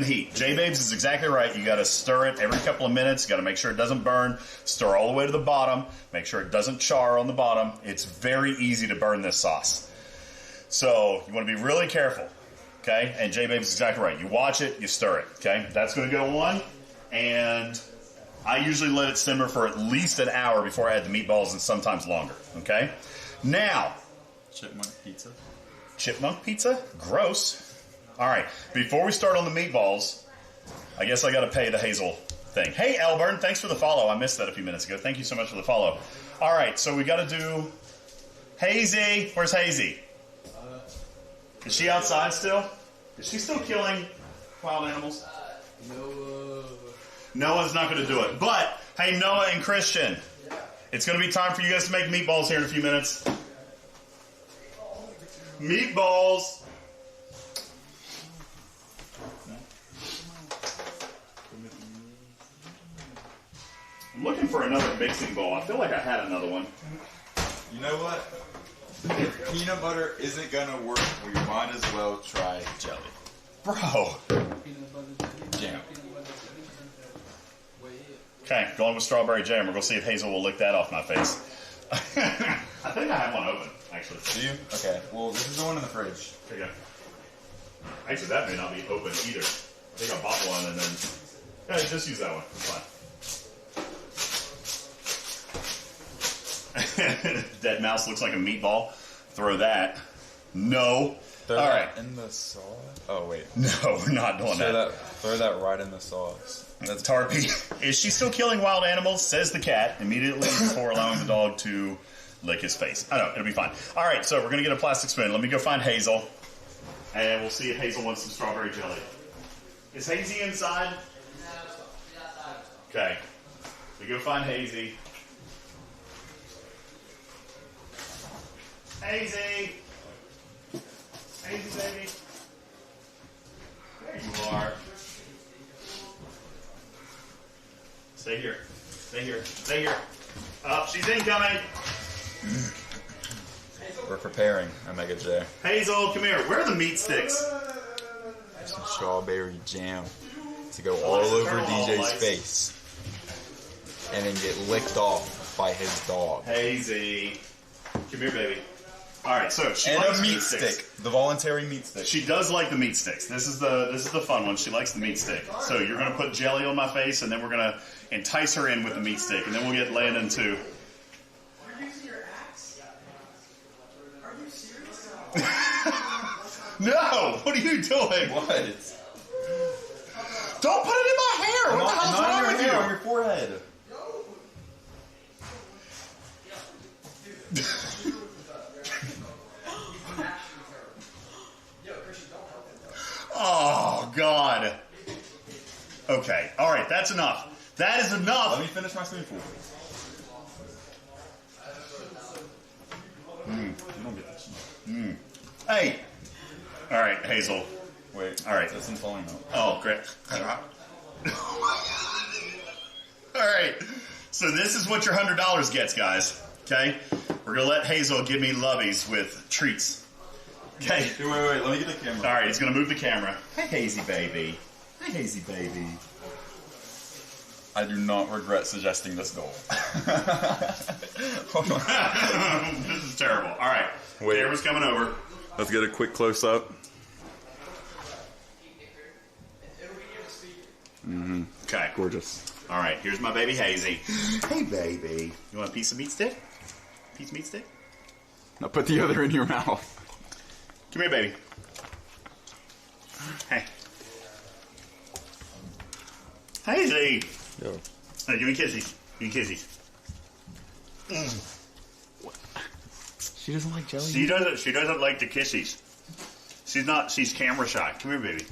S1: heat. J-Babes is exactly right. You got to stir it every couple of minutes. You got to make sure it doesn't burn. Stir all the way to the bottom. Make sure it doesn't char on the bottom. It's very easy to burn this sauce. So you want to be really careful. Okay, and J-Babes is exactly right. You watch it, you stir it. Okay, that's going to go on, and I usually let it simmer for at least an hour before I add the meatballs, and sometimes longer. Okay, now
S5: chipmunk pizza.
S1: Chipmunk pizza? Gross. All right, before we start on the meatballs, I guess I got to pay the Hazel thing. Hey, Elburn, thanks for the follow. I missed that a few minutes ago. Thank you so much for the follow. All right, so we got to do Hazy. Where's Hazy? Is she outside still? Is she still killing wild animals? Noah's not going to do it. But, hey, Noah and Christian, it's going to be time for you guys to make meatballs here in a few minutes. Meatballs. I'm looking for another mixing bowl. I feel like I had another one.
S5: You know what? If peanut butter isn't gonna work, we might as well try jelly.
S1: Bro.
S5: Jam.
S1: Okay, going with strawberry jam. We're going to see if Hazel will lick that off my face. I think I have one open, actually.
S5: Do you? Okay, well, this is the one in the fridge.
S1: Here you go. Actually, that may not be open either. I think I bought one and then... Yeah, just use that one. It's fine. Dead mouse looks like a meatball. Throw that. No.
S5: Throw
S1: All
S5: that
S1: right.
S5: in the sauce? Oh, wait.
S1: No, we're not doing that.
S5: Throw that right in the sauce.
S1: That's Tarpy. Is she still killing wild animals? Says the cat immediately before allowing the dog to lick his face. I know, it'll be fine. All right, so we're going to get a plastic spoon. Let me go find Hazel, and we'll see if Hazel wants some strawberry jelly. Is Hazy inside? Okay. We go find Hazy. Hazy! Hazy, baby. There you are. Stay here. Stay here. Stay here. Oh, she's incoming.
S5: We're preparing Omega J.
S1: Hazel, come here. Where are the meat sticks?
S5: Some strawberry jam to go all over DJ's face. And then get licked off by his dog.
S1: Hazy. Come here, baby. All right, so she
S5: and
S1: likes
S5: a meat stick. The voluntary meat stick.
S1: She does like the meat sticks. This is the fun one. She likes the meat stick. So you're going to put jelly on my face, and then we're going to entice her in with the meat stick, and then we'll get Landon too.
S4: You're using your axe? Are you serious?
S1: No! What are you doing?
S5: What?
S1: Don't put it in my hair! What the hell's wrong with you?
S5: On your forehead. Oh, God. Okay. All right. That's enough. That is enough. Let me finish my spoonful.
S1: You don't get this. Hey. All right, Hazel.
S5: Wait.
S1: All right.
S5: This isn't falling out.
S1: Oh, great. All right. So this is what your $100 gets, guys. Okay? We're going to let Hazel give me lovies with treats. Okay?
S5: Wait. Let me get the camera.
S1: All right, he's going to move the camera. Hi, Hazy baby. Hi, Hazy baby.
S5: I do not regret suggesting this goal. Hold on.
S1: This is terrible. All right.
S5: Wait.
S1: Camera's coming over.
S5: Let's get a quick close-up. Mm-hmm.
S1: Okay.
S5: Gorgeous.
S1: All right, here's my baby Hazy. Hey, baby. You want a piece of meat stick? Piece of meat stick?
S5: Now put the other in your mouth.
S1: Come here, baby. Hey. Hazy.
S5: Yo.
S1: Hey, give me kissies. Give me kissies.
S5: She doesn't like jelly.
S1: She doesn't like the kissies. She's camera shy. Come here, baby.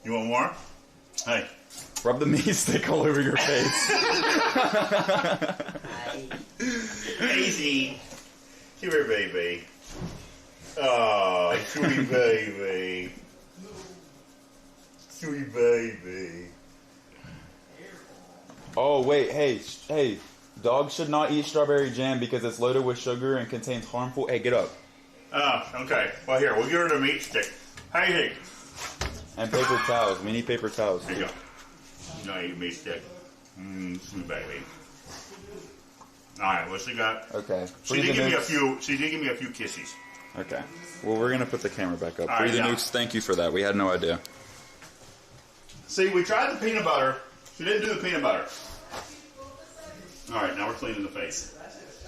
S1: You want more? Hey.
S5: Rub the meat stick all over your face.
S1: Hazy. Come here, baby. Oh, sweet baby. Sweet baby.
S5: Oh, wait. Hey. Dogs should not eat strawberry jam because it's loaded with sugar and contains harmful... Hey, get up.
S1: Oh, okay. Well, here, we'll give her the meat stick. Hazy.
S5: And paper towels. We need paper towels.
S1: There you go. No, you meat stick. Sweet baby. All right, what's she got?
S5: Okay.
S1: She did give me a few. She did give me a few kisses.
S5: Okay. Well, we're gonna put the camera back up.
S1: All right,
S5: Breathe
S1: yeah.
S5: Nukes, thank you for that. We had no idea.
S1: See, we tried the peanut butter. She didn't do the peanut butter. All right, now we're cleaning the face.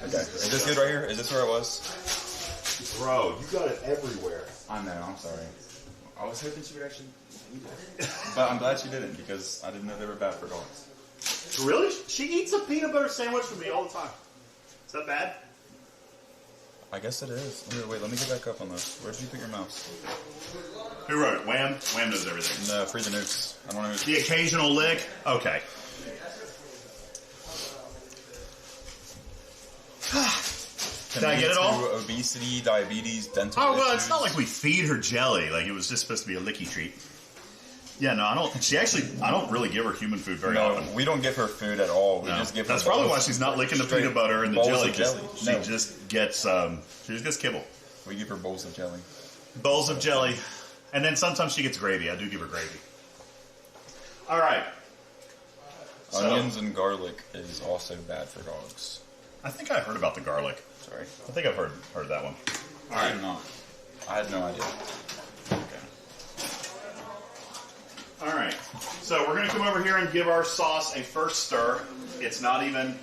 S5: Okay. Is this good right here? Is this where it was?
S1: Bro, you got it everywhere.
S5: I know. I'm sorry. I was hoping she would actually eat it, but I'm glad she didn't because I didn't know they were bad for dogs.
S1: Really? She eats a peanut butter sandwich with me all the time. Is that bad?
S5: I guess it is. Wait, let me get back up on this. Where did you put your mouse?
S1: Who wrote it? Wham? Wham knows everything.
S5: No, Free the Nukes. I don't know.
S1: The occasional lick? Okay. Did I get it all?
S5: Obesity, diabetes, dental
S1: Oh, well,
S5: issues.
S1: it's not like we feed her jelly. Like, it was just supposed to be a licky treat. Yeah, no, I don't. I don't really give her human food very often.
S5: We don't give her food at all. We
S1: No.
S5: just give her.
S1: That's probably why she's not licking the peanut butter and the
S5: bowls
S1: jelly.
S5: of jelly.
S1: She
S5: No.
S1: just gets kibble.
S5: We give her bowls of jelly.
S1: Bowls of jelly. And then sometimes she gets gravy. I do give her gravy. All right. So,
S5: Onions and garlic is also bad for dogs.
S1: I think I heard about the garlic.
S5: Sorry.
S1: I think I've heard that one. All
S5: I
S1: right.
S5: did not. I had no idea.
S1: Okay. All right. So we're going to come over here and give our sauce a first stir. It's not even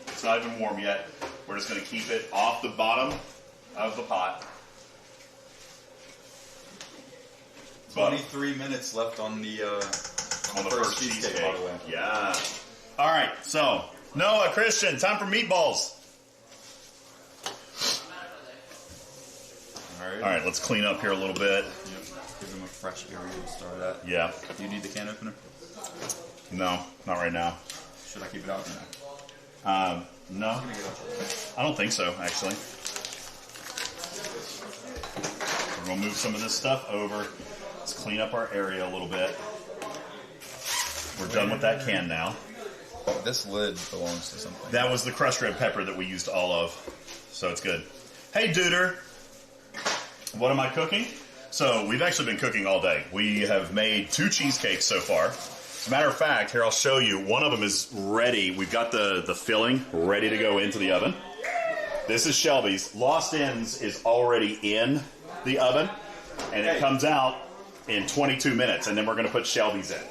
S1: warm yet. We're just going to keep it off the bottom of the pot.
S5: 23 minutes left on the
S1: first cheesecake,
S5: by the way.
S1: Yeah. All right. So Noah, Christian, time for meatballs. All right. Let's clean up here a little bit.
S5: Yep. Give them a fresh area to start at.
S1: Yeah.
S5: Do you need the can opener?
S1: No, not right now.
S5: Should I keep it out?
S1: No. I don't think so, actually. We're going to move some of this stuff over. Let's clean up our area a little bit. We're done with that can now.
S5: This lid belongs to something.
S1: That was the crushed red pepper that we used all of, so it's good. Hey, Duder. What am I cooking? So we've actually been cooking all day. We have made 2 cheesecakes so far. As a matter of fact, here I'll show you. One of them is ready. We've got the filling ready to go into the oven. This is Shelby's. Lost Ends is already in the oven, and it comes out in 22 minutes, and then we're going to put Shelby's in.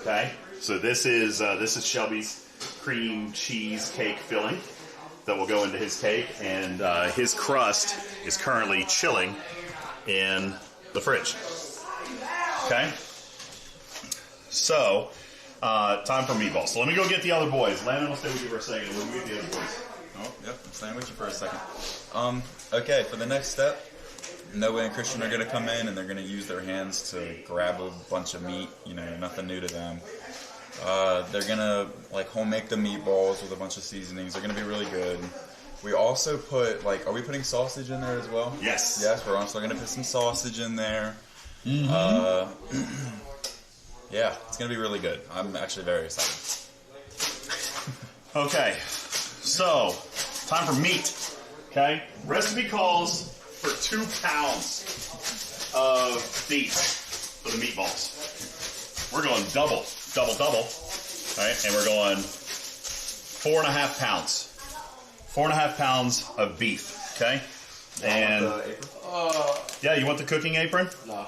S1: Okay? So this is Shelby's cream cheese cake filling that will go into his cake, and his crust is currently chilling in the fridge. Okay? So, time for meatballs. So let me go get the other boys. Landon will stay with you for a second, and we'll get the other boys.
S5: Oh, yep. I'm staying with you for a second. Okay, for the next step, Noah and Christian are going to come in, and they're going to use their hands to grab a bunch of meat. You know, nothing new to them. They're going to, home make the meatballs with a bunch of seasonings. They're going to be really good. We also put, like, are we putting sausage in there as well?
S1: Yes.
S5: Yes, we're also going to put some sausage in there.
S1: Mm-hmm.
S5: Yeah, it's going to be really good. I'm actually very excited.
S1: Okay, so time for meat. Okay, recipe calls for 2 pounds of beef for the meatballs. We're going double. All right, and we're going 4.5 pounds. 4.5 pounds of beef. Okay, and yeah, you want the cooking apron?
S6: No.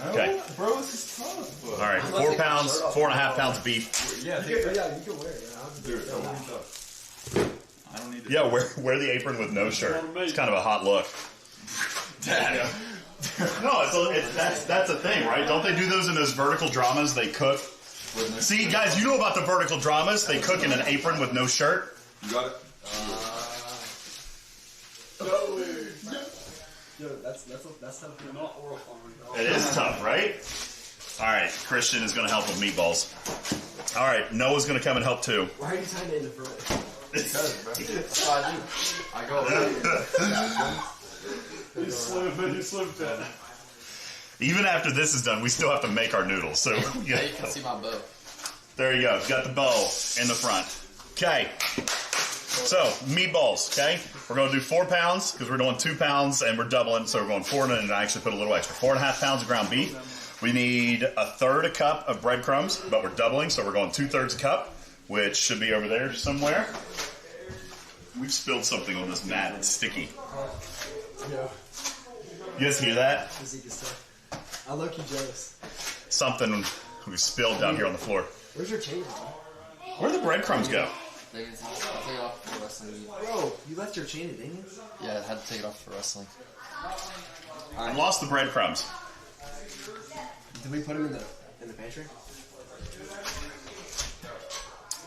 S1: Okay.
S4: Bro, this is tough.
S1: All right, 4 pounds, 4.5 pounds of beef.
S4: Yeah, you can wear it.
S5: I don't need to.
S1: Yeah, wear the apron with no shirt. It's kind of a hot look.
S5: Dad.
S1: No, that's a thing, right? Don't they do those in those vertical dramas? They cook. See, guys, you know about the vertical dramas? They cook in an apron with no shirt.
S5: You got it?
S11: That's tough. Not horrifying.
S1: It is tough, right? All right, Christian is going to help with meatballs. All right, Noah's going to come and help too.
S11: Why are you tying it in the front?
S8: Because, bro. That's what I do. I go over
S4: You slim fit.
S1: Even after this is done, we still have to make our noodles. So
S8: Yeah, you can see my bow.
S1: there you go. Got the bow in the front. Okay. So, meatballs, okay? We're going to do 4 pounds because we're doing 2 pounds and we're doubling, so we're going 4 and I actually put a little extra. 4.5 pounds of ground beef. We need 1/3 cup of breadcrumbs, but we're doubling, so we're going 2/3 cup, which should be over there somewhere. We've spilled something on this mat. It's sticky.
S11: Yeah.
S1: You guys hear that?
S11: I low-key jealous.
S1: Something we spilled down here on the floor.
S11: Where's your chain?
S1: Where'd the breadcrumbs go?
S8: I'll take it off for wrestling.
S11: Bro, you left your chain at Daniels?
S8: Yeah, I had to take it off for wrestling.
S1: I lost the breadcrumbs.
S11: Did we put them in the pantry?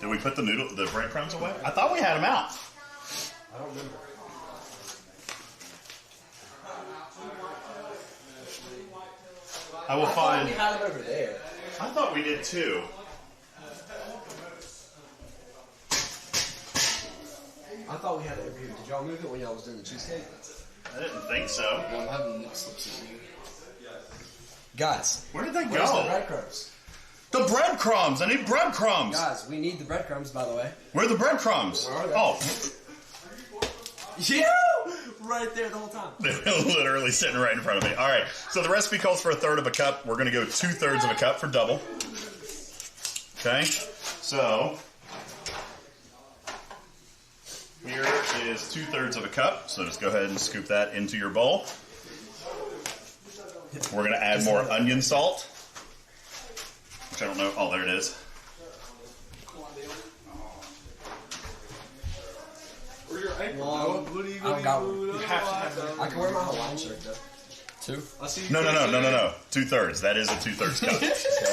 S1: Did we put the breadcrumbs away? I thought we had them out.
S11: I don't remember.
S1: I will find.
S11: We had them over there.
S1: I thought we did too.
S11: I thought we had it over here. Did y'all move it when y'all was doing the cheesecake?
S1: I didn't think so.
S8: Well, I'm having nip slips in here.
S11: Guys,
S1: Where did they
S11: where's the
S1: go?
S11: breadcrumbs?
S1: The breadcrumbs! I need breadcrumbs!
S11: Guys, we need the breadcrumbs, by the way.
S1: Where are the breadcrumbs?
S11: Where are they?
S1: Oh,
S11: Yeah! Right there the whole time.
S1: they're literally sitting right in front of me. All right, so the recipe calls for 1/3 cup. We're going to go 2/3 cup for double. Okay, so here is 2/3 cup. So just go ahead and scoop that into your bowl. We're going to add more onion salt, which I don't know. Oh, there it is.
S4: Where's your apron?
S11: Well,
S4: What are you
S11: I
S4: going
S11: don't got one.
S4: You have to have that.
S11: I can wear my Hawaiian shirt, though.
S8: 2?
S4: I see you.
S1: No. 2/3. That is a 2/3 cup.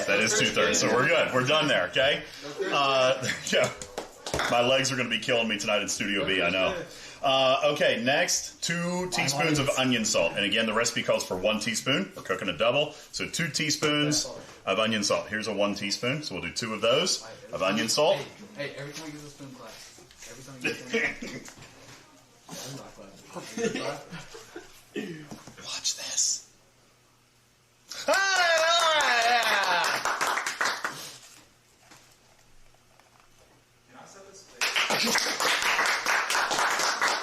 S1: That is 2/3. So we're good. We're done there. Okay. Yeah. My legs are going to be killing me tonight in Studio B. I know. Okay. Next, 2 teaspoons of onion salt. And again, the recipe calls for 1 teaspoon. We're cooking a double, so 2 teaspoons of onion salt. Here's a 1 teaspoon. So we'll do 2 of those of onion salt.
S4: Hey, every time we get a spoon class. Every time we get a spoon
S1: Watch this.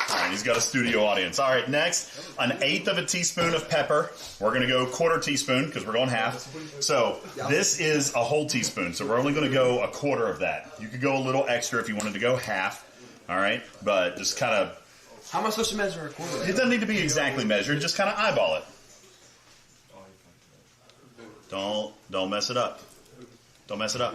S1: All right, he's got a studio audience. All right, next, 1/8 teaspoon of pepper. We're going to go 1/4 teaspoon because we're going half. So this is a whole teaspoon, so we're only going to go 1/4 of that. You could go a little extra if you wanted to go half. All right, but just kind of.
S11: How am I supposed to measure a quarter?
S1: It doesn't need to be exactly measured. Just kind of eyeball it. Don't mess it up. Don't mess it up.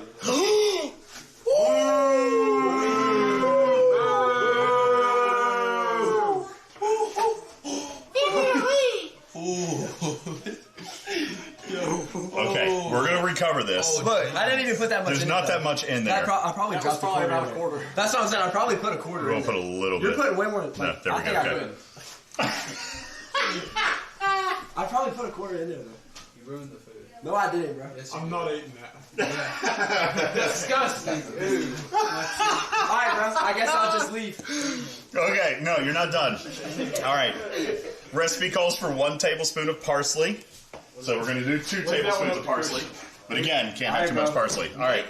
S1: Okay, we're gonna recover this.
S11: Look, I didn't even put that much
S1: There's
S11: in
S1: not
S11: it,
S1: that
S11: though.
S1: much in there.
S11: I probably dropped
S6: about a quarter.
S11: That's what I'm saying. I probably put a quarter
S1: We're
S11: in
S1: gonna put a
S11: there.
S1: little
S11: You're
S1: bit.
S11: putting way more. Like,
S1: No, there we
S11: I
S1: go.
S11: think I
S1: Okay.
S11: could. I probably put a quarter in there, though.
S4: You ruined the food.
S12: No, I didn't, bro.
S13: I'm not eating that.
S12: Disgusting. Alright, bro. I guess I'll just leave.
S1: Okay, no, you're not done. All right. Recipe calls for 1 tablespoon of parsley. So we're going to do 2 tablespoons of parsley. But again, can't have too much parsley. All right.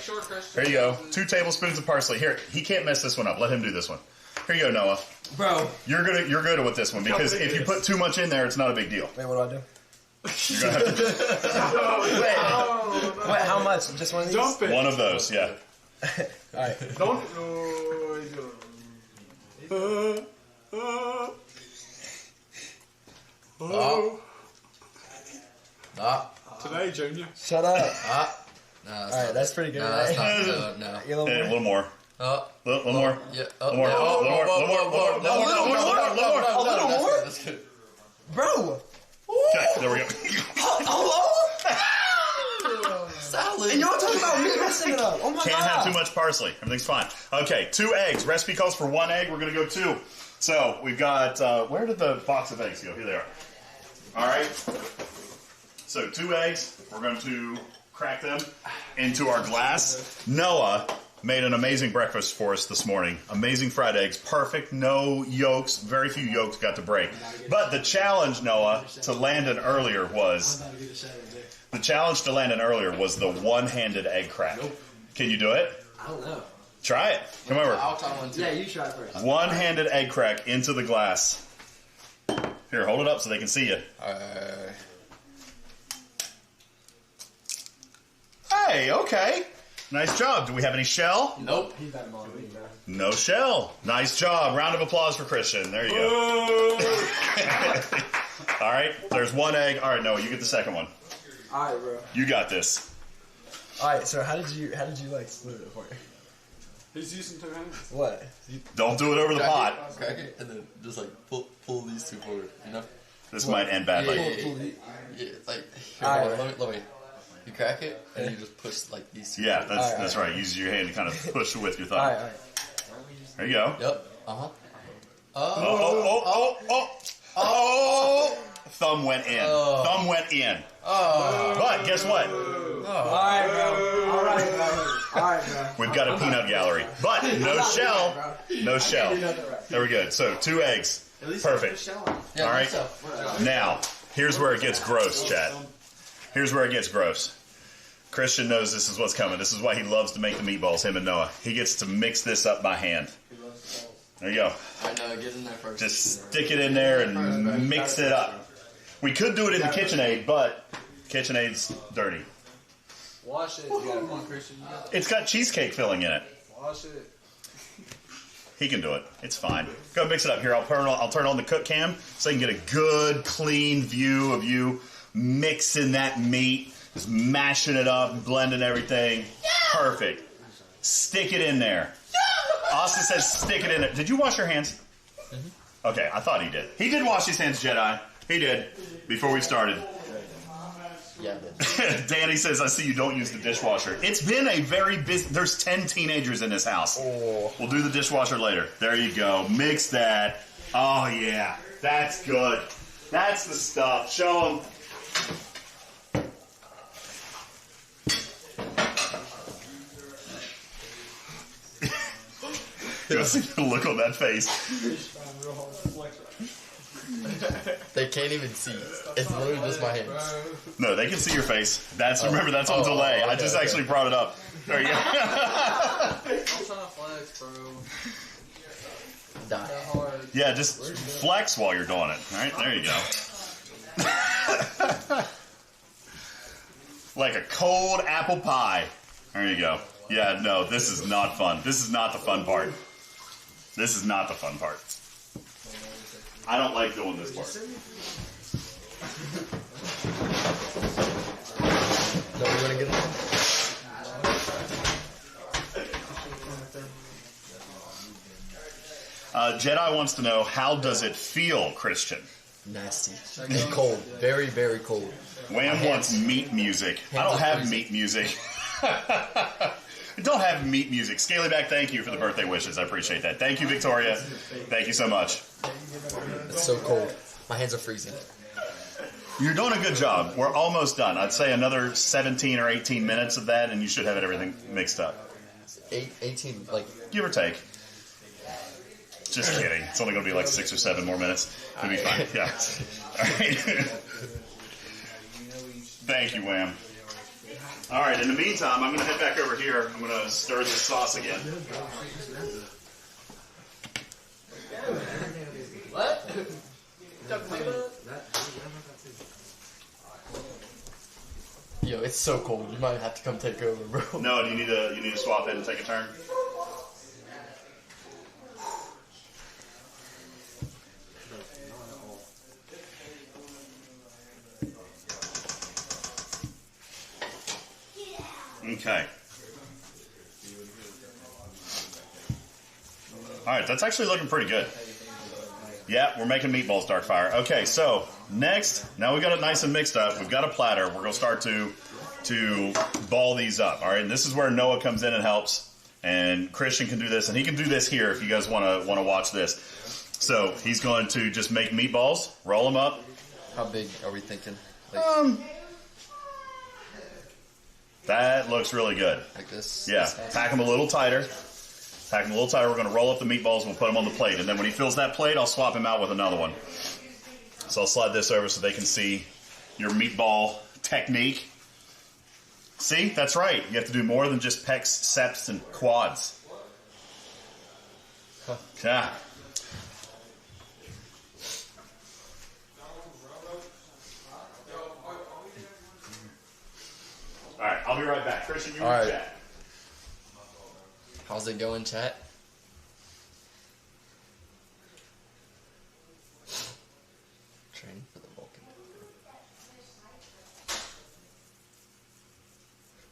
S1: Here you go. 2 tablespoons of parsley. Here, he can't mess this one up. Let him do this one. Here you go, Noah.
S12: Bro.
S1: You're good with this one because if you put too much in there, it's not a big deal.
S12: Wait, what do I do?
S1: You're gonna have to
S12: Wait, how much? Just one of these?
S13: Dump it.
S1: one of those, yeah.
S12: Alright.
S13: Don't. Today, Junior.
S12: Shut up.
S11: Alright,
S12: that's pretty good.
S11: No, that's
S12: right?
S11: not. No.
S12: You
S1: Hey, a little more.
S11: Oh.
S1: A little more.
S11: Yeah.
S1: A little more. A little more.
S11: That's good.
S12: Bro!
S1: Okay, there we go.
S12: Hello?
S11: Salad.
S12: And y'all talking about me messing it up. Oh my
S1: Can't
S12: god.
S1: have too much parsley. Everything's fine. Okay, 2 eggs. Recipe calls for 1 egg. We're going to go 2. So we've got, where did the box of eggs go? Here they are. All right. So 2 eggs. We're going to crack them into our glass. Noah made an amazing breakfast for us this morning. Amazing fried eggs. Perfect. No yolks. Very few yolks got to break. But the challenge, Noah, to Landon earlier was... The challenge to Landon earlier was the one-handed egg crack. Nope. Can you do it?
S12: I don't know.
S1: Try it. Come over.
S11: I'll try one too.
S12: Yeah, you try it first.
S1: One-handed egg crack into the glass. Here, hold it up so they can see you. Hey, okay. Nice job. Do we have any shell?
S11: Nope.
S1: No shell. Nice job. Round of applause for Christian. There you go. All right. There's 1 egg. All right, Noah, you get the second one.
S12: All right, bro.
S1: You got this.
S12: All right. So how did you like split it for me?
S13: He's using 2 hands.
S12: What?
S1: Don't do it over the pot.
S11: Crack it and then just like pull these 2 forward. You know.
S1: This might end badly.
S11: Yeah. Like here,
S12: All
S11: hold
S12: right.
S11: on, let me. You crack it and you just push like these 2.
S1: Yeah,
S11: forward.
S1: that's right. Use your hand to kind of push with your thumb.
S12: All right.
S1: There you go.
S11: Yep.
S1: Oh. Thumb went in. Thumb went in. But guess what?
S12: All right, bro. All right, bro.
S1: We've got a peanut gallery. But no shell. No shell. There we go. So 2 eggs. Perfect. All right. Now, here's where it gets gross, chat. Here's where it gets gross. Christian knows this is what's coming. This is why he loves to make the meatballs, him and Noah. He gets to mix this up by hand. There you go.
S11: I know, get in there first.
S1: Just stick it in there and mix it up. We could do it in the KitchenAid, but KitchenAid's dirty.
S13: Wash it. You got one, Christian.
S1: It's got cheesecake filling in it.
S13: Wash it.
S1: He can do it. It's fine. Go mix it up. Here, I'll turn on the cook cam so you can get a good, clean view of you mixing that meat, just mashing it up, blending everything. Yeah. Perfect. Stick it in there. Yeah. Austin says stick it in there. Did you wash your hands? Mm-hmm. Okay, I thought he did. He did wash his hands, Jedi. He did, before we started.
S11: Yeah,
S1: Danny says, I see you don't use the dishwasher. It's been a very busy... There's 10 teenagers in this house. Oh. We'll do the dishwasher later. There you go. Mix that. Oh, yeah. That's good. That's the stuff. Show them. You see the look on that face.
S11: They can't even see. It's literally just my hands.
S1: No, they can see your face. Remember, that's on delay.
S11: Okay,
S1: I just actually brought it up. There you go.
S13: I'm trying to flex, bro.
S11: Die.
S1: Yeah, just flex while you're doing it. All right, there you go. Like a cold apple pie. There you go. Yeah, no, this is not fun. This is not the fun part. This is not the fun part. I don't like doing this part.
S11: No, we want to get it?
S1: Jedi wants to know, how does it feel, Christian?
S11: Nasty. And cold. Very, very cold.
S1: Wham wants meat music. I don't have meat music. I don't have meat music. Scalyback, thank you for the birthday wishes. I appreciate that. Thank you, Victoria. Thank you so much.
S11: It's so cold. My hands are freezing.
S1: You're doing a good job. We're almost done. I'd say another 17 or 18 minutes of that, and you should have everything mixed up.
S14: 18, like...
S1: Give or take. Just kidding. It's only going to be like 6 or 7 more minutes. It'll be fine. Yeah. All right. Thank you, Wham. All right. In the meantime, I'm going to head back over here. I'm going to stir this sauce again.
S6: What? Yo, it's so cold. You might have to come take over, bro.
S1: No, you need to swap in and take a turn. Okay. All right, that's actually looking pretty good. Yeah, we're making meatballs, Darkfire. Okay, so next, now we got it nice and mixed up. We've got a platter. We're going to start to ball these up. All right, and this is where Noah comes in and helps, and Christian can do this, and he can do this here if you guys want to watch this. So he's going to just make meatballs, roll them up.
S6: How big are we thinking? Like,
S1: that looks really good.
S6: Like this?
S1: Yeah, pack them a little tighter. Pack them a little tighter. We're going to roll up the meatballs and we'll put them on the plate. And then when he fills that plate, I'll swap him out with another one. So I'll slide this over so they can see your meatball technique. See? That's right. You have to do more than just pecs, seps, and quads.
S6: Huh.
S1: Yeah. All right, I'll be right back. Christian, you in chat.
S6: How's it going, chat? Training for the Vulcan.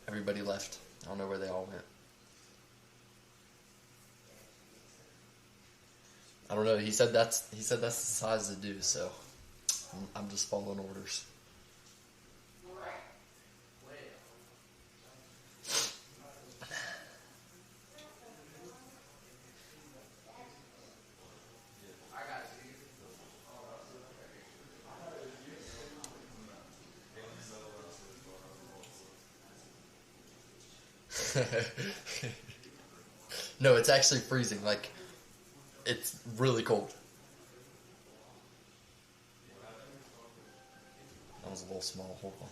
S6: Everybody left. I don't know where they all went. I don't know. He said that's the size to do. So I'm just following orders. No, it's actually freezing. Like, it's really cold. That was a little small. Hold on.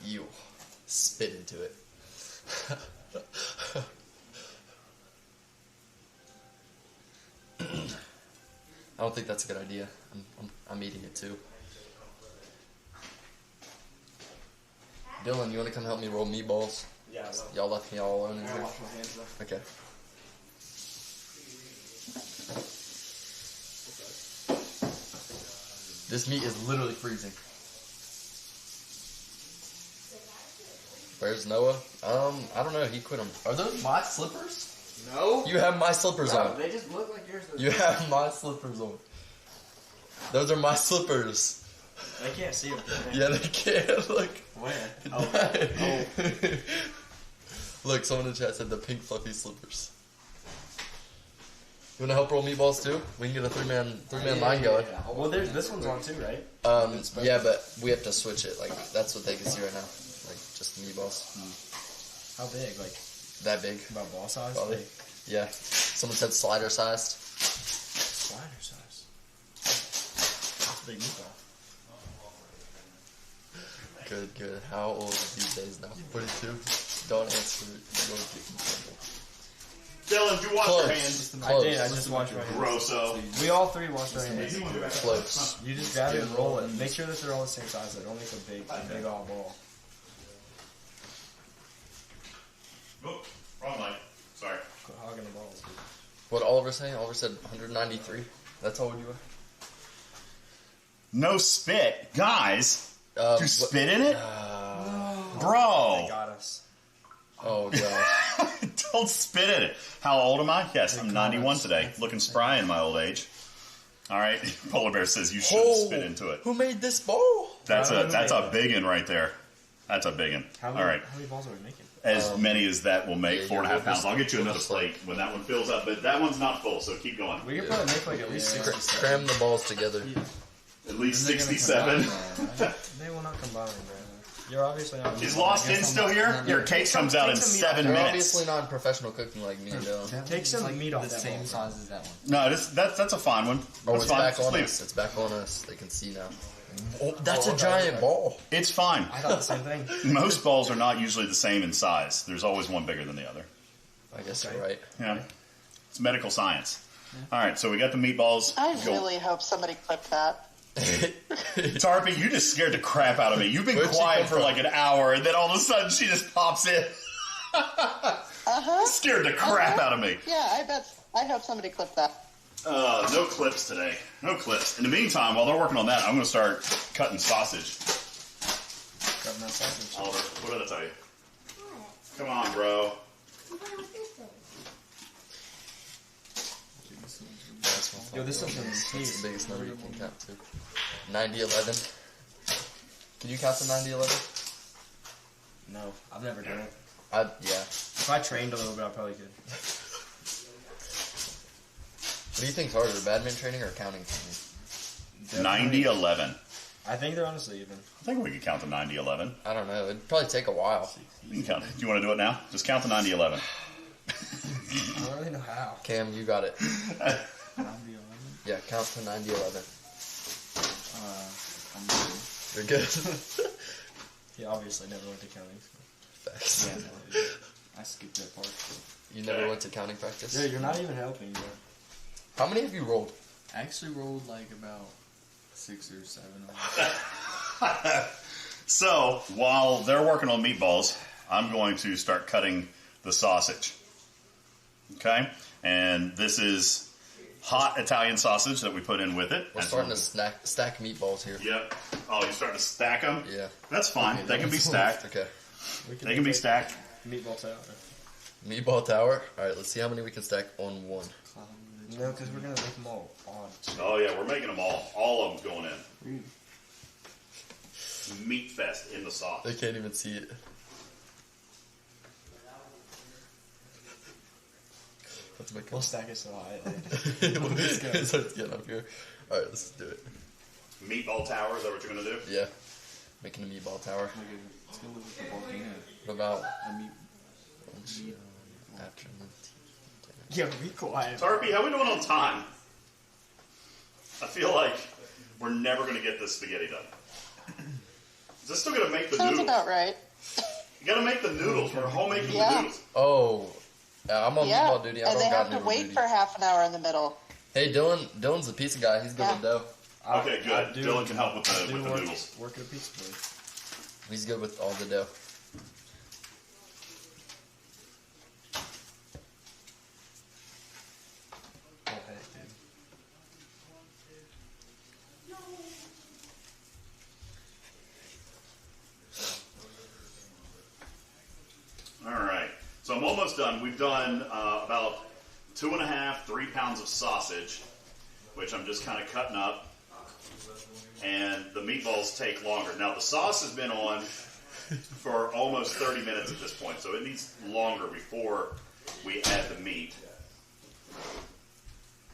S6: You spit into it. I don't think that's a good idea. I'm eating it too. Dylan, you want to come help me roll meatballs?
S12: Yeah.
S6: Y'all left me all alone in here.
S12: Wash my hands though.
S6: Okay. This meat is literally freezing. Where's Noah? I don't know. He quit them. Are those my slippers?
S12: No.
S6: You have my slippers on.
S12: They just look like yours.
S6: You have my slippers on. Those are my slippers.
S12: They can't see them.
S6: Yeah, they can. Look.
S12: Where?
S6: Oh. Look, someone in the chat said the pink fluffy slippers. You want to help roll meatballs too? We can get a three-man line going.
S12: Yeah. Well, there's this one's on too, right?
S6: Yeah, but we have to switch it. Like, that's what they can see right now. Like, just meatballs.
S12: How big? Like
S6: that big?
S12: About ball size?
S6: Probably. Yeah. Someone said slider sized.
S12: Slider size. That's a big meatball.
S6: Good. How old is DJz now? 42? Don't answer it. You're going to get in trouble.
S1: Dylan, did you wash your hands?
S12: I did. I just washed my hands.
S1: Grosso.
S12: We all three washed our hands.
S6: Close.
S12: You just grab it and roll it. Make sure that they're all the same size. Don't make a big old ball.
S1: Oh, wrong line. Sorry.
S12: Quit hogging the balls, dude.
S6: What Oliver saying? Oliver said 193. That's how old you were?
S1: No spit. Guys, did you spit in it? Bro.
S12: They got us.
S6: Oh, gosh.
S1: Don't spit in it. How old am I? Yes, I'm 91 today. Looking spry in my old age. All right. Polar Bear says you shouldn't spit into it.
S6: Who made this bowl?
S1: That's a big one right there. That's a big one. All right.
S12: How many balls are we making?
S1: As many as that will make,
S14: yeah,
S1: 4.5 pounds. I'll get you another plate when that one fills up, but that one's not full, so keep going.
S12: We could probably make like at least 67.
S14: Cram the balls together.
S1: At least 67.
S12: They will not combine, bro. You're obviously not.
S1: Is Lost In still here? Your cake comes out in 7
S14: They're
S1: minutes.
S14: obviously not professional cooking like me and Dylan.
S12: Take some meat off
S6: The
S12: that
S6: same
S12: ball.
S6: size as that one.
S1: No, that's a fine one.
S14: Oh,
S1: That's
S14: it's
S1: fine.
S14: back
S1: Just
S14: on
S1: leave
S14: us.
S1: it.
S14: It's back on us. They can see now. Oh, that's a giant ball.
S1: It's fine.
S12: I thought the same thing.
S1: Most balls are not usually the same in size. There's always one bigger than the other.
S14: I guess you're right.
S1: Yeah. It's medical science. All right, so we got the meatballs.
S2: I really hope somebody clipped that.
S1: Tarpy, you just scared the crap out of me. You've been
S14: Where'd she
S1: quiet
S14: come
S1: for
S14: from?
S1: like an hour, and then all of a sudden she just pops in. Scared the crap out of me.
S2: Yeah, I hope somebody clipped that.
S1: No clips today. No clips. In the meantime, while they're working on that, I'm going to start cutting sausage.
S12: Cutting that sausage.
S1: Oliver, what did I tell you? Come on, bro.
S12: Yo, this is
S14: That's the biggest number you can count to. 90-11. Can you count to 90-11?
S12: No, I've never done it.
S14: Yeah.
S12: If I trained a little bit, I probably could.
S14: What do you think's harder, badminton training or counting training?
S1: 90-11.
S12: I think they're honestly even.
S1: I think we could count to 90-11.
S14: I don't know. It'd probably take a while.
S1: You can count. Do you want to do it now? Just count to 90-11.
S12: I don't really know how.
S14: Cam, you got it. Yeah, count to 90-11.
S6: I'm good.
S14: You're good.
S12: He obviously never went to counting school.
S14: Facts.
S6: Yeah, no, I skipped that part.
S14: You never went to counting practice?
S12: Yeah, you're not even helping, bro.
S14: How many have you rolled?
S6: I actually rolled like about 6 or 7.
S1: So, while they're working on meatballs, I'm going to start cutting the sausage. Okay? And this is hot Italian sausage that we put in with it.
S14: We're starting to stack meatballs here.
S1: Yep. Oh, you're starting to stack them?
S14: Yeah.
S1: That's fine.
S14: Okay,
S1: they can be stacked.
S14: Okay.
S1: They can be stacked.
S12: Meatball tower.
S14: Meatball tower? Alright, let's see how many we can stack on one.
S12: No, because we're going to make them all odd.
S1: Oh, yeah, we're making them all. All of them going in. Meat fest in the sauce.
S14: They can't even see it.
S12: We'll stack it so high.
S14: Let's get up here. Alright, let's do it.
S1: Meatball tower, is that what you're going to do?
S14: Yeah. Making a meatball tower.
S6: Let's go with the volcano.
S14: What about
S12: afternoon? Yo, be quiet.
S1: Tarpy, how we doing on time? I feel like we're never going to get this spaghetti done. Is this still going to make the
S2: Sounds
S1: noodles?
S2: about right.
S1: You got to make the noodles. We're home making
S2: Yeah.
S1: the noodles.
S14: Oh, I'm on meatball duty. I
S2: and
S14: don't
S2: they
S14: got
S2: have to
S14: noodle
S2: wait
S14: duty.
S2: for half an hour in the middle.
S14: Hey, Dylan's the pizza guy. He's good with dough.
S1: Okay, good. Dylan can help with the noodles.
S12: Work at a pizza place.
S14: He's good with all the dough.
S12: Oh, heck, dude.
S1: All right. So I'm almost done. We've done about 2.5, 3 pounds of sausage, which I'm just kind of cutting up. And the meatballs take longer. Now, the sauce has been on for almost 30 minutes at this point, so it needs longer before we add the meat.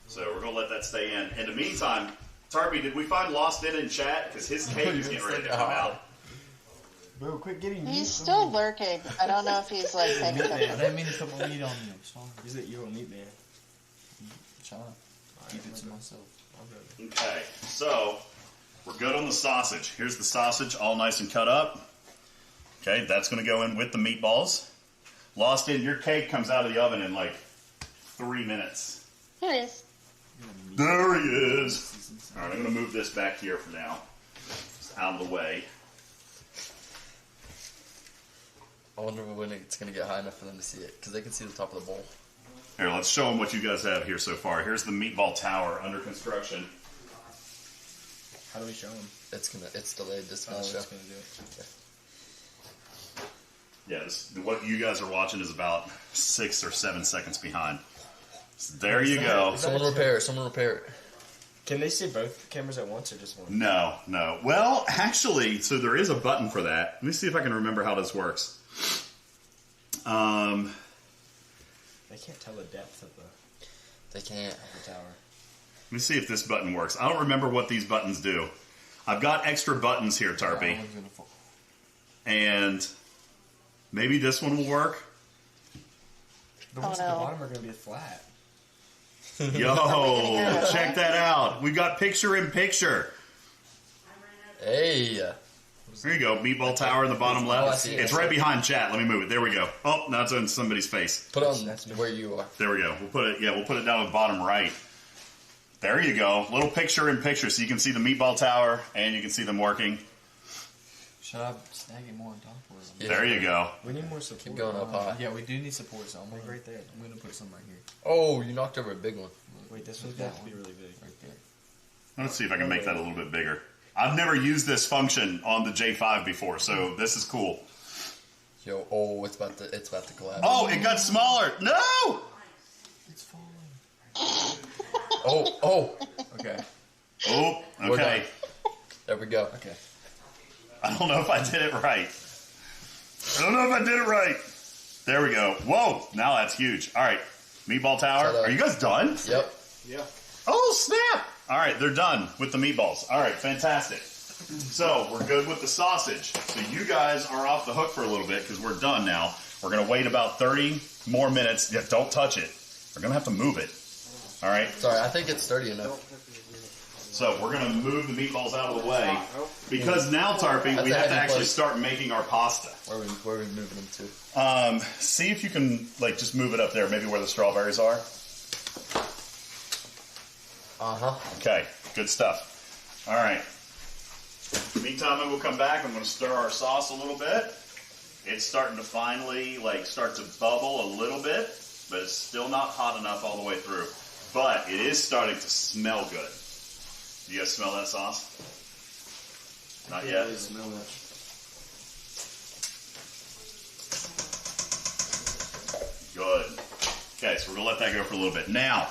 S1: So we're going to let that stay in. In the meantime, Tarpy, did we find Lost In chat? Because his cake is getting ready to come out.
S12: Bro, quit getting meat.
S2: He's still lurking. I don't know if he's like paying
S6: I
S2: attention.
S6: didn't mean to put my meat on you. Sorry.
S12: He's that you a meat man.
S6: Shut up. Keep it to myself.
S1: Okay, so we're good on the sausage. Here's the sausage, all nice and cut up. Okay, that's going to go in with the meatballs. Lost In, your cake comes out of the oven in like 3 minutes.
S2: Here he is.
S1: There he is. All right, I'm going to move this back here for now. Just out of the way.
S14: I wonder when it's going to get high enough for them to see it, because they can see the top of the bowl.
S1: Here, let's show them what you guys have here so far. Here's the meatball tower under construction.
S12: How do we show him?
S14: It's delayed. This
S12: Oh,
S14: show.
S12: it's gonna do it.
S1: Yeah, what you guys are watching is about 6 or 7 seconds behind. So there you go.
S14: Someone repair it.
S12: Can they see both cameras at once or just one?
S1: No, no. Well, actually, so there is a button for that. Let me see if I can remember how this works.
S12: They can't tell the depth of
S14: They can't.
S12: the tower.
S1: Let me see if this button works. I don't remember what these buttons do. I've got extra buttons here, Tarpy. And maybe this one will work.
S12: The ones at the bottom are going to be flat.
S1: Yo, check that out. We got picture in picture.
S14: Hey.
S1: There you go. Meatball tower in the bottom
S14: Oh, I
S1: left.
S14: see.
S1: It's right behind chat. Let me move it. There we go. Oh, now it's on somebody's face.
S14: Put it on where you are.
S1: There we go. We'll put it. Yeah, we'll put it down at the bottom right. There you go. Little picture in picture, so you can see the meatball tower and you can see them working.
S11: Should I snag it more on top of it?
S1: There you go.
S12: We need more support.
S14: Keep going up high.
S11: Yeah, we do need support, so I'm
S12: Like right there.
S11: going to put some right here.
S14: Oh, you knocked over a big one.
S12: Wait, this one's going to be really big.
S11: Right there.
S1: Let's see if I can make that a little bit bigger. I've never used this function on the J5 before, so this is cool.
S14: Yo, oh, it's about to collapse.
S1: Oh, it got smaller. No!
S11: It's falling.
S14: Oh.
S11: Okay.
S1: Oh,
S14: We're
S1: okay.
S14: done. There we go.
S11: Okay.
S1: I don't know if I did it right. There we go. Whoa, now that's huge. All right, meatball tower. Are you guys done?
S14: Yep.
S11: Yeah.
S1: Oh, snap. All right, they're done with the meatballs. All right, fantastic. So we're good with the sausage. So you guys are off the hook for a little bit because we're done now. We're going to wait about 30 more minutes. Yeah, don't touch it. We're going to have to move it. All right?
S14: Sorry, I think it's sturdy enough.
S1: So we're going to move the meatballs out of the way because now, Tarpy, we have to actually start making our pasta.
S14: Where are we moving them to?
S1: See if you can, like, just move it up there, maybe where the strawberries are. Okay, good stuff. All right. Meantime, we'll come back. I'm going to stir our sauce a little bit. It's starting to finally, like, start to bubble a little bit, but it's still not hot enough all the way through. But it is starting to smell good. Do you guys smell that sauce? Not yet?
S11: I smell that.
S1: Good. Okay, so we're going to let that go for a little bit. Now,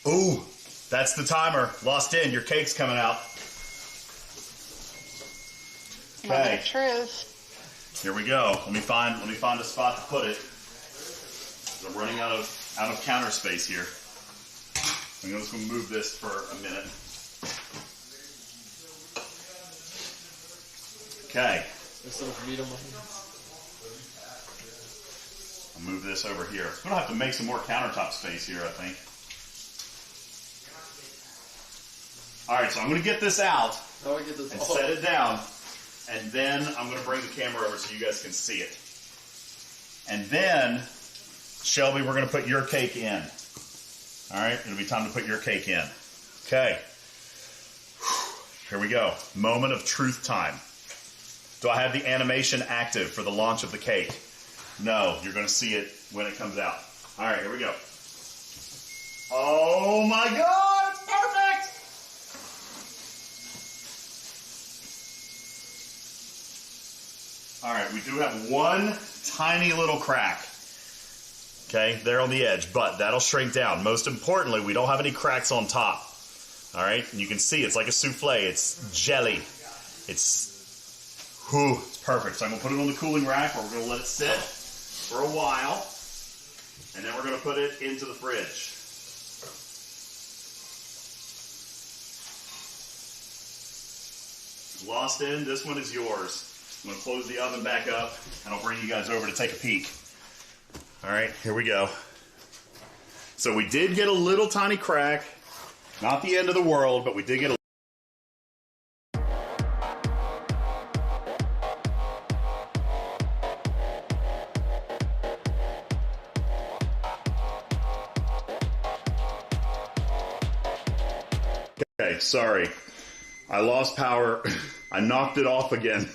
S1: ooh, that's the timer. Lost in. Your cake's coming out. Okay.
S2: Truth.
S1: Here we go. Let me find a spot to put it. I'm running out of counter space here. I'm just going to move this for a minute. Okay.
S11: There's some meat on my hands.
S1: I'll move this over here. I'm going to have to make some more countertop space here, I think. All right, so I'm going to get this out and set it down. And then I'm going to bring the camera over so you guys can see it. And then, Shelby, we're going to put your cake in. All right, it'll be time to put your cake in. Okay. Here we go. Moment of truth time. Do I have the animation active for the launch of the cake? No, you're going to see it when it comes out. All right, here we go. Oh my God, it's perfect! All right, we do have one tiny little crack. Okay, there on the edge, but that'll shrink down. Most importantly, we don't have any cracks on top. All right, and you can see it's like a souffle. It's jelly. It's perfect. So I'm going to put it on the cooling rack, where we're going to let it sit for a while, and then we're going to put it into the fridge. Lost in, this one is yours. I'm going to close the oven back up, and I'll bring you guys over to take a peek. All right, here we go. So we did get a little tiny crack. Not the end of the world, but we did get a Okay, sorry. I lost power. I knocked it off again.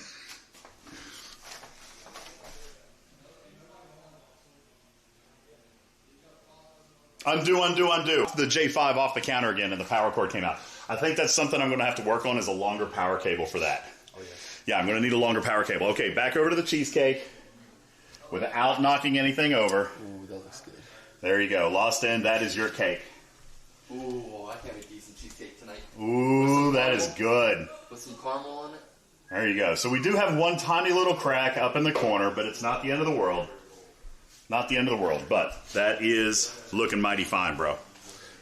S1: Undo. The J5 off the counter again and the power cord came out. I think that's something I'm going to have to work on, is a longer power cable for that. Oh, yeah, I'm going to need a longer power cable. Okay, back over to the cheesecake without knocking anything over.
S14: Ooh, that looks good.
S1: There you go. Lost in, that is your cake.
S14: Ooh, I can make decent
S1: Ooh, that is good.
S14: With some caramel on it.
S1: There you go. So we do have one tiny little crack up in the corner, but it's not the end of the world. Not the end of the world, but that is looking mighty fine, bro.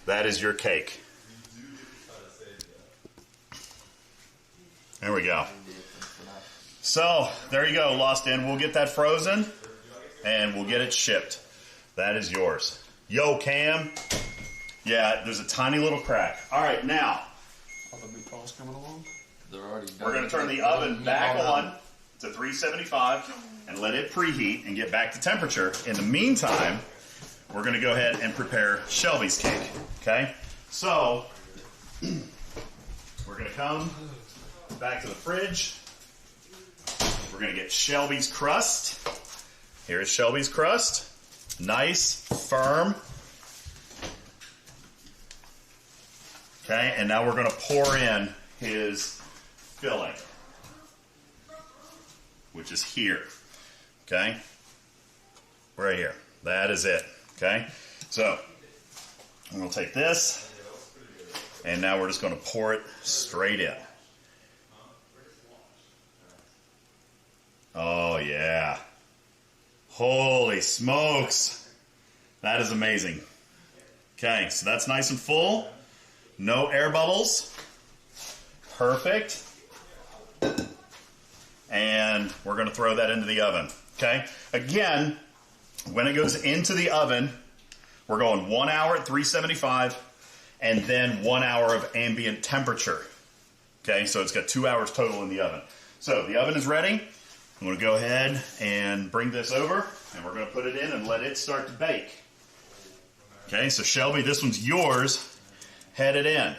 S1: That is your cake. There we go. So, there you go, Lost In. We'll get that frozen, and we'll get it shipped. That is yours. Yo, Cam. Yeah, there's a tiny little crack. All right, now,
S13: All the meatballs coming along?
S14: They're already done.
S1: we're going to turn the oven back on to 375 and let it preheat and get back to temperature. In the meantime, we're going to go ahead and prepare Shelby's cake. Okay? So, we're going to come back to the fridge. We're going to get Shelby's crust. Here's Shelby's crust. Nice, firm. Okay, and now we're going to pour in his filling, which is here. Okay? Right here. That is it. Okay? So, I'm going to take this, and now we're just going to pour it straight in. Oh, yeah. Holy smokes. That is amazing. Okay, so that's nice and full. No air bubbles. Perfect. And we're going to throw that into the oven. Okay? Again, when it goes into the oven, we're going 1 hour at 375 and then 1 hour of ambient temperature. Okay? So it's got 2 hours total in the oven. So the oven is ready. I'm going to go ahead and bring this over, and we're going to put it in and let it start to bake. Okay, so Shelby, this one's yours. Head it in.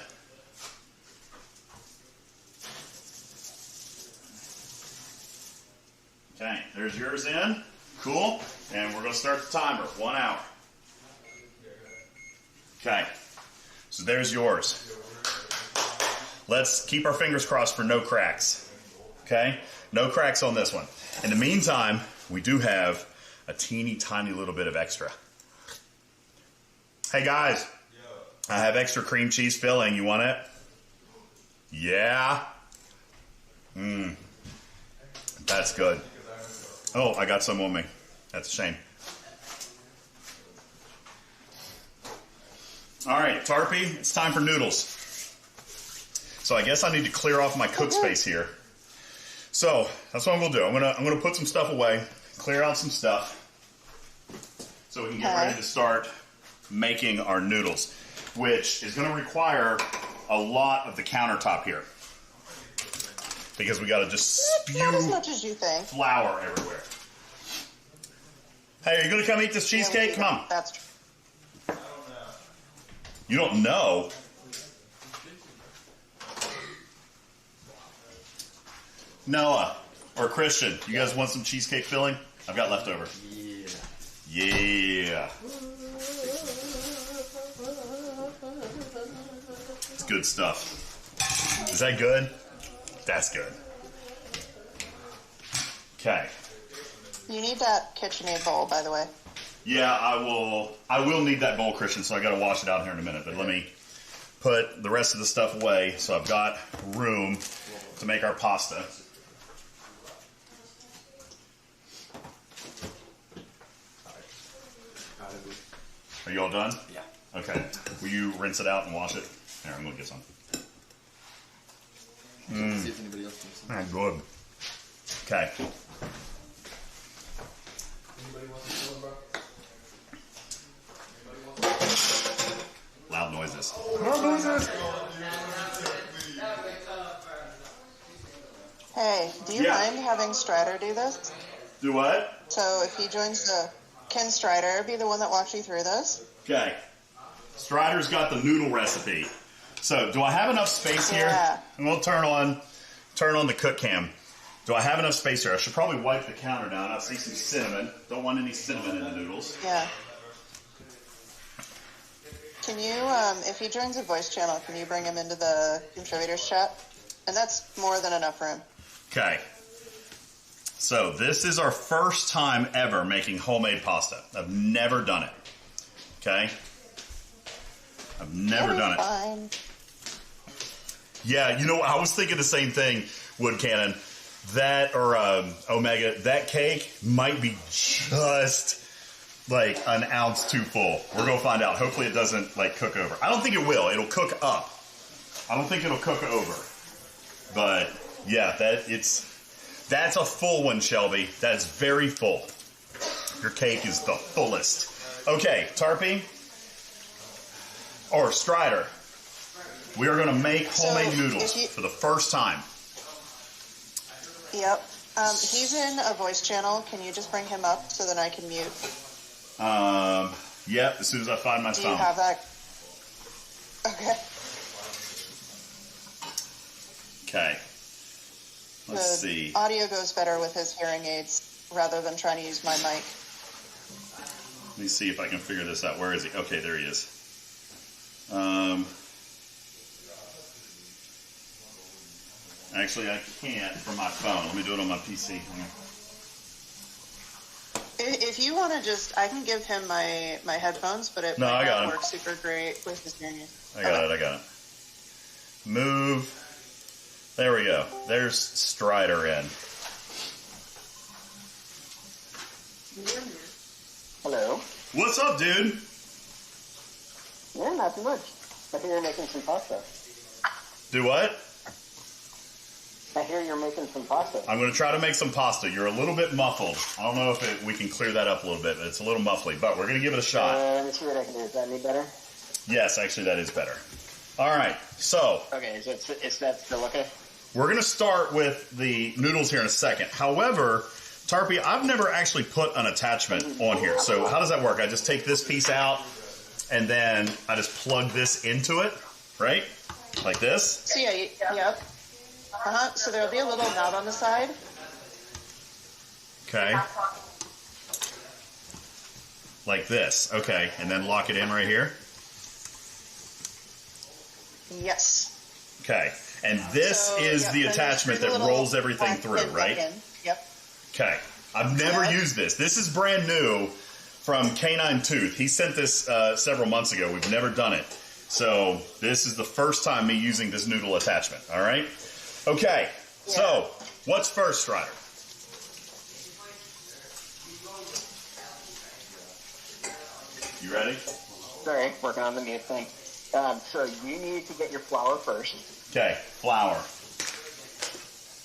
S1: Okay, there's yours in. Cool. And we're going to start the timer. 1 hour. Okay, so there's yours. Let's keep our fingers crossed for no cracks. Okay? No cracks on this one. In the meantime, we do have a teeny tiny little bit of extra. Hey guys, I have extra cream cheese filling. You want it? Yeah? That's good. Oh, I got some on me. That's a shame. All right, Tarpy, it's time for noodles. So I guess I need to clear off my cook space here. So that's what I'm gonna do. I'm gonna put some stuff away, clear out some stuff, so we can get ready to start making our noodles, which is gonna require a lot of the countertop here because we gotta just spew
S2: not as much as you think.
S1: Flour everywhere. Hey, are you gonna come eat this cheesecake? Come on.
S2: That's true.
S1: You don't know? Noah or Christian, you guys want some cheesecake filling? I've got leftover. Yeah. It's good stuff. Is that good? That's good. Okay.
S2: You need that KitchenAid bowl, by the way.
S1: Yeah, I will need that bowl, Christian, so I got to wash it out here in a minute. But let me put the rest of the stuff away so I've got room to make our pasta. Are you all done?
S14: Yeah.
S1: Okay. Will you rinse it out and wash it? Here, I'm going to get some.
S14: See if anybody else wants some.
S1: Good. Okay. Loud noises.
S2: Hey, do you mind having Strider do this?
S1: Do what?
S2: So if he joins can Strider be the one that walks you through this?
S1: Okay. Strider's got the noodle recipe. So, do I have enough space here?
S2: Yeah.
S1: I'm going to turn on the cook cam. Do I have enough space here? I should probably wipe the counter down. I see some cinnamon. Don't want any cinnamon in the noodles.
S2: Yeah. Can you, if he joins a voice channel, can you bring him into the contributors chat? And that's more than enough room.
S1: Okay. So, this is our first time ever making homemade pasta. I've never done it. Okay? I've never done it.
S2: Fine.
S1: Yeah, you know, I was thinking the same thing, Wood Cannon. That, or Omega, that cake might be just like an ounce too full. We're going to find out. Hopefully it doesn't like cook over. I don't think it will. It'll cook up. I don't think it'll cook over. But yeah, that's a full one, Shelby. That is very full. Your cake is the fullest. Okay, Tarpy, or Strider, we are going to make homemade noodles for the first time.
S2: Yep. He's in a voice channel. Can you just bring him up so that I can mute?
S1: Yep, as soon as I find my phone.
S2: Do you have that? Okay.
S1: Okay. Let's see.
S2: Audio goes better with his hearing aids rather than trying to use my mic.
S1: Let me see if I can figure this out. Where is he? Okay, there he is. Actually, I can't from my phone. Let me do it on my PC.
S2: If you want to just, I can give him my headphones, but it might not work super great with his hearing aids.
S1: I got it. Move. There we go. There's Strider in.
S15: Hello.
S1: What's up, dude?
S15: Yeah, not too much. I hear you're making some pasta.
S1: Do what?
S15: I hear you're making some pasta.
S1: I'm going to try to make some pasta. You're a little bit muffled. I don't know if we can clear that up a little bit, but it's a little muffly. But we're going to give it a shot.
S15: Let me see what I can do. Is that any better?
S1: Yes, actually, that is better. All right, so.
S15: Okay, is that still okay?
S1: We're going to start with the noodles here in a second. However, Tarpy, I've never actually put an attachment on here. So how does that work? I just take this piece out, and then I just plug this into it, right? Like this?
S2: So yeah, yep. So there'll be a little knob on the side.
S1: Okay. Like this. Okay, and then lock it in right here?
S2: Yes.
S1: Okay. And this is the attachment that rolls everything through, right?
S2: Yep.
S1: Okay. I've never used this. This is brand new from Canine Tooth. He sent this several months ago. We've never done it. So this is the first time me using this noodle attachment. All right? Okay. Yeah. So what's first, Strider? You ready?
S15: Sorry, working on the mute thing. So you need to get your flour first.
S1: Okay, flour.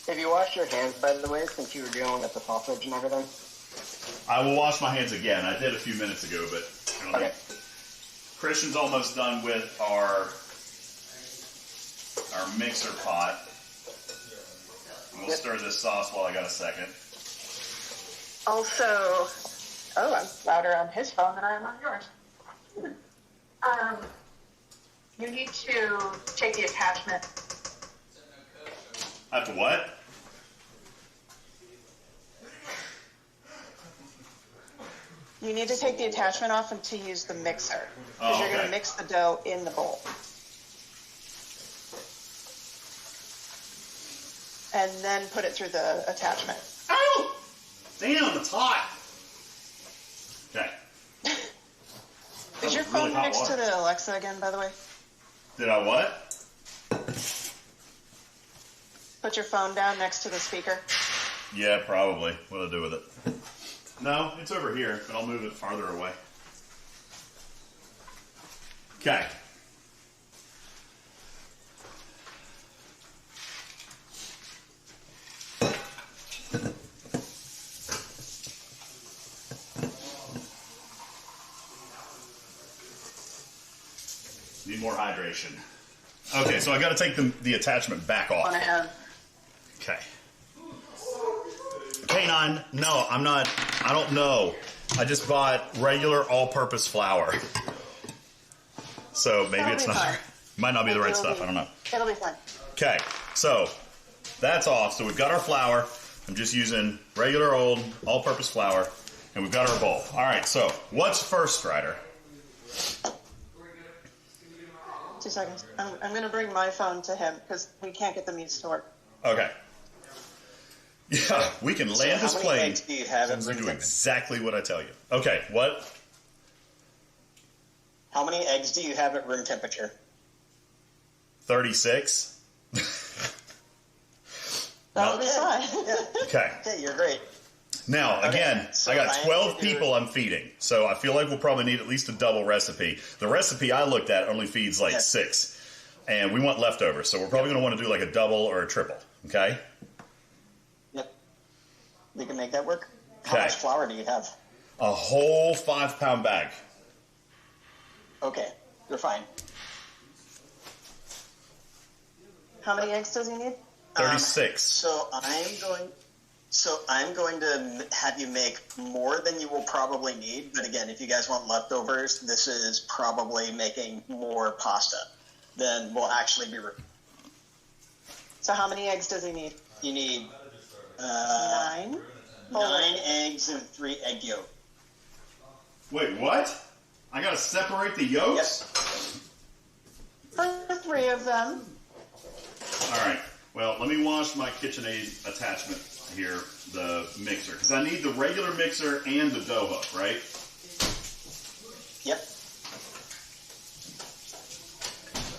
S15: Have you washed your hands, by the way, since you were dealing with the sausage and everything?
S1: I will wash my hands again. I did a few minutes ago, but okay. Christian's almost done with our mixer pot. We'll stir this sauce while I got a second.
S2: Also, I'm louder on his phone than I am on yours. You need to take the attachment.
S1: I have to what?
S2: You need to take the attachment off and to use the mixer. Because you're going to mix the dough in the bowl. And then put it through the attachment.
S1: Ow! Damn, it's hot. Okay.
S2: Is your phone really next to the Alexa again, by the way?
S1: Did I what?
S2: Put your phone down next to the speaker.
S1: Yeah, probably. What'll I do with it? No, it's over here, but I'll move it farther away. Okay. Need more hydration. Okay, so I got to take the attachment back off. Okay. Canine, no, I'm not. I don't know. I just bought regular all-purpose flour. So maybe it's not. Might not be the right stuff. I don't know.
S2: It'll be fine.
S1: Okay, so that's off. So we've got our flour. I'm just using regular old all-purpose flour, and we've got our bowl. All right. So what's first, Strider?
S2: 2 seconds. I'm going to bring my phone to him because we can't get the mutes to work.
S1: Okay. Yeah, we can land this plane.
S15: How many eggs do you have at room
S1: do exactly what I tell you. Okay, what?
S15: How many eggs do you have at room temperature?
S1: 36.
S2: That'll be fine.
S1: Okay.
S15: Okay, you're great.
S1: Now, again,
S15: so
S1: I got
S15: I am
S1: 12
S15: gonna do-
S1: people I'm feeding, so I feel like we'll probably need at least a double recipe. The recipe I looked at only feeds like 6, and we want leftovers, so we're probably going to want to do like a double or a triple, okay?
S15: Yep. We can make that work. How
S1: Okay.
S15: much flour do you have?
S1: A whole 5-pound bag.
S15: Okay, you're fine.
S2: How many eggs does he need?
S1: 36.
S15: So I'm going to have you make more than you will probably need. But again, if you guys want leftovers, this is probably making more pasta than will actually be.
S2: So how many eggs does he need?
S15: You need
S2: 9.
S15: 9 eggs and 3 egg yolks.
S1: Wait, what? I got to separate the yolks?
S2: For 3 of them.
S1: All right. Well, let me wash my KitchenAid attachment here, the mixer, because I need the regular mixer and the dough hook, right?
S15: Yep.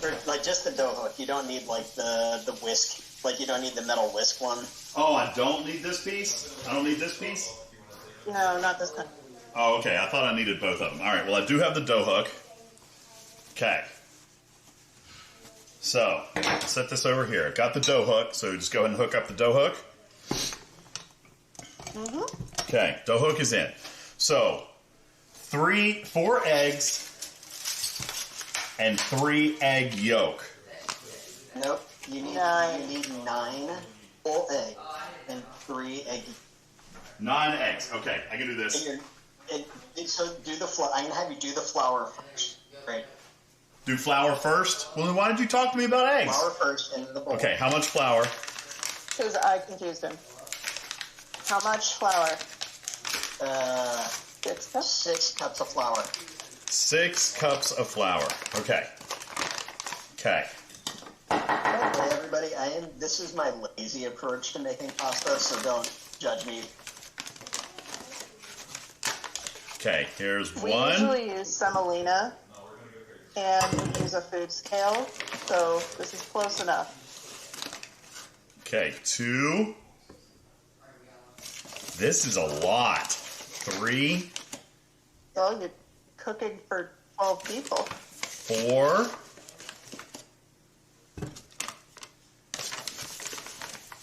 S15: Or like just the dough hook. You don't need like the whisk. Like you don't need the metal whisk one.
S1: Oh, I don't need this piece? I don't need this piece?
S2: No, not this time.
S1: Oh, okay. I thought I needed both of them. All right. Well, I do have the dough hook. Okay. So, set this over here. Got the dough hook, so just go ahead and hook up the dough hook. Okay, dough hook is in. So, 4 eggs and 3 egg yolk.
S15: Nope. You need 9 full eggs and 3 egg.
S1: 9 eggs. Okay, I can do this.
S15: So do the flour. I'm gonna have you do the flour first. Right.
S1: Do flour first? Well, then why did you talk to me about eggs?
S15: Flour first in the bowl.
S1: Okay, how much flour?
S2: Because I confused him. How much flour?
S15: 6 cups. 6 cups of flour.
S1: 6 cups of flour. Okay. Okay.
S15: Hey, everybody, this is my lazy approach to making pasta, so don't judge me.
S1: Okay, here's
S2: We
S1: 1.
S2: usually use semolina, and we use a food scale, so this is close enough.
S1: Okay, 2. This is a lot. 3,
S2: So you're cooking for 12 people.
S1: 4,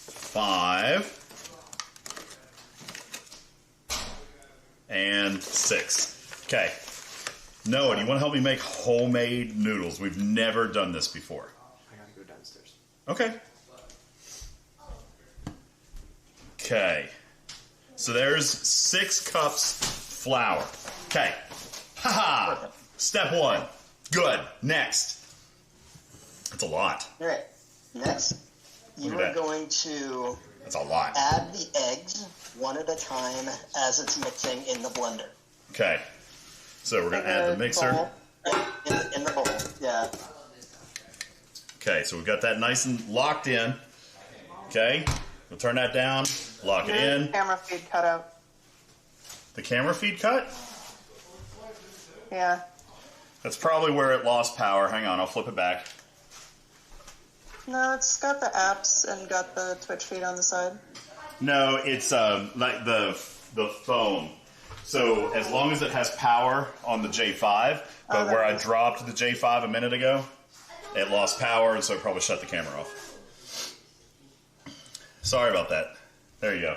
S1: 5, and 6. Okay. Noah, do you want to help me make homemade noodles? We've never done this before.
S13: I gotta go downstairs.
S1: Okay. Okay. So there's 6 cups flour. Okay. Haha. Step 1. Good. Next. That's a lot.
S15: All right. Next, you
S1: Look at
S15: are
S1: that.
S15: going to
S1: That's a lot.
S15: add the eggs one at a time as it's mixing in the blender.
S1: Okay. So we're going to add the mixer.
S15: In the bowl, yeah.
S1: Okay, so we've got that nice and locked in. Okay. We'll turn that down. Lock it in.
S2: Camera feed cut out.
S1: The camera feed cut?
S2: Yeah.
S1: That's probably where it lost power. Hang on, I'll flip it back.
S2: No, it's got the apps and got the Twitch feed on the side.
S1: No, it's like the phone. So as long as it has power on the J5, but where I dropped the J5 a minute ago, it lost power, and so it probably shut the camera off. Sorry about that. There you go.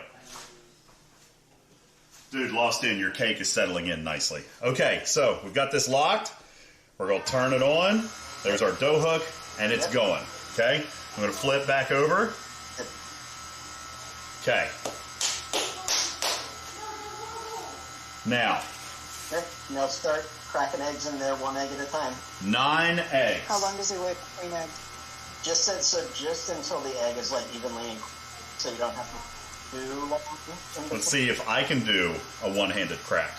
S1: Dude, lost in. Your cake is settling in nicely. Okay, so we've got this locked. We're going to turn it on. There's our dough hook, and it's going. Okay? I'm going to flip back over. Okay. Now,
S15: Okay, now start cracking eggs in there 1 egg at a time.
S1: 9 eggs.
S2: How long does he wait between eggs?
S15: Just until the egg is like evenly, so you don't have to do long.
S1: Let's see if I can do a one-handed crack.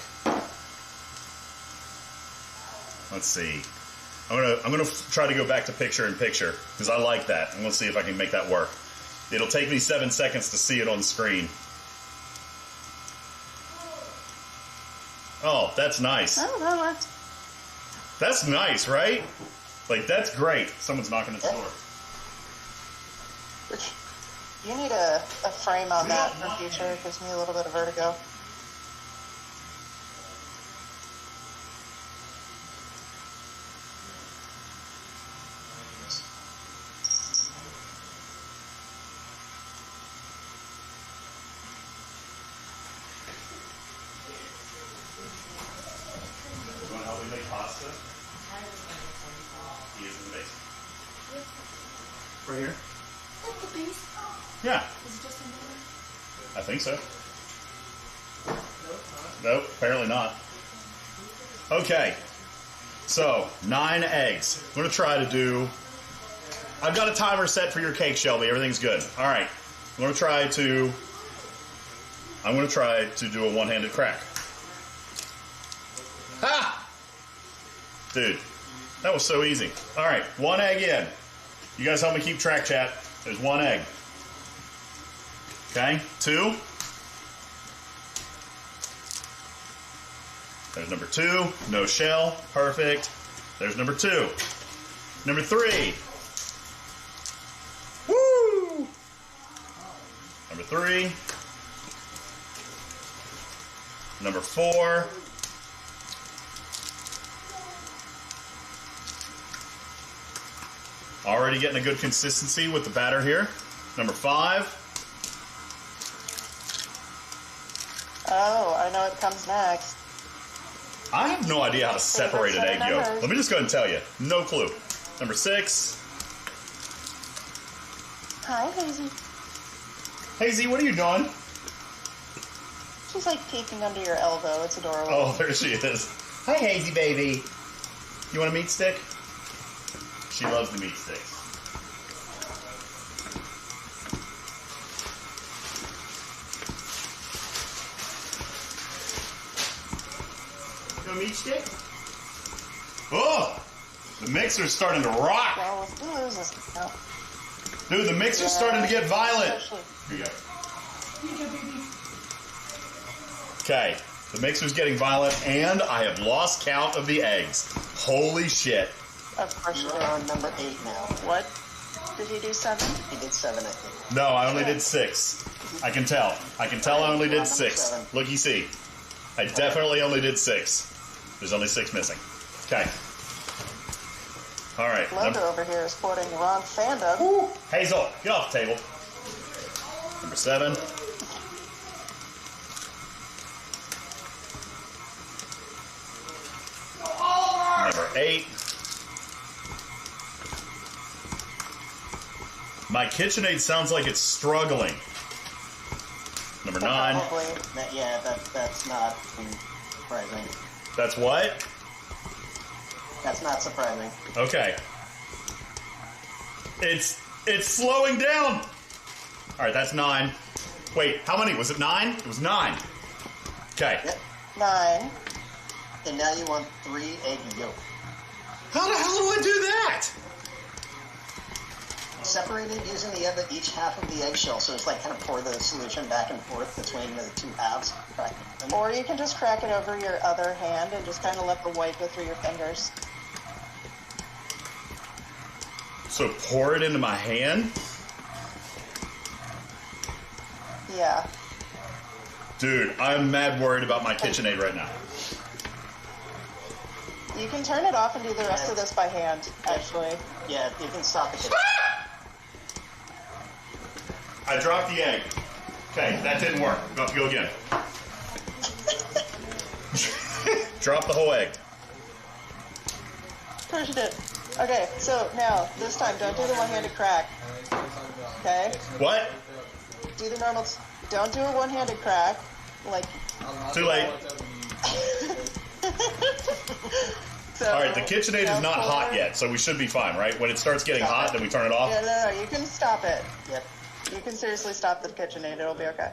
S1: Let's see. I'm gonna try to go back to picture-in-picture because I like that. I'm gonna see if I can make that work. It'll take me 7 seconds to see it on screen. Oh, that's nice.
S2: Oh, that worked.
S1: That's nice, right? Like, that's great. Someone's knocking at the door.
S2: You need a frame on that for future. It gives me a little bit of vertigo.
S1: You want to help me make pasta? He is in the basement. Right here?
S3: Like the base?
S1: Yeah,
S3: Is it just another?
S1: I think so. Nope, apparently not. Okay, so 9 eggs. I'm gonna try to do. I've got a timer set for your cake, Shelby. Everything's good. All right, I'm gonna try to do a one-handed crack. Ha! Dude, that was so easy. All right, 1 egg in. You guys help me keep track, chat. There's 1 egg. Okay, 2. There's number 2. No shell. Perfect. There's number 2. Number 3. Woo! Number 3. Number 4. Already getting a good consistency with the batter here. Number 5.
S2: Oh, I know what comes next.
S1: I have no idea how to separate an egg yolk.
S2: numbers.
S1: Let me just go ahead and tell you. No clue. Number 6.
S2: Hi, Hazy.
S1: Hazy, what are you doing?
S2: She's like peeking under your elbow. It's adorable.
S1: Oh, there she is. Hi, Hazy baby. You want a meat stick? She loves the meat sticks. You want a meat stick? Oh! The mixer's starting to rock.
S2: Well, if he loses now.
S1: Dude, the mixer's starting to get violent.
S2: Especially-
S1: Here you go. Okay, the mixer's getting violent, and I have lost count of the eggs. Holy shit.
S2: Of course you
S15: You're
S2: do.
S15: on number 8 now.
S2: What? Did he do 7?
S15: He did 7, I think.
S1: No, I only did 6. I can tell. I only did 6. Looky see. I definitely only did 6. There's only 6 missing. Okay. All right.
S2: Logo over here is quoting the wrong fandom.
S1: Hazel, get off the table. Number 7. Number 8. My KitchenAid sounds like it's struggling. Number 9.
S15: Probably. Yeah, that's not surprising.
S1: That's what?
S15: That's not surprising.
S1: Okay. It's slowing down. All right, that's 9. Wait, how many? Was it 9? It was 9. Okay.
S15: Yep.
S2: 9.
S15: And now you want 3 egg yolk.
S1: How the hell do I do that?
S15: Separate it using each half of the eggshell, so it's like kind of pour the solution back and forth between the 2 halves.
S2: Or you can just crack it over your other hand and just kind of let the white go through your fingers.
S1: So pour it into my hand?
S2: Yeah.
S1: Dude, I'm mad worried about my KitchenAid right now.
S2: You can turn it off and do the rest of this by hand, actually.
S15: Yeah, you can stop it.
S1: I dropped the egg. Okay, that didn't work. We'll have to go again. Drop the whole egg.
S2: Of course you did. Okay, so now, this time, don't do the one-handed crack. Okay?
S1: What?
S2: Do the normal... Don't do a one-handed crack. Like...
S1: Too late.
S2: So,
S1: All right, the KitchenAid is not
S2: pour-
S1: hot yet, so we should be fine, right? When it starts getting hot, then we turn it off?
S2: No, you can stop it.
S15: Yep.
S2: You can seriously stop the KitchenAid. It'll be okay.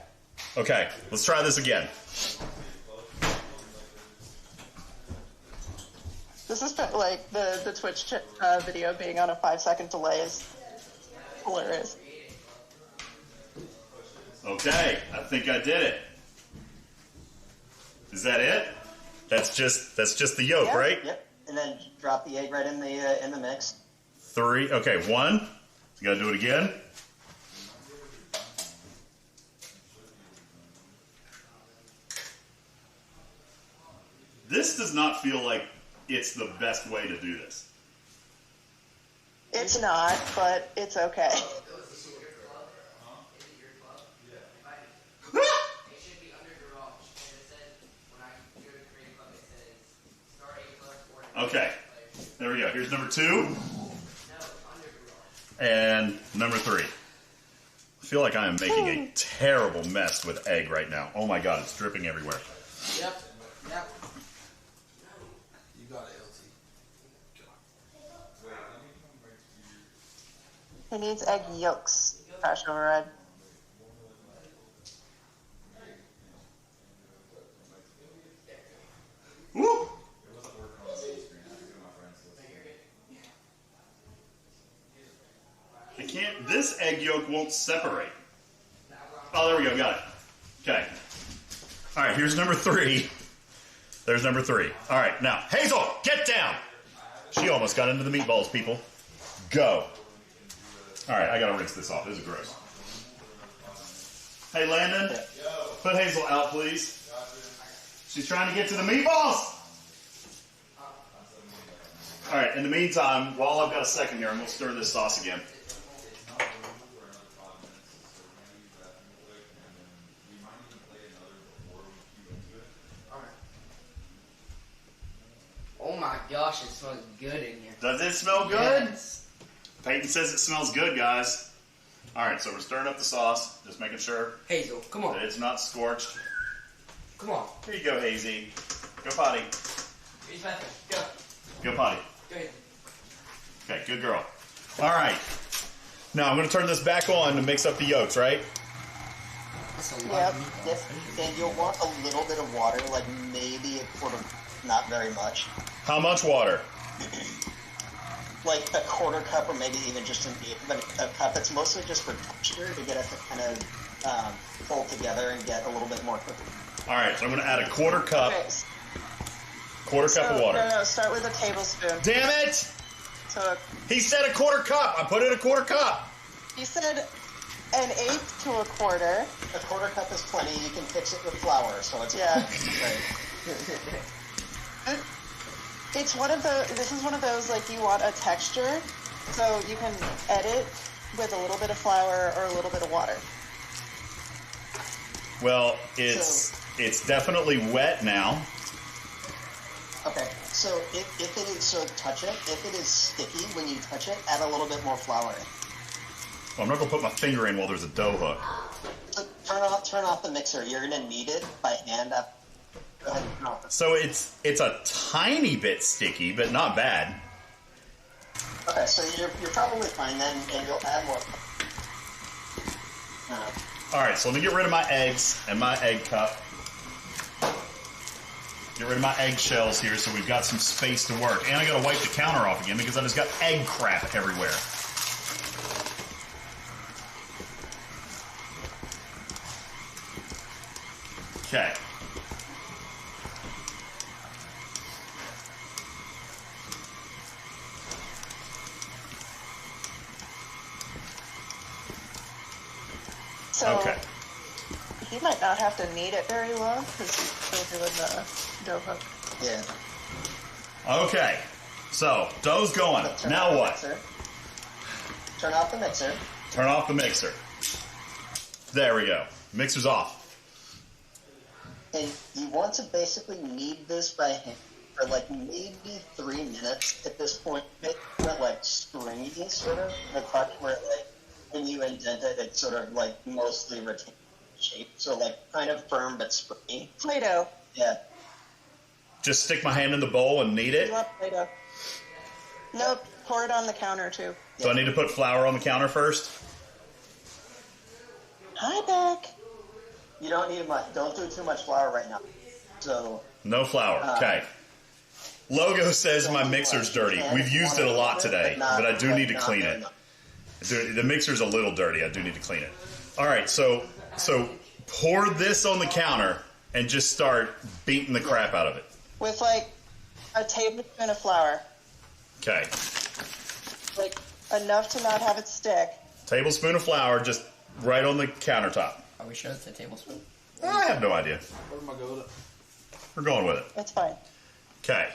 S1: Okay, let's try this again.
S2: This is like the Twitch video being on a 5-second delay is hilarious.
S1: Okay, I think I did it. Is that it? That's just the yolk,
S15: Yep,
S1: right?
S15: Yep. And then drop the egg right in the mix.
S1: 3. Okay, 1. You gotta do it again. this does not feel like it's the best way to do this.
S2: It's not, but it's okay.
S1: Okay, there we go. Here's number 2 and number 3. I feel like I am making a terrible mess with egg right now. Oh my god, it's dripping everywhere.
S8: Yep.
S11: You got it, LT.
S2: He needs egg yolks. Crash override.
S1: Woo! I can't. This egg yolk won't separate. Oh, there we go. Got it. Okay. All right. Here's number 3. There's number 3. All right. Now, Hazel, get down. She almost got into the meatballs, people. Go. All right. I gotta rinse this off. This is gross. Hey, Landon, put Hazel out, please. She's trying to get to the meatballs. All right. In the meantime, while I've got a second here, I'm gonna stir this sauce again.
S6: Oh my gosh, it smells good in here.
S1: Does it smell good?
S6: Yes.
S1: Peyton says it smells good, guys. All right, so we're stirring up the sauce, just making sure
S6: Hazel, come on.
S1: that it's not scorched.
S6: Come on.
S1: Here you go, Hazy. Go potty.
S6: Use bathroom. Go.
S1: Go potty.
S6: Go ahead.
S1: Okay, good girl. All right. Now I'm going to turn this back on to mix up the yolks, right?
S15: Yep. And you'll want a little bit of water, like maybe a quarter, not very much.
S1: How much water?
S15: Like a quarter cup, or maybe even just an eighth of a cup. It's mostly just for texture to get it to kind of pull together and get a little bit more cooking.
S1: All right, so I'm going to add a quarter cup.
S2: Okay.
S1: Quarter cup of water.
S2: No, start with a tablespoon.
S1: Damn it!
S2: So
S1: He said a quarter cup. I put in a quarter cup.
S2: you said an eighth to a quarter.
S15: A quarter cup is plenty. You can fix it with flour, so it's
S2: Right. It's one of the. This is one of those like you want a texture, so you can edit with a little bit of flour or a little bit of water.
S1: Well, it's definitely wet now.
S15: Okay, so if it is, so touch it. If it is sticky when you touch it, add a little bit more flour.
S1: Well, I'm not going to put my finger in while there's a dough hook.
S15: So turn off the mixer. You're going to knead it by hand. Go ahead and turn off.
S1: So it's a tiny bit sticky, but not bad.
S15: Okay, so you're probably fine then, and you'll add more.
S1: All right, so let me get rid of my eggs and my egg cup. Get rid of my eggshells here so we've got some space to work. And I got to wipe the counter off again because I just got egg crap everywhere. Okay.
S2: So
S1: Okay.
S2: he might not have to knead it very long because he's still doing the dough hook.
S15: Yeah.
S1: Okay. So, dough's going. Now what?
S15: Turn off the mixer.
S1: Turn off the mixer. There we go. Mixer's off.
S15: And you want to basically knead this by hand for like maybe 3 minutes at this point. It's kind of like stringy, sort of. The part where like when you indent it, it's sort of like mostly retains shape. So like kind of firm but springy.
S2: Play-Doh.
S15: Yeah.
S1: Just stick my hand in the bowl and knead it?
S2: You want Play-Doh? Nope. Pour it on the counter too.
S1: So I need to put flour on the counter first?
S2: Hi, Beck.
S15: You don't need much. Don't do too much flour right now. So.
S1: No flour. Okay. Logo says my mixer's dirty. We've used it a lot today, but I do need to clean it. The mixer's a little dirty. I do need to clean it. All right, so pour this on the counter and just start beating the crap out of it.
S2: With like a tablespoon of flour.
S1: Okay.
S2: Like enough to not have it stick.
S1: Tablespoon of flour just right on the countertop.
S6: Are we sure it's a tablespoon?
S1: I have no idea.
S13: Where am I going?
S1: We're going with it.
S2: It's fine.
S1: Okay.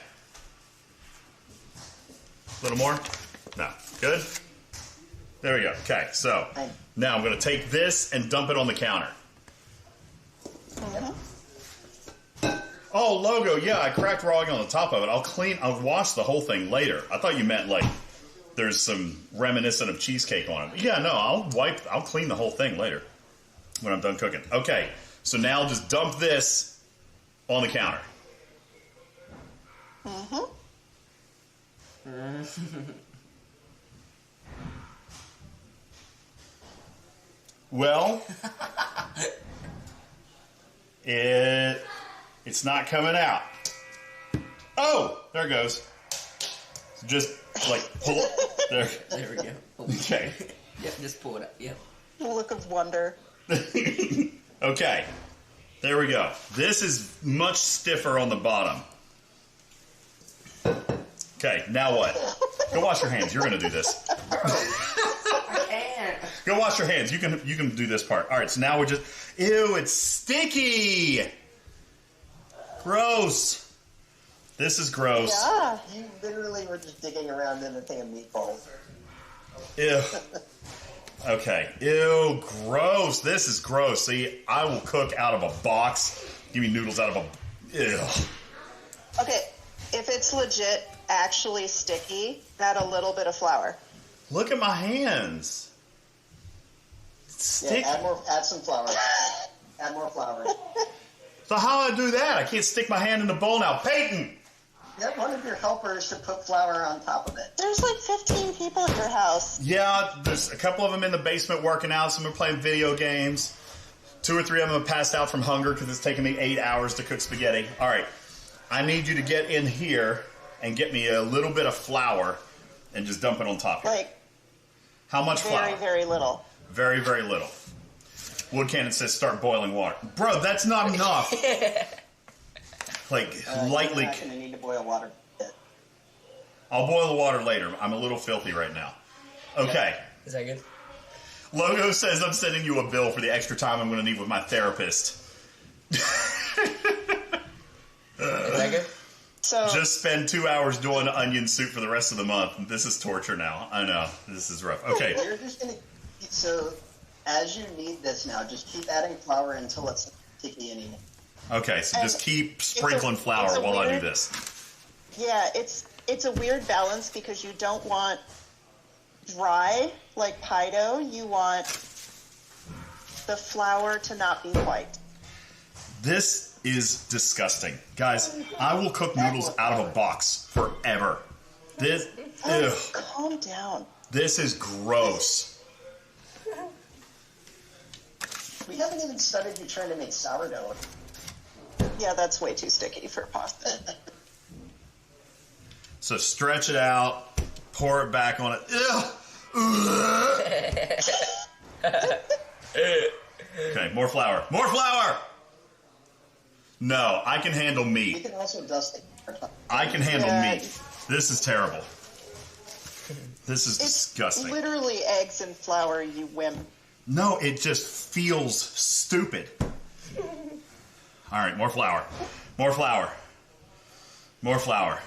S1: A little more? No. Good? There we go. Okay, so now I'm going to take this and dump it on the counter. Oh, logo. Yeah, I cracked raw egg on the top of it. I'll wash the whole thing later. I thought you meant like there's some reminiscent of cheesecake on it. Yeah, no, I'll clean the whole thing later when I'm done cooking. Okay, so now just dump this on the counter. Well, it's not coming out. Oh, there it goes. Just like pull it. There.
S6: There we go.
S1: Okay.
S6: Yep, just pull it up. Yep.
S2: A look of wonder.
S1: Okay. There we go. This is much stiffer on the bottom. Okay, now what? Go wash your hands. You're going to do this.
S6: I can't.
S1: Go wash your hands. You can do this part. All right, so now we're just... Ew, it's sticky! Gross. This is gross.
S15: Yeah. You literally were just digging around in a thing of meatballs.
S1: Ew. Okay. Ew, gross. This is gross. See, I will cook out of a box. Give me noodles out of a... Ew.
S2: Okay, if it's legit actually sticky, add a little bit of flour.
S1: Look at my hands. It's sticky.
S15: Yeah, add some flour. Add more flour.
S1: So how do I do that? I can't stick my hand in the bowl now. Peyton!
S15: Get one of your helpers to put flour on top of it.
S2: There's like 15 people at your house.
S1: Yeah, there's a couple of them in the basement working out. Some are playing video games. 2 or 3 of them have passed out from hunger because it's taken me 8 hours to cook spaghetti. All right, I need you to get in here and get me a little bit of flour and just dump it on top here.
S2: Like,
S1: how much flour?
S2: Very, very little.
S1: Very, very little. Wood Cannon says start boiling water. Bro, that's not enough. Like, lightly.
S15: You're not going to need to boil water.
S1: I'll boil the water later. I'm a little filthy right now. Okay.
S6: Yeah. Is that good?
S1: Logo says I'm sending you a bill for the extra time I'm going to need with my therapist.
S6: Is that good?
S2: So
S1: just spend 2 hours doing onion soup for the rest of the month. This is torture now. I know. This is rough. Okay.
S15: You're just going to... So, as you need this now, just keep adding flour until it's sticky anymore.
S1: Okay, so just keep sprinkling flour while I do this.
S2: Yeah, it's a weird balance because you don't want dry like pie dough. You want the flour to not be white.
S1: This is disgusting. Guys, I will cook noodles out of a box forever. This, ew.
S2: Calm down.
S1: This is gross.
S15: We haven't even started you trying to make sourdough.
S2: Yeah, that's way too sticky for pasta.
S1: So stretch it out, pour it back on it. Okay, more flour. More flour! No, I can handle
S15: You
S1: meat.
S15: can also dust it.
S1: I can handle meat. This is terrible. This is disgusting.
S2: Literally eggs and flour, you wimp.
S1: No, it just feels stupid. All right, more flour. More flour. More flour.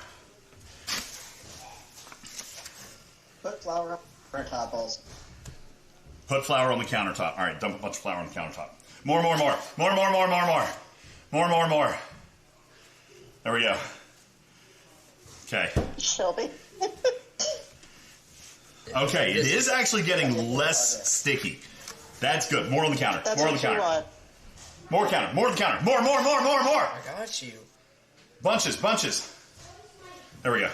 S15: Put flour on top also.
S1: Put flour on the countertop. All right, dump a bunch of flour on the countertop. More, more, more. More, more, more, more, more. More, more, more. There we go. Okay.
S2: Shelby.
S1: Okay, it is actually getting less sticky. That's good. More on the counter.
S2: That's
S1: More on
S2: what
S1: the
S2: you
S1: counter.
S2: want.
S1: More counter. More on the counter. More, more, more, more, more.
S6: I got you.
S1: Bunches, bunches. There we go.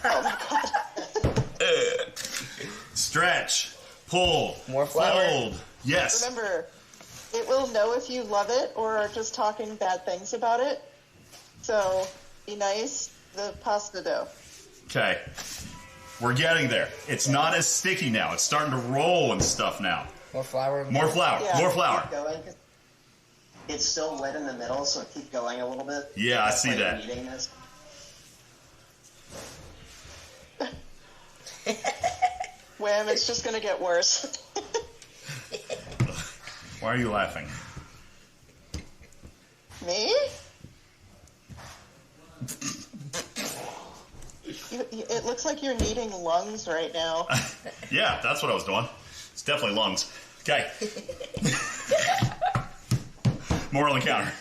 S2: Oh my god.
S1: Stretch. Pull.
S6: More flour.
S1: Fold. Yes.
S2: Remember, it will know if you love it or are just talking bad things about it. So, be nice. The pasta dough.
S1: Okay. We're getting there. It's not as sticky now. It's starting to roll and stuff now.
S6: More flour.
S1: More flour.
S2: Yeah.
S1: More flour.
S15: Keep going. It's still wet in the middle, so keep going a little bit.
S1: Yeah, I
S15: That's
S1: see
S15: why
S1: that.
S15: you're eating this.
S2: Wham, it's just going to get worse.
S1: Why are you laughing?
S2: Me? It looks like you're needing lungs right now.
S1: Yeah, that's what I was doing. It's definitely lungs. Okay. Moral encounter.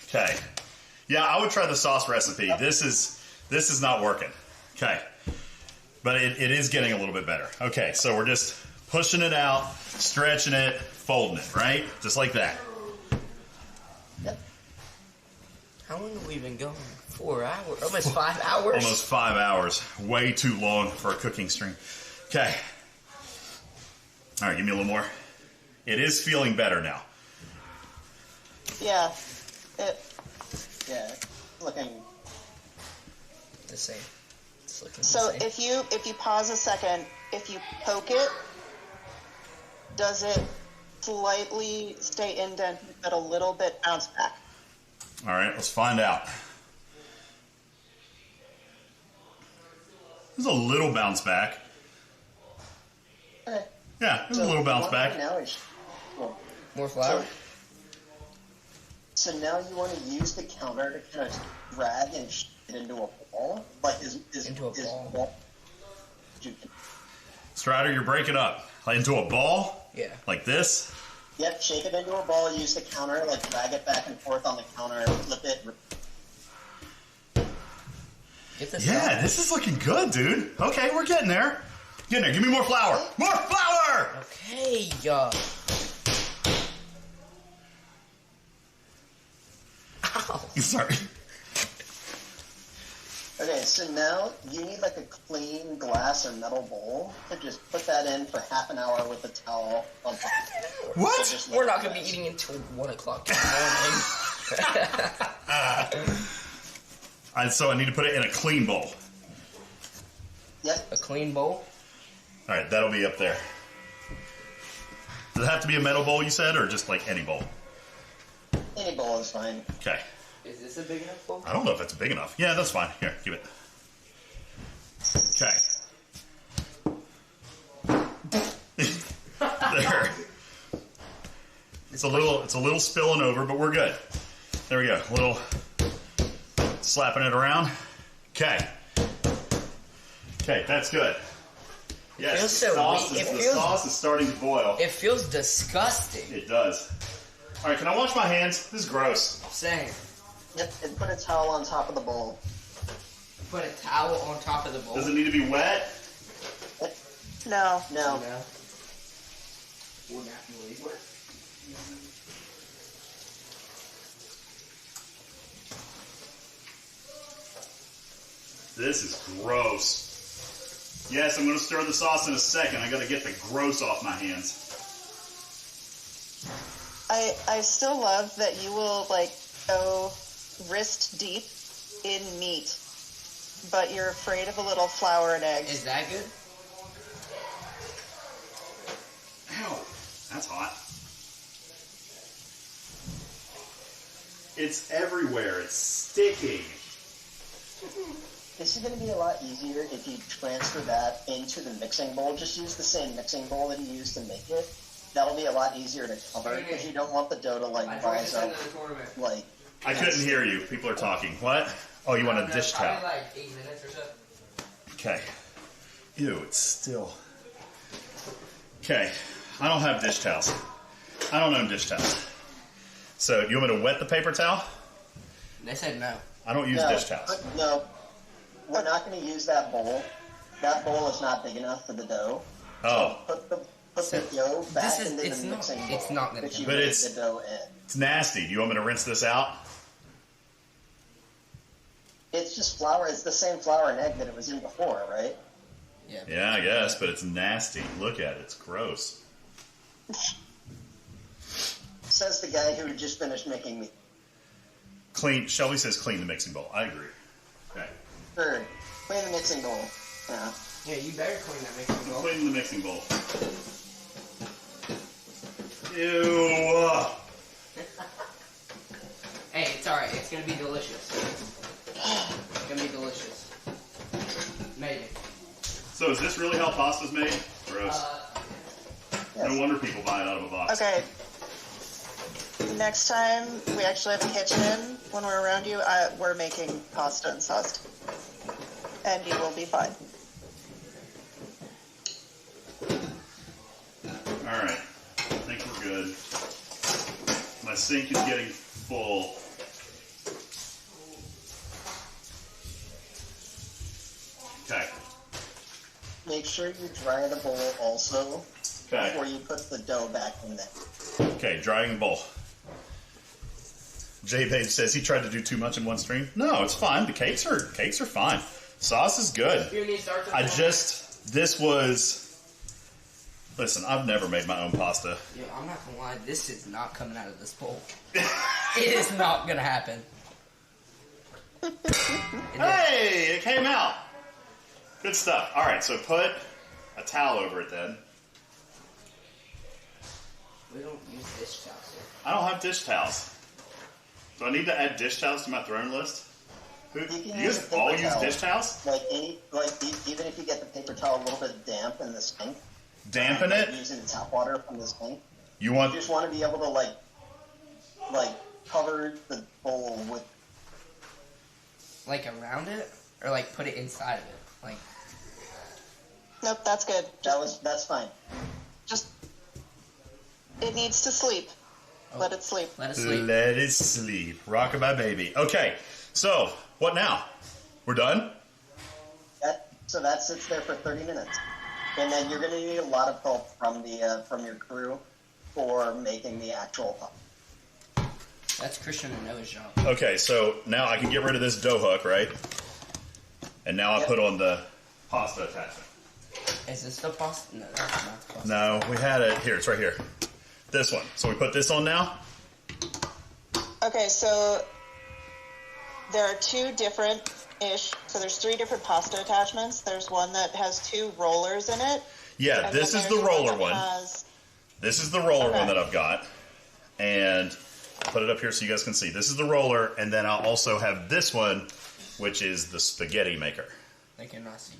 S1: Okay. Yeah, I would try the sauce recipe. This is not working. Okay. But it is getting a little bit better. Okay, so we're just pushing it out, stretching it, folding it, right? Just like that.
S6: How long have we been going? 4 hours? Almost 5 hours?
S1: Almost 5 hours. Way too long for a cooking stream. Okay. All right, give me a little more. It is feeling better now.
S2: Yeah.
S15: Looking
S6: the same. It's looking
S2: so
S6: the same.
S2: if you pause a second, if you poke it, does it slightly stay indented but a little bit bounce back?
S1: All right, let's find out. There's a little bounce back.
S15: Okay.
S1: Yeah, there's a little bounce back.
S15: Now
S6: More flour?
S15: So now you want to use the counter to kind of drag and shape it into a ball? Like,
S6: into a ball?
S1: Strider, you're breaking up. Like into a ball?
S6: Yeah.
S1: Like this?
S15: Yep, shape it into a ball, use the counter, like drag it back and forth on the counter, flip it.
S6: Get this
S1: Yeah, this is looking good, dude. Okay, we're getting there. Getting there. Give me more flour. More flour!
S6: Okay, Ow.
S1: Sorry.
S15: Okay, so now you need like a clean glass or metal bowl to just put that in for half an hour with a towel on top.
S1: What?
S15: So
S6: We're not going to be eating until 1 o'clock in the morning.
S1: So I need to put it in a clean bowl.
S15: Yep.
S6: A clean bowl?
S1: All right, that'll be up there. Does it have to be a metal bowl, you said, or just like any bowl?
S15: Any bowl is fine.
S1: Okay.
S6: Is this a big enough bowl?
S1: I don't know if it's big enough. Yeah, that's fine. Here, give it. Okay. There. It's a little spilling over, but we're good. There we go. A little slapping it around. Okay. Okay, that's good. Yes,
S6: feels
S1: the
S6: so
S1: sauce
S6: weak.
S1: the sauce is starting to boil.
S6: It feels disgusting.
S1: It does. All right, can I wash my hands? This is gross.
S6: Same.
S15: Yep, and put a towel on top of the bowl.
S6: Put a towel on top of the bowl.
S1: Does it need to be wet?
S2: No.
S15: No.
S6: Would that really work?
S1: This is gross. Yes, I'm going to stir the sauce in a second. I got to get the gross off my hands.
S2: I still love that you will like go wrist deep in meat, but you're afraid of a little flour and eggs.
S6: Is that good?
S1: Ow, that's hot. It's everywhere. It's sticking.
S15: This is going to be a lot easier if you transfer that into the mixing bowl. Just use the same mixing bowl that you used to make it. That'll be a lot easier to cover because you don't want the dough to like rise up. Like
S1: I couldn't hear you. People are talking. What? Oh, you want a dish towel?
S6: Probably like 8 minutes or so.
S1: Okay. Ew, it's still. Okay. I don't have dish towels. I don't own dish towels. So, you want me to wet the paper towel?
S6: They said no.
S1: I don't use dish towels.
S15: No, we're not going to use that bowl. That bowl is not big enough for the dough.
S1: Oh.
S15: So put the dough back into the mixing bowl.
S6: It's not going
S15: to.
S1: But it's
S15: the dough in.
S1: It's nasty. Do you want me to rinse this out?
S15: It's just flour. It's the same flour and egg that it was in before, right?
S6: Yeah.
S1: Yeah, I guess, but it's nasty. Look at it. It's gross.
S15: Says the guy who just finished making meat.
S1: Clean. Shelby says clean the mixing bowl. I agree. Okay.
S15: Sure. Clean the mixing bowl. Yeah.
S6: Yeah, you better clean that mixing bowl.
S1: Clean the mixing bowl. Ew.
S6: Hey, it's alright. It's going to be delicious. It's going to be delicious. Maybe.
S1: So is this really how pasta's made? Gross.
S15: Yeah.
S1: No wonder people buy it out of a box.
S2: Okay. Next time we actually have a kitchen when we're around you, we're making pasta and sauce. And you will be fine.
S1: Alright. I think we're good. My sink is getting full. Okay.
S15: Make sure you dry the bowl also before you put the dough back in there.
S1: Okay, drying the bowl. J-Babe says he tried to do too much in one stream. No, it's fine. The cakes are fine. Sauce is good. Listen, I've never made my own pasta.
S6: Yeah, I'm not gonna lie, this is not coming out of this bowl. It is not gonna happen.
S1: Hey, it came out. Good stuff. All right, so put a towel over it then.
S6: We don't use dish towels here.
S1: I don't have dish towels. Do I need to add dish towels to my throne list? You guys all use dish towels?
S15: Even if you get the paper towel a little bit damp in the sink.
S1: Dampen it?
S15: Using tap water from the sink.
S1: You
S15: just want to be able to cover the bowl with.
S6: Like around it, or like put it inside of it, like.
S2: Nope, that's good.
S15: That's fine.
S2: Just it needs to sleep. Let it sleep.
S6: Let it sleep.
S1: Let it sleep. Rockabye baby. Okay, so what now? We're done?
S15: So that sits there for 30 minutes. And then you're going to need a lot of help from your crew for making the actual pop.
S6: That's Christian and Noah's job.
S1: Okay, so now I can get rid of this dough hook, right? And now I put on the pasta attachment.
S6: Is this the pasta? No, that's not the pasta.
S1: No, we had it. Here, it's right here. This one. So we put this on now?
S2: Okay, so there are two different-ish, so there's 3 different pasta attachments. There's one that has 2 rollers in it.
S1: Yeah, this is the roller one. This is the roller one that I've got. And I'll put it up here so you guys can see. This is the roller, and then I'll also have this one, which is the spaghetti maker.
S6: They cannot see.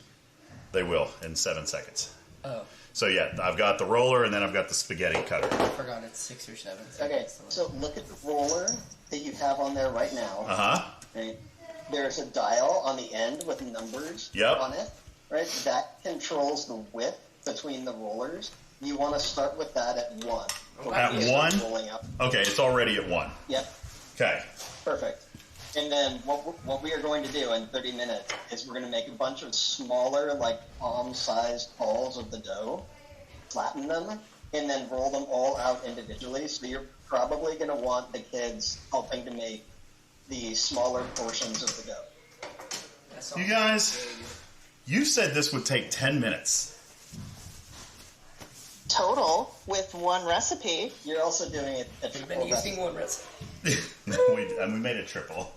S1: They will in 7 seconds.
S6: Oh.
S1: So yeah, I've got the roller, and then I've got the spaghetti cutter.
S6: I forgot it's 6 or 7 seconds.
S15: Okay, so look at the roller that you have on there right now.
S1: Uh-huh.
S15: Right? There's a dial on the end with numbers on it. Right? That controls the width between the rollers. You want to start with that at 1.
S1: At 1?
S15: Rolling up.
S1: Okay, it's already at 1.
S15: Yep.
S1: Okay.
S15: Perfect. And then what we are going to do in 30 minutes is we're going to make a bunch of smaller, like palm-sized balls of the dough, flatten them, and then roll them all out individually. So you're probably going to want the kids helping to make the smaller portions of the dough.
S1: You guys, you said this would take 10 minutes.
S2: Total with one recipe.
S15: You're also doing it at
S6: We've been using one recipe.
S1: And we made it triple.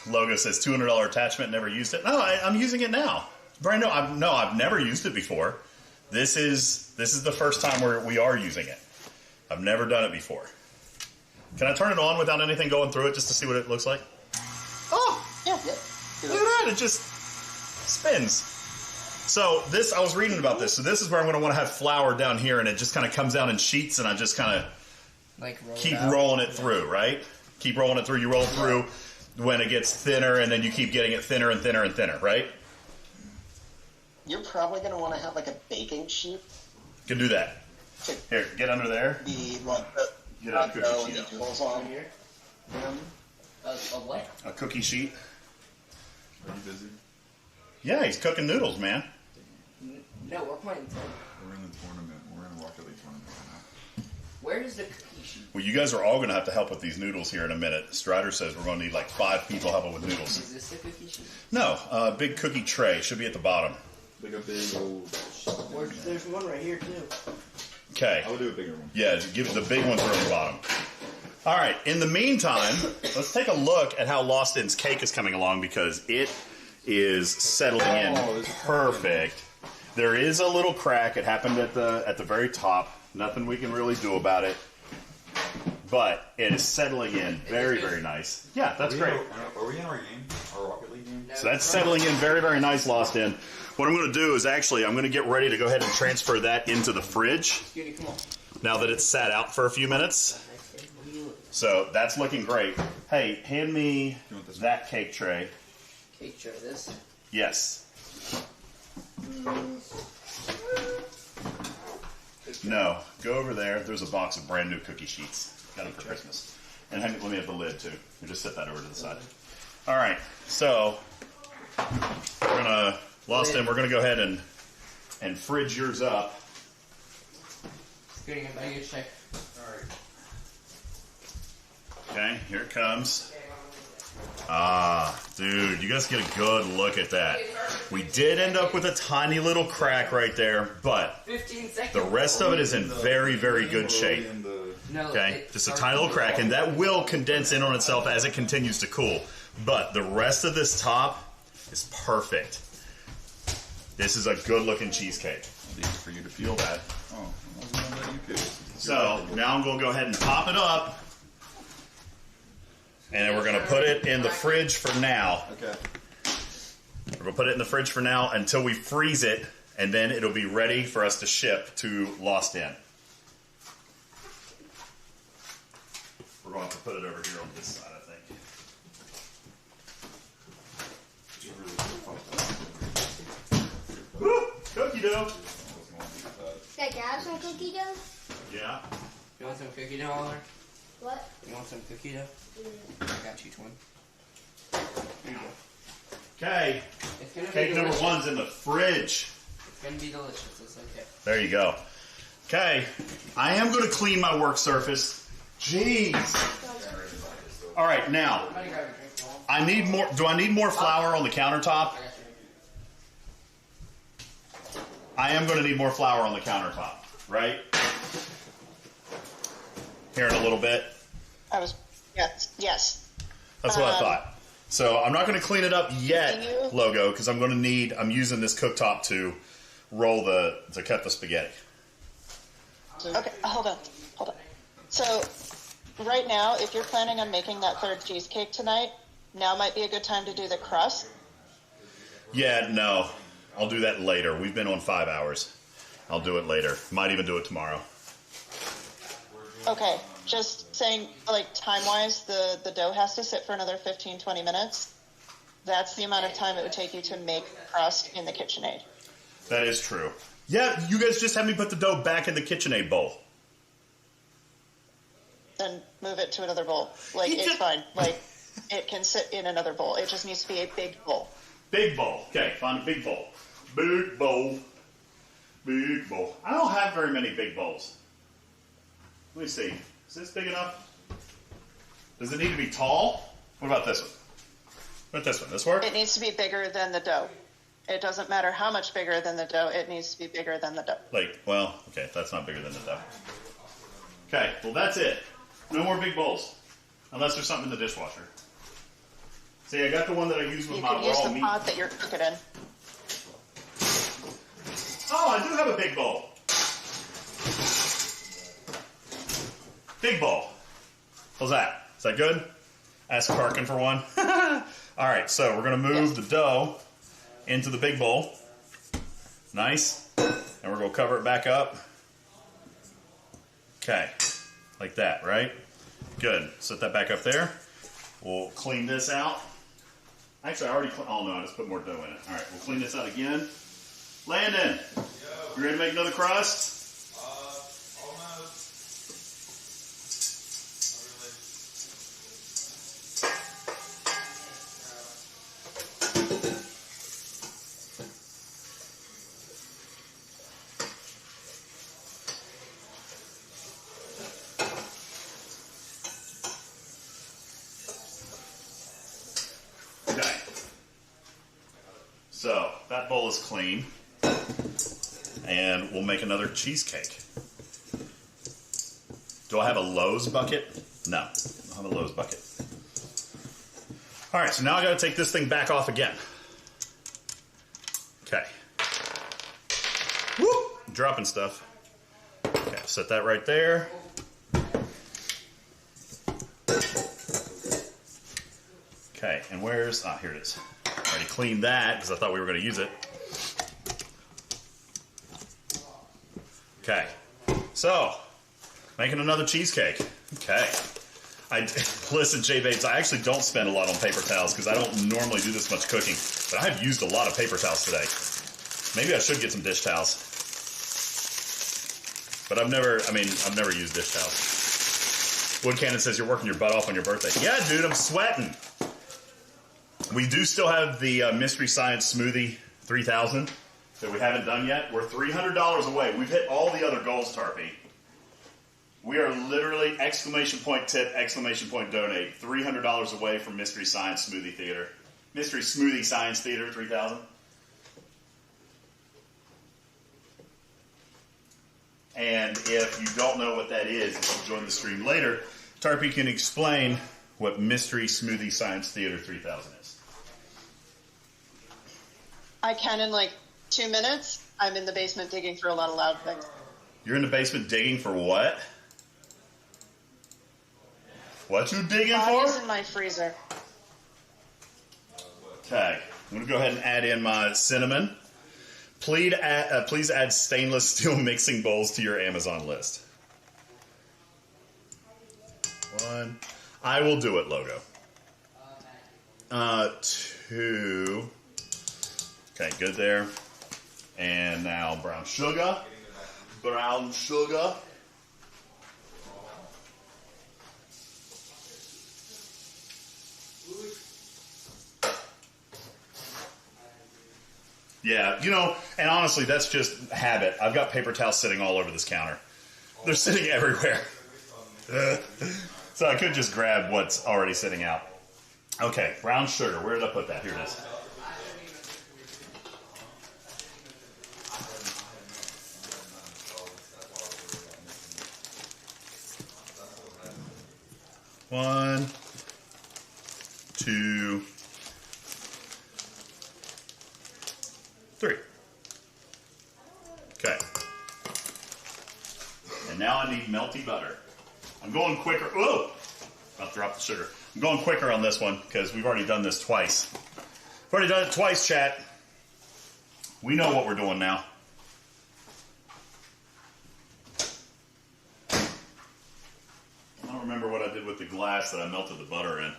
S1: Logo says $200 attachment, never used it. No, I'm using it now. Brian, I've never used it before. This is the first time we are using it. I've never done it before. Can I turn it on without anything going through it just to see what it looks like? Oh,
S2: yeah.
S1: Look at that, it just spins. So this, I was reading about this. So this is where I'm going to want to have flour down here, and it just kind of comes out in sheets, and I just kind of keep rolling it through, right? Keep rolling it through. You roll it through when it gets thinner, and then you keep getting it thinner and thinner and thinner, right?
S15: You're probably going to want to have like a baking sheet.
S1: Can do that. Here, get under there. Get a cookie sheet.
S15: Noodles on here.
S6: A what?
S1: A cookie sheet.
S11: Are you busy?
S1: Yeah, he's cooking noodles, man.
S6: No, we're playing tournament.
S11: We're in the tournament. We're in a Rocket League tournament right now.
S6: Where is the cookie sheet?
S1: Well, you guys are all going to have to help with these noodles here in a minute. Strider says we're going to need like 5 people helping with noodles.
S6: Is this the cookie sheet?
S1: No, big cookie tray should be at the bottom.
S11: Like a big old...
S6: There's one right here, too.
S1: Okay.
S11: I would do a bigger one.
S1: Yeah, give the big ones are on the bottom. All right. In the meantime, let's take a look at how Lost In's cake is coming along because it is settling in perfect. There is a little crack. It happened at the very top. Nothing we can really do about it. But it is settling in very, very nice. Yeah, that's great.
S11: Are we in our game? Our Rocket League game?
S1: So that's settling in very, very nice, Lost In. What I'm going to do is actually, I'm going to get ready to go ahead and transfer that into the fridge. Now that it's sat out for a few minutes. So that's looking great. Hey, hand me that cake tray.
S6: Cake tray, this?
S1: Yes. No, go over there. There's a box of brand new cookie sheets. Got them for Christmas. And let me have the lid too. You just set that over to the side. All right, so we're gonna we're gonna go ahead and fridge yours up.
S6: Getting a bag of check. All right.
S1: Okay, here it comes. Ah, dude, you guys get a good look at that. We did end up with a tiny little crack right there, but the rest of it is in very, very good shape. Okay, just a tiny little crack, and that will condense in on itself as it continues to cool. But the rest of this top is perfect. This is a good-looking cheesecake.
S5: For you to feel that. Oh, I was going to let you cook.
S1: So now I'm going to go ahead and pop it up. And then we're going to put it in the fridge for now.
S5: Okay.
S1: We're going to put it in the fridge for now until we freeze it, and then it'll be ready for us to ship to Lost In. We're going to have to put it over here on this side, I think. Woo! Cookie dough!
S3: Dad, can I have some cookie dough?
S1: Yeah.
S6: You want some cookie dough, Oliver?
S3: What?
S6: You want some cookie dough?
S3: Yeah.
S6: I got you, twin. Here you go.
S1: Okay. Cake number one's in the fridge.
S6: It's going to be delicious. It's okay.
S1: There you go. Okay. I am going to clean my work surface. Jeez. All right, now, I need more. Do I need more flour on the countertop? I am going to need more flour on the countertop, right? Here in a little bit.
S2: Yes.
S1: That's what I thought. So I'm not going to clean it up yet, Logo, because I'm using this cooktop to to cut the spaghetti.
S2: Okay, hold on. So right now, if you're planning on making that third cheesecake tonight, now might be a good time to do the crust.
S1: Yeah, no. I'll do that later. We've been on 5 hours. I'll do it later. Might even do it tomorrow.
S2: Okay, just saying, like, time-wise, the dough has to sit for another 15-20 minutes. That's the amount of time it would take you to make the crust in the KitchenAid.
S1: That is true. Yeah, you guys just have me put the dough back in the KitchenAid bowl.
S2: Then move it to another bowl. Like, it's fine. Like, it can sit in another bowl. It just needs to be a big bowl.
S1: Big bowl. Okay, find a big bowl. Big bowl. Big bowl. I don't have very many big bowls. Let me see. Is this big enough? Does it need to be tall? What about this one? What about this one? This work?
S2: It needs to be bigger than the dough. It doesn't matter how much bigger than the dough. It needs to be bigger than the dough.
S1: Like, well, okay, that's not bigger than the dough. Okay, well, that's it. No more big bowls. Unless there's something in the dishwasher. See, I got the one that I use with my raw meat.
S2: You can use the pot that you're cooking in.
S1: Oh, I do have a big bowl. Big bowl. How's that? Is that good? Ask Karkin for one. All right, so we're going to move the dough into the big bowl. Nice. And we're going to cover it back up. Okay, like that, right? Good. Set that back up there. We'll clean this out. Actually, I already cleaned. Oh, no, I just put more dough in it. All right, we'll clean this out again. Landon, you ready to make another crust? So that bowl is clean, and we'll make another cheesecake. Do I have a Lowe's bucket? No, I don't have a Lowe's bucket. All right, so now I got to take this thing back off again. Okay. Woo! I'm dropping stuff. Okay, set that right there. Okay, and where's... Ah, here it is. Already cleaned that because I thought we were going to use it. Okay. So, making another cheesecake. Okay. Listen, J-Babes, I actually don't spend a lot on paper towels because I don't normally do this much cooking. But I have used a lot of paper towels today. Maybe I should get some dish towels. But I've never used dish towels. Wood Cannon says you're working your butt off on your birthday. Yeah, dude, I'm sweating. We do still have the Mystery Science Smoothie 3000 that we haven't done yet. We're $300 away. We've hit all the other goals, Tarpy. We are literally exclamation point tip, exclamation point donate. $300 away from Mystery Science Smoothie Theater. Mystery Smoothie Science Theater 3000. And if you don't know what that is, if you join the stream later, Tarpy can explain what Mystery Smoothie Science Theater 3000 is.
S2: I can in like 2 minutes. I'm in the basement digging for a lot of loud things.
S1: You're in the basement digging for what? What you digging for?
S2: It's in my freezer.
S1: Okay, I'm going to go ahead and add in my cinnamon. Please add stainless steel mixing bowls to your Amazon list. 1. I will do it, Logo. 2. Okay, good there. And now brown sugar. Brown sugar. Yeah, you know, and honestly, that's just habit. I've got paper towels sitting all over this counter. They're sitting everywhere. So I could just grab what's already sitting out. Okay, brown sugar. Where did I put that? Here it is. One, 2, 3. Okay. And now I need melty butter. I'm going quicker. Whoa! I'll drop the sugar. I'm going quicker on this one because we've already done this twice. We've already done it twice, chat. We know what we're doing now. I don't remember what I did with the glass that I melted the butter in.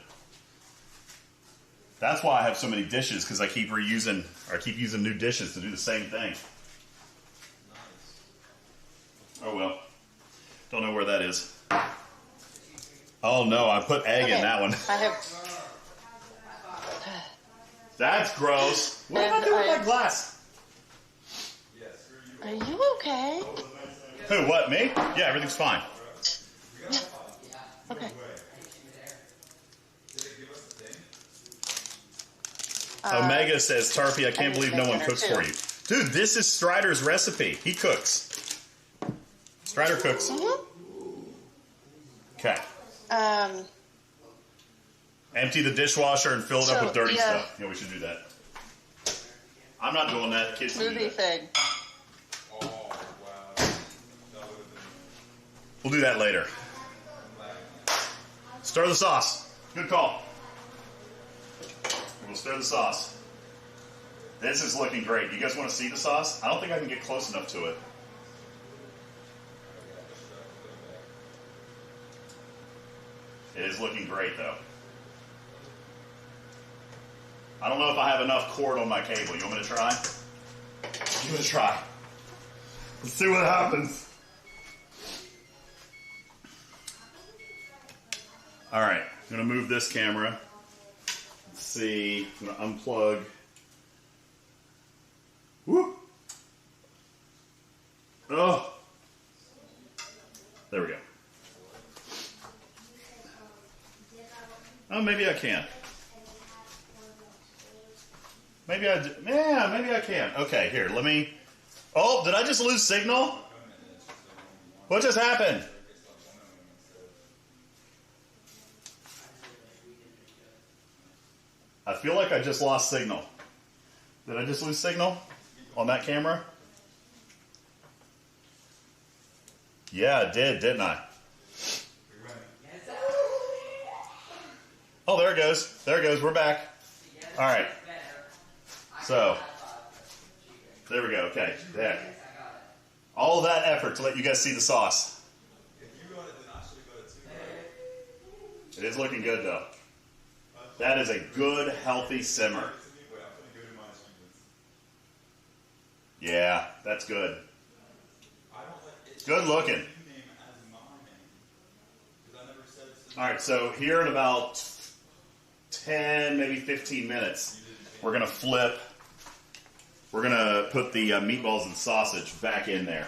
S1: That's why I have so many dishes, because I keep reusing, or I keep using new dishes to do the same thing. Oh well. Don't know where that is. Oh no, I put egg in that one.
S2: I have...
S1: That's gross. What did I do with my glass?
S2: Are you okay?
S1: Who, what, me? Yeah, everything's fine.
S2: Okay.
S1: Omega says, Tarpy, I can't believe no one cooks for you. Dude, this is Strider's recipe. He cooks. Strider cooks. Okay. Empty the dishwasher and fill it up with dirty stuff. Yeah, we should do that. I'm not doing that. The kids will do that.
S2: Thing.
S1: We'll do that later. Stir the sauce. Good call. We'll stir the sauce. This is looking great. You guys want to see the sauce? I don't think I can get close enough to it. It is looking great, though. I don't know if I have enough cord on my cable. You want me to try? Give it a try. Let's see what happens. All right, I'm going to move this camera. Let's see. I'm going to unplug. Woo! Oh! There we go. Oh, maybe I can. Maybe I can. Okay, here, let me... Oh, did I just lose signal? What just happened? I feel like I just lost signal. Did I just lose signal on that camera? Yeah, I did, didn't I? Oh, there it goes. There it goes. We're back. All right. So, there we go. Okay, there. All of that effort to let you guys see the sauce. It is looking good, though. That is a good, healthy simmer. Yeah, that's good. Good looking. All right, so here in about 10, maybe 15 minutes, we're going to flip. We're going to put the meatballs and sausage back in there.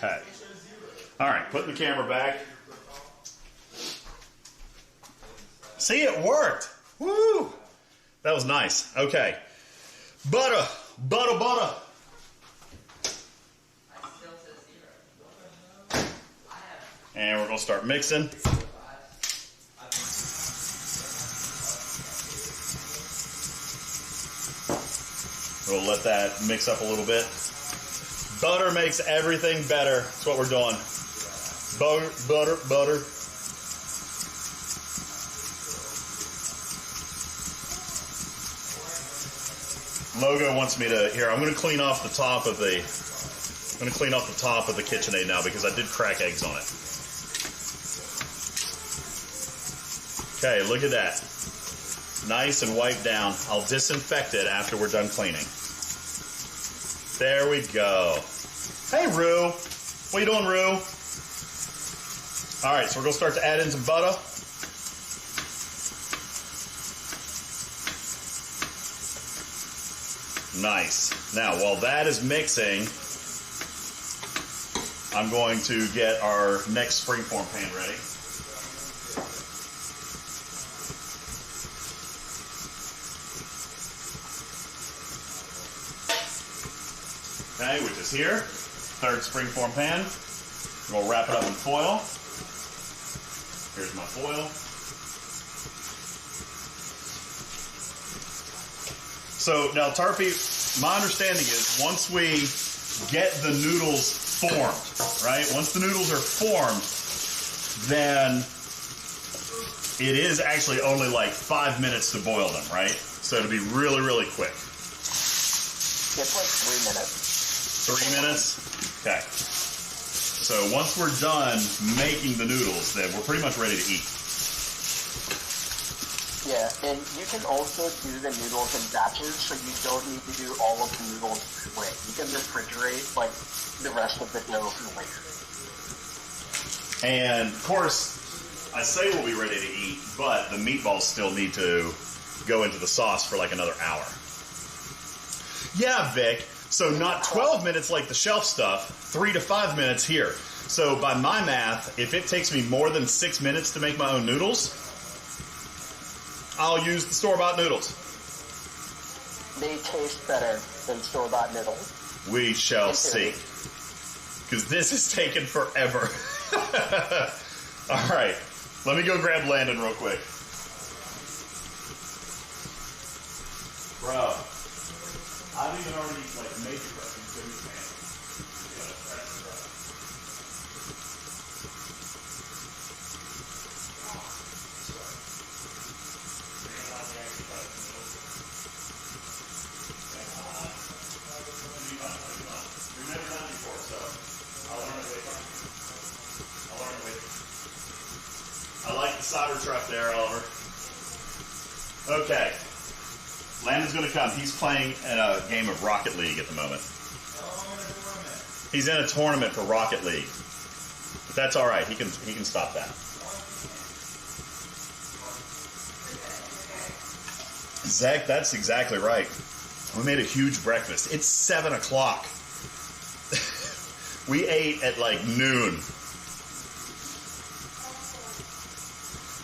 S1: Okay. All right, putting the camera back. See, it worked. Woo! That was nice. Okay. Butter. And we're going to start mixing. We'll let that mix up a little bit. Butter makes everything better. That's what we're doing. Butter. Logo wants me to, here, I'm going to clean off the top of the, KitchenAid now because I did crack eggs on it. Okay, look at that. Nice and wiped down. I'll disinfect it after we're done cleaning. There we go. Hey, Rue. What you doing, Rue? All right, so we're going to start to add in some butter. Nice. Now, while that is mixing, I'm going to get our next springform pan ready. Okay, which is here. Third springform pan. We'll wrap it up in foil. Here's my foil. So now, Tarpy, my understanding is once we get the noodles formed, right? Once the noodles are formed, then it is actually only like 5 minutes to boil them, right? So it'll be really, really quick.
S15: It's like 3 minutes.
S1: 3 minutes? Okay. So once we're done making the noodles, then we're pretty much ready to eat.
S15: Yeah, and you can also do the noodles in batches, so you don't need to do all of the noodles right away. You can refrigerate like the rest of the dough for later.
S1: And of course, I say we'll be ready to eat, but the meatballs still need to go into the sauce for like another hour. Yeah, Vic. So not 12 minutes like the shelf stuff, 3 to 5 minutes here. So by my math, if it takes me more than 6 minutes to make my own noodles, I'll use the store-bought noodles.
S15: They taste better than store-bought noodles.
S1: We shall see. Because this is taking forever. All right. Let me go grab Landon real quick. Bro, I've even already made your breakfast. Good man. I like the solder truck there, Oliver. Okay. Landon's going to come. He's playing in a game of Rocket League at the moment. He's in a tournament for Rocket League. But that's all right. He can stop that. Zach, that's exactly right. We made a huge breakfast. It's 7 o'clock. We ate at like noon.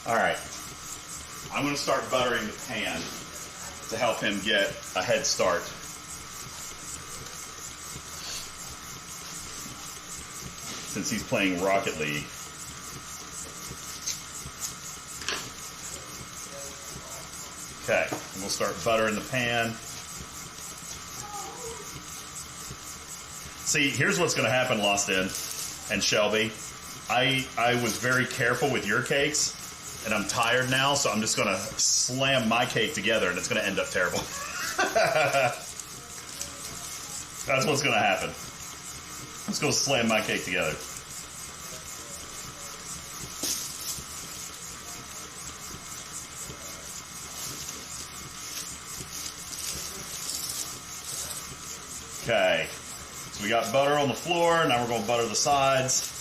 S1: All right. I'm going to start buttering the pan to help him get a head start. Since he's playing Rocket League. Okay, we'll start buttering the pan. See, here's what's going to happen, Lost In and Shelby. I was very careful with your cakes, and I'm tired now, so I'm just going to slam my cake together, and it's going to end up terrible. That's what's going to happen. I'm just going to slam my cake together. Okay, so we got butter on the floor. Now we're going to butter the sides.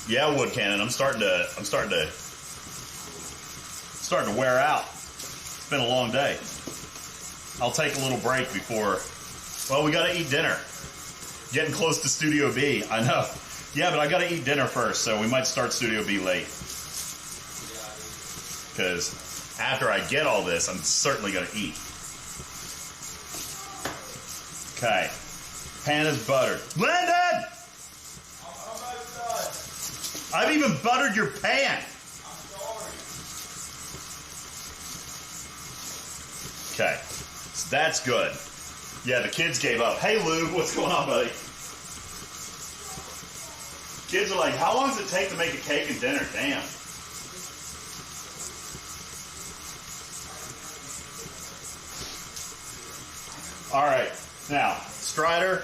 S1: Yeah, wood cannon. I'm starting to wear out. It's been a long day. I'll take a little break before. Well, we got to eat dinner. Getting close to Studio B. I know. Yeah, but I got to eat dinner first, so we might start Studio B late. Because after I get all this, I'm certainly going to eat. Okay. Pan is buttered. Landon! I've even buttered your pan. Okay. So that's good. Yeah, the kids gave up. Hey, Lou, what's going on, buddy? Kids are like, how long does it take to make a cake and dinner? Damn. All right, now, Strider,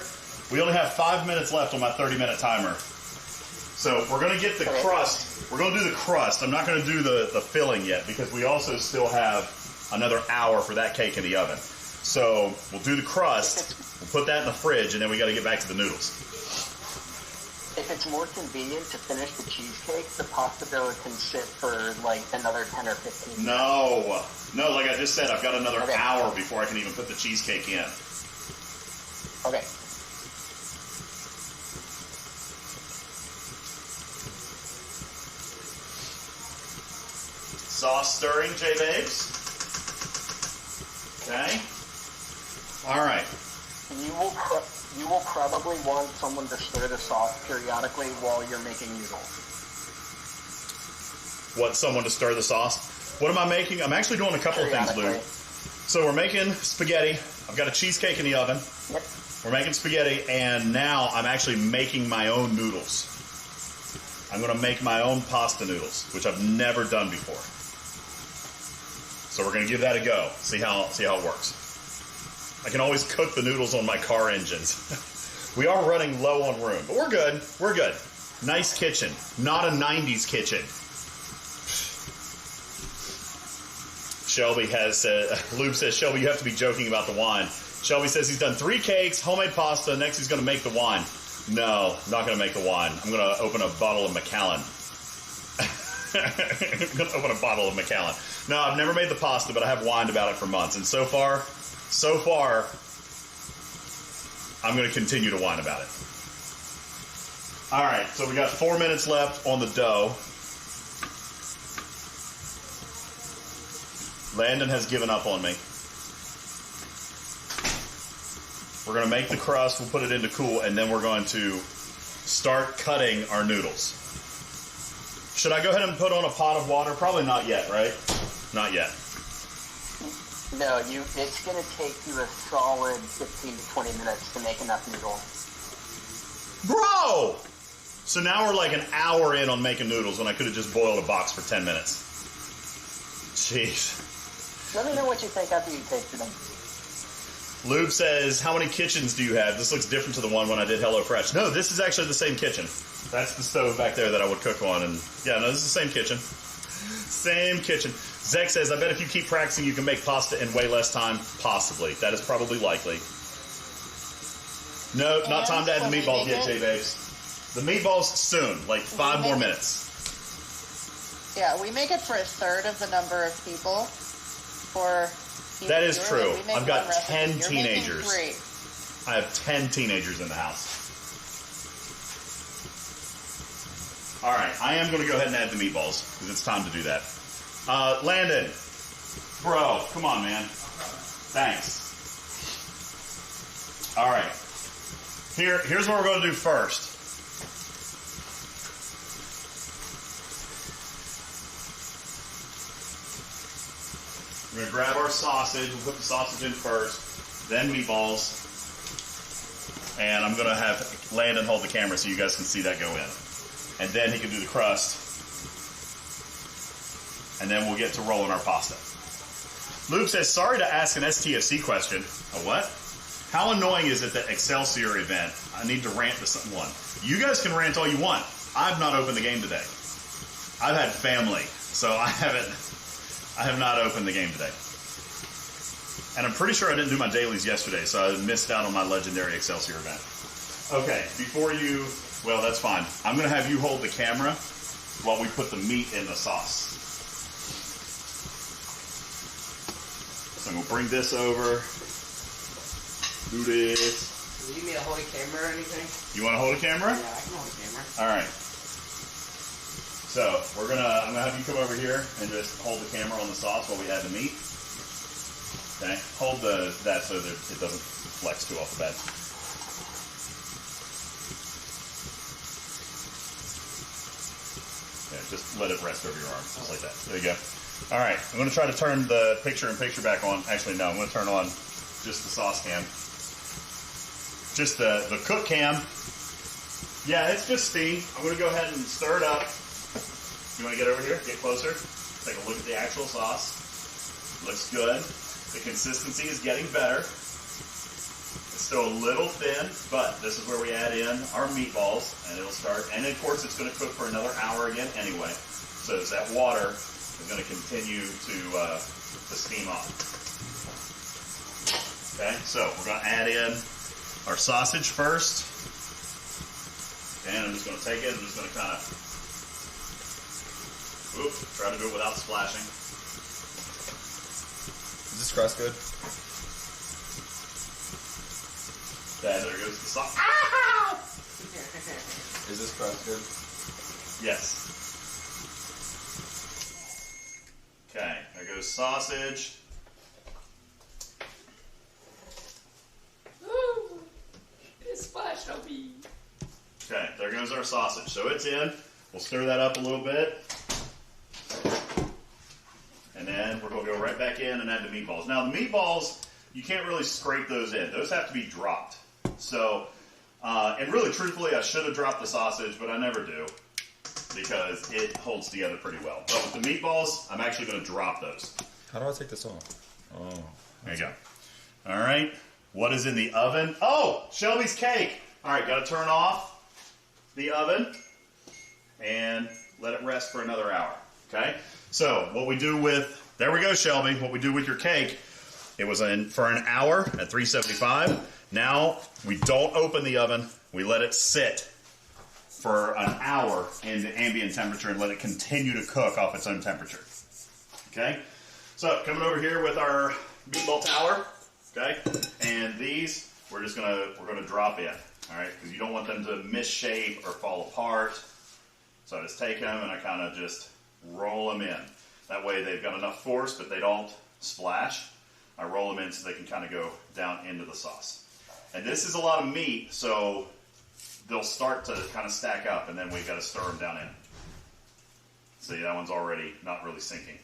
S1: we only have 5 minutes left on my 30-minute timer. So we're going to get the crust. We're going to do the crust. I'm not going to do the filling yet because we also still have another hour for that cake in the oven. So we'll do the crust, we'll put that in the fridge, and then we got to get back to the noodles.
S15: If it's more convenient to finish the cheesecake, the pasta dough can sit for like another 10 or 15 minutes.
S1: No, like I just said, I've got another hour before I can even put the cheesecake in.
S15: Okay.
S1: Sauce stirring, J-Babes. Okay. All right.
S15: You will probably want someone to stir the sauce periodically while you're making noodles.
S1: What, someone to stir the sauce? What am I making? I'm actually doing a couple of things, Lou. So we're making spaghetti. I've got a cheesecake in the oven.
S15: Yep.
S1: We're making spaghetti, and now I'm actually making my own noodles. I'm going to make my own pasta noodles, which I've never done before. So we're going to give that a go. See how it works. I can always cook the noodles on my car engines. We are running low on room, but we're good. We're good. Nice kitchen. Not a 90s kitchen. Shelby has said, Lube says, Shelby, you have to be joking about the wine. Shelby says he's done 3 cakes, homemade pasta. Next he's going to make the wine. No, I'm not going to make the wine. I'm going to open a bottle of Macallan. I'm going to open a bottle of Macallan. No, I've never made the pasta, but I have whined about it for months. And so far, I'm going to continue to whine about it. All right, so we got 4 minutes left on the dough. Landon has given up on me. We're going to make the crust, we'll put it into cool, and then we're going to start cutting our noodles. Should I go ahead and put on a pot of water? Probably not yet, right? Not yet.
S15: No, it's going to take you a solid 15 to 20 minutes to make enough noodles.
S1: Bro! So now we're like an hour in on making noodles when I could have just boiled a box for 10 minutes. Jeez.
S15: Let me know what you think after you taste them.
S1: Lube says, how many kitchens do you have? This looks different to the one when I did HelloFresh. No, this is actually the same kitchen. That's the stove back there that I would cook on. And yeah, no, this is the same kitchen. Same kitchen. Zek says, I bet if you keep practicing, you can make pasta in way less time. Possibly. That is probably likely. No, not time to add the meatballs yet, J-Babes. The meatballs soon, like 5 more minutes.
S2: Yeah, we make it for a third of the number of people.
S1: That is true. I've got 10
S2: You're
S1: teenagers.
S2: making 3.
S1: I have 10 teenagers in the house. All right, I am going to go ahead and add the meatballs because it's time to do that. Landon, bro, come on, man. Thanks. All right. Here's what we're going to do first. We're gonna grab our sausage. We'll put the sausage in first, then meatballs. And I'm gonna have Landon hold the camera so you guys can see that go in. And then he can do the crust. And then we'll get to rolling our pasta. Luke says, sorry to ask an STFC question. A what? How annoying is it that Excelsior event, I need to rant to someone. You guys can rant all you want. I've not opened the game today. I've had family, so I have not opened the game today. And I'm pretty sure I didn't do my dailies yesterday, so I missed out on my legendary Excelsior event. Okay, before you, well, that's fine. I'm going to have you hold the camera while we put the meat in the sauce. So I'm going to bring this over. Do this.
S6: Do you need me to hold a camera or anything?
S1: You want to hold a camera?
S6: Yeah, I can hold a camera.
S1: All right. So I'm gonna have you come over here and just hold the camera on the sauce while we add the meat. Okay. Hold that so that it doesn't flex too off the bed. Yeah, just let it rest over your arm, just like that. There you go. All right. I'm gonna try to turn the picture-in-picture back on. Actually, no. I'm gonna turn on just the sauce cam. Just the cook cam. Yeah, it's just steam. I'm going to go ahead and stir it up. You want to get over here? Get closer. Take a look at the actual sauce. Looks good. The consistency is getting better. It's still a little thin, but this is where we add in our meatballs, and it'll start. And of course, it's going to cook for another hour again anyway. So that water is going to continue to steam off. Okay, so we're going to add in our sausage first. And I'm just going to take it. I'm just going to kind of, try to do it without splashing.
S5: Is this crust good?
S1: Okay, there goes the sauce.
S5: Is this crust good?
S1: Yes. Okay, there goes sausage. Okay, there goes our sausage. So it's in. We'll stir that up a little bit. And then we're going to go right back in and add the meatballs. Now, the meatballs, you can't really scrape those in. Those have to be dropped. So, and really, truthfully, I should have dropped the sausage, but I never do because it holds together pretty well. But with the meatballs, I'm actually going to drop those.
S5: How do I take this off? Oh.
S1: There you go. All right. What is in the oven? Oh, Shelby's cake. All right, got to turn off the oven and let it rest for another hour. Okay? So what we do with, there we go, Shelby. What we do with your cake, it was in for an hour at 375. Now we don't open the oven. We let it sit for an hour in the ambient temperature and let it continue to cook off its own temperature. Okay? So coming over here with our meatball tower. Okay? And these we're gonna drop in. All right, because you don't want them to misshape or fall apart. So I just take them and I kind of just roll them in. That way they've got enough force, but they don't splash. I roll them in so they can kind of go down into the sauce. And this is a lot of meat, so they'll start to kind of stack up, and then we've got to stir them down in. See, that one's already not really sinking.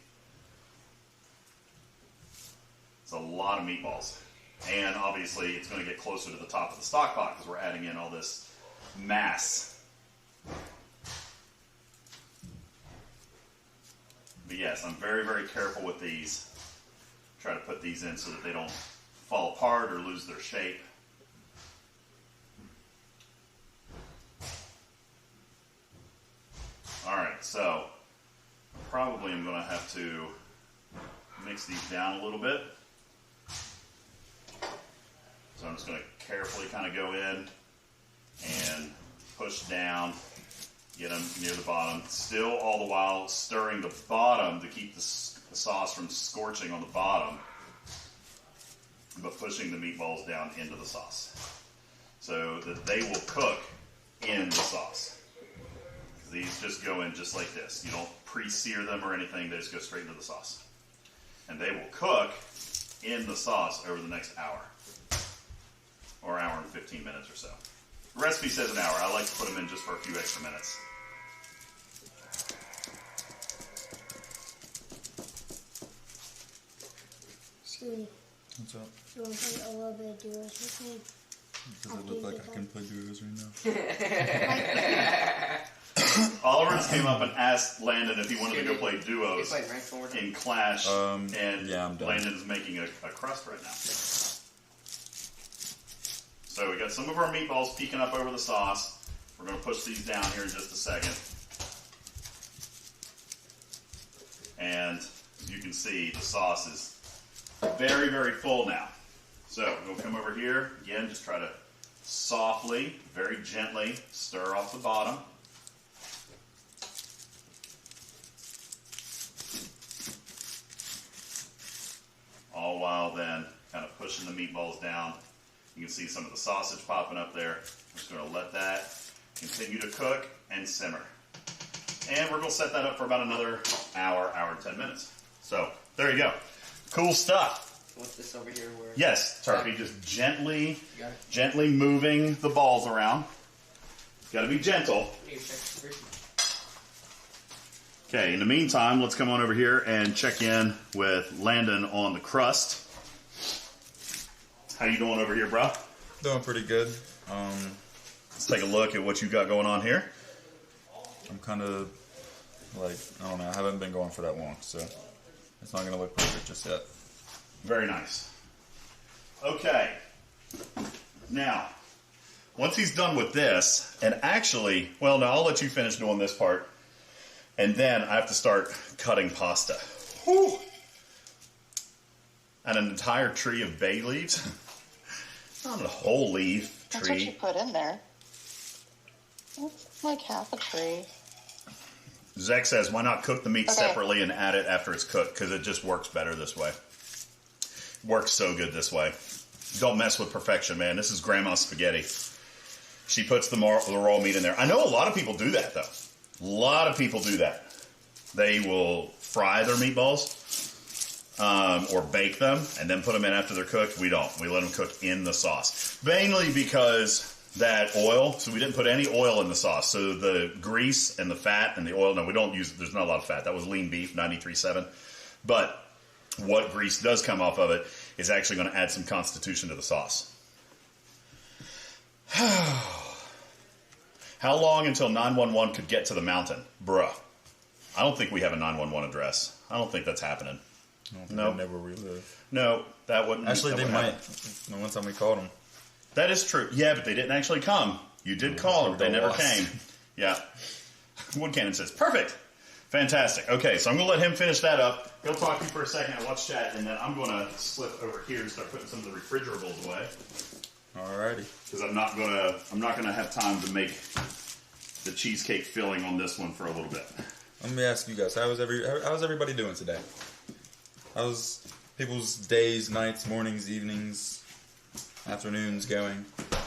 S1: It's a lot of meatballs. And obviously, it's going to get closer to the top of the stock pot because we're adding in all this mass. But yes, I'm very, very careful with these. Try to put these in so that they don't fall apart or lose their shape. All right, so probably I'm going to have to mix these down a little bit. So I'm just going to carefully kind of go in and push down, get them near the bottom. Still all the while stirring the bottom to keep the sauce from scorching on the bottom, but pushing the meatballs down into the sauce so that they will cook in the sauce. These just go in just like this. You don't pre-sear them or anything. They just go straight into the sauce. And they will cook in the sauce over the next hour. Or hour and 15 minutes or so. The recipe says an hour. I like to put them in just for a few extra minutes.
S3: Dude,
S5: What's up?
S3: you want to play a little bit of duos with me?
S5: Does it look like I can play duos right now?
S1: Oliver just came up and asked Landon if he wanted to go play duos in Clash, and
S5: yeah, I'm done.
S1: Landon's making a crust right now. So we got some of our meatballs peeking up over the sauce. We're going to push these down here in just a second. And as you can see, the sauce is very, very full now. So we'll come over here. Again, just try to softly, very gently stir off the bottom. All while then kind of pushing the meatballs down. You can see some of the sausage popping up there. I'm just going to let that continue to cook and simmer. And we're going to set that up for about another hour and 10 minutes. So there you go. Cool stuff.
S6: What's this over here? Where
S1: yes, Turkey, just gently moving the balls around. Got to be gentle. Okay, in the meantime, let's come on over here and check in with Landon on the crust. How you doing over here, bro?
S5: Doing pretty good.
S1: Let's take a look at what you got going on here.
S5: I'm kind of like, I don't know, I haven't been going for that long, so it's not going to look perfect just yet.
S1: Very nice. Okay. Now, once he's done with this, and actually, well, no, I'll let you finish doing this part, and then I have to start cutting pasta. Whew. And an entire tree of bay leaves. Not a whole leaf tree.
S2: That's what you put in there. It's like half a tree.
S1: Zach says, why not cook the meat separately and add it after it's cooked? Because it just works better this way. Works so good this way. Don't mess with perfection, man. This is grandma's spaghetti. She puts the raw meat in there. I know a lot of people do that, though. A lot of people do that. They will fry their meatballs or bake them and then put them in after they're cooked. We don't. We let them cook in the sauce. Mainly because that oil, so we didn't put any oil in the sauce. So the grease and the fat and the oil, no, we don't use, there's not a lot of fat. That was lean beef, 93.7. But what grease does come off of it is actually going to add some constitution to the sauce. How long until 911 could get to the mountain? Bruh. I don't think we have a 911 address. I don't think that's happening.
S5: No, never we live.
S1: No, that wouldn't.
S5: Actually, they might. The one time we called them.
S1: That is true. Yeah, but they didn't actually come. You did call them. They never came. Yeah. Wood Cannon says, perfect. Fantastic. Okay, so I'm going to let him finish that up. He'll talk to you for a second. I'll watch chat, and then I'm going to slip over here and start putting some of the refrigerables away.
S5: Alrighty.
S1: Because I'm not gonna have time to make the cheesecake filling on this one for a little bit.
S5: Let me ask you guys, how's everybody doing today? How's people's days, nights, mornings, evenings, afternoons going?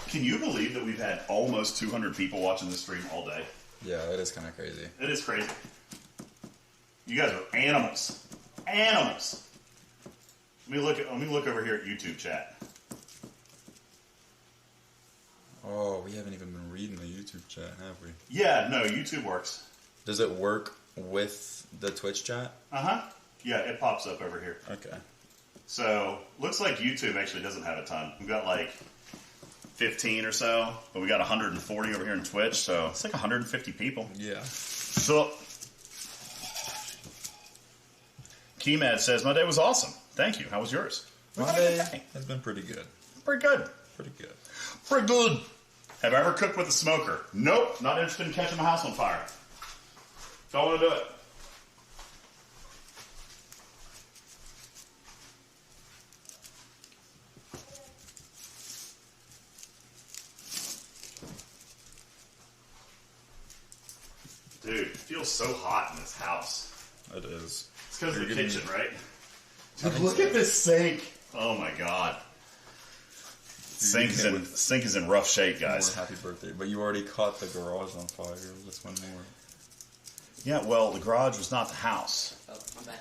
S1: Can you believe that we've had almost 200 people watching this stream all day?
S5: Yeah, it is kind of crazy.
S1: It is crazy. You guys are animals. Animals. Let me look over here at YouTube chat.
S5: Oh, we haven't even been reading the YouTube chat, have we?
S1: Yeah, no, YouTube works.
S5: Does it work with the Twitch chat?
S1: Uh-huh. Yeah, it pops up over here.
S5: Okay.
S1: So, looks like YouTube actually doesn't have a ton. We've got like 15 or so, but we got 140 over here in Twitch, so it's like 150 people.
S5: Yeah.
S1: So, Keymad says, my day was awesome. Thank you. How was yours?
S5: My day has been pretty good.
S1: Pretty good.
S5: Pretty good.
S1: Pretty good. Have I ever cooked with a smoker? Nope. Not interested in catching my house on fire. Don't want to do it. Dude, it feels so hot in this house.
S5: It is.
S1: It's because of the kitchen, right? Dude, look at this sink. Oh my god. Sink is in rough shape, guys.
S5: Happy birthday. But you already caught the garage on fire. Let's one more.
S1: Yeah, well, the garage was not the house.
S6: Oh, my bad.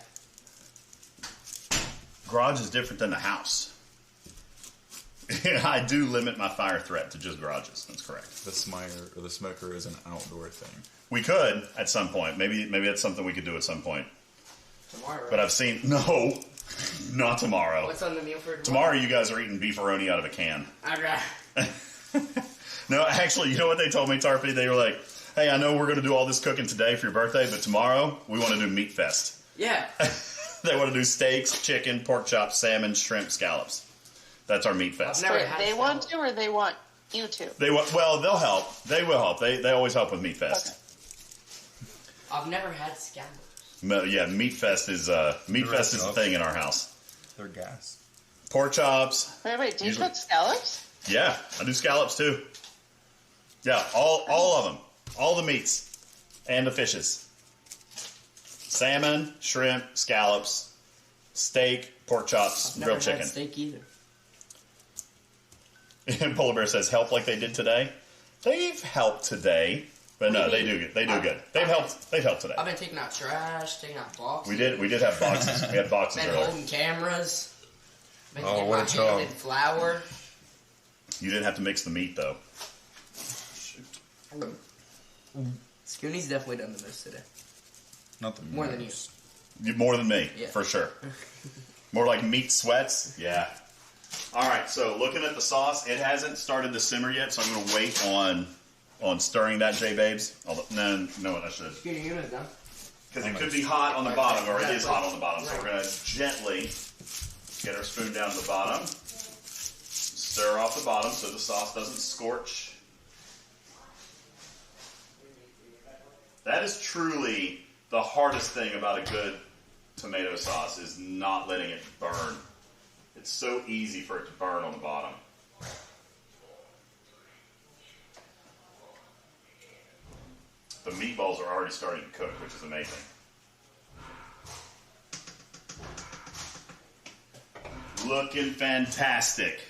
S1: Garage is different than the house. I do limit my fire threat to just garages. That's correct.
S5: The smoker is an outdoor thing.
S1: We could at some point. Maybe that's something we could do at some point.
S6: Tomorrow, right?
S1: But I've seen no. Not tomorrow.
S6: What's on the meal for
S1: Tomorrow you guys are eating beefaroni out of a can.
S6: Alright.
S1: No, actually, you know what they told me, Tarpy? They were like, hey, I know we're going to do all this cooking today for your birthday, but tomorrow we want to do Meat Fest.
S6: Yeah.
S1: They want to do steaks, chicken, pork chops, salmon, shrimp, scallops. That's our Meat Fest.
S2: They want to, or they want you to?
S1: They want. Well, they'll help. They will help. They always help with Meat Fest.
S2: Okay.
S6: I've never had scallops.
S1: Yeah, Meat Fest is a thing in our house.
S5: They're gas.
S1: Pork chops.
S2: Wait, do you cook scallops?
S1: Yeah, I do scallops too. Yeah, all of them, all the meats and the fishes. Salmon, shrimp, scallops, steak, pork chops, grilled chicken.
S6: I've never had steak either.
S1: And Polar Bear says, "Help like they did today." They've helped today, but no, they do good. They do good. They've helped today.
S6: I've been taking out trash, taking out boxes.
S1: We did have boxes. We had boxes
S6: Been
S1: earlier.
S6: holding cameras. Been
S5: Oh,
S6: getting
S5: what
S6: my
S5: a job.
S6: hand in flour.
S1: You didn't have to mix the meat though.
S6: Scooney's definitely done the most today.
S5: Not the
S6: More than you.
S1: More than me,
S6: Yeah.
S1: for sure. More like meat sweats. Yeah. All right. So looking at the sauce, it hasn't started to simmer yet, so I'm going to wait on stirring that, J Babes. No, I should.
S6: Scooney, you was done.
S1: Because it could be hot on the bottom, or it is hot on the bottom. So we're going to gently get our spoon down to the bottom, stir off the bottom so the sauce doesn't scorch. That is truly the hardest thing about a good tomato sauce, is not letting it burn. It's so easy for it to burn on the bottom. The meatballs are already starting to cook, which is amazing. Looking fantastic.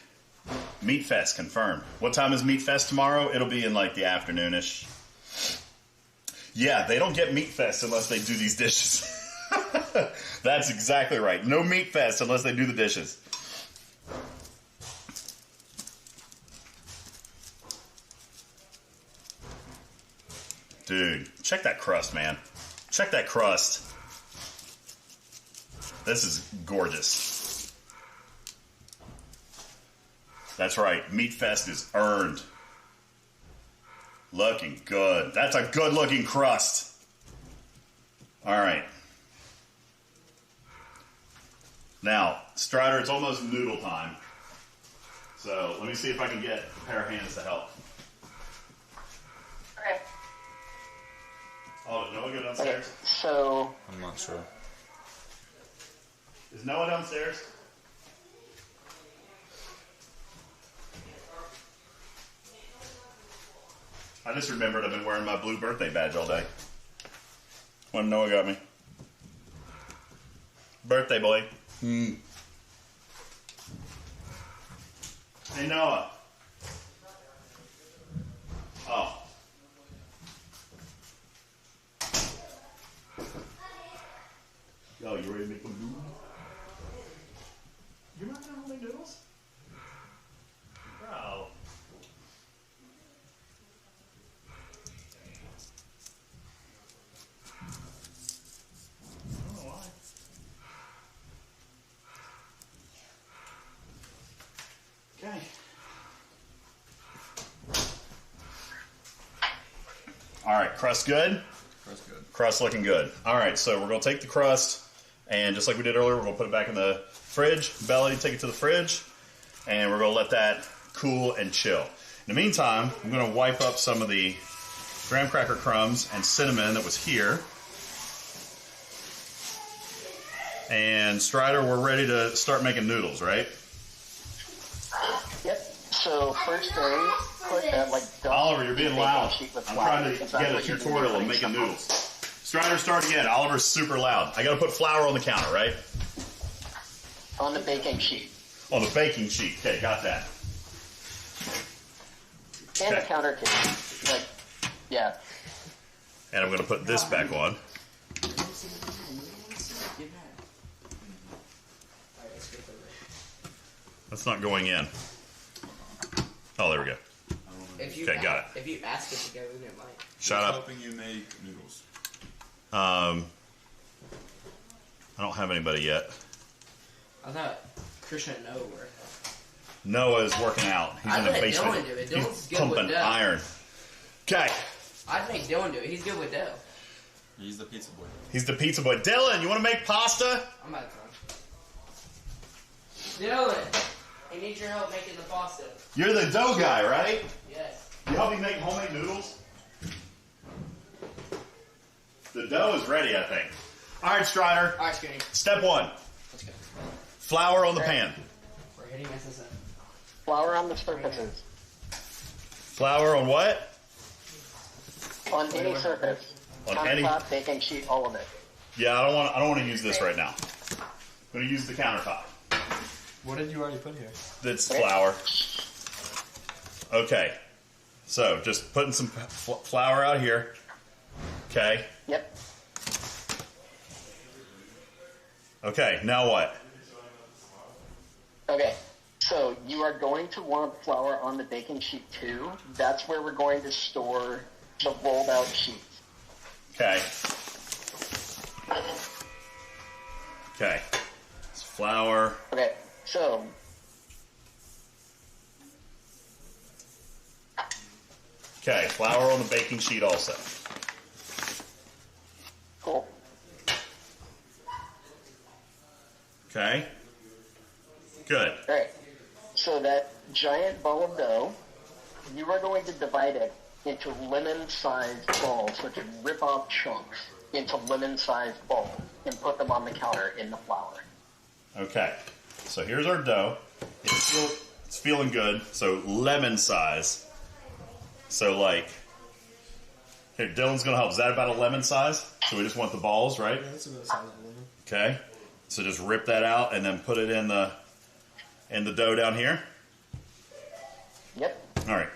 S1: Meat Fest confirmed. What time is Meat Fest tomorrow? It'll be in like the afternoonish. Yeah, they don't get Meat Fest unless they do these dishes. That's exactly right. No Meat Fest unless they do the dishes. Dude, check that crust, man. Check that crust. This is gorgeous. That's right. Meat Fest is earned. Looking good. That's a good looking crust. All right. Now, Strider, it's almost noodle time. So let me see if I can get a pair of hands to help.
S2: Okay.
S1: Oh, did Noah go downstairs?
S2: So
S5: I'm not sure.
S1: Is Noah downstairs? I just remembered I've been wearing my blue birthday badge all day. When Noah got me. Birthday boy. Hey Noah. Oh. Yo, you ready to make some noodles? You're not gonna make noodles? Bro. I don't know why. Okay. All right, crust good?
S5: Crust good.
S1: Crust looking good. All right, so we're going to take the crust, and just like we did earlier, we're going to put it back in the fridge. Belly, take it to the fridge, and we're going to let that cool and chill. In the meantime, I'm going to wipe up some of the graham cracker crumbs and cinnamon that was here. And Strider, we're ready to start making noodles, right?
S15: Yep. So first thing, put that
S1: Oliver, you're being loud.
S15: I'm
S1: I'm trying to get a tutorial of making noodles. Strider, start again. Oliver's super loud. I got to put flour on the counter, right?
S15: On the baking sheet.
S1: On the baking sheet. Okay, got that.
S15: And
S1: Okay.
S15: the counter too. Yeah.
S1: And I'm going to put this back on. That's not going in. Oh, there we go. Okay, got it.
S6: If you ask it to go in, it might.
S1: Shut up.
S5: Helping you make noodles.
S1: I don't have anybody yet.
S6: I thought Christian and Noah were.
S1: Noah's working out. He's in the basement.
S6: Dylan do it.
S1: He's
S6: Dylan's good
S1: pumping
S6: with dough.
S1: iron. Okay.
S6: I'd make Dylan do it. He's good with dough.
S5: He's the pizza boy.
S1: He's the pizza boy. Dylan, you want to make pasta?
S6: I'm out of time. Dylan, I need your help making the pasta.
S1: You're the dough guy, right?
S6: Yes.
S1: You help me make homemade noodles? The dough is ready, I think. All right, Strider.
S6: All right, Skinny.
S1: Step one.
S6: Let's go.
S1: Flour on the pan.
S6: We're hitting SSM.
S15: Flour on the surfaces.
S1: Flour on what?
S15: On any surface.
S1: On any.
S15: Countertop, baking sheet, all of it.
S1: Yeah, I don't want to use this right now. I'm going to use the countertop.
S12: What did you already put here?
S1: That's flour. Okay. So just putting some flour out here. Okay.
S15: Yep.
S1: Okay, now what?
S15: Okay. So you are going to want flour on the baking sheet too. That's where we're going to store the rolled out sheets.
S1: Okay. Okay. It's flour.
S15: Okay. So
S1: okay, flour on the baking sheet also.
S15: cool.
S1: Okay. Good.
S15: All right. So that giant ball of dough, you are going to divide it into lemon-sized balls, so to rip off chunks into lemon-sized balls and put them on the counter in the flour.
S1: Okay. So here's our dough. It's feeling good. So lemon size. So like, here, Dylan's gonna help. Is that about a lemon size? So we just want the balls, right?
S12: Yeah, that's about the size of a lemon.
S1: Okay. So just rip that out and then put it in the dough down here.
S15: Yep.
S1: All right.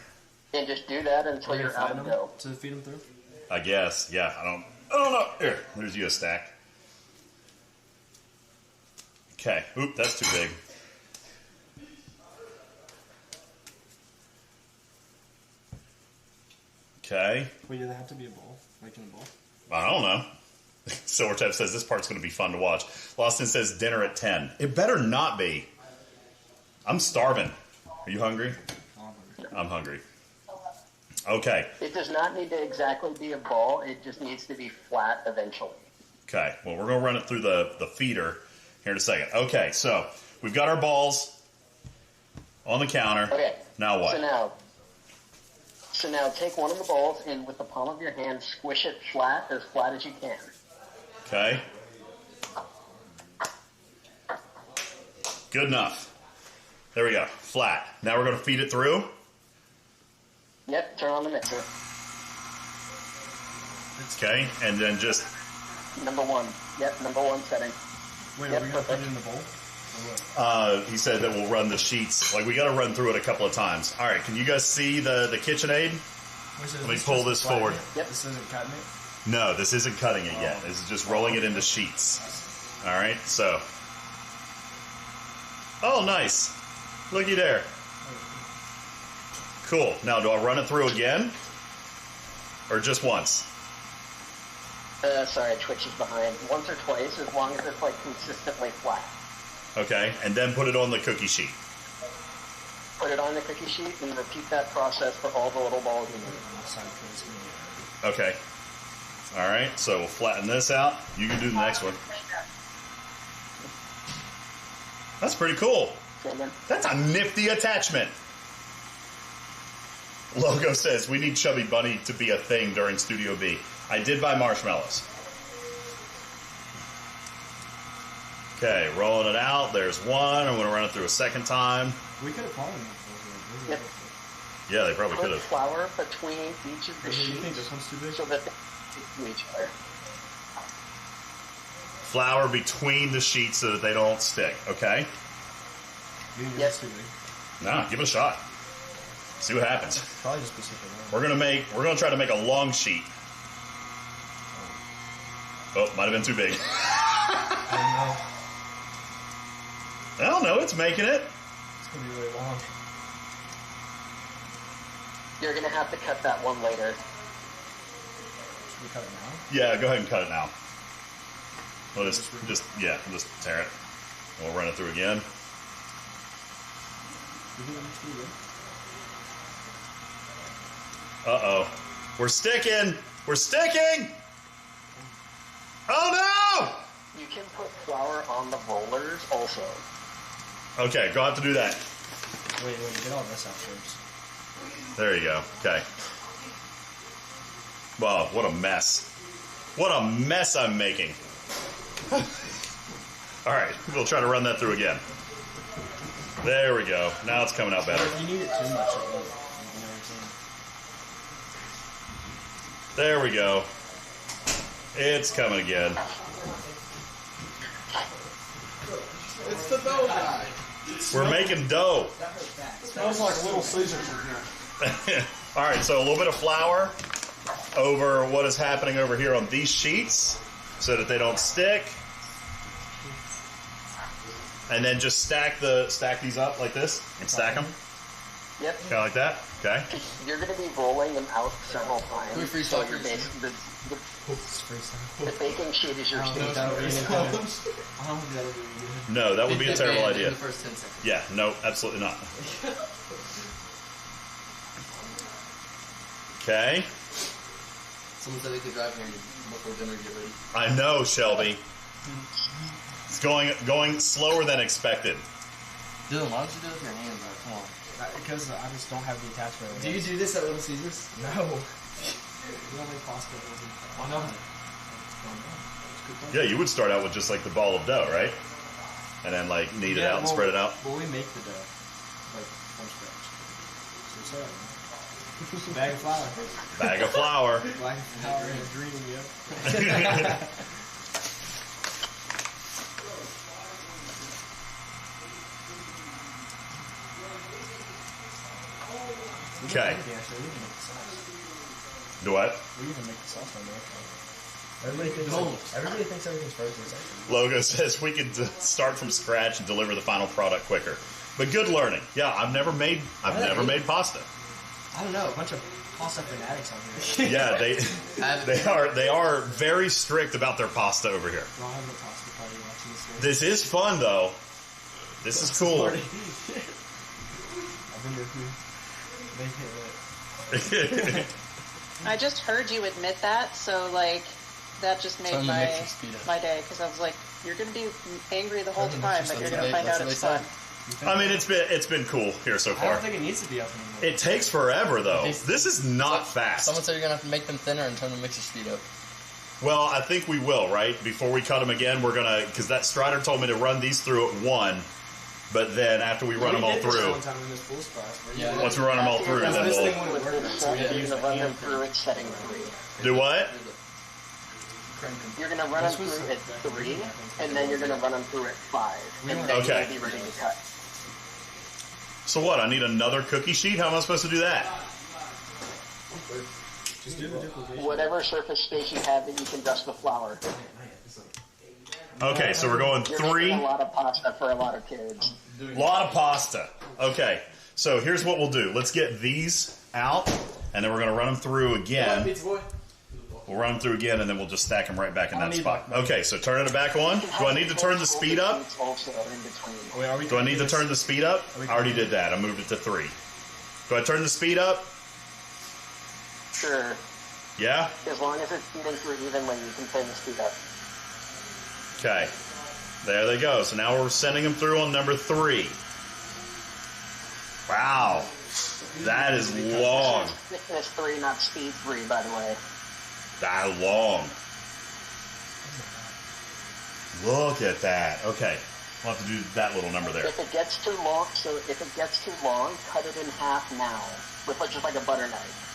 S15: And just do that until you're out of dough.
S12: To feed them through?
S1: I guess. Yeah. I don't know. Here. There's you a stack. Okay. Oop, that's too big. Okay.
S12: Wait, do they have to be a bowl? Like in a bowl?
S1: I don't know. Silvertep says this part's going to be fun to watch. Lawson says dinner at 10. It better not be. I'm starving. Are you hungry? I'm hungry. Okay.
S15: It does not need to exactly be a ball. It just needs to be flat eventually.
S1: Okay. Well, we're going to run it through the feeder here in a second. Okay. So we've got our balls on the counter.
S15: Okay.
S1: Now what?
S15: So now take one of the balls and with the palm of your hand, squish it flat as you can.
S1: Okay. Good enough. There we go. Flat. Now we're going to feed it through.
S15: Yep, turn on the mixer.
S1: Okay, and then just...
S15: Number one. Yep, number one setting.
S12: Wait,
S15: yep,
S12: are we going to put it in the bowl?
S1: he said that we'll run the sheets. Like, we got to run through it a couple of times. All right, can you guys see the KitchenAid? Let me pull this forward.
S15: Yep.
S12: This isn't cutting it?
S1: No, this isn't cutting it yet. This is just rolling it into sheets. All right, so... Oh, nice. Looky there. Cool. Now, do I run it through again? Or just once?
S15: Sorry, Twitch is behind. Once or twice, as long as it's, like, consistently flat.
S1: Okay, and then put it on the cookie sheet.
S15: Put it on the cookie sheet and repeat that process for all the little balls you need.
S1: Okay. All right, so we'll flatten this out. You can do the next one. That's pretty cool. That's a nifty attachment. Logo says, we need Chubby Bunny to be a thing during Studio B. I did buy marshmallows. Okay, rolling it out. There's one. I'm going to run it through a second time.
S12: We could have fallen it.
S15: Yep.
S1: Yeah, they probably could
S15: Put
S1: have.
S15: flour between each of the
S12: You
S15: sheets
S12: think this one's too big?
S15: so that they stick to each other.
S1: Flour between the sheets so that they don't stick. Okay?
S12: You think
S15: Yep.
S12: it's too big?
S1: Nah, give it a shot. See what happens.
S12: Probably just specific.
S1: We're gonna try to make a long sheet. Oh, might have been too big.
S12: I
S1: I don't know. It's making it.
S12: It's going to be really long.
S15: You're going to have to cut that one later.
S12: Should we cut it now?
S1: Yeah, go ahead and cut it now. We'll just tear it. We'll run it through again. Uh-oh. We're sticking! We're sticking! Oh no!
S15: You can put flour on the rollers also.
S1: Okay, go have to do that.
S12: Wait, get all this out first.
S1: There you go. Okay. Wow, what a mess. What a mess I'm making. All right, we'll try to run that through again. There we go. Now it's coming out better.
S12: You need it too much. You know what I'm saying?
S1: There we go. It's coming again.
S13: It's the dough guy.
S1: We're making dough.
S13: It smells like Little Caesars in here.
S1: All right, so a little bit of flour over what is happening over here on these sheets so that they don't stick. And then just stack these up like this and stack them.
S15: Yep.
S1: Kind of like that. Okay.
S15: You're going to be rolling them out several times.
S14: Can we freestyle
S15: so you're
S14: freeze?
S15: the baking sheet is your stage.
S1: No, that would be a terrible idea.
S14: In the first 10 seconds.
S1: Yeah, no, absolutely not. Okay.
S14: Someone said they could drive here before dinner to get ready.
S1: I know, Shelby. It's going slower than expected.
S14: Dylan, why don't you do it with your hands, though? Come on.
S12: Because I just don't have the attachment.
S11: Do you do this at Little Caesars?
S12: No. We don't make pasta.
S11: Oh, no.
S1: Yeah, you would start out with just like the ball of dough, right? And then like knead it out and spread it out.
S12: Well, we make the dough, like from scratch. So it's a bag of flour.
S1: Bag of flour.
S12: Bag of flour and a dream, yep.
S1: Okay. Do what?
S12: We even make the sauce on there. Everybody thinks everything's frozen.
S1: Logo says we can start from scratch and deliver the final product quicker. But good learning. Yeah, I've never made pasta.
S12: I don't know, a bunch of pasta fanatics on here.
S1: Yeah, they are very strict about their pasta over here.
S12: I'll have a pasta party watching
S1: This
S12: this.
S1: is fun though. This is cool.
S12: I wonder who make it lit.
S2: I just heard you admit that, so like that just made my day because I was like, you're gonna be angry the whole time, but you're gonna find out it's fun.
S1: I mean, it's been cool here so far.
S12: I don't think it needs to be up anymore.
S1: It takes forever though. This is not fast.
S14: Someone said you're gonna have to make them thinner and turn the mixer speed up.
S1: Well, I think we will, right? Before we cut them again, we're gonna, because that Strider told me to run these through at 1, but then after we run them all through, once we run them all through, then we'll
S15: run them through at setting 3.
S1: do what?
S15: You're going to run them through at 3, and then you're going to run them through at 5, and then
S1: Okay.
S15: you'll be ready to cut.
S1: So what? I need another cookie sheet? How am I supposed to do that?
S12: Just do the duplication.
S15: Whatever surface space you have that you can dust the flour.
S1: Okay, so we're going
S15: You're
S1: 3.
S15: making a lot of pasta for a lot of kids.
S1: Lot of pasta. Okay, so here's what we'll do. Let's get these out, and then we're going to run them through again. We'll run them through again, and then we'll just stack them right back in that spot. Okay, so turn it back on. Do I need to turn the speed up? Do I need to turn the speed up? I already did that. I moved it to 3. Do I turn the speed up?
S15: Sure.
S1: Yeah?
S15: As long as it's feeding through evenly, you can turn the speed up.
S1: Okay. There they go. So now we're sending them through on number 3. Wow. That is long.
S15: Thickness 3, not speed 3, by the way.
S1: That long. Look at that. Okay. We'll have to do that little number there.
S15: If it gets too long, cut it in half now with just like a butter knife.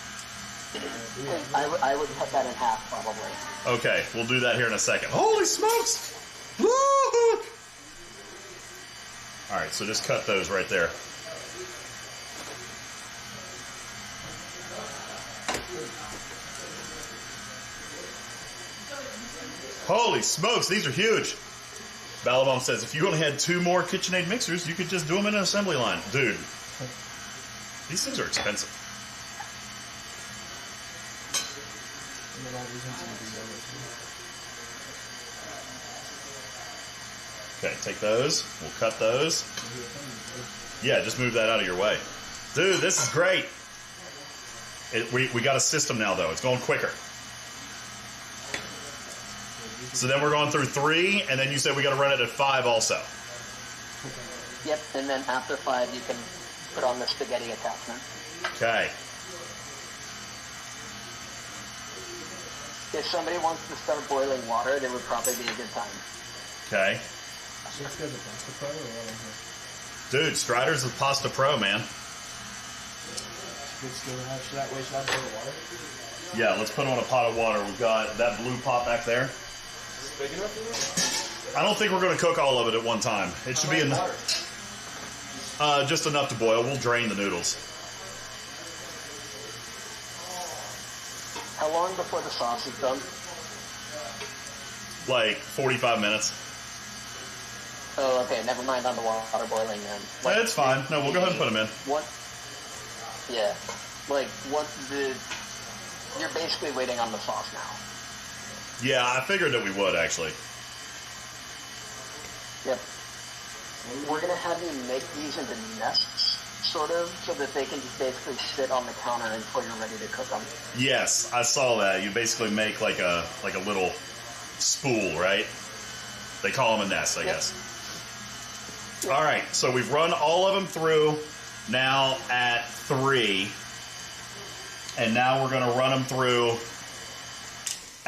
S15: I would cut that in half probably.
S1: Okay, we'll do that here in a second. Holy smokes! Look! All right, so just cut those right there. Holy smokes, these are huge. Balabom says, if you only had 2 more KitchenAid mixers, you could just do them in an assembly line. Dude, these things are expensive. Okay, take those. We'll cut those. Yeah, just move that out of your way. Dude, this is great. We got a system now, though. It's going quicker. So then we're going through 3, and then you said we got to run it at 5 also.
S15: Yep, and then after 5, you can put on the spaghetti attachment.
S1: Okay.
S15: If somebody wants to start boiling water, there would probably be a good time.
S1: Okay.
S12: So this guy's a pasta pro or what in here?
S1: Dude, Strider's a pasta pro, man.
S12: Good skill to have. Should I pour the water?
S1: Yeah, let's put on a pot of water. We've got that blue pot back there.
S12: Big enough for
S1: I don't think we're going to cook all of it at one time. It should be enough. Just enough to boil. We'll drain the noodles.
S15: How long before the sauce is done?
S1: Like 45 minutes.
S15: Oh, okay. Never mind on the water boiling then.
S1: Yeah, it's fine. No, we'll go ahead and put them in.
S15: What? Yeah. Like, what the... You're basically waiting on the sauce now.
S1: Yeah, I figured that we would, actually.
S15: Yep. We're going to have you make these into nests, sort of, so that they can just basically sit on the counter until you're ready to cook them.
S1: Yes, I saw that. You basically make like a little spool, right? They call them a nest, I guess. All right, so we've run all of them through now at 3. And now we're going to run them through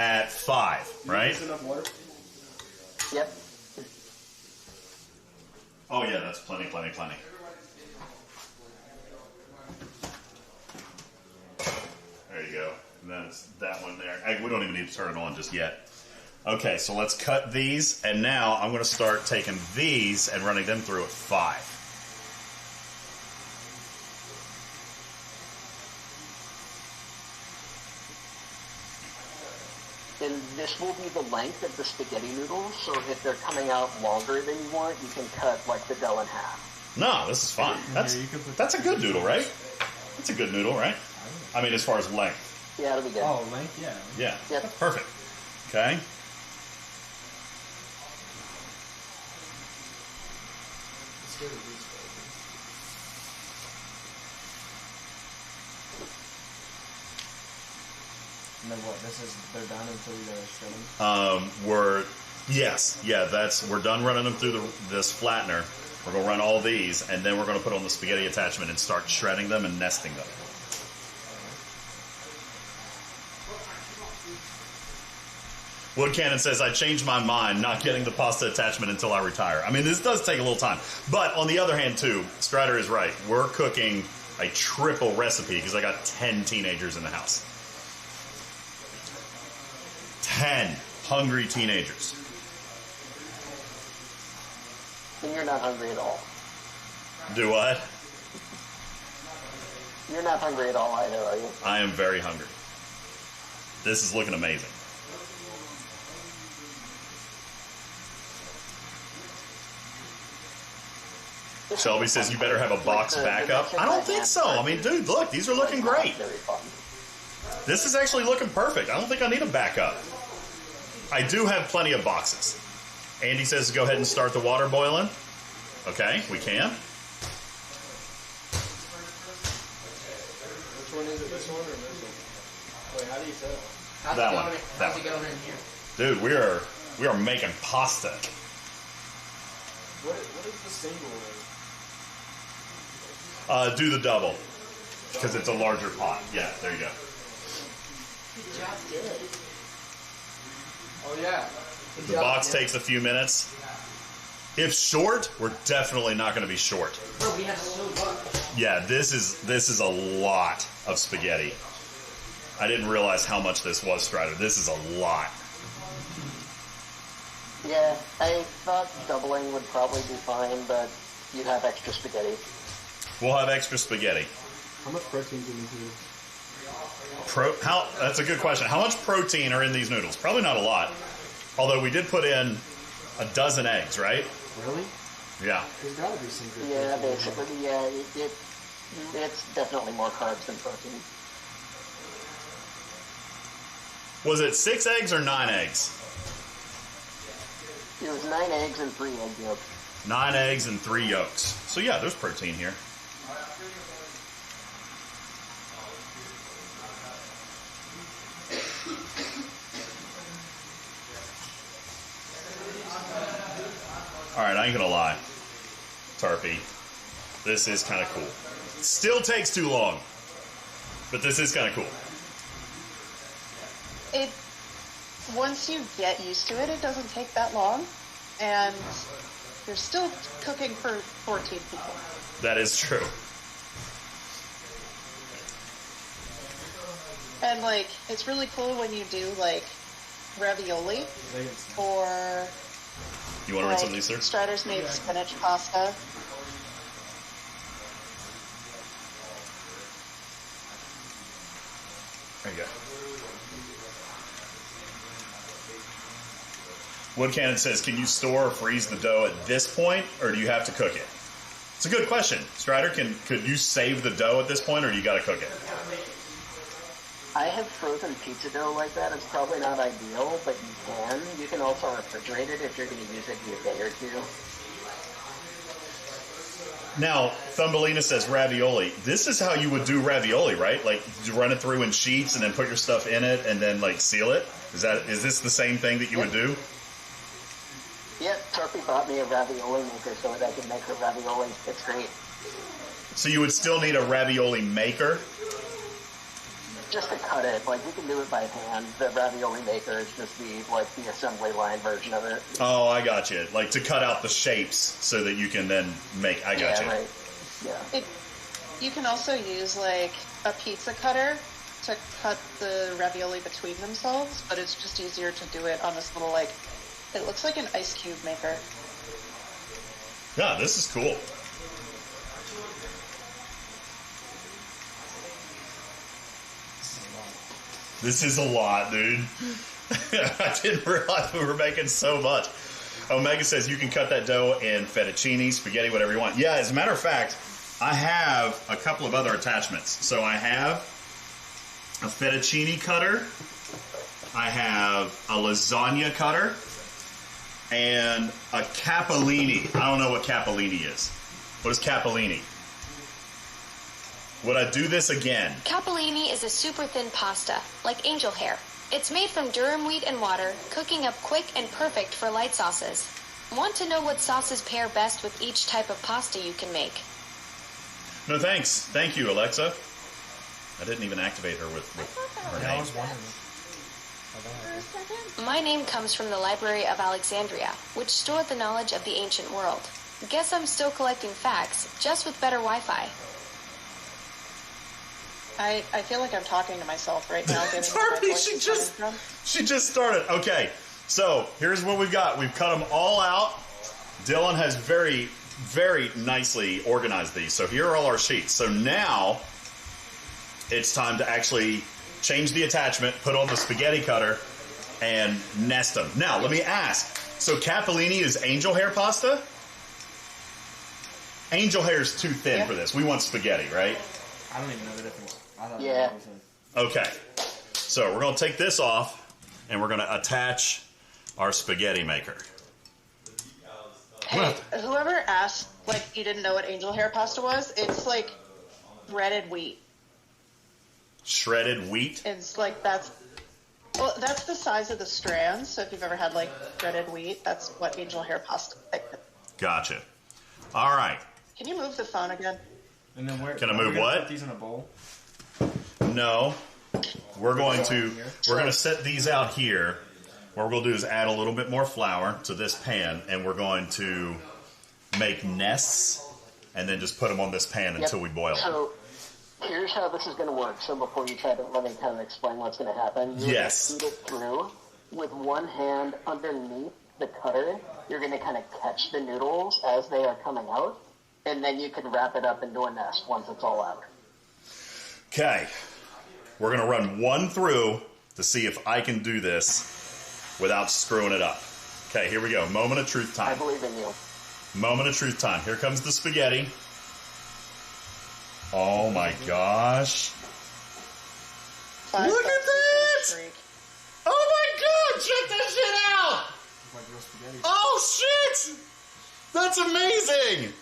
S1: at 5, right?
S12: Is enough water?
S15: Yep.
S1: Oh, yeah, that's plenty, plenty, plenty. There you go. And then it's that one there. We don't even need to turn it on just yet. Okay, so let's cut these. And now I'm going to start taking these and running them through at 5.
S15: And this will be the length of the spaghetti noodles, so if they're coming out longer than you want, you can cut, like, the dough in half.
S1: No, this is fine. That's a good noodle, right? That's a good noodle, right? I mean, as far as length.
S15: Yeah, it'll be good.
S12: Oh, length? Yeah.
S1: Yeah.
S15: Yep.
S1: That's perfect. Okay.
S12: Let's go to these. And then what? They're done until we shred them?
S1: We're done running them through this flattener. We're going to run all these, and then we're going to put on the spaghetti attachment and start shredding them and nesting them. Wood Cannon says, I changed my mind, not getting the pasta attachment until I retire. I mean, this does take a little time. But on the other hand, too, Strider is right. We're cooking a triple recipe because I got 10 teenagers in the house. 10 hungry teenagers.
S15: And you're not hungry at all.
S1: Do what?
S15: You're not hungry at all either, are you?
S1: I am very hungry. This is looking amazing. Shelby says you better have a box backup. I don't think so. I mean, dude, look, these are looking great. This is actually looking perfect. I don't think I need a backup. I do have plenty of boxes. Andy says to go ahead and start the water boiling. Okay, we can.
S12: Which one is it? This one or this one? Wait, how do you tell?
S1: That one.
S6: How's it going in here?
S1: Dude, we are making pasta.
S12: What is the single one?
S1: Do the double. Because it's a larger pot. Yeah, there you go.
S6: Good job, Dylan. Oh, yeah.
S1: The box takes a few minutes. If short, we're definitely not going to be short.
S6: Bro, we have so much.
S1: Yeah, this is a lot of spaghetti. I didn't realize how much this was, Strider. This is a lot.
S15: Yeah, I thought doubling would probably be fine, but you'd have extra spaghetti.
S1: We'll have extra spaghetti.
S12: How much protein's in these noodles?
S1: That's a good question. How much protein are in these noodles? Probably not a lot. Although we did put in a dozen eggs, right?
S12: Really?
S1: Yeah.
S12: There's gotta be some good
S15: Yeah,
S12: protein.
S15: basically, yeah. It's definitely more carbs than protein.
S1: Was it 6 eggs or 9 eggs?
S15: It was 9 eggs and 3 egg yolks.
S1: 9 eggs and 3 yolks. So yeah, there's protein here. Alright, I ain't gonna lie. Tarpy. This is kind of cool. Still takes too long. But this is kind of cool.
S2: Once you get used to it, it doesn't take that long. And you're still cooking for 14 people.
S1: That is true.
S2: And, like, it's really cool when you do, like, ravioli or...
S1: You want to read some of these, sir?
S2: Strider's made spinach pasta.
S1: There you go. Wood Cannon says, can you store or freeze the dough at this point, or do you have to cook it? It's a good question. Strider, could you save the dough at this point, or do you got to cook it?
S15: I have frozen pizza dough like that. It's probably not ideal, but you can. You can also refrigerate it if you're going to use it in a day or two.
S1: Now, Thumbelina says ravioli. This is how you would do ravioli, right? Like, you run it through in sheets and then put your stuff in it and then, like, seal it? Is this the same thing that you would do?
S15: Yep, Tarpy bought me a ravioli maker so that I can make her ravioli. It's great.
S1: So you would still need a ravioli maker?
S15: Just to cut it. Like, you can do it by hand. The ravioli maker is just the assembly line version of it.
S1: Oh, I got you. Like, to cut out the shapes so that you can then make... I got you.
S15: Right. Yeah.
S2: You can also use, like, a pizza cutter to cut the ravioli between themselves, but it's just easier to do it on this little, like... It looks like an ice cube maker.
S1: Yeah, this is cool. This is a lot, dude. I didn't realize we were making so much. Omega says you can cut that dough in fettuccine, spaghetti, whatever you want. Yeah, as a matter of fact, I have a couple of other attachments. So I have a fettuccine cutter. I have a lasagna cutter. And a capellini. I don't know what capellini is. What is capellini? Would I do this again?
S16: Capellini is a super thin pasta, like angel hair. It's made from durum wheat and water, cooking up quick and perfect for light sauces. Want to know what sauces pair best with each type of pasta you can make?
S1: No, thanks. Thank you, Alexa. I didn't even activate her with her name.
S16: My name comes from the Library of Alexandria, which stored the knowledge of the ancient world. Guess I'm still collecting facts, just with better Wi-Fi.
S2: I feel like I'm talking to myself right now.
S1: Tarpy, she just started. Okay, so here's what we've got. We've cut them all out. Dylan has very, very nicely organized these. So here are all our sheets. So now it's time to actually change the attachment, put on the spaghetti cutter, and nest them. Now, let me ask. So capellini is angel hair pasta? Angel hair is too thin for this. We want spaghetti, right?
S12: I don't even know the difference.
S15: Yeah.
S1: Okay. So we're going to take this off, and we're going to attach our spaghetti maker.
S2: Hey, whoever asked, like, you didn't know what angel hair pasta was, it's like breaded wheat.
S1: Shredded wheat?
S2: It's like that's the size of the strands. So if you've ever had like breaded wheat, that's what angel hair pasta is.
S1: Gotcha. All right.
S2: Can you move the phone again?
S12: And then
S1: Can I move what?
S12: Put these in a bowl.
S1: No. We're going to set these out here. What we're going to do is add a little bit more flour to this pan, and we're going to make nests and then just put them on this pan until we boil them.
S15: So here's how this is going to work. So before you try to let me kind of explain what's going to happen, you're going to feed it through with one hand underneath the cutter. You're going to kind of catch the noodles as they are coming out, and then you can wrap it up into a nest once it's all out.
S1: Okay. We're going to run one through to see if I can do this without screwing it up. Okay, here we go. Moment of truth time.
S15: I believe in you.
S1: Moment of truth time. Here comes the spaghetti. Oh my gosh. Look at that! Oh my god! Check this shit out!
S12: like real spaghetti.
S1: Oh shit! That's amazing!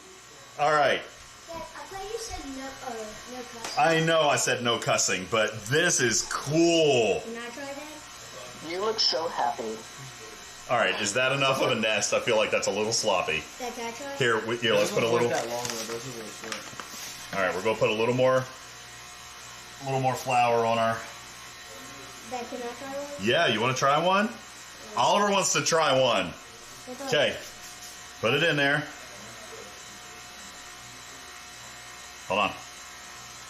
S1: Alright.
S3: Dad, I thought you said no cussing.
S1: I know I said no cussing, but this is cool.
S3: Can I try that?
S15: You look so happy.
S1: Alright, is that enough of a nest? I feel like that's a little sloppy.
S3: Dad, can I try?
S1: Here, let's put a little...
S12: That long, though. Those are really short.
S1: Alright, we're going to put a little more flour on our...
S3: Dad, can I try one?
S1: Yeah, you want to try one? Oliver wants to try one. Okay, put it in there. Hold on.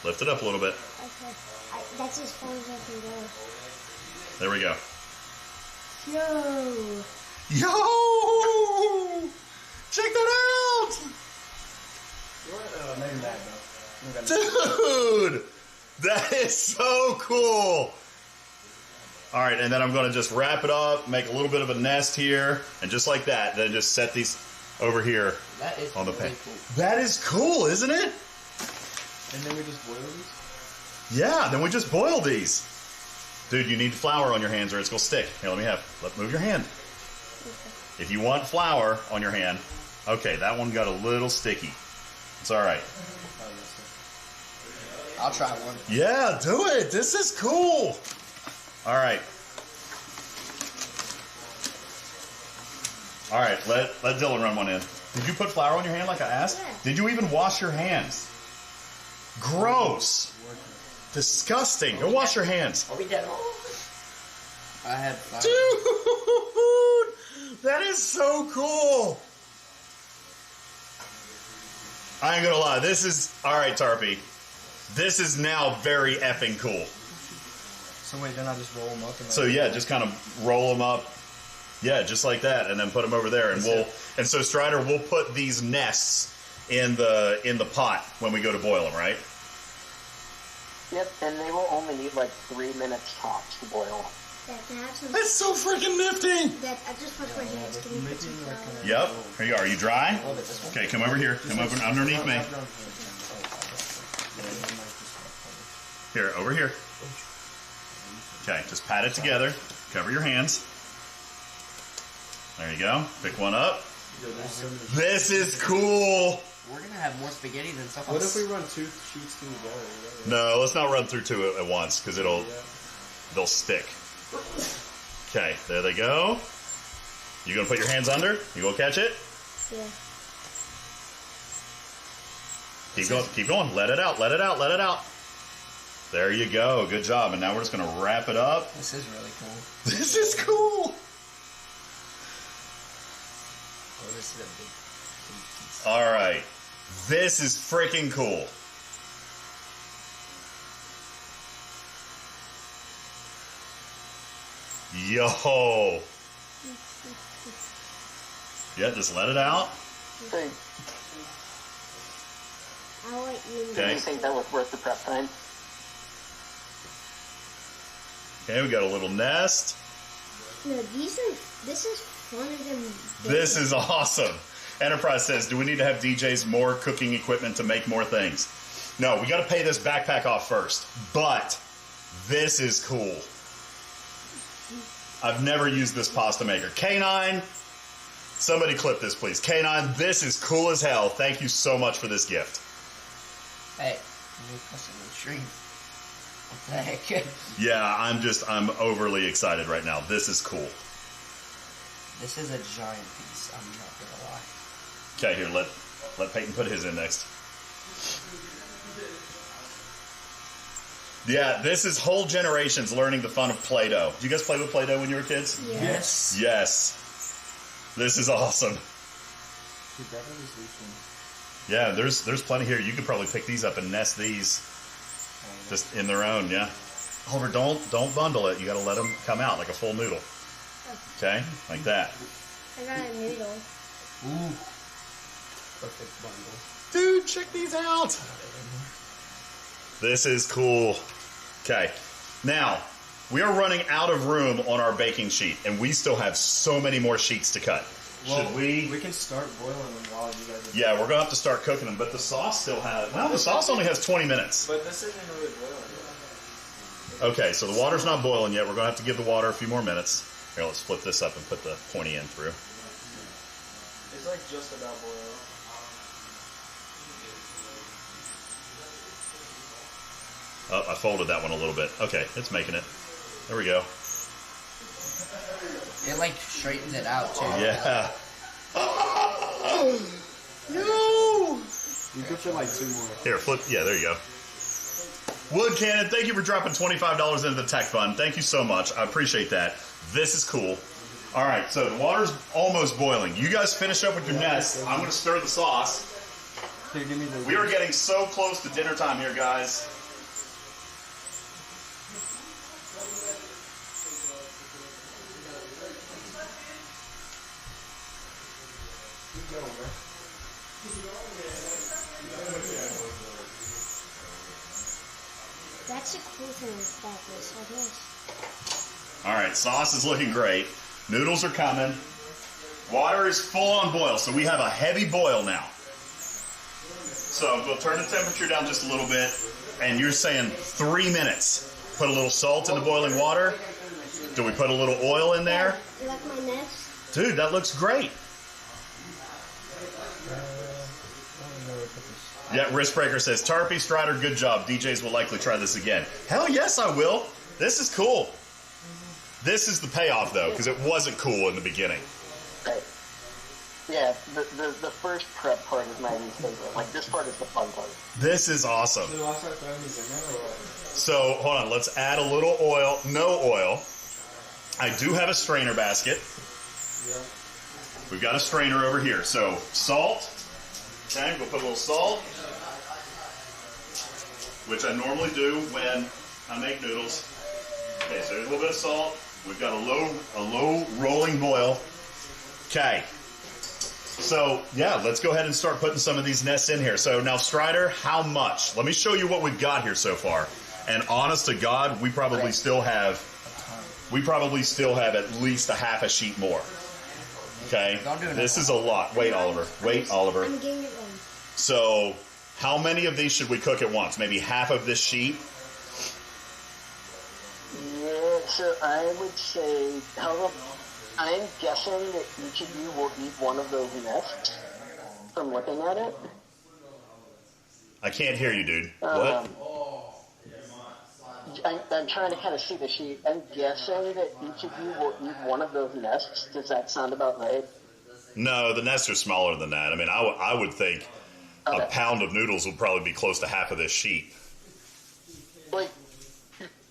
S1: Lift it up a little bit.
S3: Okay. That's as far as I can go.
S1: There we go.
S3: Yo!
S1: Yo! Check that out!
S12: Maybe that, though.
S1: Dude! That is so cool! Alright, and then I'm going to just wrap it up, make a little bit of a nest here, and just like that, then just set these over here
S6: That is
S1: on the
S6: really
S1: pan.
S6: cool.
S1: That is cool, isn't it?
S12: And then we just boil these?
S1: Yeah, then we just boil these. Dude, you need flour on your hands or it's going to stick. Here, move your hand. If you want flour on your hand, okay, that one got a little sticky. It's alright.
S6: I'll try one.
S1: Yeah, do it. This is cool. Alright. Alright, let Dylan run one in. Did you put flour on your hand like I asked?
S3: Yeah.
S1: Did you even wash your hands? Gross. Disgusting. Go wash your hands.
S6: Are we dead? I had fire.
S1: Dude, that is so cool. I ain't gonna lie. This is, alright, Tarpy. This is now very effing cool.
S12: So wait, then I just roll them up? And
S1: So yeah, just kind of roll them up. Yeah, just like that, and then put them over there, and so Strider, we'll put these nests in the pot when we go to boil them, right?
S15: Yep, and they will only need like 3 minutes tops to boil.
S3: Dad, can I have some?
S1: That's so freaking nifty.
S3: Dad, I just washed my hands. Can you put some flour?
S1: Yep. Here you are. Are you dry? Okay, come over here. Come over underneath me. Here, over here. Okay, just pat it together. Cover your hands. There you go. Pick one up. This is cool.
S6: We're gonna have more spaghetti than something.
S12: What if we run 2 sheets through together?
S1: No, let's not run through 2 at once because they'll stick. Okay, there they go. You gonna put your hands under? You gonna catch it?
S3: Yeah.
S1: Keep going. Keep going. Let it out. Let it out. Let it out. There you go. Good job. And now we're just gonna wrap it up.
S6: This is really cool.
S1: This is cool.
S6: Oh, this is a big piece.
S1: All right. This is freaking cool. Yo. Yeah, just let it out.
S15: Hey,
S3: I'll let you know.
S15: do you think that was worth the prep time?
S1: Okay, we got a little nest.
S3: No, this is funner than...
S1: This is awesome. Enterprise says, do we need to have DJs more cooking equipment to make more things? No, we got to pay this backpack off first. But this is cool. I've never used this pasta maker. K9, somebody clip this, please. K9, this is cool as hell. Thank you so much for this gift.
S6: Hey, new customer stream. What the heck?
S1: Yeah, I'm overly excited right now. This is cool.
S6: This is a giant piece, I'm not gonna lie.
S1: Okay, here, let Peyton put his in next. Yeah, this is whole generations learning the fun of Play-Doh. Did you guys play with Play-Doh when you were kids?
S6: Yes.
S1: Yes. This is awesome. Yeah, there's plenty here. You could probably pick these up and nest these just in their own, yeah. Oliver, don't bundle it. You got to let them come out like a full noodle. Okay, like that.
S3: I got a noodle.
S6: Ooh. Perfect bundle.
S1: Dude, check these out. This is cool. Okay, now we are running out of room on our baking sheet, and we still have so many more sheets to cut.
S12: Well,
S1: Should we?
S12: We can start boiling them while you guys are...
S1: Yeah, we're gonna have to start cooking them, but the sauce still has. Well, the sauce only has 20 minutes.
S12: But this isn't really boiling yet.
S1: Okay, so the water's not boiling yet. We're gonna have to give the water a few more minutes. Here, let's flip this up and put the pointy end through.
S12: It's like just about boiled.
S1: Oh, I folded that one a little bit. Okay, it's making it. There we go.
S6: It like straightens it out too.
S1: Yeah.
S12: No! You could fit like 2 more.
S1: Here, flip. Yeah, there you go. Wood Cannon, thank you for dropping $25 into the tech fund. Thank you so much. I appreciate that. This is cool. All right, so the water's almost boiling. You guys finish up with your nest. I'm going to stir the sauce.
S12: Here, give me the.
S1: We are getting so close to dinner time here, guys.
S3: That's a cool thing with that. It's like this.
S1: All right, sauce is looking great. Noodles are coming. Water is full on boil, so we have a heavy boil now. So we'll turn the temperature down just a little bit, and you're saying 3 minutes. Put a little salt in the boiling water. Do we put a little oil in there?
S3: You like my nest?
S1: Dude, that looks great. Yeah, Wristbreaker says, Tarpy, Strider, good job. DJs will likely try this again. Hell yes, I will. This is cool. This is the payoff, though, because it wasn't cool in the beginning.
S15: Right. Yeah, the first prep part is my least favorite. Like, this part is the fun part.
S1: This is awesome.
S12: So do I start throwing these in there or what?
S1: So, hold on. Let's add a little oil. No oil. I do have a strainer basket.
S12: Yeah.
S1: We've got a strainer over here. So, salt. Okay, we'll put a little salt, which I normally do when I make noodles. Okay, so there's a little bit of salt. We've got a low rolling boil. Okay. So, yeah, let's go ahead and start putting some of these nests in here. So now, Strider, how much? Let me show you what we've got here so far. And honest to God, we probably still have at least a half a sheet more. Okay? This is a lot. Wait, Oliver. Wait, Oliver.
S3: I'm getting it ready.
S1: So, how many of these should we cook at once? Maybe half of this sheet?
S15: Yeah, so I would say, I'm guessing that each of you will eat one of those nests from looking at it.
S1: I can't hear you, dude. What?
S15: I'm trying to kind of see the sheet. I'm guessing that each of you will eat one of those nests. Does that sound about right?
S1: No, the nests are smaller than that. I mean, I would think a pound of noodles would probably be close to half of this sheet.
S15: Like,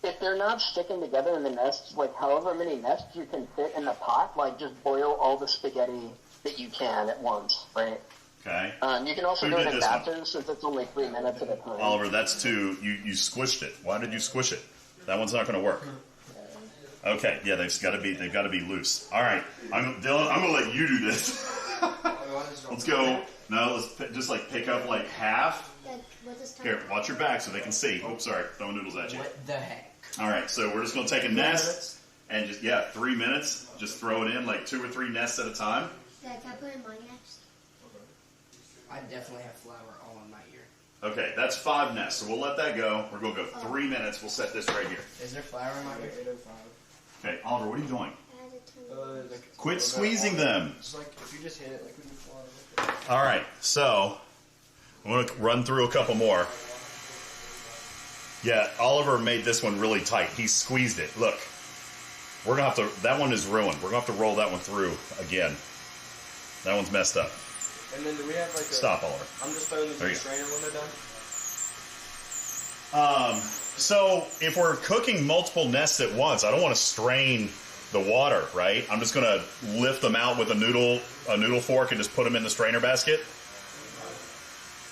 S15: if they're not sticking together in the nests, like however many nests you can fit in the pot, like just boil all the spaghetti that you can at once, right?
S1: Okay.
S15: You can also do it in batches since it's only 3 minutes at a time.
S1: Oliver, that's too. You squished it. Why did you squish it? That one's not going to work. Okay. Yeah, they've got to be loose. All right, Dylan. I'm going to let you do this. Let's go. No, let's just like pick up like half. Here, watch your back so they can see. Oops, sorry, throwing noodles at you.
S6: What the heck?
S1: All right, so we're just going to take a nest and just 3 minutes. Just throw it in like 2 or 3 nests at a time.
S3: Dad, can I put in my nest?
S6: I definitely have flour all in my ear.
S1: Okay, that's 5 nests, so we'll let that go. We're going to go 3 minutes. We'll set this right here.
S6: Is there flour in my ear?
S1: Okay, Oliver, what are you doing?
S12: Like,
S1: Quit squeezing them.
S12: It's like if you just hit it like when you fly.
S1: All right, so I'm going to run through a couple more. Yeah, Oliver made this one really tight. He squeezed it. Look, we're going to have to, that one is ruined. We're going to have to roll that one through again. That one's messed up.
S12: And then do we have like a...
S1: Stop, Oliver.
S12: I'm just throwing them in the strainer when they're done?
S1: So if we're cooking multiple nests at once, I don't want to strain the water, right? I'm just going to lift them out with a noodle fork and just put them in the strainer basket?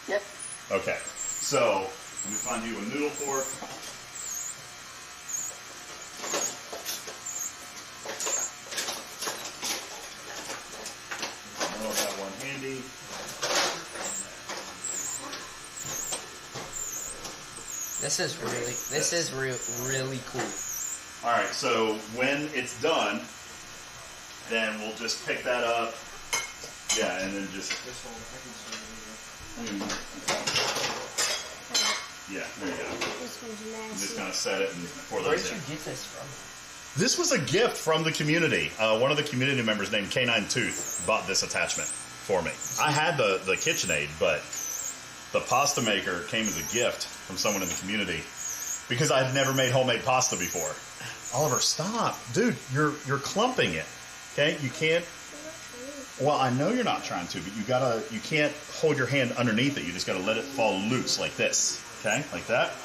S15: Yep.
S1: Okay. So let me find you a noodle fork. I know I've got one handy.
S6: This is really cool.
S1: All right, so when it's done, then we'll just pick that up. Yeah, and then just. Yeah, there you go.
S3: This one's nasty.
S1: I'm just gonna set it and pour
S6: Where
S1: those
S6: did
S1: in.
S6: you get this from?
S1: This was a gift from the community. One of the community members named Canine Tooth bought this attachment for me. I had the KitchenAid, but the pasta maker came as a gift from someone in the community because I had never made homemade pasta before. Oliver, stop. Dude, you're clumping it. Okay? You can't. Well, I know you're not trying to, but you can't hold your hand underneath it. You just gotta let it fall loose like this. Okay? Like that.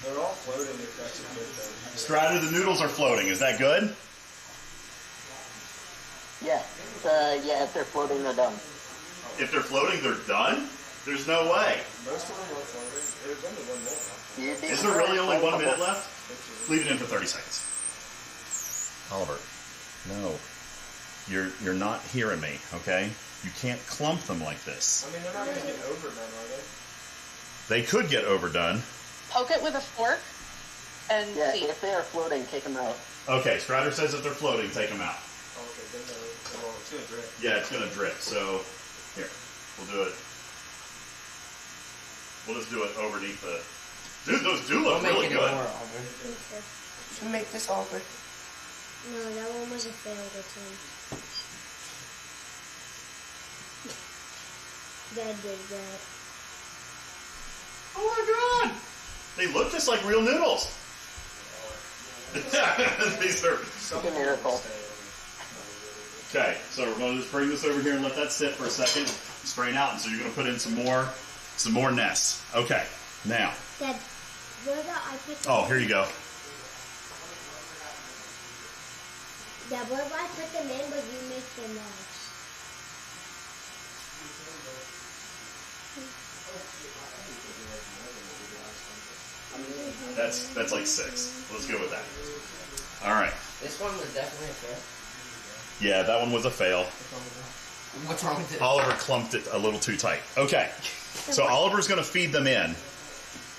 S12: They're all floating if that's a good thing.
S1: Strider, the noodles are floating. Is that good?
S15: Yeah. Yeah, if they're floating, they're done.
S1: If they're floating, they're done? There's no way.
S12: Most of them are floating. There's only 1 minute left.
S1: Is there really only 1 minute left? Leave it in for 30 seconds. Oliver, no. You're not hearing me, okay? You can't clump them like this.
S12: I mean, they're not going to get overdone, are they?
S1: They could get overdone.
S2: Poke it with a fork and see.
S15: If they are floating, take them out.
S1: Okay, Strider says if they're floating, take them out.
S12: Oh, okay, then well, it's going to drip.
S1: Yeah, it's going to drip. So, here, we'll do it. We'll just do it underneath the... Dude, those do look really good.
S6: Should make this awkward.
S3: No, that one was a failed attempt. Dad did that.
S1: Oh my god! They look just like real noodles. These are...
S15: It's a miracle.
S1: Okay, so we're going to just bring this over here and let that sit for a second. Strain out, and so you're going to put in some more nests. Okay, now.
S3: Dad, what about I put the...
S1: Oh, here you go.
S3: Dad, what if I put them in, but you make the nests?
S1: That's like 6. Let's go with that. All right.
S6: This one was definitely a fail.
S1: Yeah, that one was a fail.
S6: What's wrong with it?
S1: Oliver clumped it a little too tight. Okay, so Oliver's going to feed them in,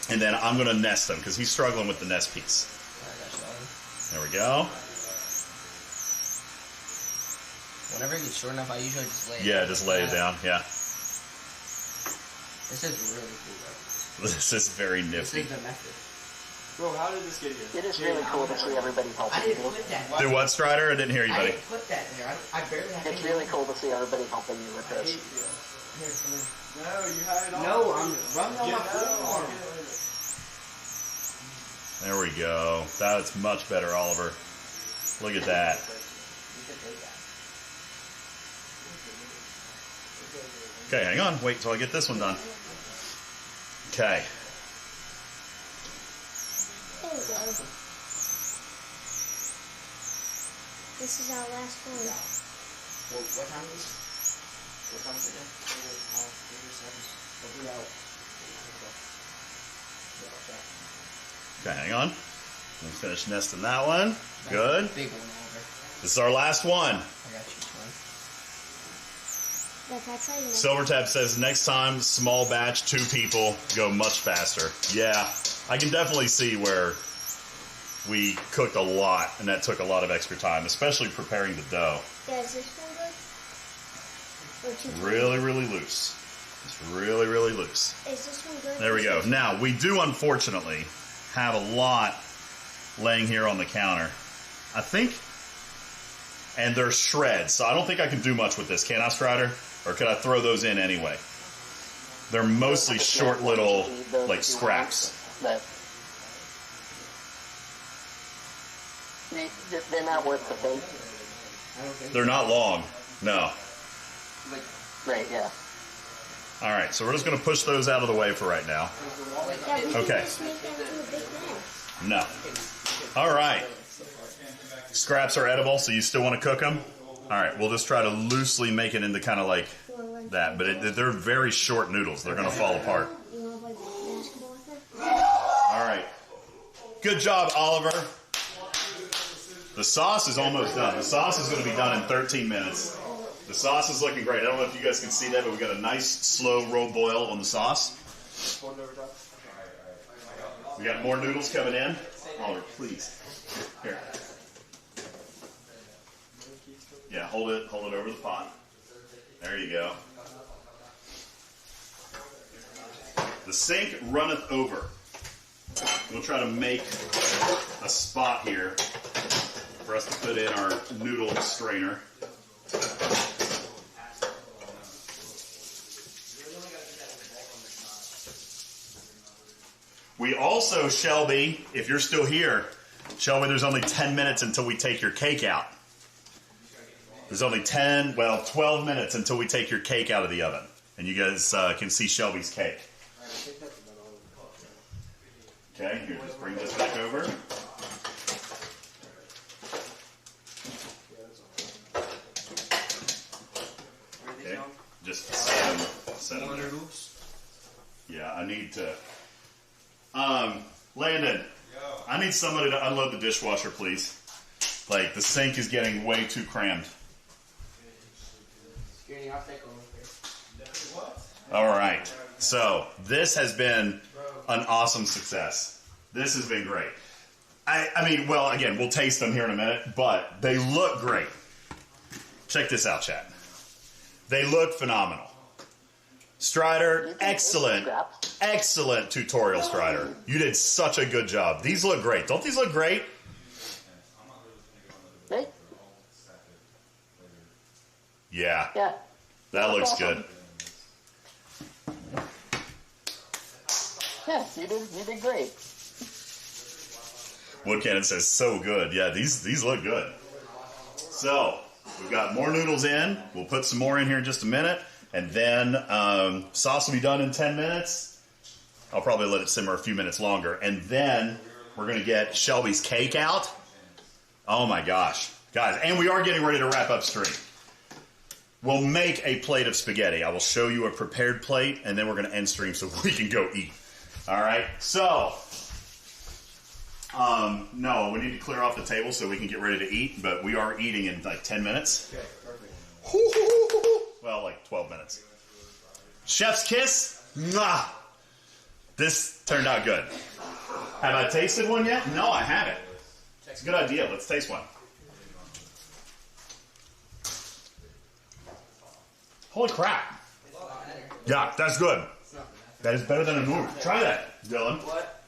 S1: and then I'm going to nest them because he's struggling with the nest piece. There we go.
S6: Whenever it gets short enough, I usually just lay it
S1: Yeah,
S6: down.
S1: just lay it down. Yeah.
S6: This is really cool, though.
S1: This is very nifty.
S6: This is the method.
S12: Bro, how did this get here?
S15: It is really cool to see everybody helping
S6: I
S15: you.
S6: didn't put that.
S1: Do what, Strider? I didn't hear you,
S6: I
S1: buddy.
S6: didn't put that there. I barely had
S15: It's really cool to see everybody helping you with this.
S12: No, you had it on.
S6: No, I'm rubbing on my forearm.
S1: There we go. That's much better, Oliver. Look at that. Okay, hang on. Wait till I get this one done. Okay.
S3: There we go. This is our last one.
S6: What time is it? What time is it again? 7.
S1: Okay, hang on. Let me finish nesting that one. Good.
S6: Big one over.
S1: This is our last one.
S6: I got you, son.
S3: That's how you make
S1: Silvertap says next time, small batch, 2 people, go much faster. Yeah, I can definitely see where we cooked a lot, and that took a lot of extra time, especially preparing the dough.
S3: Yeah, is this one good? Or too tight?
S1: Really, really loose. It's really, really loose.
S3: Is this one good?
S1: There we go. Now, we do, unfortunately, have a lot laying here on the counter. I think, and they're shreds, so I don't think I can do much with this. Can I, Strider? Or could I throw those in anyway? They're mostly short little, like, scraps.
S15: They're not worth the thing.
S1: They're not long. No.
S15: Right, yeah.
S1: All right, so we're just going to push those out of the way for right now.
S3: Yeah, we can
S1: Okay.
S3: just make that into a big mess.
S1: No. All right. Scraps are edible, so you still want to cook them? All right, we'll just try to loosely make it into kind of like that, but they're very short noodles. They're going to fall apart.
S3: You want to play basketball with it?
S1: All right. Good job, Oliver. The sauce is almost done. The sauce is going to be done in 13 minutes. The sauce is looking great. I don't know if you guys can see that, but we got a nice slow roll boil on the sauce. We got more noodles coming in. Oliver, please. Here. Yeah, hold it over the pot. There you go. The sink runneth over. We'll try to make a spot here for us to put in our noodle strainer. We also, Shelby, if you're still here, Shelby, there's only 10 minutes until we take your cake out. There's only 12 minutes until we take your cake out of the oven. And you guys can see Shelby's cake. Okay, here, just bring this back over. Okay, just set them there. Yeah, I need to... Landon, I need somebody to unload the dishwasher, please. Like, the sink is getting way too crammed. All right, so this has been an awesome success. This has been great. I mean, well, again, we'll taste them here in a minute, but they look great. Check this out, chat. They look phenomenal. Strider, excellent tutorial, Strider. You did such a good job. These look great. Don't these look great?
S2: Hey.
S1: Yeah.
S2: Yeah.
S1: That looks
S2: awesome.
S1: Good.
S2: Yeah, you did great.
S1: Wood Cannon says, so good. Yeah, these look good. So, we've got more noodles in. We'll put some more in here in just a minute. And then sauce will be done in 10 minutes. I'll probably let it simmer a few minutes longer. And then we're going to get Shelby's cake out. Oh my gosh. Guys, and we are getting ready to wrap up stream. We'll make a plate of spaghetti. I will show you a prepared plate, and then we're going to end stream so we can go eat. All right? So, no, we need to clear off the table so we can get ready to eat, but we are eating in like 10 minutes.
S12: Okay, perfect.
S1: Well, like 12 minutes. Chef's kiss? Mwah! This turned out good. Have I tasted one yet? No, I haven't. It's a good idea. Let's taste one. Holy crap. Yeah, that's good. That is better than a noodle. Try that, Dylan.
S12: What?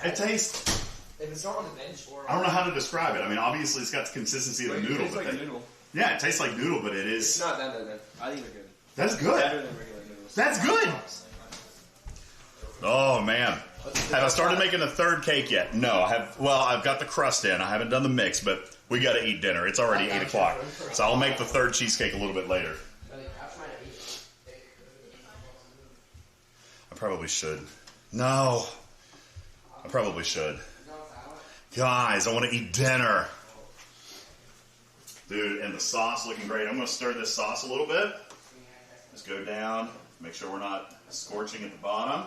S1: It tastes...
S12: If it's not on the bench or...
S1: I don't know how to describe it. I mean, obviously it's got the consistency of a noodle.
S12: It tastes like noodle.
S1: Yeah, it tastes like noodle, but it is...
S12: It's not that bad. I think they're good.
S1: That's good.
S12: Better than regular noodles.
S1: That's good. Oh, man. Have I started making the third cake yet? No, I have. Well, I've got the crust in. I haven't done the mix, but we got to eat dinner. It's already 8 o'clock. So I'll make the third cheesecake a little bit later. I probably should. No. I probably should. Guys, I want to eat dinner. Dude, and the sauce looking great. I'm going to stir this sauce a little bit. Just go down. Make sure we're not scorching at the bottom.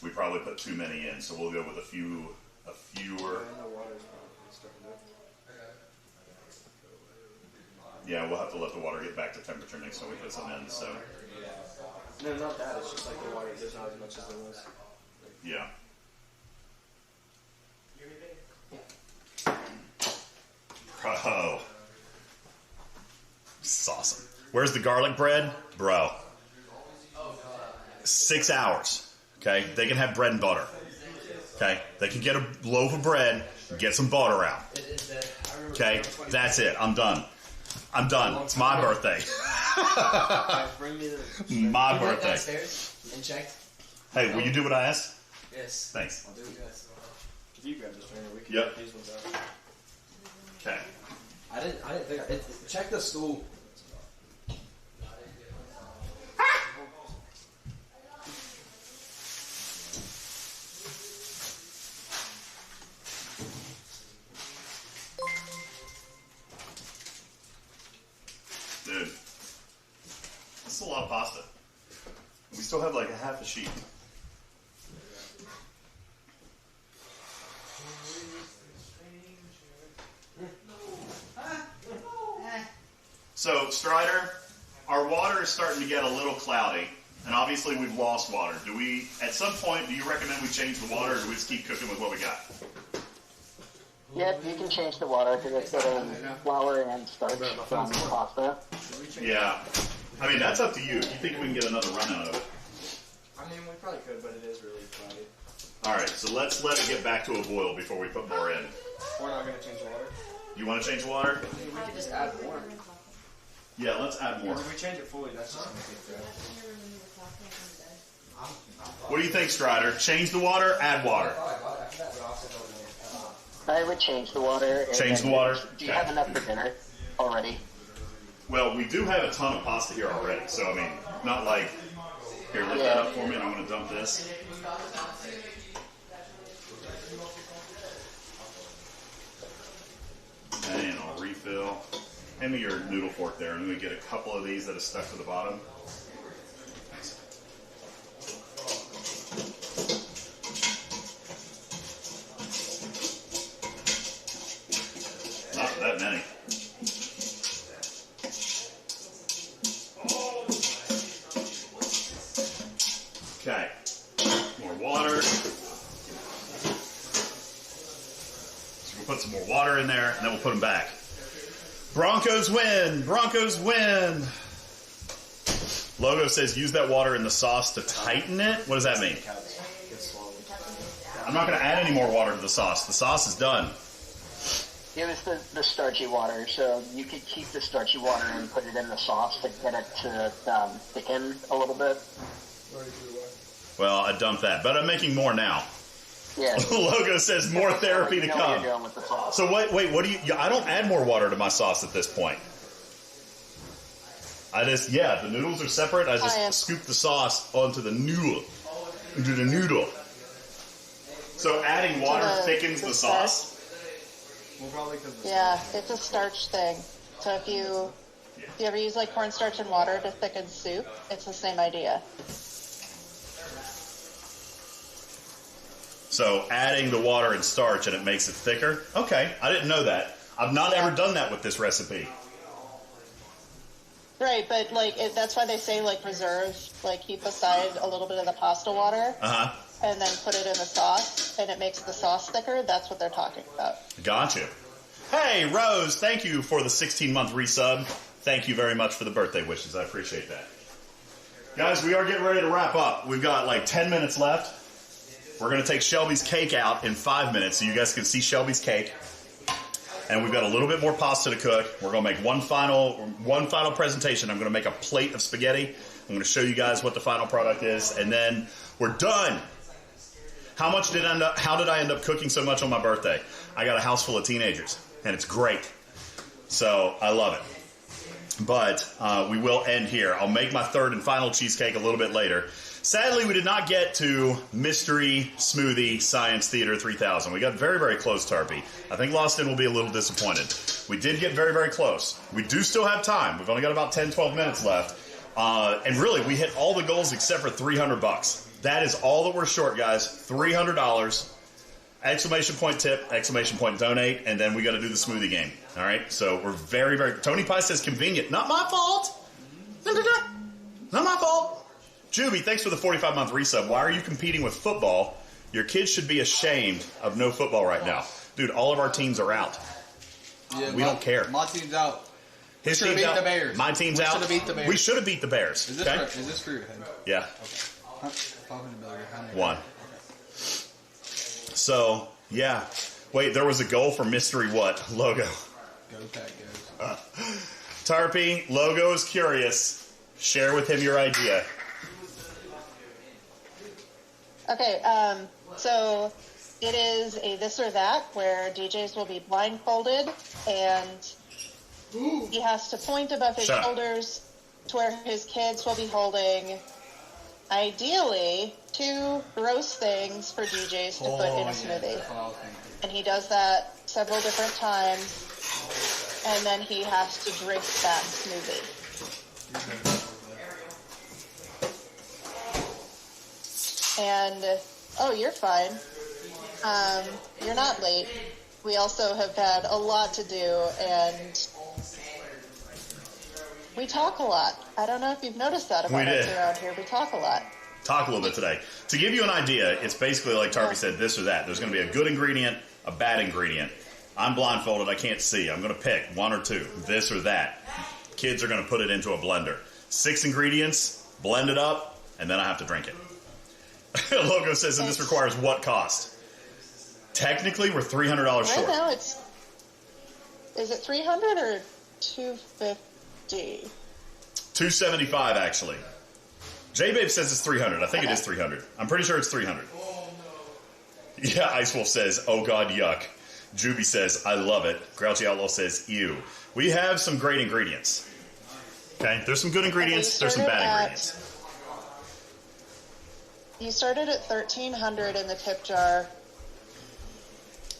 S1: We probably put too many in, so we'll go with a fewer. Yeah, we'll have to let the water get back to temperature next time we put some in. So.
S12: No, not that. It's just like the water. There's not as much as there was.
S1: Yeah. Bro. This is awesome. Where's the garlic bread? Bro. 6 hours. Okay? They can have bread and butter. Okay? They can get a loaf of bread and get some butter out. Okay? That's it. I'm done. I'm done. It's my birthday. My birthday.
S6: And check.
S1: Hey, will you do what I asked?
S6: Yes.
S1: Thanks.
S12: I'll do it, guys. If you grab the strainer, we can
S1: Yep.
S12: get these ones out.
S1: Okay.
S12: I didn't think check the stool.
S1: Dude, that's a lot of pasta. We still have like a half a sheet. So, Strider, our water is starting to get a little cloudy, and obviously we've lost water. At some point, do you recommend we change the water, or do we just keep cooking with what we got?
S2: Yep, you can change the water because it's getting flour and starch from pasta.
S1: Yeah. I mean, that's up to you. If you think we can get another run out of it.
S12: I mean, we probably could, but it is really cloudy.
S1: All right, so let's let it get back to a boil before we put more in.
S12: We're not going to change water.
S1: You want to change water?
S12: I mean, we could just add more.
S1: Yeah, let's add more.
S12: If we change it fully, that's just going to take that.
S1: What do you think, Strider? Change the water, add water.
S15: I would change the water.
S1: Change the water?
S15: Do you have enough for dinner already?
S1: Well, we do have a ton of pasta here already, so I mean, not like... Here, lift that up for me, and I'm going to dump this. And I'll refill. Hand me your noodle fork there, and let me get a couple of these that are stuck to the bottom. Not that many. Okay. More water. So we'll put some more water in there, and then we'll put them back. Broncos win! Broncos win! Logo says use that water in the sauce to tighten it. What does that mean? I'm not going to add any more water to the sauce. The sauce is done.
S15: It was the starchy water, so you could keep the starchy water and put it in the sauce to get it to thicken a little bit.
S1: Well, I dumped that, but I'm making more now.
S15: Yeah.
S1: Logo says more therapy to
S15: what
S1: come.
S15: you're doing with the sauce.
S1: So wait, what do you? I don't add more water to my sauce at this point. I just, the noodles are separate. I just scoop the sauce onto the noodle, So adding water thickens the sauce.
S2: Yeah, it's a starch thing. So if you ever use like cornstarch and water to thicken soup, it's the same idea.
S1: So adding the water and starch and it makes it thicker? Okay, I didn't know that. I've not ever done that with this recipe.
S2: Right, but like that's why they say like preserve, like keep aside a little bit of the pasta water, and then put it in the sauce, and it makes the sauce thicker. That's what they're talking about.
S1: Gotcha. Hey, Rose, thank you for the 16-month resub. Thank you very much for the birthday wishes. I appreciate that. Guys, we are getting ready to wrap up. We've got like 10 minutes left. We're going to take Shelby's cake out in 5 minutes so you guys can see Shelby's cake. And we've got a little bit more pasta to cook. We're going to make one final presentation. I'm going to make a plate of spaghetti. I'm going to show you guys what the final product is, and then we're done. How did I end up cooking so much on my birthday? I got a house full of teenagers, and it's great. So I love it. But we will end here. I'll make my third and final cheesecake a little bit later. Sadly, we did not get to Mystery Smoothie Science Theater 3000. We got very, very close, Tarpy. I think Loston will be a little disappointed. We did get very, very close. We do still have time. We've only got about 10, 12 minutes left. And really, we hit all the goals except for $300. That is all that we're short, guys. $300. Exclamation point tip, exclamation point donate, and then we got to do the smoothie game. All right? So we're very, very... Tony Pie says convenient. Not my fault. Not my fault. Juby, thanks for the 45-month resub. Why are you competing with football? Your kids should be ashamed of no football right now. Dude, all of our teams are out.
S11: Yeah,
S1: we don't care.
S11: My team's out.
S1: His
S11: team's
S1: team's
S11: out.
S1: The Bears. My team's out.
S11: We should have beat the Bears.
S1: We should have beat the Bears.
S11: Is this for your head?
S1: Yeah.
S11: Okay.
S1: One. So, yeah. Wait, there was a goal for mystery what? Logo.
S11: Go Pack Go.
S1: Tarpy, Logo is curious. Share with him your idea.
S2: Okay, so it is a this or that where DJs will be blindfolded and he has to point above his shoulders to where his kids will be holding, ideally, 2 gross things for DJs to put in a smoothie. And he does that several different times, and then he has to drink that smoothie. And, oh, you're fine. You're not late. We also have had a lot to do, and we talk a lot. I don't know if you've noticed that about us around here. We talk a lot.
S1: Talk a little bit today. To give you an idea, it's basically like Tarpy said, this or that. There's going to be a good ingredient, a bad ingredient. I'm blindfolded. I can't see. I'm going to pick 1 or 2, this or that. Kids are going to put it into a blender. 6 ingredients, blend it up, and then I have to drink it. Logo says, and this requires what cost? Technically, we're $300
S2: right
S1: short.
S2: Right now, is it 300 or 250?
S1: 275 actually. J-Babe says it's 300. I think it is 300. I'm pretty sure it's 300. Yeah, Ice Wolf says, oh god, yuck. Juby says, I love it. Grouchy Outlaw says, ew. We have some great ingredients. Okay, there's some good ingredients, there's some bad ingredients.
S2: You started at 1,300 in the tip jar.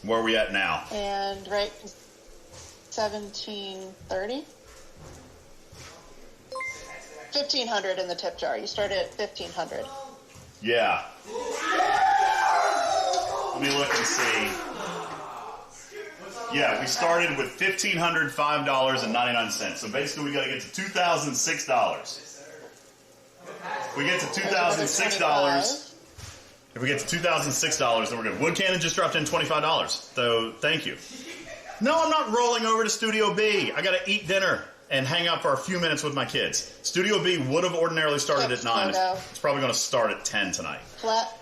S1: Where are we at now?
S2: And right, 1730? 1,500 in the tip jar. You started at 1,500.
S1: Yeah. Let me look and see. Yeah, we started with $1,505.99. So basically, we got to get to $2,006. If we get to $2,006, if we get to $2,006, then we're good. Wood Cannon just dropped in $25. So thank you. No, I'm not rolling over to Studio B. I got to eat dinner and hang out for a few minutes with my kids. Studio B would have ordinarily started at 9. It's probably going to start at 10 tonight.
S2: Flat.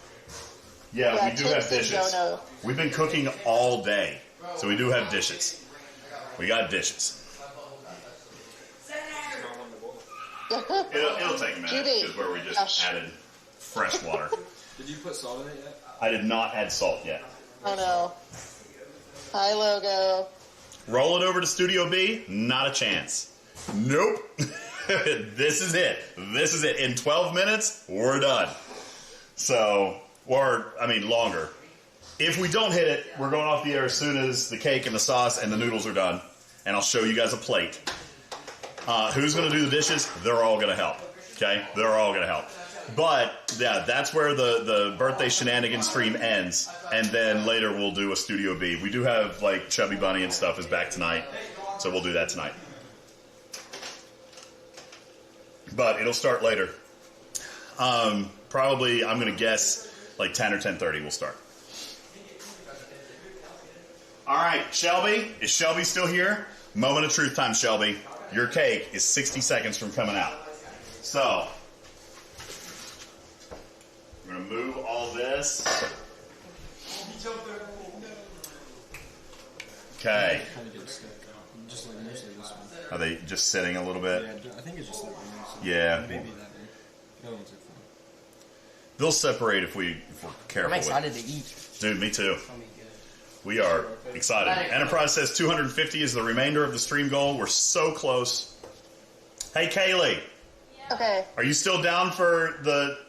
S1: Yeah, we do have dishes. We've been cooking all day, so we do have dishes. We got dishes. It'll take a minute, because where we just added fresh water.
S12: Did you put salt in it yet?
S1: I did not add salt yet.
S2: Oh no. Hi, Logo.
S1: Roll it over to Studio B? Not a chance. Nope. This is it. This is it. In 12 minutes, we're done. So, longer. If we don't hit it, we're going off the air as soon as the cake and the sauce and the noodles are done. And I'll show you guys a plate. Who's going to do the dishes? They're all going to help. Okay? They're all going to help. But, yeah, that's where the birthday shenanigans stream ends. And then later we'll do a Studio B. We do have, Chubby Bunny and stuff is back tonight. So we'll do that tonight. But it'll start later. Probably, I'm going to guess, 10 or 10:30 we'll start. All right, Shelby. Is Shelby still here? Moment of truth time, Shelby. Your cake is 60 seconds from coming out. So, we're going to move all this. Okay. Are they just sitting a little bit?
S12: Yeah, I think it's just
S1: yeah.
S12: Maybe that way. No one's fun.
S1: They'll separate if we're careful.
S6: I'm excited to eat.
S1: Dude, me too. We are excited. Enterprise says 250 is the remainder of the stream goal. We're so close. Hey, Kaylee.
S2: Okay.
S1: Are you still down for the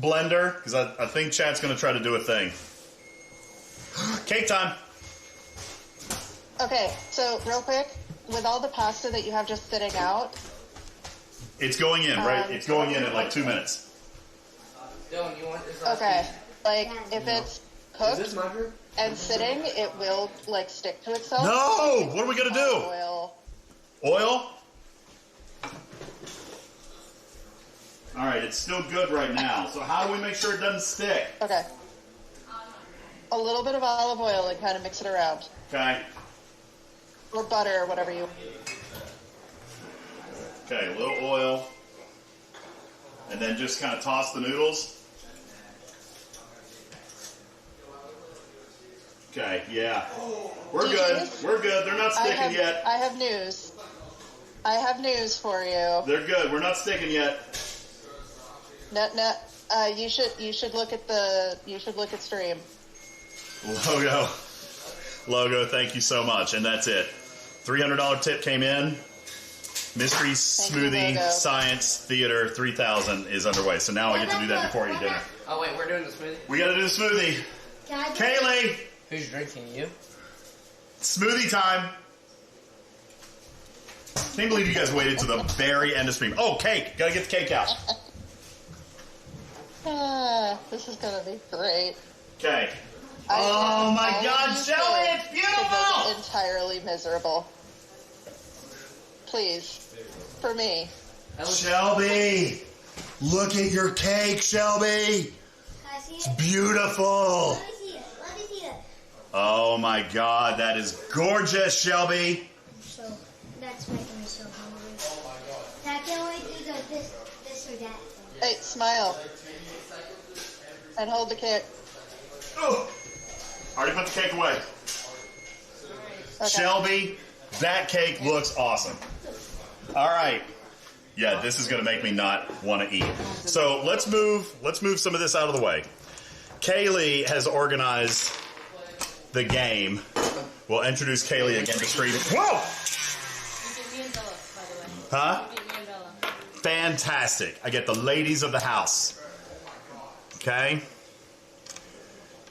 S1: blender? Because I think chat's going to try to do a thing. Cake time.
S2: Okay, so real quick, with all the pasta that you have just sitting out.
S1: It's going in, right? It's going in at 2 minutes.
S6: Dylan, you want this?
S2: Okay. If it's cooked and sitting, it will, stick to itself.
S1: No! What are we going to do?
S2: Oil.
S1: Oil? All right, it's still good right now. So how do we make sure it doesn't stick?
S2: Okay. A little bit of olive oil and kind of mix it around.
S1: Okay.
S2: Or butter, or whatever you...
S1: Okay, a little oil. And then just kind of toss the noodles. Okay, yeah. We're good. We're good. They're not sticking yet.
S2: I have news. I have news for you.
S1: They're good. We're not sticking yet.
S2: No. You should look at stream.
S1: Logo, thank you so much. And that's it. $300 tip came in. Mystery Smoothie Science Theater 3000 is underway. So now I get to do that before I eat dinner.
S6: Oh wait, we're doing the smoothie?
S1: We got to do the smoothie. Kaylee!
S6: Who's drinking? You?
S1: Smoothie time. Can't believe you guys waited to the very end of stream. Oh, cake. Got to get the cake out.
S2: This is going to be great.
S1: Okay. Oh my God, Shelly, it's beautiful!
S2: It's entirely miserable. Please. For me.
S1: Shelby! Look at your cake, Shelby! It's beautiful!
S3: Let me see it.
S1: Oh my God, that is gorgeous, Shelby!
S3: So, that's making me so hungry. Oh my God. I can't wait to eat the this or that.
S2: Hey, smile. And hold the cake.
S1: Oh! Already put the cake away.
S2: Okay.
S1: Shelby, that cake looks awesome. All right. Yeah, this is going to make me not want to eat. So let's move some of this out of the way. Kaylee has organized the game. We'll introduce Kaylee again to stream. Whoa! Huh? Fantastic. I get the ladies of the house. Okay?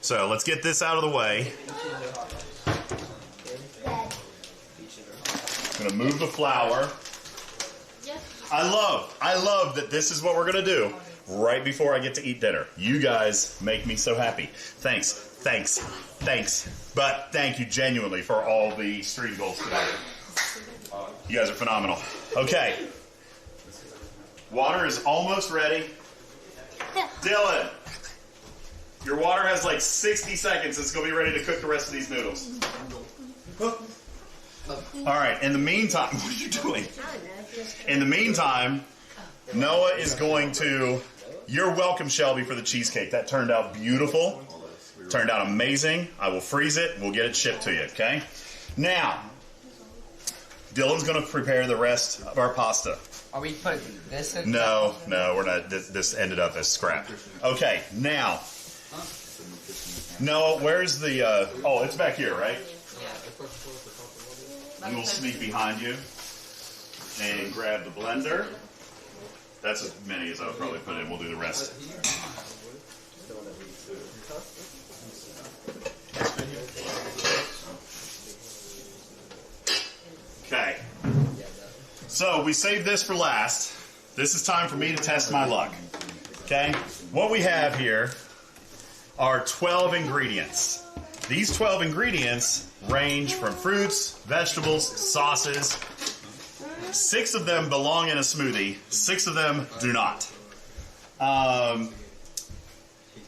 S1: So let's get this out of the way. I'm going to move the flour. I love that this is what we're going to do right before I get to eat dinner. You guys make me so happy. Thanks. But thank you genuinely for all the StreamGoals today. You guys are phenomenal. Okay. Water is almost ready. Dylan, your water has like 60 seconds. It's going to be ready to cook the rest of these noodles. All right. In the meantime, what are you doing? In the meantime, Noah is going to... You're welcome, Shelby, for the cheesecake. That turned out beautiful. Turned out amazing. I will freeze it. We'll get it shipped to you, okay? Now, Dylan's going to prepare the rest of our pasta.
S6: Are we putting this in?
S1: No, we're not. This ended up as scrap. Okay, now, Noah, where's the... oh, it's back here, right? And we'll sneak behind you and grab the blender. That's as many as I would probably put in. We'll do the rest. Okay. So we saved this for last. This is time for me to test my luck. Okay? What we have here are 12 ingredients. These 12 ingredients range from fruits, vegetables, sauces. 6 of them belong in a smoothie. 6 of them do not.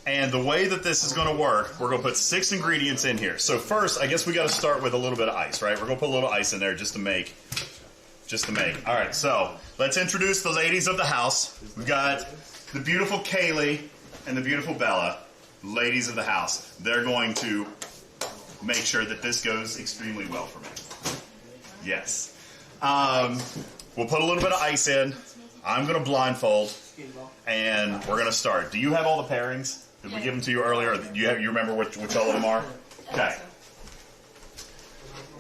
S1: And the way that this is going to work, we're going to put 6 ingredients in here. So first, I guess we got to start with a little bit of ice, right? We're going to put a little ice in there just to make. All right, so let's introduce the ladies of the house. We've got the beautiful Kaylee and the beautiful Bella, ladies of the house. They're going to make sure that this goes extremely well for me. Yes. We'll put a little bit of ice in. I'm going to blindfold, and we're going to start. Do you have all the pairings? Did we give them to you earlier? Or do you remember which all of them are? Okay.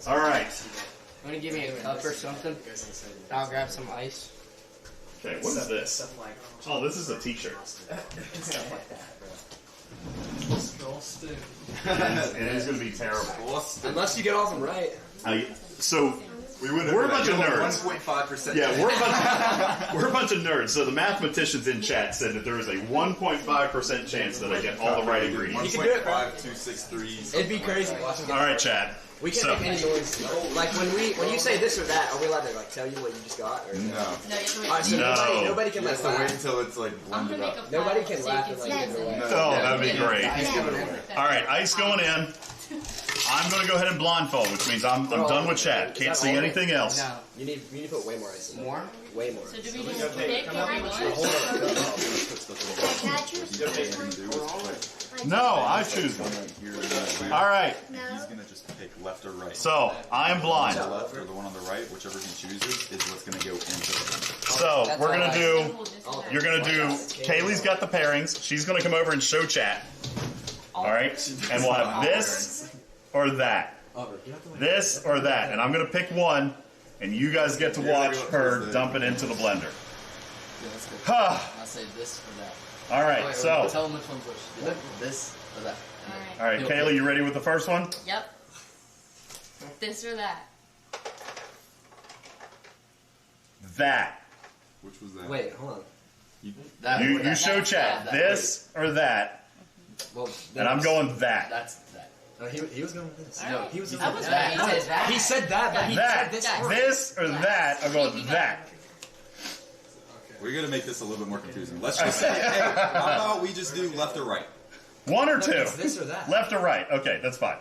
S1: All right.
S6: Want to give me a cup or something? I'll grab some ice.
S1: Okay, what is this? Oh, this is a t-shirt. It is going to be terrible.
S11: Unless you get all of them right.
S1: We're a bunch of nerds.
S11: 1.5%.
S1: Yeah, we're a bunch of nerds. So the mathematicians in chat said that there is a 1.5% chance that I get all the right ingredients.
S5: You can do it. 5, 2, 6, 3.
S11: It'd be crazy.
S1: All right, chat.
S11: We can't make any noise. Like when you say this or that, are we allowed to like tell you what you just got? Or? No. Alright, so nobody can
S5: laugh. Wait until it's like blended up.
S11: Nobody can laugh and like give it away.
S1: Oh, that'd be great. All right, ice going in. I'm going to go ahead and blindfold, which means I'm done with chat. Can't see anything else.
S11: No. You need to put way more ice in.
S6: More?
S11: Way more.
S9: So do we just pick
S1: No, I choose one. All right.
S5: He's going to just pick left or right.
S1: So, I am blind.
S5: The left or the one on the right, whichever he chooses, is what's going to go into the
S1: So, we're going to do, you're going to do, Kaylee's got the pairings. She's going to come over and show chat. All right? And we'll have this or that. This or that. And I'm going to pick one, and you guys get to watch her dump it into the blender.
S6: I'll say this or that.
S1: All right, so.
S6: Tell them which one's which. This or that.
S1: All right, Kaylee, you ready with the first one?
S9: Yep. This or that.
S1: That.
S5: Which was that?
S11: Wait, hold on.
S1: You show chat. This or that.
S11: Well,
S1: and I'm going that.
S6: That's that.
S11: He was going with this.
S9: Right.
S11: No, he was going
S9: I
S11: with
S9: was
S11: that.
S9: right. He said that.
S11: He said that, but he
S1: that.
S11: said
S1: This or that. I'm going that.
S5: We're going to make this a little bit more confusing. Let's just say, hey, how about we just do left or right?
S1: One or two.
S11: This or that.
S1: Left or right. Okay, that's fine.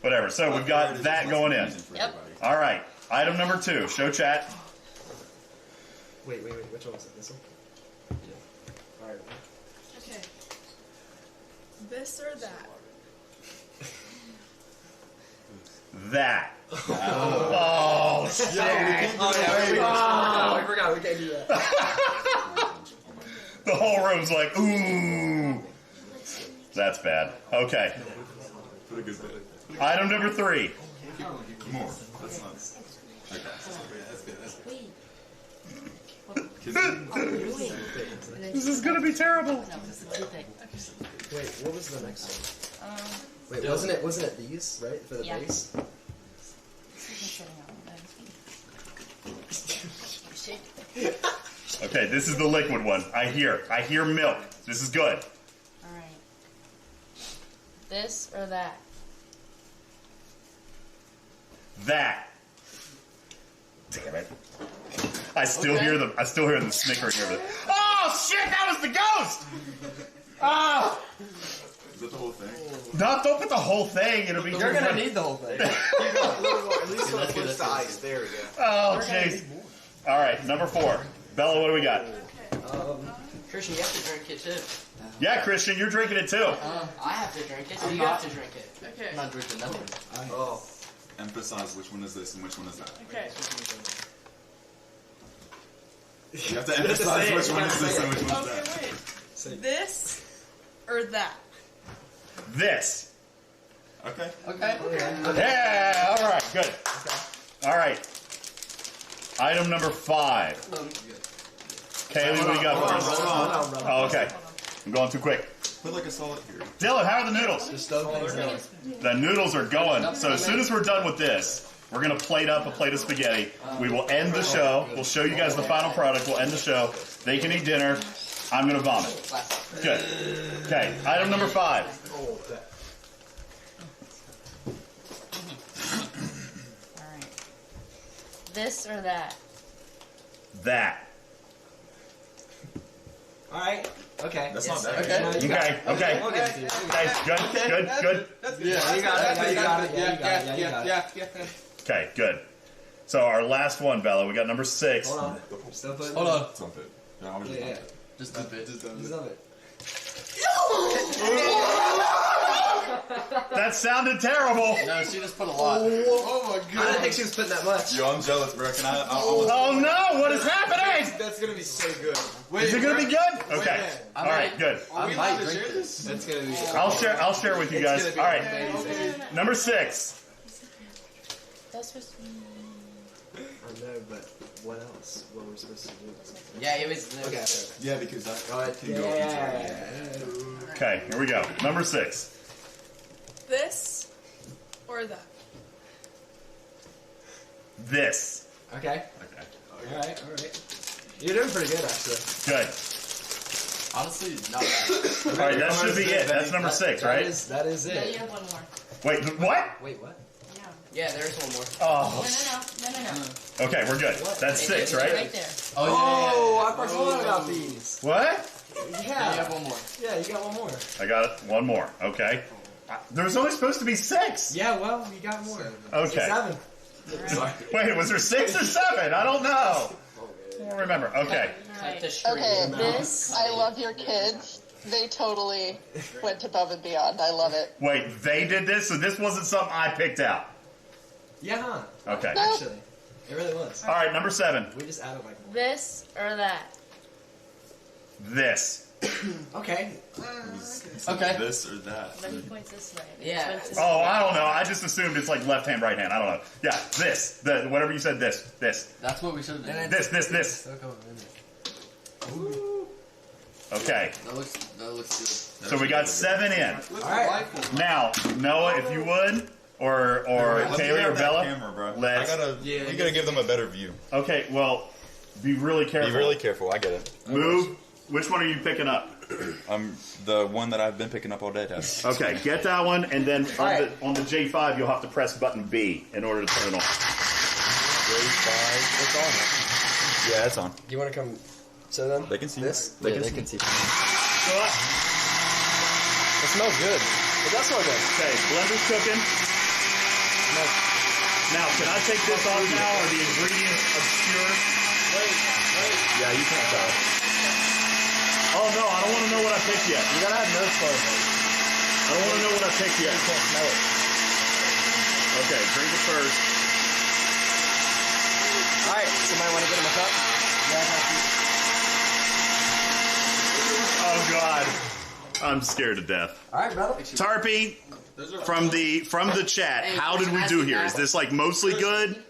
S1: Whatever. So we've got that going in.
S9: Yep.
S1: All right. Item number 2. Show chat.
S11: Wait. Which one was it? This one? Yeah. Alright.
S9: Okay. This or that?
S1: That. Oh, shit.
S11: I forgot. We can't do that.
S1: The whole room's like, ooh. That's bad. Okay. Item number 3.
S5: More. That's nice. Okay.
S1: This is gonna be terrible.
S11: Wait, what was the next one? Wait, wasn't it these, right? For the base?
S1: Okay, this is the liquid one. I hear milk. This is good.
S9: Alright. This or that?
S1: That. Damn it. I still hear the snickering of it. Oh shit, that was the ghost! Ah!
S5: Is that the whole thing?
S1: No, don't put the whole thing. It'll be.
S11: You're gonna need the whole thing.
S12: At least let's get the ice. There we go.
S1: Oh jeez. All right, number 4. Bella, what do we got?
S6: Christian, you have to drink it too.
S1: Yeah, Christian, you're drinking it too.
S6: I have to drink it, so you have to drink it.
S9: Okay.
S6: I'm not drinking nothing.
S11: Oh.
S5: Emphasize which one is this and which one is that.
S9: Okay.
S5: You have to emphasize which one is this and which one is
S9: Okay,
S5: that.
S9: wait. This or that?
S1: This.
S5: Okay.
S1: Yeah, all right, good. All right. Item number 5. Kaylee, what do you got for us?
S5: Hold on.
S1: Oh, okay. I'm going too quick.
S5: Put like a solid here.
S1: Dylan, how are the noodles? The noodles are going. So as soon as we're done with this, we're going to plate up a plate of spaghetti. We will end the show. We'll show you guys the final product. We'll end the show. They can eat dinner. I'm going to vomit. Good. Okay. Item number 5.
S9: This or that?
S1: That.
S11: Alright. Okay.
S5: That's not bad.
S1: Okay. Good.
S11: Yeah, you got it. Yeah.
S1: Okay, good. So our last one, Bella, we got number 6.
S11: Hold on. Still putting
S5: Hold on. Dump it.
S11: Yeah.
S6: Just dump it.
S11: Just dump it.
S1: That sounded terrible.
S6: No, she just put a lot.
S11: Oh my god. I didn't think she was putting that much.
S5: Yo, I'm jealous, bro. Can I?
S1: Oh no! What is happening?
S12: That's gonna be so good.
S1: Is it gonna be good? Okay. All right. Good.
S12: I might drink this. That's gonna be.
S1: I'll share with you guys. All right. Number 6.
S9: That's supposed to be.
S11: I know, but what else? What were we supposed to do?
S6: Yeah, it was.
S11: Okay.
S5: Yeah, because that can go into.
S1: Okay. Here we go. Number 6.
S9: This or that?
S1: This.
S11: Okay. Alright. You're doing pretty good, actually.
S1: Good.
S6: Honestly, not bad.
S1: All right. That should be it. That's number 6, right?
S11: That is
S9: No,
S11: it.
S9: you have one more.
S1: Wait. What?
S11: Wait, what?
S6: Yeah, there's one more.
S1: Oh.
S9: No.
S1: Okay. We're good. That's 6, right?
S9: Right there.
S11: Oh, I forgot about these.
S1: What?
S6: Yeah, you have one more.
S11: Yeah, you got one more.
S1: I got one more. Okay. There was only supposed to be 6.
S11: Yeah, well, you got more.
S1: Okay.
S11: 7.
S1: Wait, was there 6 or 7? I don't know. I don't remember. Okay.
S2: Okay, I love your kids. They totally went above and beyond. I love it.
S1: Wait, they did this, so this wasn't something I picked out.
S11: Yeah, huh?
S1: Okay.
S11: Actually, it really was.
S1: All right, number 7.
S11: We just added like more.
S9: This or that?
S1: This.
S11: Okay.
S5: Okay. This or that.
S9: But he points this way.
S6: Yeah.
S1: Oh, I don't know. I just assumed it's like left hand, right hand. I don't know. Yeah, this. Whatever you said, this.
S6: That's what we should have done.
S1: This. Okay.
S6: That looks good.
S1: So we got 7 in.
S11: All right.
S1: Now, Noah, if you would, or Kaylee or Bella,
S5: camera, bro.
S1: let's.
S5: You gotta give them a better view.
S1: Okay, well, be really careful.
S5: Be really careful. I get it.
S1: Move. Which one are you picking up?
S5: The one that I've been picking up all day, Dad.
S1: Okay, get that one, and then on the J5, you'll have to press button B in order to turn it on.
S5: J5. It's on. Yeah, it's on.
S11: You want to come show them?
S5: They can see
S11: this.
S5: They can see.
S11: It smells good. It does smell good.
S1: Okay, blender's cooking. Now, can I take this off now? Are the ingredients obscure?
S11: Wait.
S5: Yeah, you can't tell.
S1: Oh no, I don't want to know what I picked yet.
S12: You gotta have no slow.
S1: I don't want to know what I picked yet.
S12: You can't smell it.
S1: Okay, drink it first.
S11: Alright, somebody want to get him a cup?
S1: Oh God, I'm scared to death.
S11: Alright, brother.
S1: Tarpy, from the chat, how did we do here? Is this like mostly good?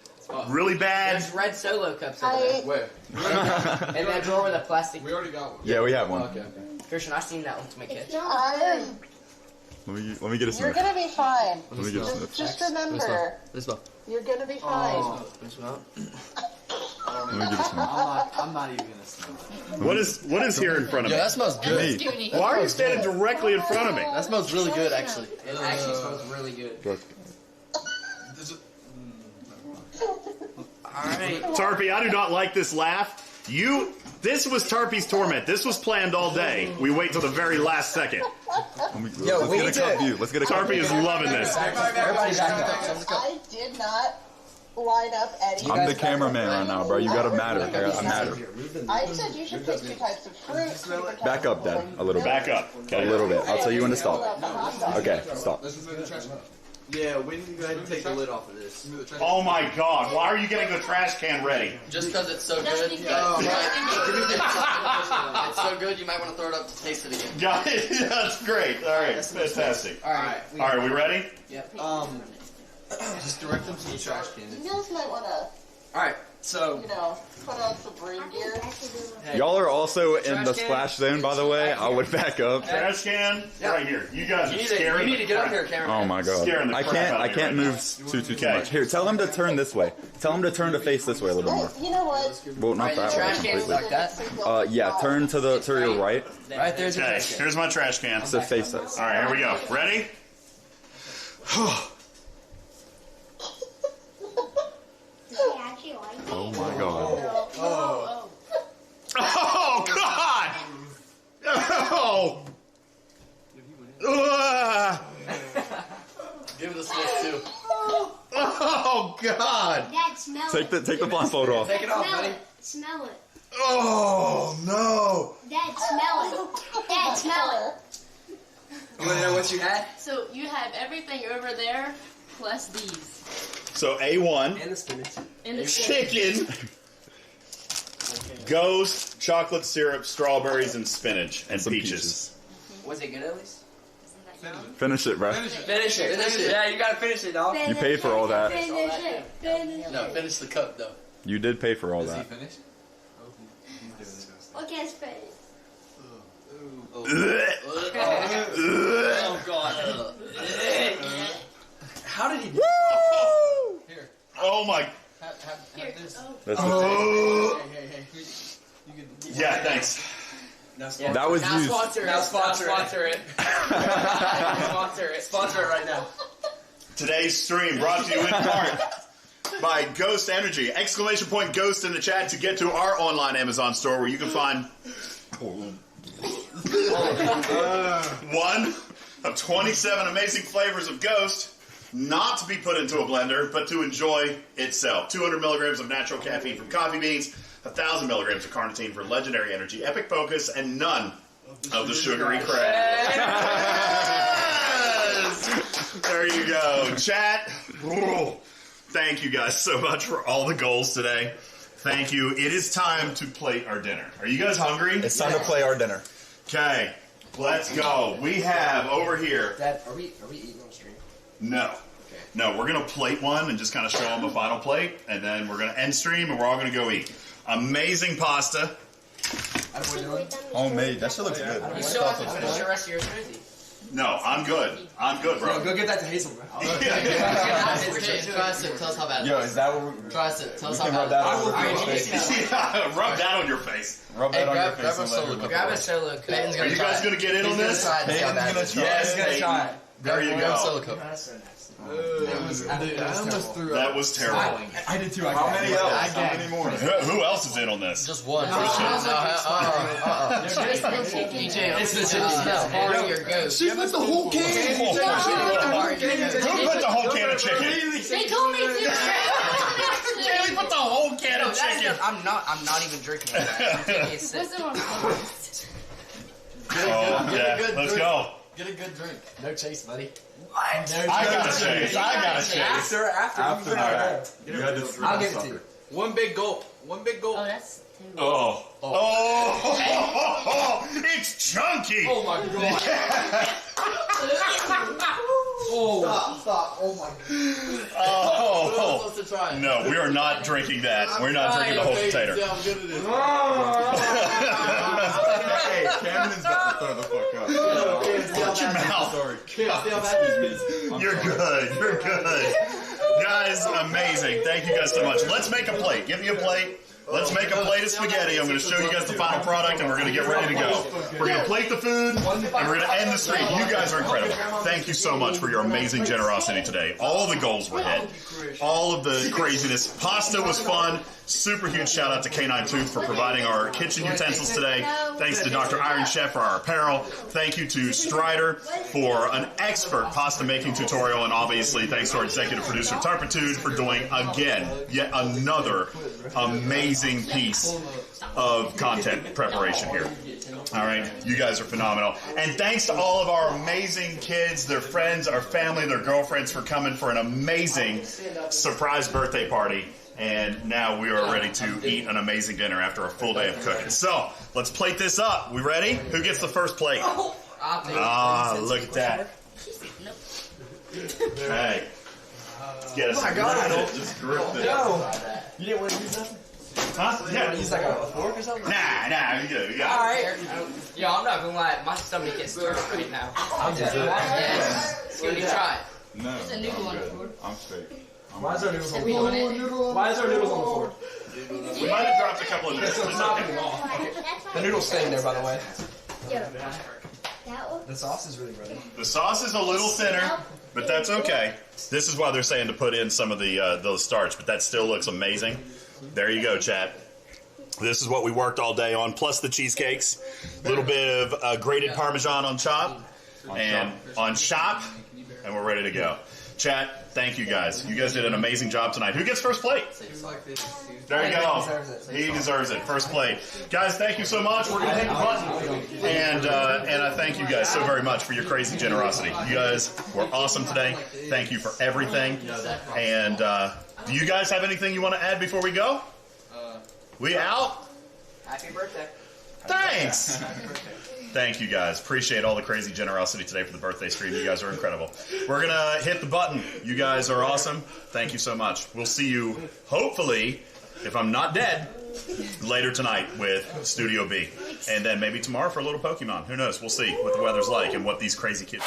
S1: Really bad?
S6: There's red Solo cups over there.
S8: Where?
S6: In that drawer with a plastic.
S8: We already got one.
S5: Yeah, we have one.
S8: Okay.
S6: Christian, I seen that Ultimate Kit.
S5: Let me get a
S2: You're
S5: sniff.
S2: gonna be fine.
S5: Let me get a sniff.
S2: Just remember,
S6: This one.
S2: you're gonna be fine.
S5: Let me get a sniff.
S4: I'm not even gonna smell it.
S1: What is here in front of me?
S14: Yeah, that smells good.
S5: Me.
S1: Why are you standing directly in front of me?
S14: That smells really good, actually.
S6: It actually smells really good. Alright.
S1: Tarpy, I do not like this laugh. This was Tarpy's torment. This was planned all day. We wait till the very last second.
S5: Let's get a cup view. Let's get a cup
S1: Tarpy
S5: view.
S1: is loving this.
S11: Everybody back up.
S2: I did not line up Eddie.
S5: I'm the cameraman right now, bro. You gotta matter. I matter.
S2: I said you should pick 2 types of fruit.
S5: Back up, Dad. A little bit.
S1: Back up.
S5: A little bit. I'll tell you when to stop. Okay, stop.
S8: Yeah, we need to go ahead and take the lid off of this.
S1: Oh my God! Why are you getting the trash can ready?
S14: Just because it's so good. It's so good, you might want to throw it up to taste it again.
S1: Got it. That's great. All right, fantastic. All right, we ready?
S6: Yep.
S8: Just direct them to the trash can.
S2: You guys might want to,
S11: Alright, so.
S2: put on some broom gear.
S5: Y'all are also in the splash zone, by the way. I would back up.
S1: Trash can right here. You guys are scaring
S6: You need to get up here,
S1: crap.
S6: camera.
S5: Oh my God.
S1: Scaring the crap out of
S5: I
S1: me
S5: can't
S1: right
S5: move too much. Here, tell him to turn this way. Tell him to turn to face this way a little bit more.
S2: You know what?
S5: Well, not that way
S6: Trash cans
S5: completely.
S6: like that.
S5: Yeah, turn to your right.
S6: Right there's your
S1: Okay,
S6: trash can.
S1: here's my trash can.
S5: So face us.
S1: All right, here we go. Ready?
S5: Oh my God.
S1: Oh God! Oh!
S14: Give it a sniff, too.
S1: Oh God!
S3: Dad, smell it.
S5: Take the blindfold off.
S6: Take it off,
S3: Smell
S6: buddy.
S3: it. Smell it.
S1: Oh no!
S3: Dad, smell it. Dad, smell it.
S11: You want to know what you had?
S9: So you have everything over there plus these.
S1: So A1,
S11: And the spinach.
S9: In the
S1: chicken, ghost, chocolate syrup, strawberries, and spinach, and
S5: Some
S1: peaches.
S6: Was it good at least?
S5: Finish it, bro.
S6: Finish it. Yeah, you gotta finish it, dog.
S5: You paid for all that.
S3: Finish it. Finish
S14: No,
S3: it.
S14: finish the cup, though.
S5: You did pay for all that.
S8: Finished?
S3: Okay, spin it.
S14: Oh, God.
S6: How did he do
S8: Here.
S1: Oh my!
S3: Here.
S5: That's
S1: Oh!
S8: Hey. You can,
S1: Yeah, thanks.
S5: That was
S6: Now
S5: used.
S6: sponsor it.
S11: Now sponsor it.
S6: Sponsor it. Sponsor it right now.
S1: Today's stream brought to you in part by Ghost Energy. Exclamation point Ghost in the chat to get to our online Amazon store where you can find one of 27 amazing flavors of Ghost, not to be put into a blender, but to enjoy itself. 200 milligrams of natural caffeine from coffee beans, 1,000 milligrams of carnitine for legendary energy, epic focus, and none of the sugary crap. Yes! There you go. Chat. Thank you guys so much for all the goals today. Thank you. It is time to plate our dinner. Are you guys hungry?
S5: It's time to play our dinner.
S1: Okay, let's go. We have over here.
S11: Dad, are we eating on stream?
S1: No. No, we're going to plate one and just kind of show them a final plate, and then we're going to end stream, and we're all going to go eat. Amazing pasta.
S5: Homemade. That shit looks good.
S6: You still have to finish the rest of your smoothie.
S1: No, I'm good. I'm good, bro.
S11: No, go get that to Hazel, bro.
S14: Try a sip. Tell us how bad it
S5: Yo,
S14: is.
S5: is that what
S14: Try a sip. Tell us how
S5: can rub
S14: bad
S5: that
S14: it is.
S5: over
S14: Alright,
S5: your
S14: you
S5: face?
S14: need to-
S1: Yeah, rub that on your face.
S5: Rub
S14: Hey,
S5: that on your
S14: grab
S5: face
S14: a
S5: and let
S14: solo
S5: her
S14: cup.
S5: look
S6: Grab
S5: away.
S6: a solo cup.
S14: Peyton's
S1: Are
S14: gonna
S1: you
S14: try
S1: guys
S14: it.
S1: going to get in on
S14: He's gonna
S1: this?
S14: try it and see how
S5: Peyton's
S14: bad it
S5: gonna
S14: is.
S5: try
S1: Yes,
S11: He's gonna
S1: Peyton.
S11: try it.
S1: There you
S14: Grab a
S1: go.
S14: solo cup.
S8: I almost threw
S1: That was terrible.
S11: I did too.
S5: How many else? How many more?
S1: Who else is in on this?
S14: Just one. DJ,
S6: It's the
S14: smell.
S6: Part of your ghost.
S8: She put the whole can.
S1: Who put the whole can of chicken?
S9: They told me to.
S1: put the whole can of chicken.
S6: I'm not even drinking that. I'm taking a sip.
S9: What's it on first?
S1: Let's go.
S12: Get a good drink. No chase, buddy.
S6: What?
S1: I got a chase.
S12: After
S8: that. You had to
S11: I'll give it to you.
S8: One big gulp.
S9: Oh, that's two.
S1: Oh, it's chunky.
S12: Oh my god. Stop. Oh my god.
S1: Oh.
S12: Supposed to try it.
S1: No, we are not drinking that. We're not drinking the whole potato.
S12: See how good it is.
S8: Hey, Camden's about to throw the fuck up.
S1: Watch your mouth.
S8: Sorry.
S1: You're good. You're good. Guys, amazing. Thank you guys so much. Let's make a plate. Give me a plate. Let's make a plate of spaghetti. I'm going to show you guys the final product, and we're going to get ready to go. We're going to plate the food, and we're going to end the stream. You guys are incredible. Thank you so much for your amazing generosity today. All the goals were hit. All of the craziness. Pasta was fun. Super huge shout out to Canine Tooth for providing our kitchen utensils today. Thanks to Dr. Iron Chef for our apparel. Thank you to Strider for an expert pasta making tutorial. And obviously thanks to our executive producer Tarpitude for doing, again, yet another amazing piece of content preparation here. All right, you guys are phenomenal. And thanks to all of our amazing kids, their friends, our family, their girlfriends for coming for an amazing surprise birthday party. And now we are ready to eat an amazing dinner after a full day of cooking. So, let's plate this up. We ready? Who gets the first plate? Ah, look at that. Hey. Let's get us.
S11: Oh my god.
S8: Just grip it.
S11: No. You didn't want to use nothing?
S1: Huh?
S11: You want to use like a fork or something?
S1: Nah, you good. You got it.
S6: Alright. Yo, I'm not gonna lie. My stomach gets stirred right now.
S11: I'm just
S6: Yes. Let me try it.
S8: No,
S9: There's a noodle on the floor.
S8: I'm straight.
S12: Why is there noodles on the
S9: We
S12: floor?
S9: want it.
S12: Why is there noodles on the floor?
S1: We might have dropped a couple of noodles.
S12: So it's not going off.
S11: The noodle's staying there, by the way.
S3: That one?
S11: The sauce is really running.
S1: The sauce is a little thinner, but that's okay. This is why they're saying to put in some of the those starch, but that still looks amazing. There you go, chat. This is what we worked all day on, plus the cheesecakes. A little bit of grated Parmesan on top, and on shop, and we're ready to go. Chat, thank you guys. You guys did an amazing job tonight. Who gets first plate? There you go. He deserves it. First plate. Guys, thank you so much. We're going to hit the button. And I thank you guys so very much for your crazy generosity. You guys were awesome today. Thank you for everything. And do you guys have anything you want to add before we go? We out?
S6: Happy birthday.
S1: Thanks. Thank you guys. Appreciate all the crazy generosity today for the birthday stream. You guys are incredible. We're going to hit the button. You guys are awesome. Thank you so much. We'll see you, hopefully, if I'm not dead, later tonight with Studio B. And then maybe tomorrow for a little Pokemon. Who knows? We'll see what the weather's like and what these crazy kids...